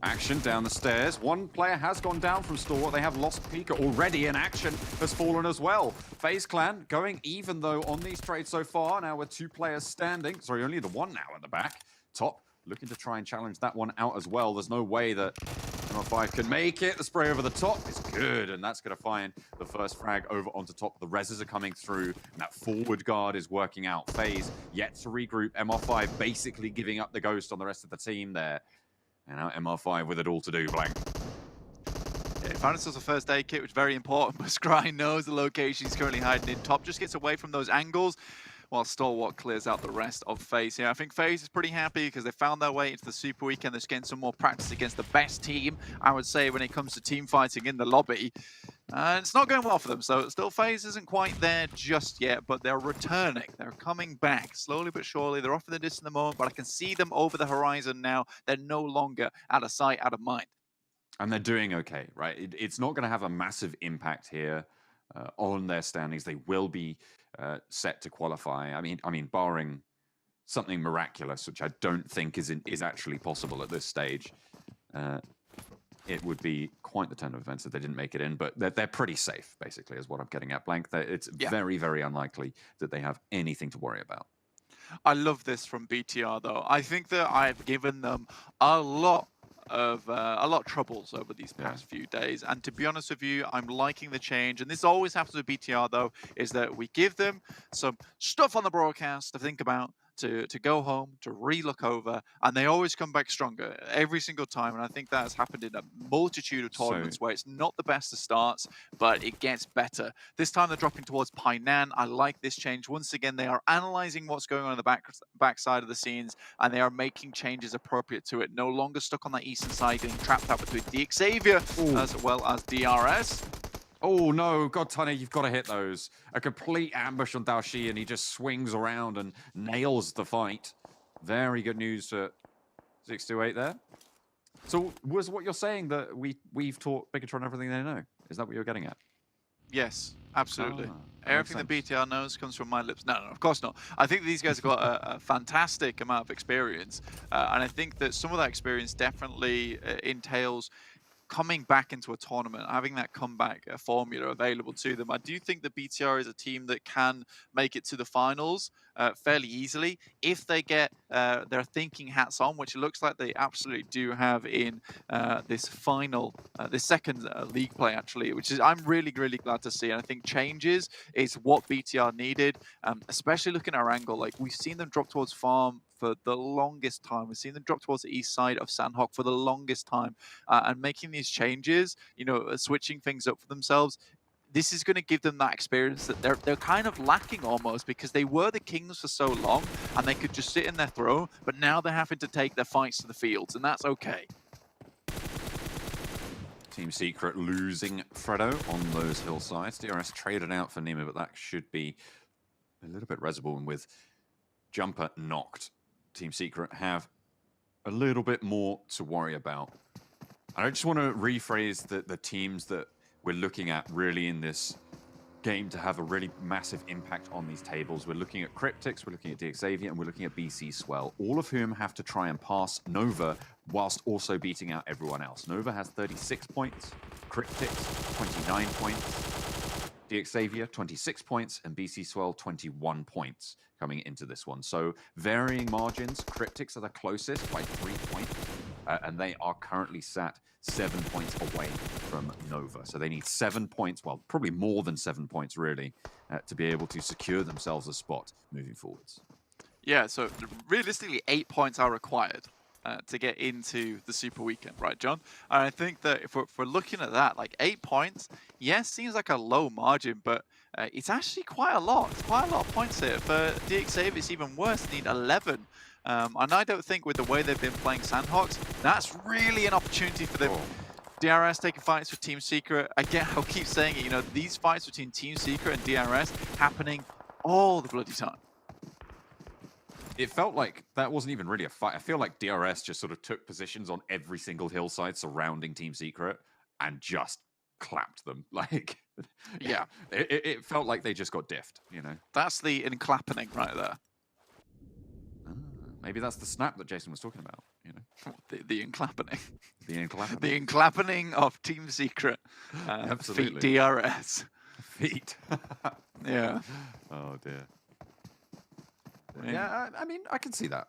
Action down the stairs. One player has gone down from Stalwart. They have lost Pika already, and Action has fallen as well. FaZe Clan going even though on these trades so far. Now with 2 players standing. Sorry, only the 1 now at the back. Top looking to try and challenge that one out as well. There's no way that MR5 can make it. The spray over the top is good, and that's going to find the first frag over onto top. The reses are coming through, and that forward guard is working out. FaZe yet to regroup. MR5 basically giving up the ghost on the rest of the team there. And now MR5 with it all to do, Blank. Yeah, he found himself a first aid kit, which is very important, but Scry knows the location he's currently hiding in. Top just gets away from those angles, while Stalwart clears out the rest of FaZe. Yeah, I think FaZe is pretty happy because they found their way into the Super Weekend. They're getting some more practice against the best team, I would say, when it comes to team fighting in the lobby. And it's not going well for them, so still FaZe isn't quite there just yet, but they're returning. They're coming back, slowly but surely. They're off in the distance at the moment, but I can see them over the horizon now. They're no longer out of sight, out of mind. And they're doing okay, right? It's not going to have a massive impact here on their standings. They will be set to qualify. I mean, barring something miraculous, which I don't think is actually possible at this stage, it would be quite the turn of events if they didn't make it in. But they're pretty safe, basically, is what I'm getting at, Blank. It's very, very unlikely that they have anything to worry about. I love this from BTR, though. I think that I've given them a lot of troubles over these past few days, and to be honest with you, I'm liking the change. And this always happens with BTR, though, is that we give them some stuff on the broadcast to think about, to go home, to re-look over, and they always come back stronger every single time. And I think that has happened in a multitude of tournaments where it's not the best of starts, but it gets better. This time they're dropping towards Painan. I like this change. Once again, they are analyzing what's going on in the back side of the scenes, and they are making changes appropriate to it. No longer stuck on that eastern side, getting trapped out between DXavier as well as DRS. Oh no, God, Tunny, you've got to hit those. A complete ambush on Daoshi, and he just swings around and nails the fight. Very good news for 628 there. So was what you're saying that we've taught Bigatron everything they know? Is that what you're getting at? Yes, absolutely. Everything that BTR knows comes from my lips. No, of course not. I think these guys have got a fantastic amount of experience. And I think that some of that experience definitely entails coming back into a tournament, having that comeback formula available to them. I do think that BTR is a team that can make it to the finals, fairly easily if they get their thinking hats on, which it looks like they absolutely do have in this final, this second league play actually, which is I'm really glad to see. And I think changes is what BTR needed, especially looking at Erangel. Like we've seen them drop towards farm for the longest time. We've seen them drop towards the east side of Sanhok for the longest time, and making these changes, switching things up for themselves. This is going to give them that experience that they're kind of lacking almost, because they were the kings for so long and they could just sit in their throne, but now they're having to take their fights to the fields, and that's okay. Team Secret losing Fredo on those hillsides. DRS traded out for Nima, but that should be a little bit resible. And with Jumper knocked, Team Secret have a little bit more to worry about. And I just want to rephrase the teams that we're looking at really in this game to have a really massive impact on these tables. We're looking at Cryptix, we're looking at DXavier, and we're looking at BC Swell, all of whom have to try and pass Nova whilst also beating out everyone else. Nova has 36 points, Cryptix 29 points, DXavier 26 points, and BC Swell 21 points coming into this one. So varying margins. Cryptix are the closest by 3 points, and they are currently sat 7 points away from Nova. So they need 7 points, well, probably more than 7 points really, to be able to secure themselves a spot moving forwards. Yeah, so realistically 8 points are required to get into the Super Weekend, right, John? And I think that if we're looking at that, like 8 points, yes, seems like a low margin, but it's actually quite a lot. It's quite a lot of points here. For DXavier, it's even worse. They need 11. And I don't think with the way they've been playing Sandhogs, that's really an opportunity for them. DRS taking fights with Team Secret. Again, I'll keep saying it, these fights between Team Secret and DRS happening all the bloody time. It felt like that wasn't even really a fight. I feel like DRS just sort of took positions on every single hillside surrounding Team Secret and just clapped them. Like, yeah, it felt like they just got diffed, That's the enclapping right there. Maybe that's the snap that Jason was talking about, The enclapping. The enclapping. The enclapping of Team Secret. Absolutely. Feet DRS. Feet. Yeah. Oh, dear. Yeah, I mean, I can see that.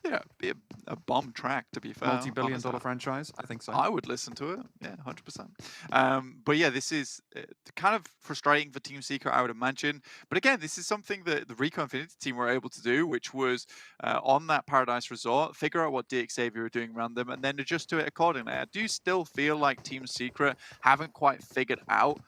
Yeah, be a bomb track, to be fair. Multi-billion-dollar franchise? I think so. I would listen to it. Yeah, 100%. But yeah, this is kind of frustrating for Team Secret, I would imagine. But again, this is something that the Rico Infinity team were able to do, which was on that Paradise Resort, figure out what DXavier were doing around them, and then adjust to it accordingly. I do still feel like Team Secret haven't quite figured out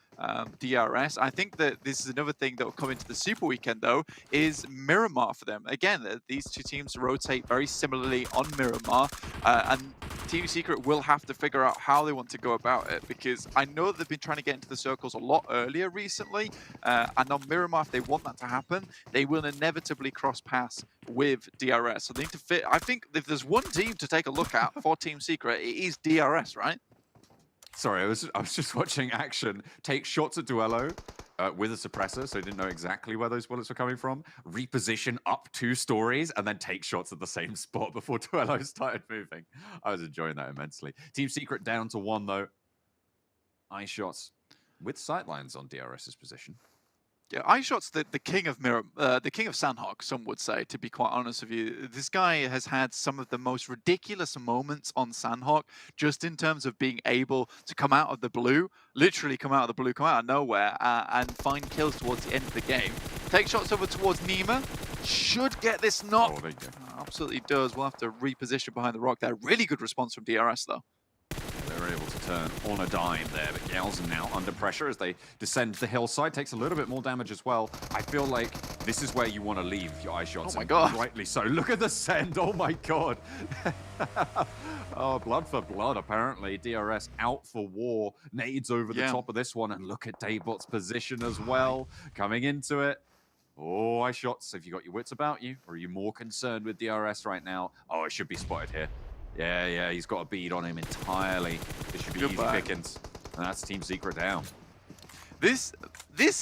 DRS. I think that this is another thing that will come into the Super Weekend, though, is Miramar for them. Again, these two teams rotate very similarly on Miramar, and Team Secret will have to figure out how they want to go about it, because I know they've been trying to get into the circles a lot earlier recently, and on Miramar, if they want that to happen, they will inevitably cross paths with DRS. So they need to fit. I think if there's one team to take a look at for Team Secret, it is DRS, right? Sorry, I was just watching Action take shots at Duello with a suppressor, so I didn't know exactly where those bullets were coming from. Reposition up 2 stories and then take shots at the same spot before Duello started moving. I was enjoying that immensely. Team Secret down to 1 though. Eye shots with sightlines on DRS's position. Yeah, iShot's the king of the king of Sanhok, some would say, to be quite honest with you. This guy has had some of the most ridiculous moments on Sanhok, just in terms of being able to come out of the blue, literally come out of the blue, come out of nowhere, and find kills towards the end of the game. Take shots over towards Nima. Should get this knock. Oh, there you go. Absolutely does. We'll have to reposition behind the rock there. Really good response from DRS, though. They were able to turn on a dime there, but GYALZEN now under pressure as they descend the hillside. Takes a little bit more damage as well. I feel like this is where you want to leave your eye shots. Oh my god. Rightly so. Look at the send. Oh my god. Oh, blood for blood, apparently. DRS out for war. Nades over the top of this one. And look at Daybot's position as well. Coming into it. Oh, eye shots. Have you got your wits about you? Or are you more concerned with DRS right now? Oh, it should be spotted here. Yeah, he's got a bead on him entirely. This should be easy pickings. And that's Team Secret down. This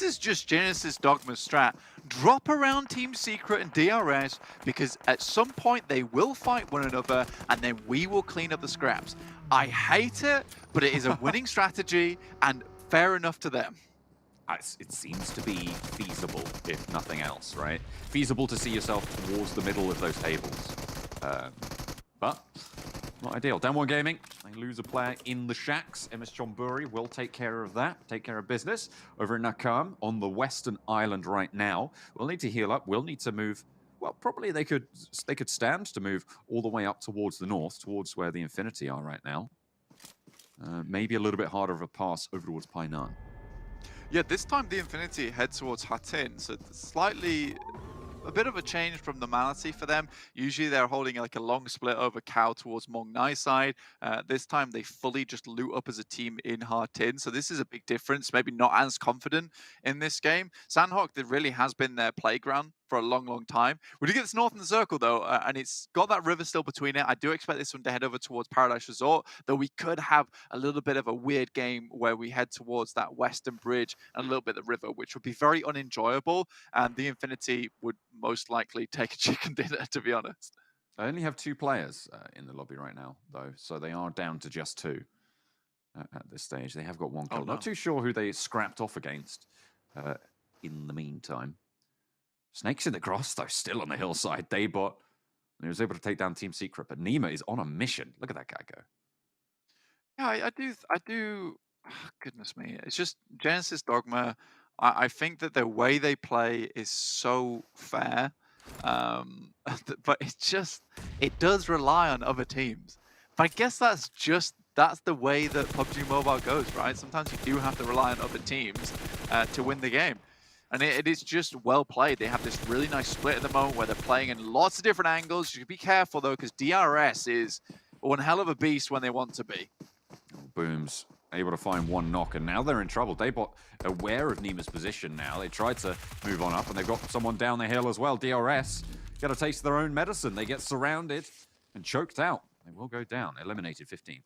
is just Genesis Dogma's strat. Drop around Team Secret and DRS, because at some point they will fight one another, and then we will clean up the scraps. I hate it, but it is a winning strategy, and fair enough to them. it seems to be feasible, if nothing else, right? Feasible to see yourself towards the middle of those tables. But not ideal. Down one gaming, they lose a player in the shacks. MS Chonburi will take care of that, take care of business. Over in Nakam, on the western island right now, we'll need to heal up, we'll need to move. Well, probably they could stand to move all the way up towards the north, towards where the Infinity are right now. Maybe a little bit harder of a pass over towards Painan. Yeah, this time the Infinity head towards Hatin, so slightly a bit of a change from normality for them. Usually they're holding like a long split over Cow towards Mong Nai side. This time they fully just loot up as a team in Hatin, so this is a big difference. Maybe not as confident in this game. Sanhok, that really has been their playground for a long, long time. We do get this northern circle though, and it's got that river still between it. I do expect this one to head over towards Paradise Resort, though we could have a little bit of a weird game where we head towards that western bridge and a little bit of the river, which would be very unenjoyable, and the Infinity would most likely take a chicken dinner, to be honest. I only have 2 players in the lobby right now, though, so they are down to just 2 at this stage. They have got 1 kill. Oh, no. Not too sure who they scrapped off against in the meantime. Snakes in the grass, though, still on the hillside. Daybot, and he was able to take down Team Secret, but Nima is on a mission. Look at that guy go. Yeah, I do. Goodness me, it's just Genesis Dogma. I think that the way they play is so fair, but it does rely on other teams. But I guess that's the way that PUBG Mobile goes, right? Sometimes you do have to rely on other teams to win the game. And it is just well played. They have this really nice split at the moment where they're playing in lots of different angles. You should be careful, though, because DRS is one hell of a beast when they want to be. Booms able to find 1 knock, and now they're in trouble. Daybot aware of Nima's position now. They tried to move on up, and they've got someone down the hill as well. DRS get a taste of their own medicine. They get surrounded and choked out. They will go down. Eliminated 15.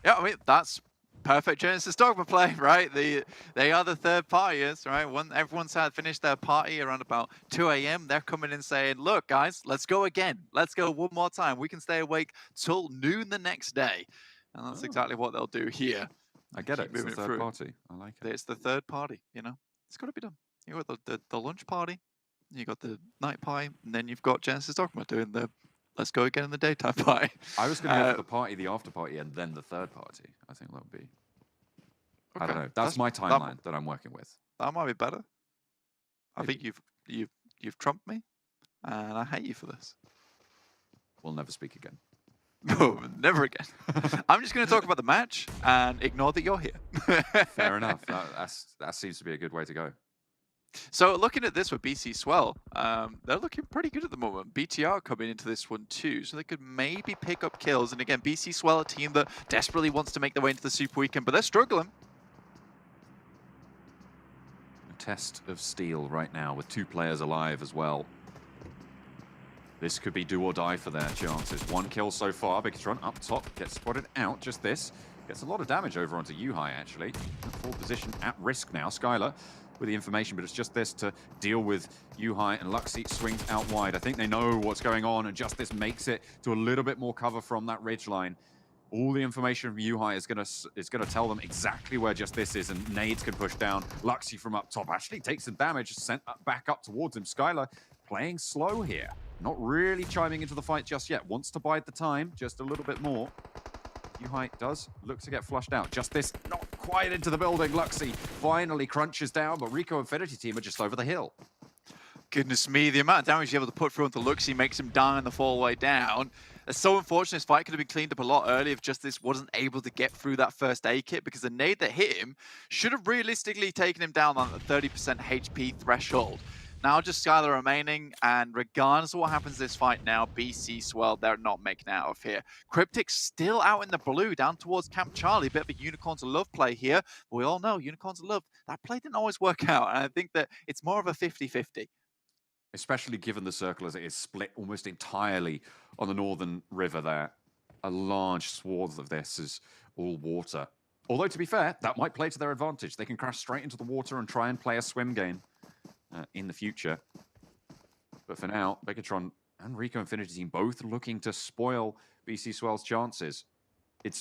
Yeah, I mean, that's perfect Genesis Dogma play, right? They are the third parties, right? When everyone's had finished their party around about 2 a.m., they're coming in saying, look, guys, let's go again. Let's go one more time. We can stay awake till noon the next day. And that's exactly what they'll do here. I get it. It's the third party. I like it. It's the third party, you know? It's got to be done. You got the lunch party, you got the night party, and then you've got Genesis Dogma doing the let's go again in the daytime party. I was going to go for the party, the after party, and then the third party. I think that would be... Okay. I don't know. That's my timeline that I'm working with. That might be better. I think you've trumped me, and I hate you for this. We'll never speak again. No, never again. I'm just going to talk about the match and ignore that you're here. Fair enough. That seems to be a good way to go. So looking at this with BC Swell, they're looking pretty good at the moment. BTR coming into this one too, so they could maybe pick up kills. And again, BC Swell, a team that desperately wants to make their way into the Super Weekend, but they're struggling. A test of steel right now with 2 players alive as well. This could be do or die for their chances. 1 kill so far. Bigotron up top, gets spotted out. Just this. Gets a lot of damage over onto Yuhai, actually. Full position at risk now. Skylar with the information, but it's just this to deal with Yuhai, and Luxy swings out wide. I think they know what's going on, and just this makes it to a little bit more cover from that ridgeline. All the information from Yuhai is gonna tell them exactly where just this is, and nades can push down. Luxy from up top actually takes some damage, sent back up towards him. Skylar playing slow here. Not really chiming into the fight just yet. Wants to bide the time just a little bit more. Yuhai does look to get flushed out. Just this, not quite into the building. Luxy finally crunches down, but Rico Infinity team are just over the hill. Goodness me, the amount of damage you're able to put through onto Luxy makes him die on the fall way down. It's so unfortunate. This fight could have been cleaned up a lot earlier if Justice wasn't able to get through that first aid kit, because the nade that hit him should have realistically taken him down on the 30% HP threshold. Now just Skylar remaining, and regardless of what happens this fight now, BC Swell, they're not making out of here. Cryptic's still out in the blue, down towards Camp Charlie. Bit of a Unicorns of Love play here. We all know Unicorns of Love, that play didn't always work out, and I think that it's more of a 50-50. Especially given the circle as it is split almost entirely on the northern river there. A large swath of this is all water. Although, to be fair, that might play to their advantage. They can crash straight into the water and try and play a swim game in the future. But for now, Bigotron and Rico Infinity Team both looking to spoil BC Swell's chances.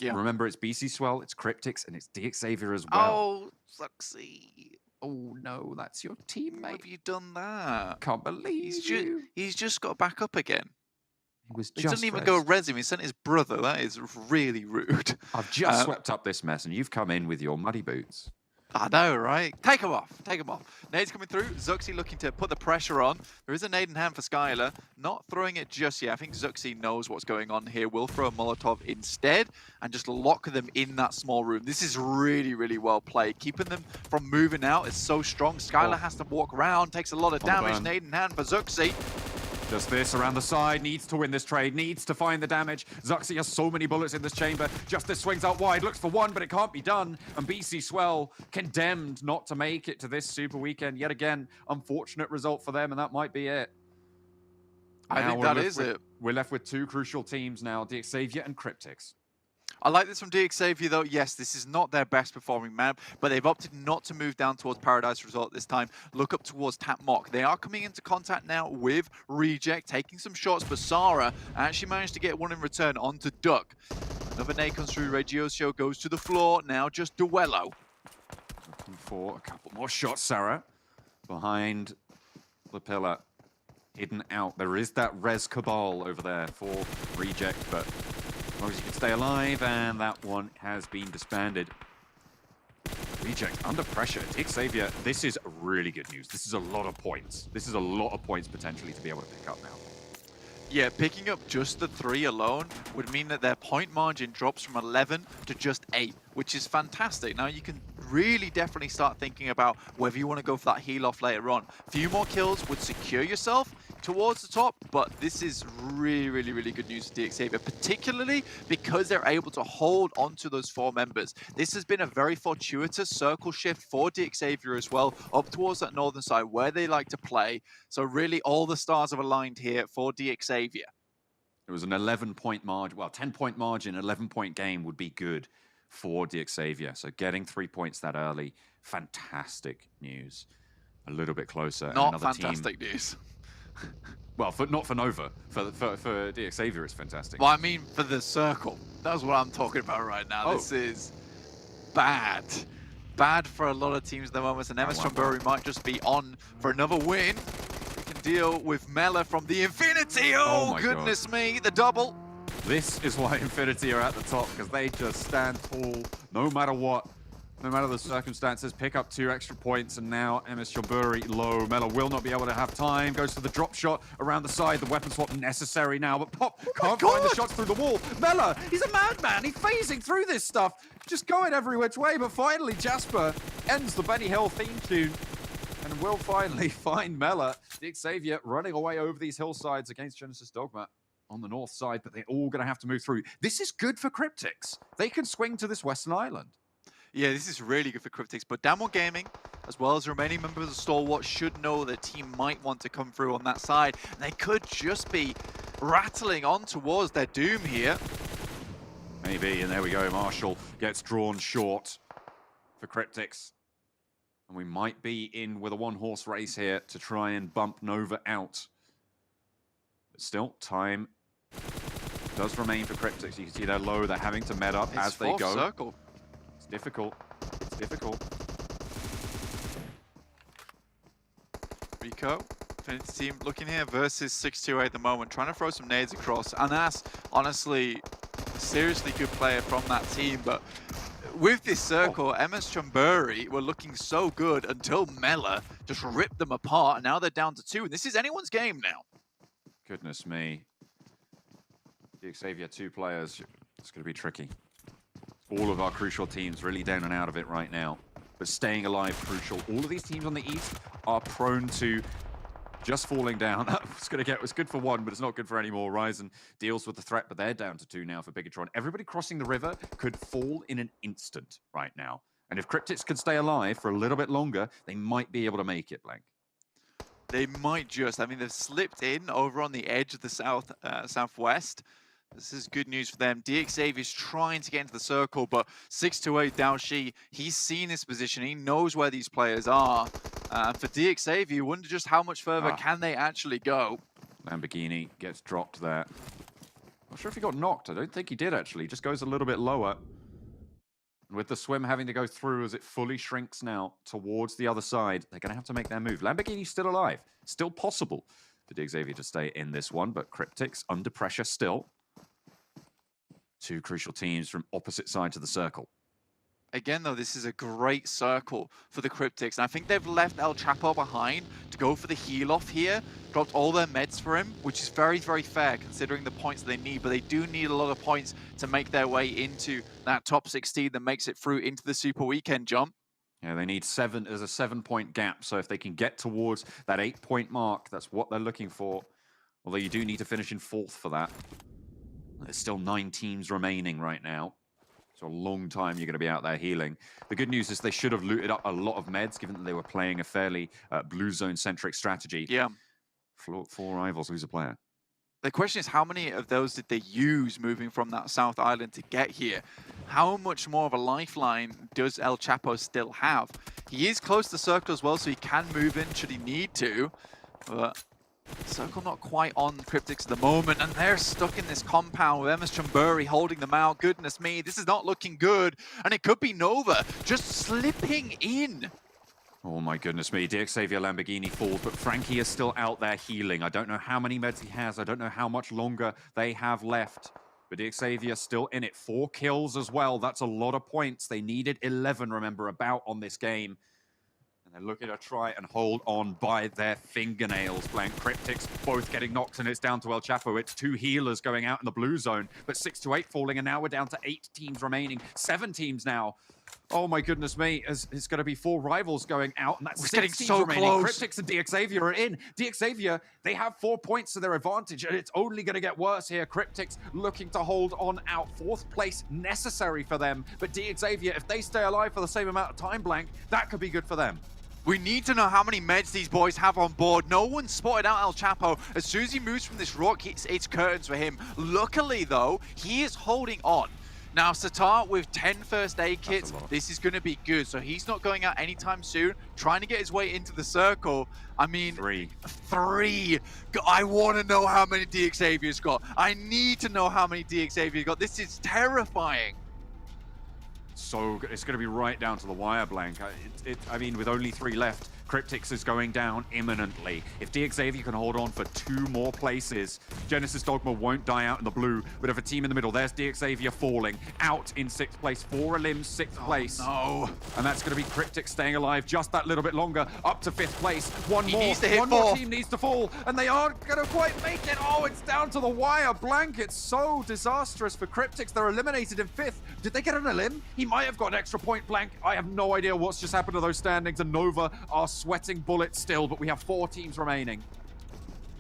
Remember, it's BC Swell, it's Cryptics, and it's DX Xavier as well. Oh, Luxy. Oh no, that's your teammate. Why have you done that? Can't believe you. He's just got back up again. He Just doesn't even go rezzed. res him. He sent his brother. That is really rude. I've just swept up this mess, and you've come in with your muddy boots. I know, right? Take him off. Take him off. Nade's coming through. Zuxi looking to put the pressure on. There is a nade in hand for Skylar. Not throwing it just yet. I think Zuxi knows what's going on here. Will throw a Molotov instead and just lock them in that small room. This is really, really well played. Keeping them from moving out is so strong. Skylar has to walk around. Takes a lot of damage. Nade in hand for Zuxi. Just this around the side, needs to win this trade, needs to find the damage. Zuxi has so many bullets in this chamber. Justice swings out wide, looks for one, but it can't be done. And BC Swell condemned not to make it to this Super Weekend. Yet again, unfortunate result for them, and that might be it. I think that is it. We're left with two crucial teams now, DXavier and Cryptix. I like this from DXavier though. Yes, this is not their best performing map, but they've opted not to move down towards Paradise Resort this time. Look up towards Tap Mock. They are coming into contact now with Reject, taking some shots, but Sara actually managed to get one in return onto Duck. Another nade comes through. Regiosio goes to the floor. Now just Duello. Looking for a couple more shots, Sarah. Behind the pillar. Hidden out. There is that Res Cabal over there for Reject, but as long as you can stay alive, and that one has been disbanded. Reject under pressure. DXavier, this is really good news. This is a lot of points. This is a lot of points potentially to be able to pick up now. Yeah, picking up just the 3 alone would mean that their point margin drops from 11 to just 8, which is fantastic. Now you can really definitely start thinking about whether you want to go for that heal off later on. A few more kills would secure yourself towards the top, but this is really, really, really good news for DXavier, particularly because they're able to hold onto those 4 members. This has been a very fortuitous circle shift for DXavier as well, up towards that northern side where they like to play. So really all the stars have aligned here for DXavier. It was an 11-point margin, well, 10-point margin, 11-point game would be good for DXavier. So getting 3 points that early, fantastic news. A little bit closer. Not another fantastic team. news. Well, not for Nova. For DXavier, it's fantastic. Well, I mean for the circle. That's what I'm talking about right now. This is bad. Bad for a lot of teams at the moment. And MS Chonburi might just be on for another win. We can deal with Mela from the Infinity. Oh goodness me, the double. This is why Infinity are at the top, because they just stand tall no matter what. No matter the circumstances, pick up 2 extra points, and now MS Chonburi low. Mela will not be able to have time. Goes for the drop shot around the side. The weapon swap necessary now, but Pop can't find the shots through the wall. Mela, he's a madman. He's phasing through this stuff, just going every which way. But finally, Jasper ends the Benny Hill theme tune and will finally find Mela. DXavier running away over these hillsides against Genesis Dogma on the north side, but they're all going to have to move through. This is good for Cryptix. They can swing to this western island. Yeah, this is really good for Cryptix, but Damwon Gaming, as well as the remaining members of Stalwart, should know their team might want to come through on that side. And they could just be rattling on towards their doom here. Maybe, and there we go. Marshall gets drawn short for Cryptix. And we might be in with a one-horse race here to try and bump Nova out. But still, time does remain for Cryptix. You can see they're low. They're having to med up as they go. Circle. It's difficult. It's difficult. Rico, Infinity team looking here versus 628 at the moment, trying to throw some nades across. And that's honestly a seriously good player from that team. But with this circle, MS Chonburi were looking so good until Mela just ripped them apart. And now they're down to 2. And this is anyone's game now. Goodness me. DXavier 2 players. It's going to be tricky. All of our crucial teams really down and out of it right now. But staying alive crucial. All of these teams on the east are prone to just falling down. That was good for 1, but it's not good for any more. Ryzen deals with the threat, but they're down to 2 now for Bigatron. Everybody crossing the river could fall in an instant right now. And if Cryptix could stay alive for a little bit longer, they might be able to make it, Blank. They might just. I mean, they've slipped in over on the edge of the southwest. This is good news for them. DXavier is trying to get into the circle, but 628 Daoshi, he's seen his position. He knows where these players are. For DXavier, you wonder just how much further can they actually go. Lamborghini gets dropped there. Not sure if he got knocked. I don't think he did, actually. He just goes a little bit lower. With the swim having to go through as it fully shrinks now towards the other side, they're going to have to make their move. Lamborghini's still alive. Still possible for DXavier to stay in this one, but Cryptics under pressure still. Two crucial teams from opposite sides of the circle. Again, though, this is a great circle for the Cryptics. And I think they've left El Chapo behind to go for the heal off here. Dropped all their meds for him, which is very, very fair considering the points they need. But they do need a lot of points to make their way into that top 16 that makes it through into the Super Weekend, John. Yeah, they need 7. There's a 7-point gap. So if they can get towards that 8-point mark, that's what they're looking for. Although you do need to finish in 4th for that. There's still 9 teams remaining right now. So a long time you're going to be out there healing. The good news is they should have looted up a lot of meds, given that they were playing a fairly blue zone-centric strategy. Yeah. 4 rivals lose a player. The question is, how many of those did they use moving from that South Island to get here? How much more of a lifeline does El Chapo still have? He is close to the circle as well, so he can move in should he need to. But circle not quite on Cryptics at the moment, and they're stuck in this compound with MS Chamburi holding them out. Goodness me, this is not looking good. And it could be Nova just slipping in. Oh my goodness me, DXavier Lamborghini falls, but Frankie is still out there healing. I don't know how many meds he has. I don't know how much longer they have left. But DXavier still in it. 4 kills as well. That's a lot of points. They needed 11, remember, about on this game. They're looking to try and hold on by their fingernails. Blank Cryptics both getting knocked, and it's down to El Chapo. It's 2 healers going out in the blue zone, but 6 to 8 falling, and now we're down to 8 teams remaining. 7 teams now. Oh my goodness me, it's going to be 4 rivals going out, and that's We're 6 getting teams so remaining. close. Cryptics and DXavier are in. DXavier, they have 4 points to their advantage, and it's only going to get worse here. Cryptics looking to hold on out. 4th place necessary for them, but DXavier, if they stay alive for the same amount of time, Blank, that could be good for them. We need to know how many meds these boys have on board. No one spotted out El Chapo. As soon as he moves from this rock, it's curtains for him. Luckily, though, he is holding on. Now, Satar with 10 first aid kits, this is going to be good. So he's not going out anytime soon, trying to get his way into the circle. I mean, 3. I want to know how many DXavier's got. I need to know how many DXavier's got. This is terrifying. So it's going to be right down to the wire, Blank. I mean, with only 3 left, Cryptics is going down imminently. If DXavier can hold on for 2 more places, Genesis Dogma won't die out in the blue. But if a team in the middle, there's DXavier falling out in 6th place. 4 limbs, 6th place. No. And that's going to be Cryptics staying alive just that little bit longer, up to 5th place. One more team needs to fall, and they aren't going to quite make it. Oh, it's down to the wire, Blank. It's so disastrous for Cryptics. They're eliminated in 5th. Did they get an elim? He might have got an extra point, Blank. I have no idea what's just happened to those standings, and Nova are sweating bullets still, but we have 4 teams remaining.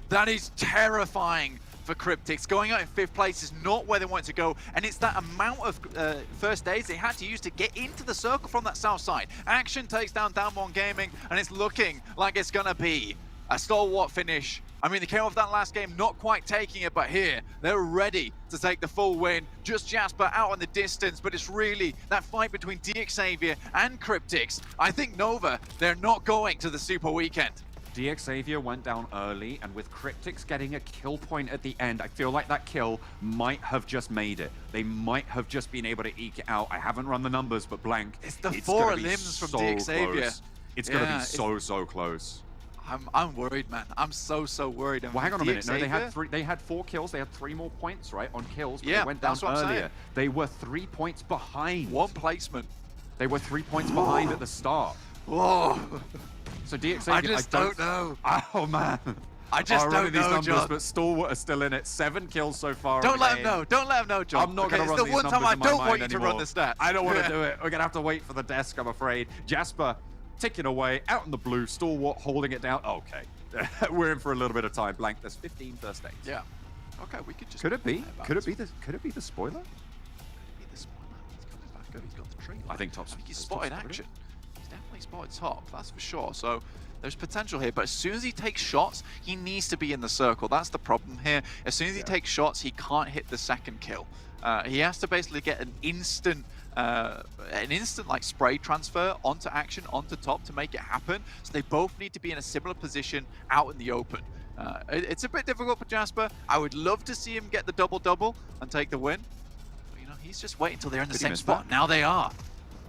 That is terrifying for Cryptics. Going out in 5th place is not where they want to go, and it's that amount of first aids they had to use to get into the circle from that south side. Action takes down Down1 Gaming, and it's looking like it's gonna be a stalwart finish. I mean, they came off that last game not quite taking it, but here, they're ready to take the full win. Just Jasper out in the distance, but it's really that fight between DXavier and Cryptics. I think Nova, they're not going to the Super Weekend. DXavier went down early, and with Cryptics getting a kill point at the end, I feel like that kill might have just made it. They might have just been able to eke it out. I haven't run the numbers, but Blank, it's the 4 limbs from DXavier. Close. It's going to be so close. I'm worried, man. I'm so worried. Well, hang on a minute. No, they had 4 kills. They had 3 more points, right, on kills. But yeah, they went down that's what I'm earlier. saying. They were 3 points behind. 1 placement. They were 3 points behind at the start. Whoa. So DXavier, I just don't know. Oh man. I just don't know, numbers, John. But Stalwart are still in it. 7 kills so far. Don't let him know. Don't let him know, John. I'm not going to run these numbers in my mind It's the one time I don't want you to run the stats. I don't want to do it. We're going to have to wait for the desk, I'm afraid. Jasper ticking away out in the blue. Stalwart holding it down. Okay. We're in for a little bit of time. Blank. There's 15 first aids. Yeah. Okay, we could just. Could it be? Could it be the spoiler? Could it be the spoiler? He's coming back up. He's got the tree. I think he's spotted action. He's definitely spotted top. That's for sure. So there's potential here, but as soon as he takes shots, he needs to be in the circle. That's the problem here. As soon as he takes shots, he can't hit the second kill. He has to basically get an instant like spray transfer onto action, onto top to make it happen. So they both need to be in a similar position out in the open. It's a bit difficult for Jasper. I would love to see him get the double-double and take the win. But, you know, he's just waiting until they're in the same spot. Now they are.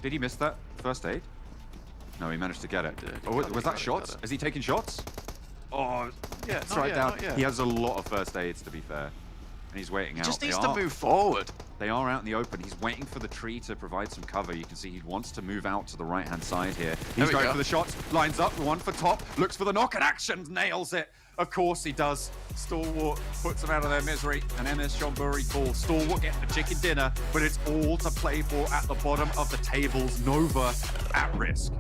Did he miss that first aid? No, he managed to get it. Oh, was that shots? Is he taking shots? Oh, yeah, it's right down. not yet. He has a lot of first aids, to be fair. And he's waiting out. Just needs to move forward. They are out in the open. He's waiting for the tree to provide some cover. You can see he wants to move out to the right-hand side here. He's going for the shots, lines up, the one for top, looks for the knock, and action, nails it. Of course he does. Stalwart puts them out of their misery, and MS Shonburi falls. Stalwart gets the chicken dinner, but it's all to play for at the bottom of the tables. Nova at risk.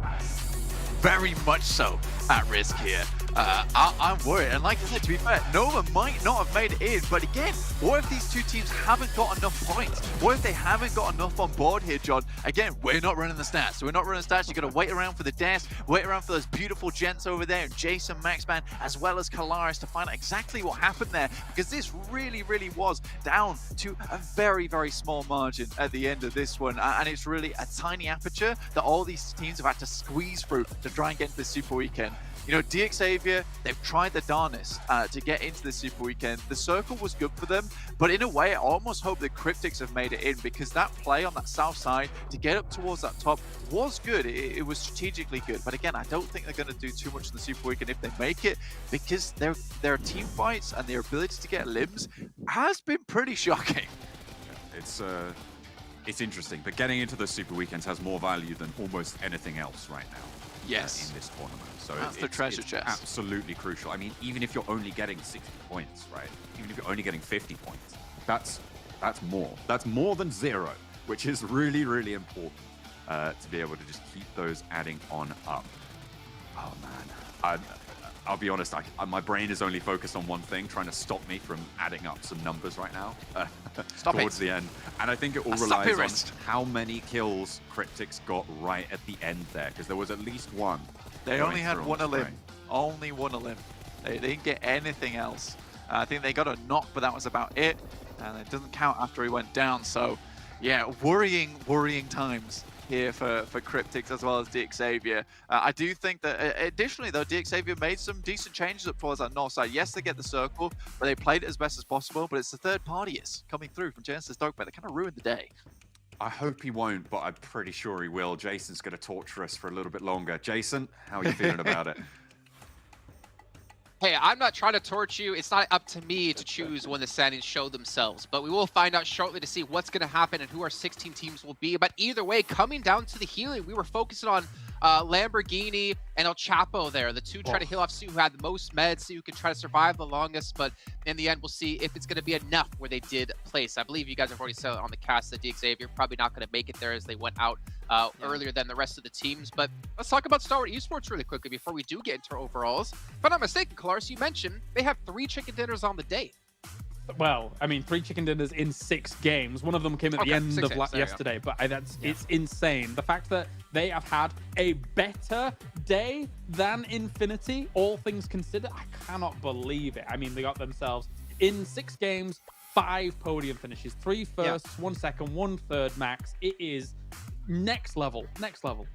Very much so at risk here. I'm worried, and like I said, to be fair, Nova might not have made it in, but again, what if these two teams haven't got enough points? What if they haven't got enough on board here, John? Again, we're not running the stats. We're not running the stats. You're going to wait around for the desk, wait around for those beautiful gents over there, Jason, Maxman, as well as Kalaris to find out exactly what happened there, because this really, really was down to a very, very small margin at the end of this one, and it's really a tiny aperture that all these teams have had to squeeze through to try and get into the Super Weekend. You know, DXavier, they've tried the darnest to get into the Super Weekend. The circle was good for them, but in a way, I almost hope the Cryptics have made it in, because that play on that south side to get up towards that top was good. It was strategically good, but again, I don't think they're going to do too much in the Super Weekend if they make it, because their team fights and their ability to get limbs has been pretty shocking. It's interesting, but getting into the Super Weekends has more value than almost anything else right now. Yes. In this tournament. So that's the treasure it's chest. Absolutely crucial. I mean, even if you're only getting 60 points, right? Even if you're only getting 50 points, that's more. That's more than 0, which is really, really important to be able to just keep those adding on up. Oh man, I'll be honest, my brain is only focused on one thing, trying to stop me from adding up some numbers right now towards the end. And I think it all relies on how many kills Cryptics got right at the end there, because there was at least one. They only had one a limb. Only one a limb. They didn't get anything else. I think they got a knock, but that was about it. And it doesn't count after he went down. So, yeah, worrying times here for Cryptics as well as DXavier. I do think that additionally though, DXavier made some decent changes up towards that north side. Yes, they get the circle, but they played it as best as possible, but it's the third parties coming through from Genesis Dogpet that kind of ruined the day. I hope he won't, but I'm pretty sure he will. Jason's going to torture us for a little bit longer. Jason, how are you feeling about it? Hey, I'm not trying to torch you. It's not up to me to choose when the standings show themselves, but we will find out shortly to see what's going to happen and who our 16 teams will be. But either way, coming down to the healing, we were focusing on Lamborghini and El Chapo there, the two trying to heal off Sue who had the most meds, Sue who can try to survive the longest, but in the end, we'll see if it's going to be enough where they did place. I believe you guys have already said it on the cast that DXavier probably not going to make it there as they went out earlier than the rest of the teams. But let's talk about Star Wars Esports really quickly before we do get into our overalls. If I'm not mistaken, Kalaris, you mentioned they have 3 chicken dinners on the day. Well, I mean, 3 chicken dinners in 6 games. One of them came at the end of yesterday, but it's insane. The fact that they have had a better day than Infinity, all things considered, I cannot believe it. I mean, they got themselves in 6 games, 5 podium finishes, 3 firsts, 1 second, 1 third max. It is next level, next level.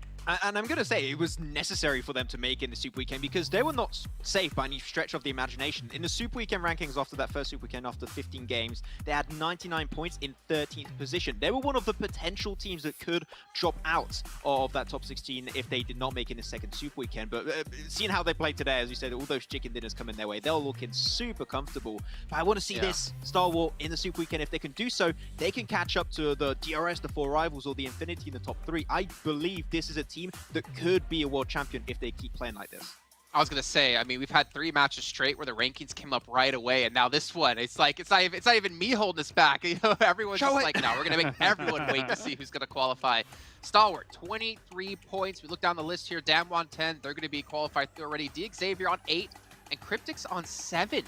And I'm going to say it was necessary for them to make in the Super Weekend because they were not safe by any stretch of the imagination. In the Super Weekend rankings after that first Super Weekend, after 15 games, they had 99 points in 13th position. They were one of the potential teams that could drop out of that top 16 if they did not make it in the second Super Weekend. But seeing how they played today, as you said, all those chicken dinners coming their way, they're looking super comfortable. But I want to see this Star Wars in the Super Weekend. If they can do so, they can catch up to the DRS, the 4 rivals, or the Infinity in the top 3. I believe this is a team that could be a world champion if they keep playing like this. I was gonna say, I mean, we've had 3 matches straight where the rankings came up right away, and now this one, it's not even me holding us back. You know, everyone's just like, no, we're gonna make everyone wait to see who's gonna qualify. Stalwart, 23 points. We look down the list here. Damwon 10, they're gonna be qualified already. DXavier on 8, and Cryptics on 7.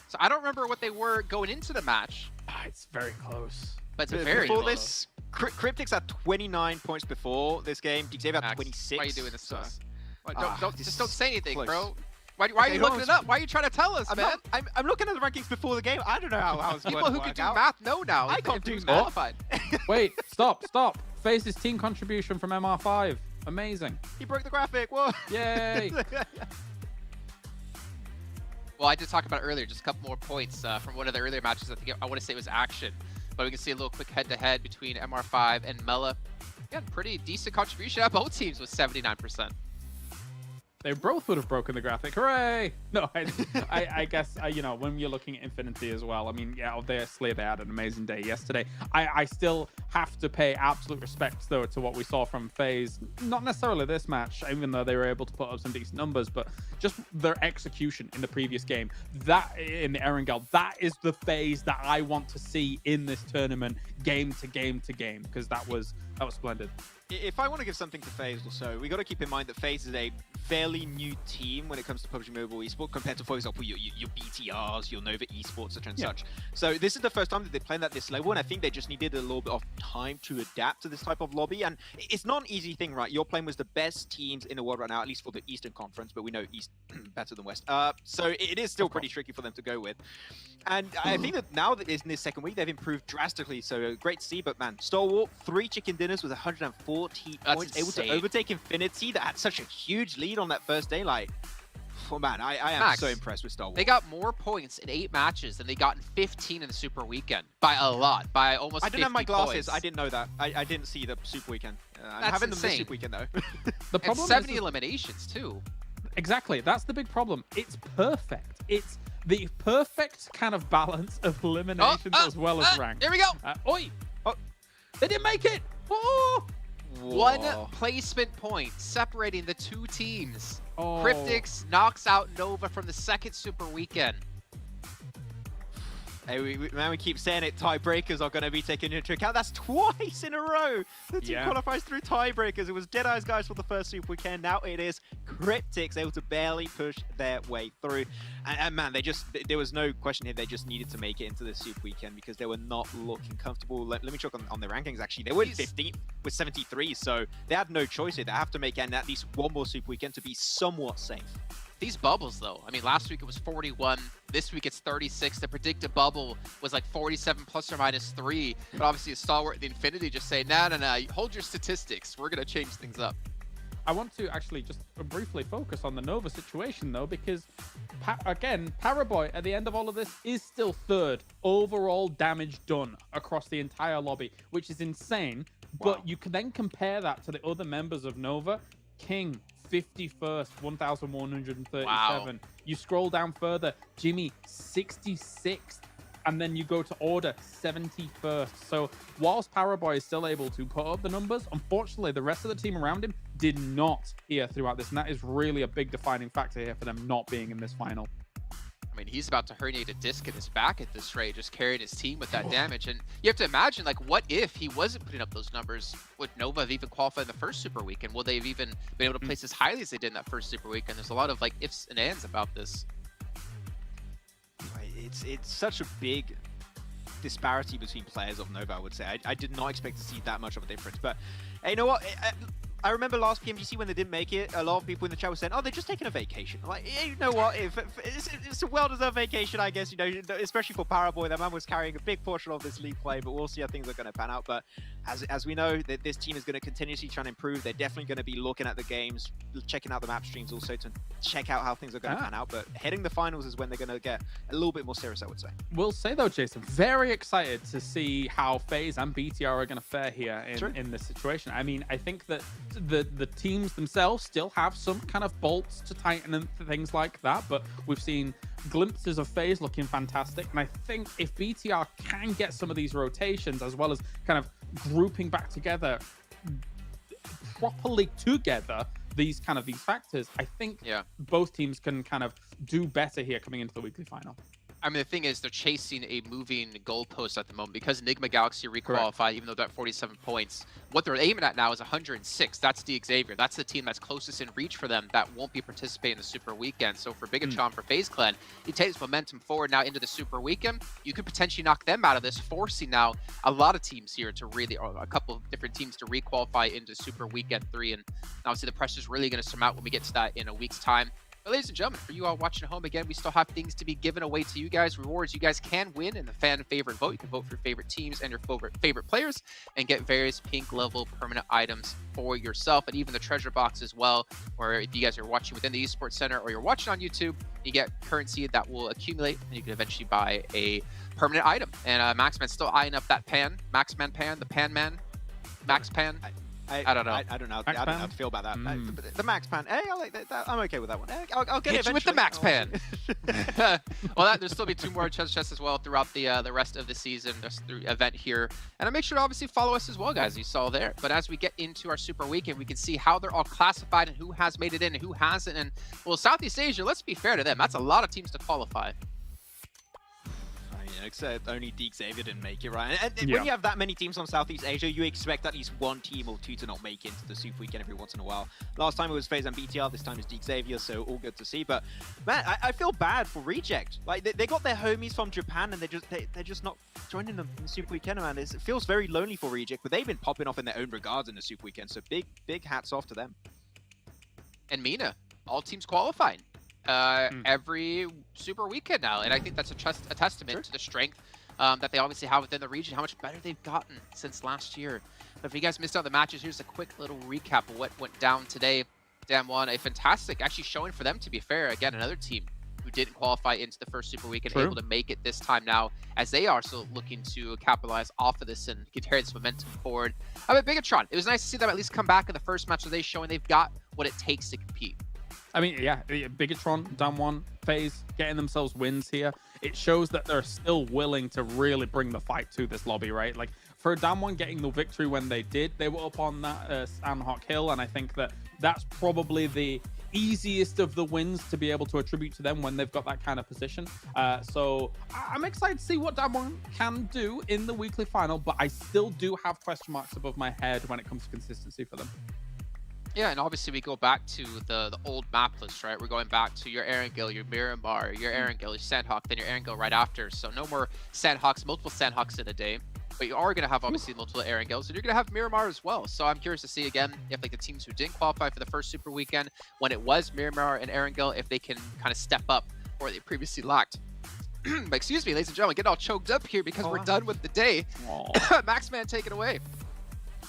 So I don't remember what they were going into the match. It's very close. But it's very close. This, Cryptics had 29 points before this game. DXavier had 26. Why are you doing this to us? Just don't Just say anything, close. bro. Why are you looking it up? Why are you trying to tell us, man? I'm looking at the rankings before the game. I don't know how it's People who can do math know now. I can't do math. Wait, stop. Face's team contribution from MR5. Amazing. He broke the graphic. Whoa. Yay. Well, I did talk about it earlier. Just a couple more points from one of the earlier matches. I want to say it was Action. But we can see a little quick head-to-head between MR5 and Mela. Yeah, pretty decent contribution at both teams with 79%. They both would have broken the graphic. Hooray! No, I guess, you know, when you're looking at Infinity as well, I mean, yeah, obviously they had an amazing day yesterday. I still have to pay absolute respect, though, to what we saw from FaZe. Not necessarily this match, even though they were able to put up some decent numbers, but just their execution in the previous game. That, in the Erangel, that is the FaZe that I want to see in this tournament, game to game to game, because that was splendid. If I want to give something to FaZe also, we got to keep in mind that FaZe is a fairly new team when it comes to PUBG Mobile Esports compared to, for example, your BTRs, your Nova Esports, and such. So this is the first time that they're playing at this level, and I think they just needed a little bit of time to adapt to this type of lobby. And it's not an easy thing, right? You're playing with the best teams in the world right now, at least for the Eastern Conference, but we know East better than West. So it is still pretty tricky for them to go with. And I think that now that in this second week, they've improved drastically. So great to see, but man, Stalwart, 3 chicken dinners with 140 points, able to overtake Infinity that had such a huge lead on that first day. Like, oh man, I am Max, so impressed with Stalwart. They got more points in 8 matches than they got in 15 in the Super Weekend. By a lot, by almost 50 I didn't have my glasses. points. I didn't know that. I didn't see the Super Weekend. I'm That's having them this insane. Super Weekend though. The problem and 70 is eliminations too. Exactly, that's the big problem. It's perfect. It's the perfect kind of balance of eliminations as well as rank. Here we go. Oi! Oh, they didn't make it. Oh! One placement point separating the 2 teams. Oh. Cryptics knocks out Nova from the second Super Weekend. Hey, we keep saying it, tiebreakers are going to be taken into account. That's twice in a row. The team qualifies through tiebreakers. It was Deadeye's guys for the first Super Weekend. Now it is Cryptics able to barely push their way through. And man, there was no question here. They just needed to make it into the Super Weekend because they were not looking comfortable. Let me check on their rankings, actually. They were 15th with 73, so they had no choice here. They have to make at least one more Super Weekend to be somewhat safe. These bubbles, though, I mean, last week it was 41. This week it's 36. The predicted bubble was like 47 plus or minus 3. But obviously, a stalwart in the Infinity just say, nah, hold your statistics. We're going to change things up. I want to actually just briefly focus on the Nova situation, though, because, again, Paraboy, at the end of all of this, is still 3rd overall damage done across the entire lobby, which is insane. Wow. But you can then compare that to the other members of Nova. King, 51st, 1,137. Wow. You scroll down further, Jimmy, 66th. And then you go to Order, 71st. So whilst Paraboy is still able to put up the numbers, unfortunately, the rest of the team around him did not here throughout this. And that is really a big defining factor here for them not being in this final. I mean, he's about to herniate a disc in his back at this rate, just carrying his team with that damage. And you have to imagine, like, what if he wasn't putting up those numbers? Would Nova have even qualified in the first Super Weekend? Will they have even been able to place as highly as they did in that first Super Weekend? There's a lot of, like, ifs and ands about this. It's such a big disparity between players of Nova, I would say. I did not expect to see that much of a difference. But hey, you know what? I remember last PMGC when they didn't make it, a lot of people in the chat were saying, oh, they're just taking a vacation. I'm like, hey, you know what? It's a well-deserved vacation, I guess, you know, especially for Paraboy. That man was carrying a big portion of this league play, but we'll see how things are going to pan out. But as we know, that this team is going to continuously try and improve. They're definitely going to be looking at the games, checking out the map streams also to check out how things are going to pan out. But heading the finals is when they're going to get a little bit more serious, I would say. We'll say, though, Jason, very excited to see how FaZe and BTR are going to fare here in this situation. I mean, I think that the teams themselves still have some kind of bolts to tighten and things like that, but we've seen glimpses of FaZe looking fantastic. And I think if BTR can get some of these rotations as well as kind of grouping back together properly together, these factors, I think both teams can kind of do better here coming into the weekly final. I mean, the thing is, they're chasing a moving goalpost at the moment because Enigma Galaxy requalified, even though they're at 47 points. What they're aiming at now is 106. That's the Xavier. That's the team that's closest in reach for them that won't be participating in the Super Weekend. So for Bigachon, for FaZe Clan, it takes momentum forward now into the Super Weekend. You could potentially knock them out of this, forcing now a lot of teams here to really, or a couple of different teams to requalify into Super Weekend 3. And obviously, the pressure's really going to surmount when we get to that in a week's time. But ladies and gentlemen, for you all watching at home, again, we still have things to be given away to you guys. Rewards you guys can win in the fan favorite vote. You can vote for your favorite teams and your favorite players and get various pink level permanent items for yourself, and even the treasure box as well, where if you guys are watching within the Esports Center or you're watching on YouTube, you get currency that will accumulate and you can eventually buy a permanent item. And Maxman's still eyeing up that pan. Maxman pan, the Pan Man, Max Pan. I don't know. I don't know. I don't know how to feel about that. The max pan. Hey, I like that. I'm okay with that one. I'll get it Hit you with the max pan. I'll Well, there'll still be 2 more chests as well throughout the rest of the season, just through event here. And make sure to obviously follow us as well, guys. You saw there. But as we get into our Super Weekend, we can see how they're all classified and who has made it in and who hasn't. And well, Southeast Asia, let's be fair to them. That's a lot of teams to qualify. Except only Xavier didn't make it, right? And when you have that many teams on Southeast Asia, you expect at least 1 team or 2 to not make it into the Super Weekend every once in a while. Last time it was FaZe and BTR, this time it's Xavier, so all good to see. But man, I feel bad for Reject. Like they got their homies from Japan and they're just not joining them in the Super Weekend, man. It feels very lonely for Reject, but they've been popping off in their own regards in the Super Weekend, so big hats off to them. And Mina, all teams qualifying. Every Super Weekend now, and I think that's a testament to the strength that they obviously have within the region, how much better they've gotten since last year. But if you guys missed out the matches, here's a quick little recap of what went down today. Damwon, a fantastic actually showing for them, to be fair. Again, another team who didn't qualify into the first Super Weekend, able to make it this time now, as they are still looking to capitalize off of this and carry this momentum forward. But Bigatron, it was nice to see them at least come back in the first match, so they showing they've got what it takes to compete. I mean, yeah, Bigatron, Damwon, FaZe getting themselves wins here. It shows that they're still willing to really bring the fight to this lobby, right? Like, for Damwon getting the victory when they did, they were up on that Sanhok hill, and I think that that's probably the easiest of the wins to be able to attribute to them when they've got that kind of position. So I'm excited to see what Damwon can do in the weekly final, but I still do have question marks above my head when it comes to consistency for them. Yeah, and obviously we go back to the old map list, right? We're going back to your Erangel, your Miramar, your Erangel, your Sanhok, then your Erangel right after. So no more Sanhoks, multiple Sanhoks in a day. But you are going to have obviously multiple Erangels, and you're going to have Miramar as well. So I'm curious to see again if like the teams who didn't qualify for the first Super Weekend, when it was Miramar and Erangel, if they can kind of step up where they previously lacked. But excuse me, ladies and gentlemen, getting all choked up here because we're done with the day. Maxman, take it away.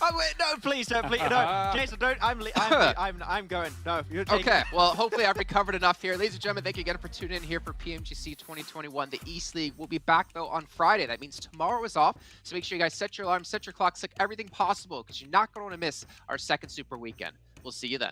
Oh wait, no, please don't, no, Jason, don't. I'm going. No, you're taking. Okay, well, hopefully I've recovered enough here, ladies and gentlemen. Thank you again for tuning in here for PMGC 2021, the East League. We'll be back though on Friday. That means tomorrow is off, so make sure you guys set your alarm, set your clock, set everything possible, because you're not going to want to miss our second Super Weekend. We'll see you then.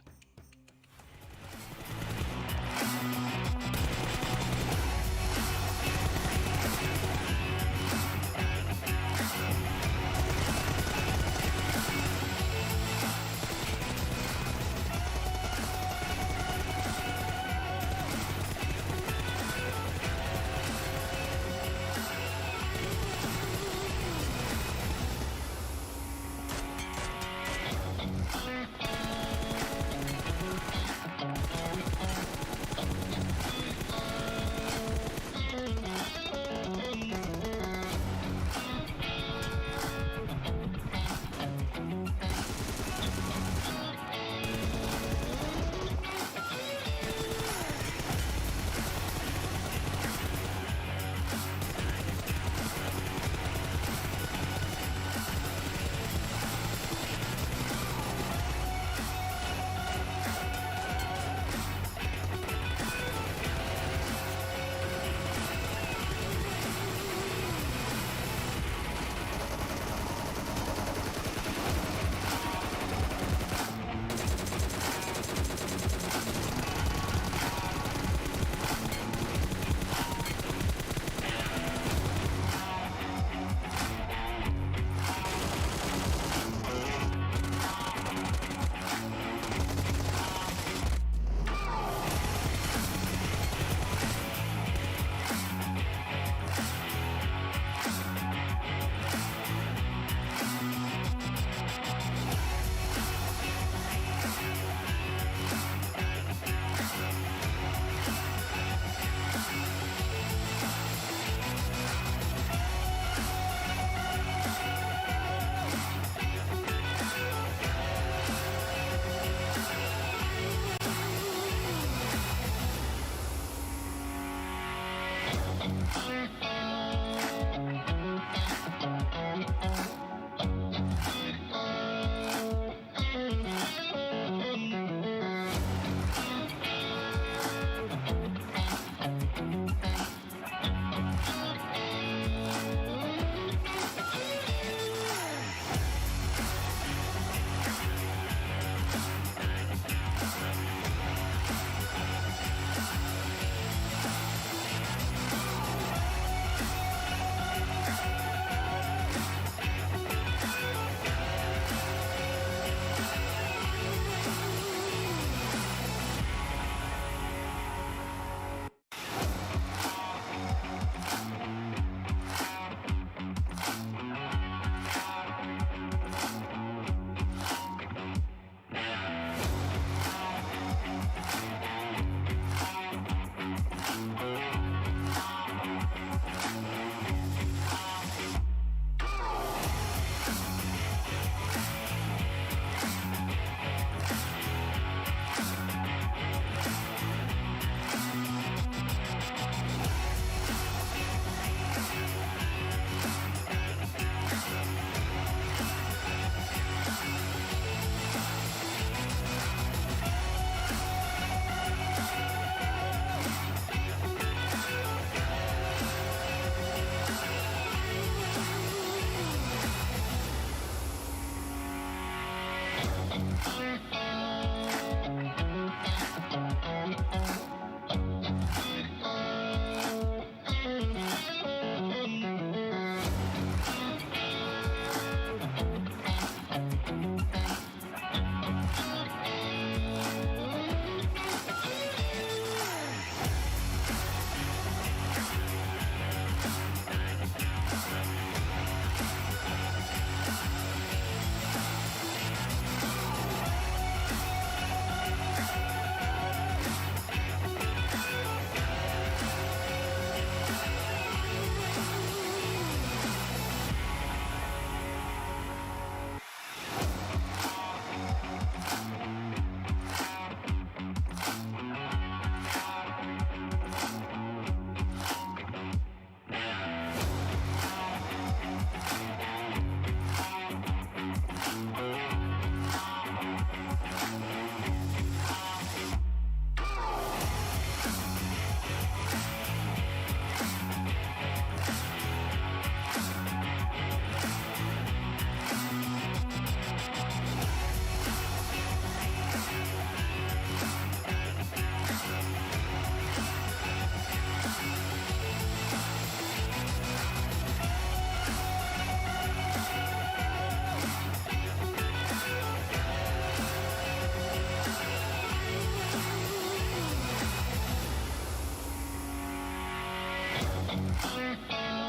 Esports.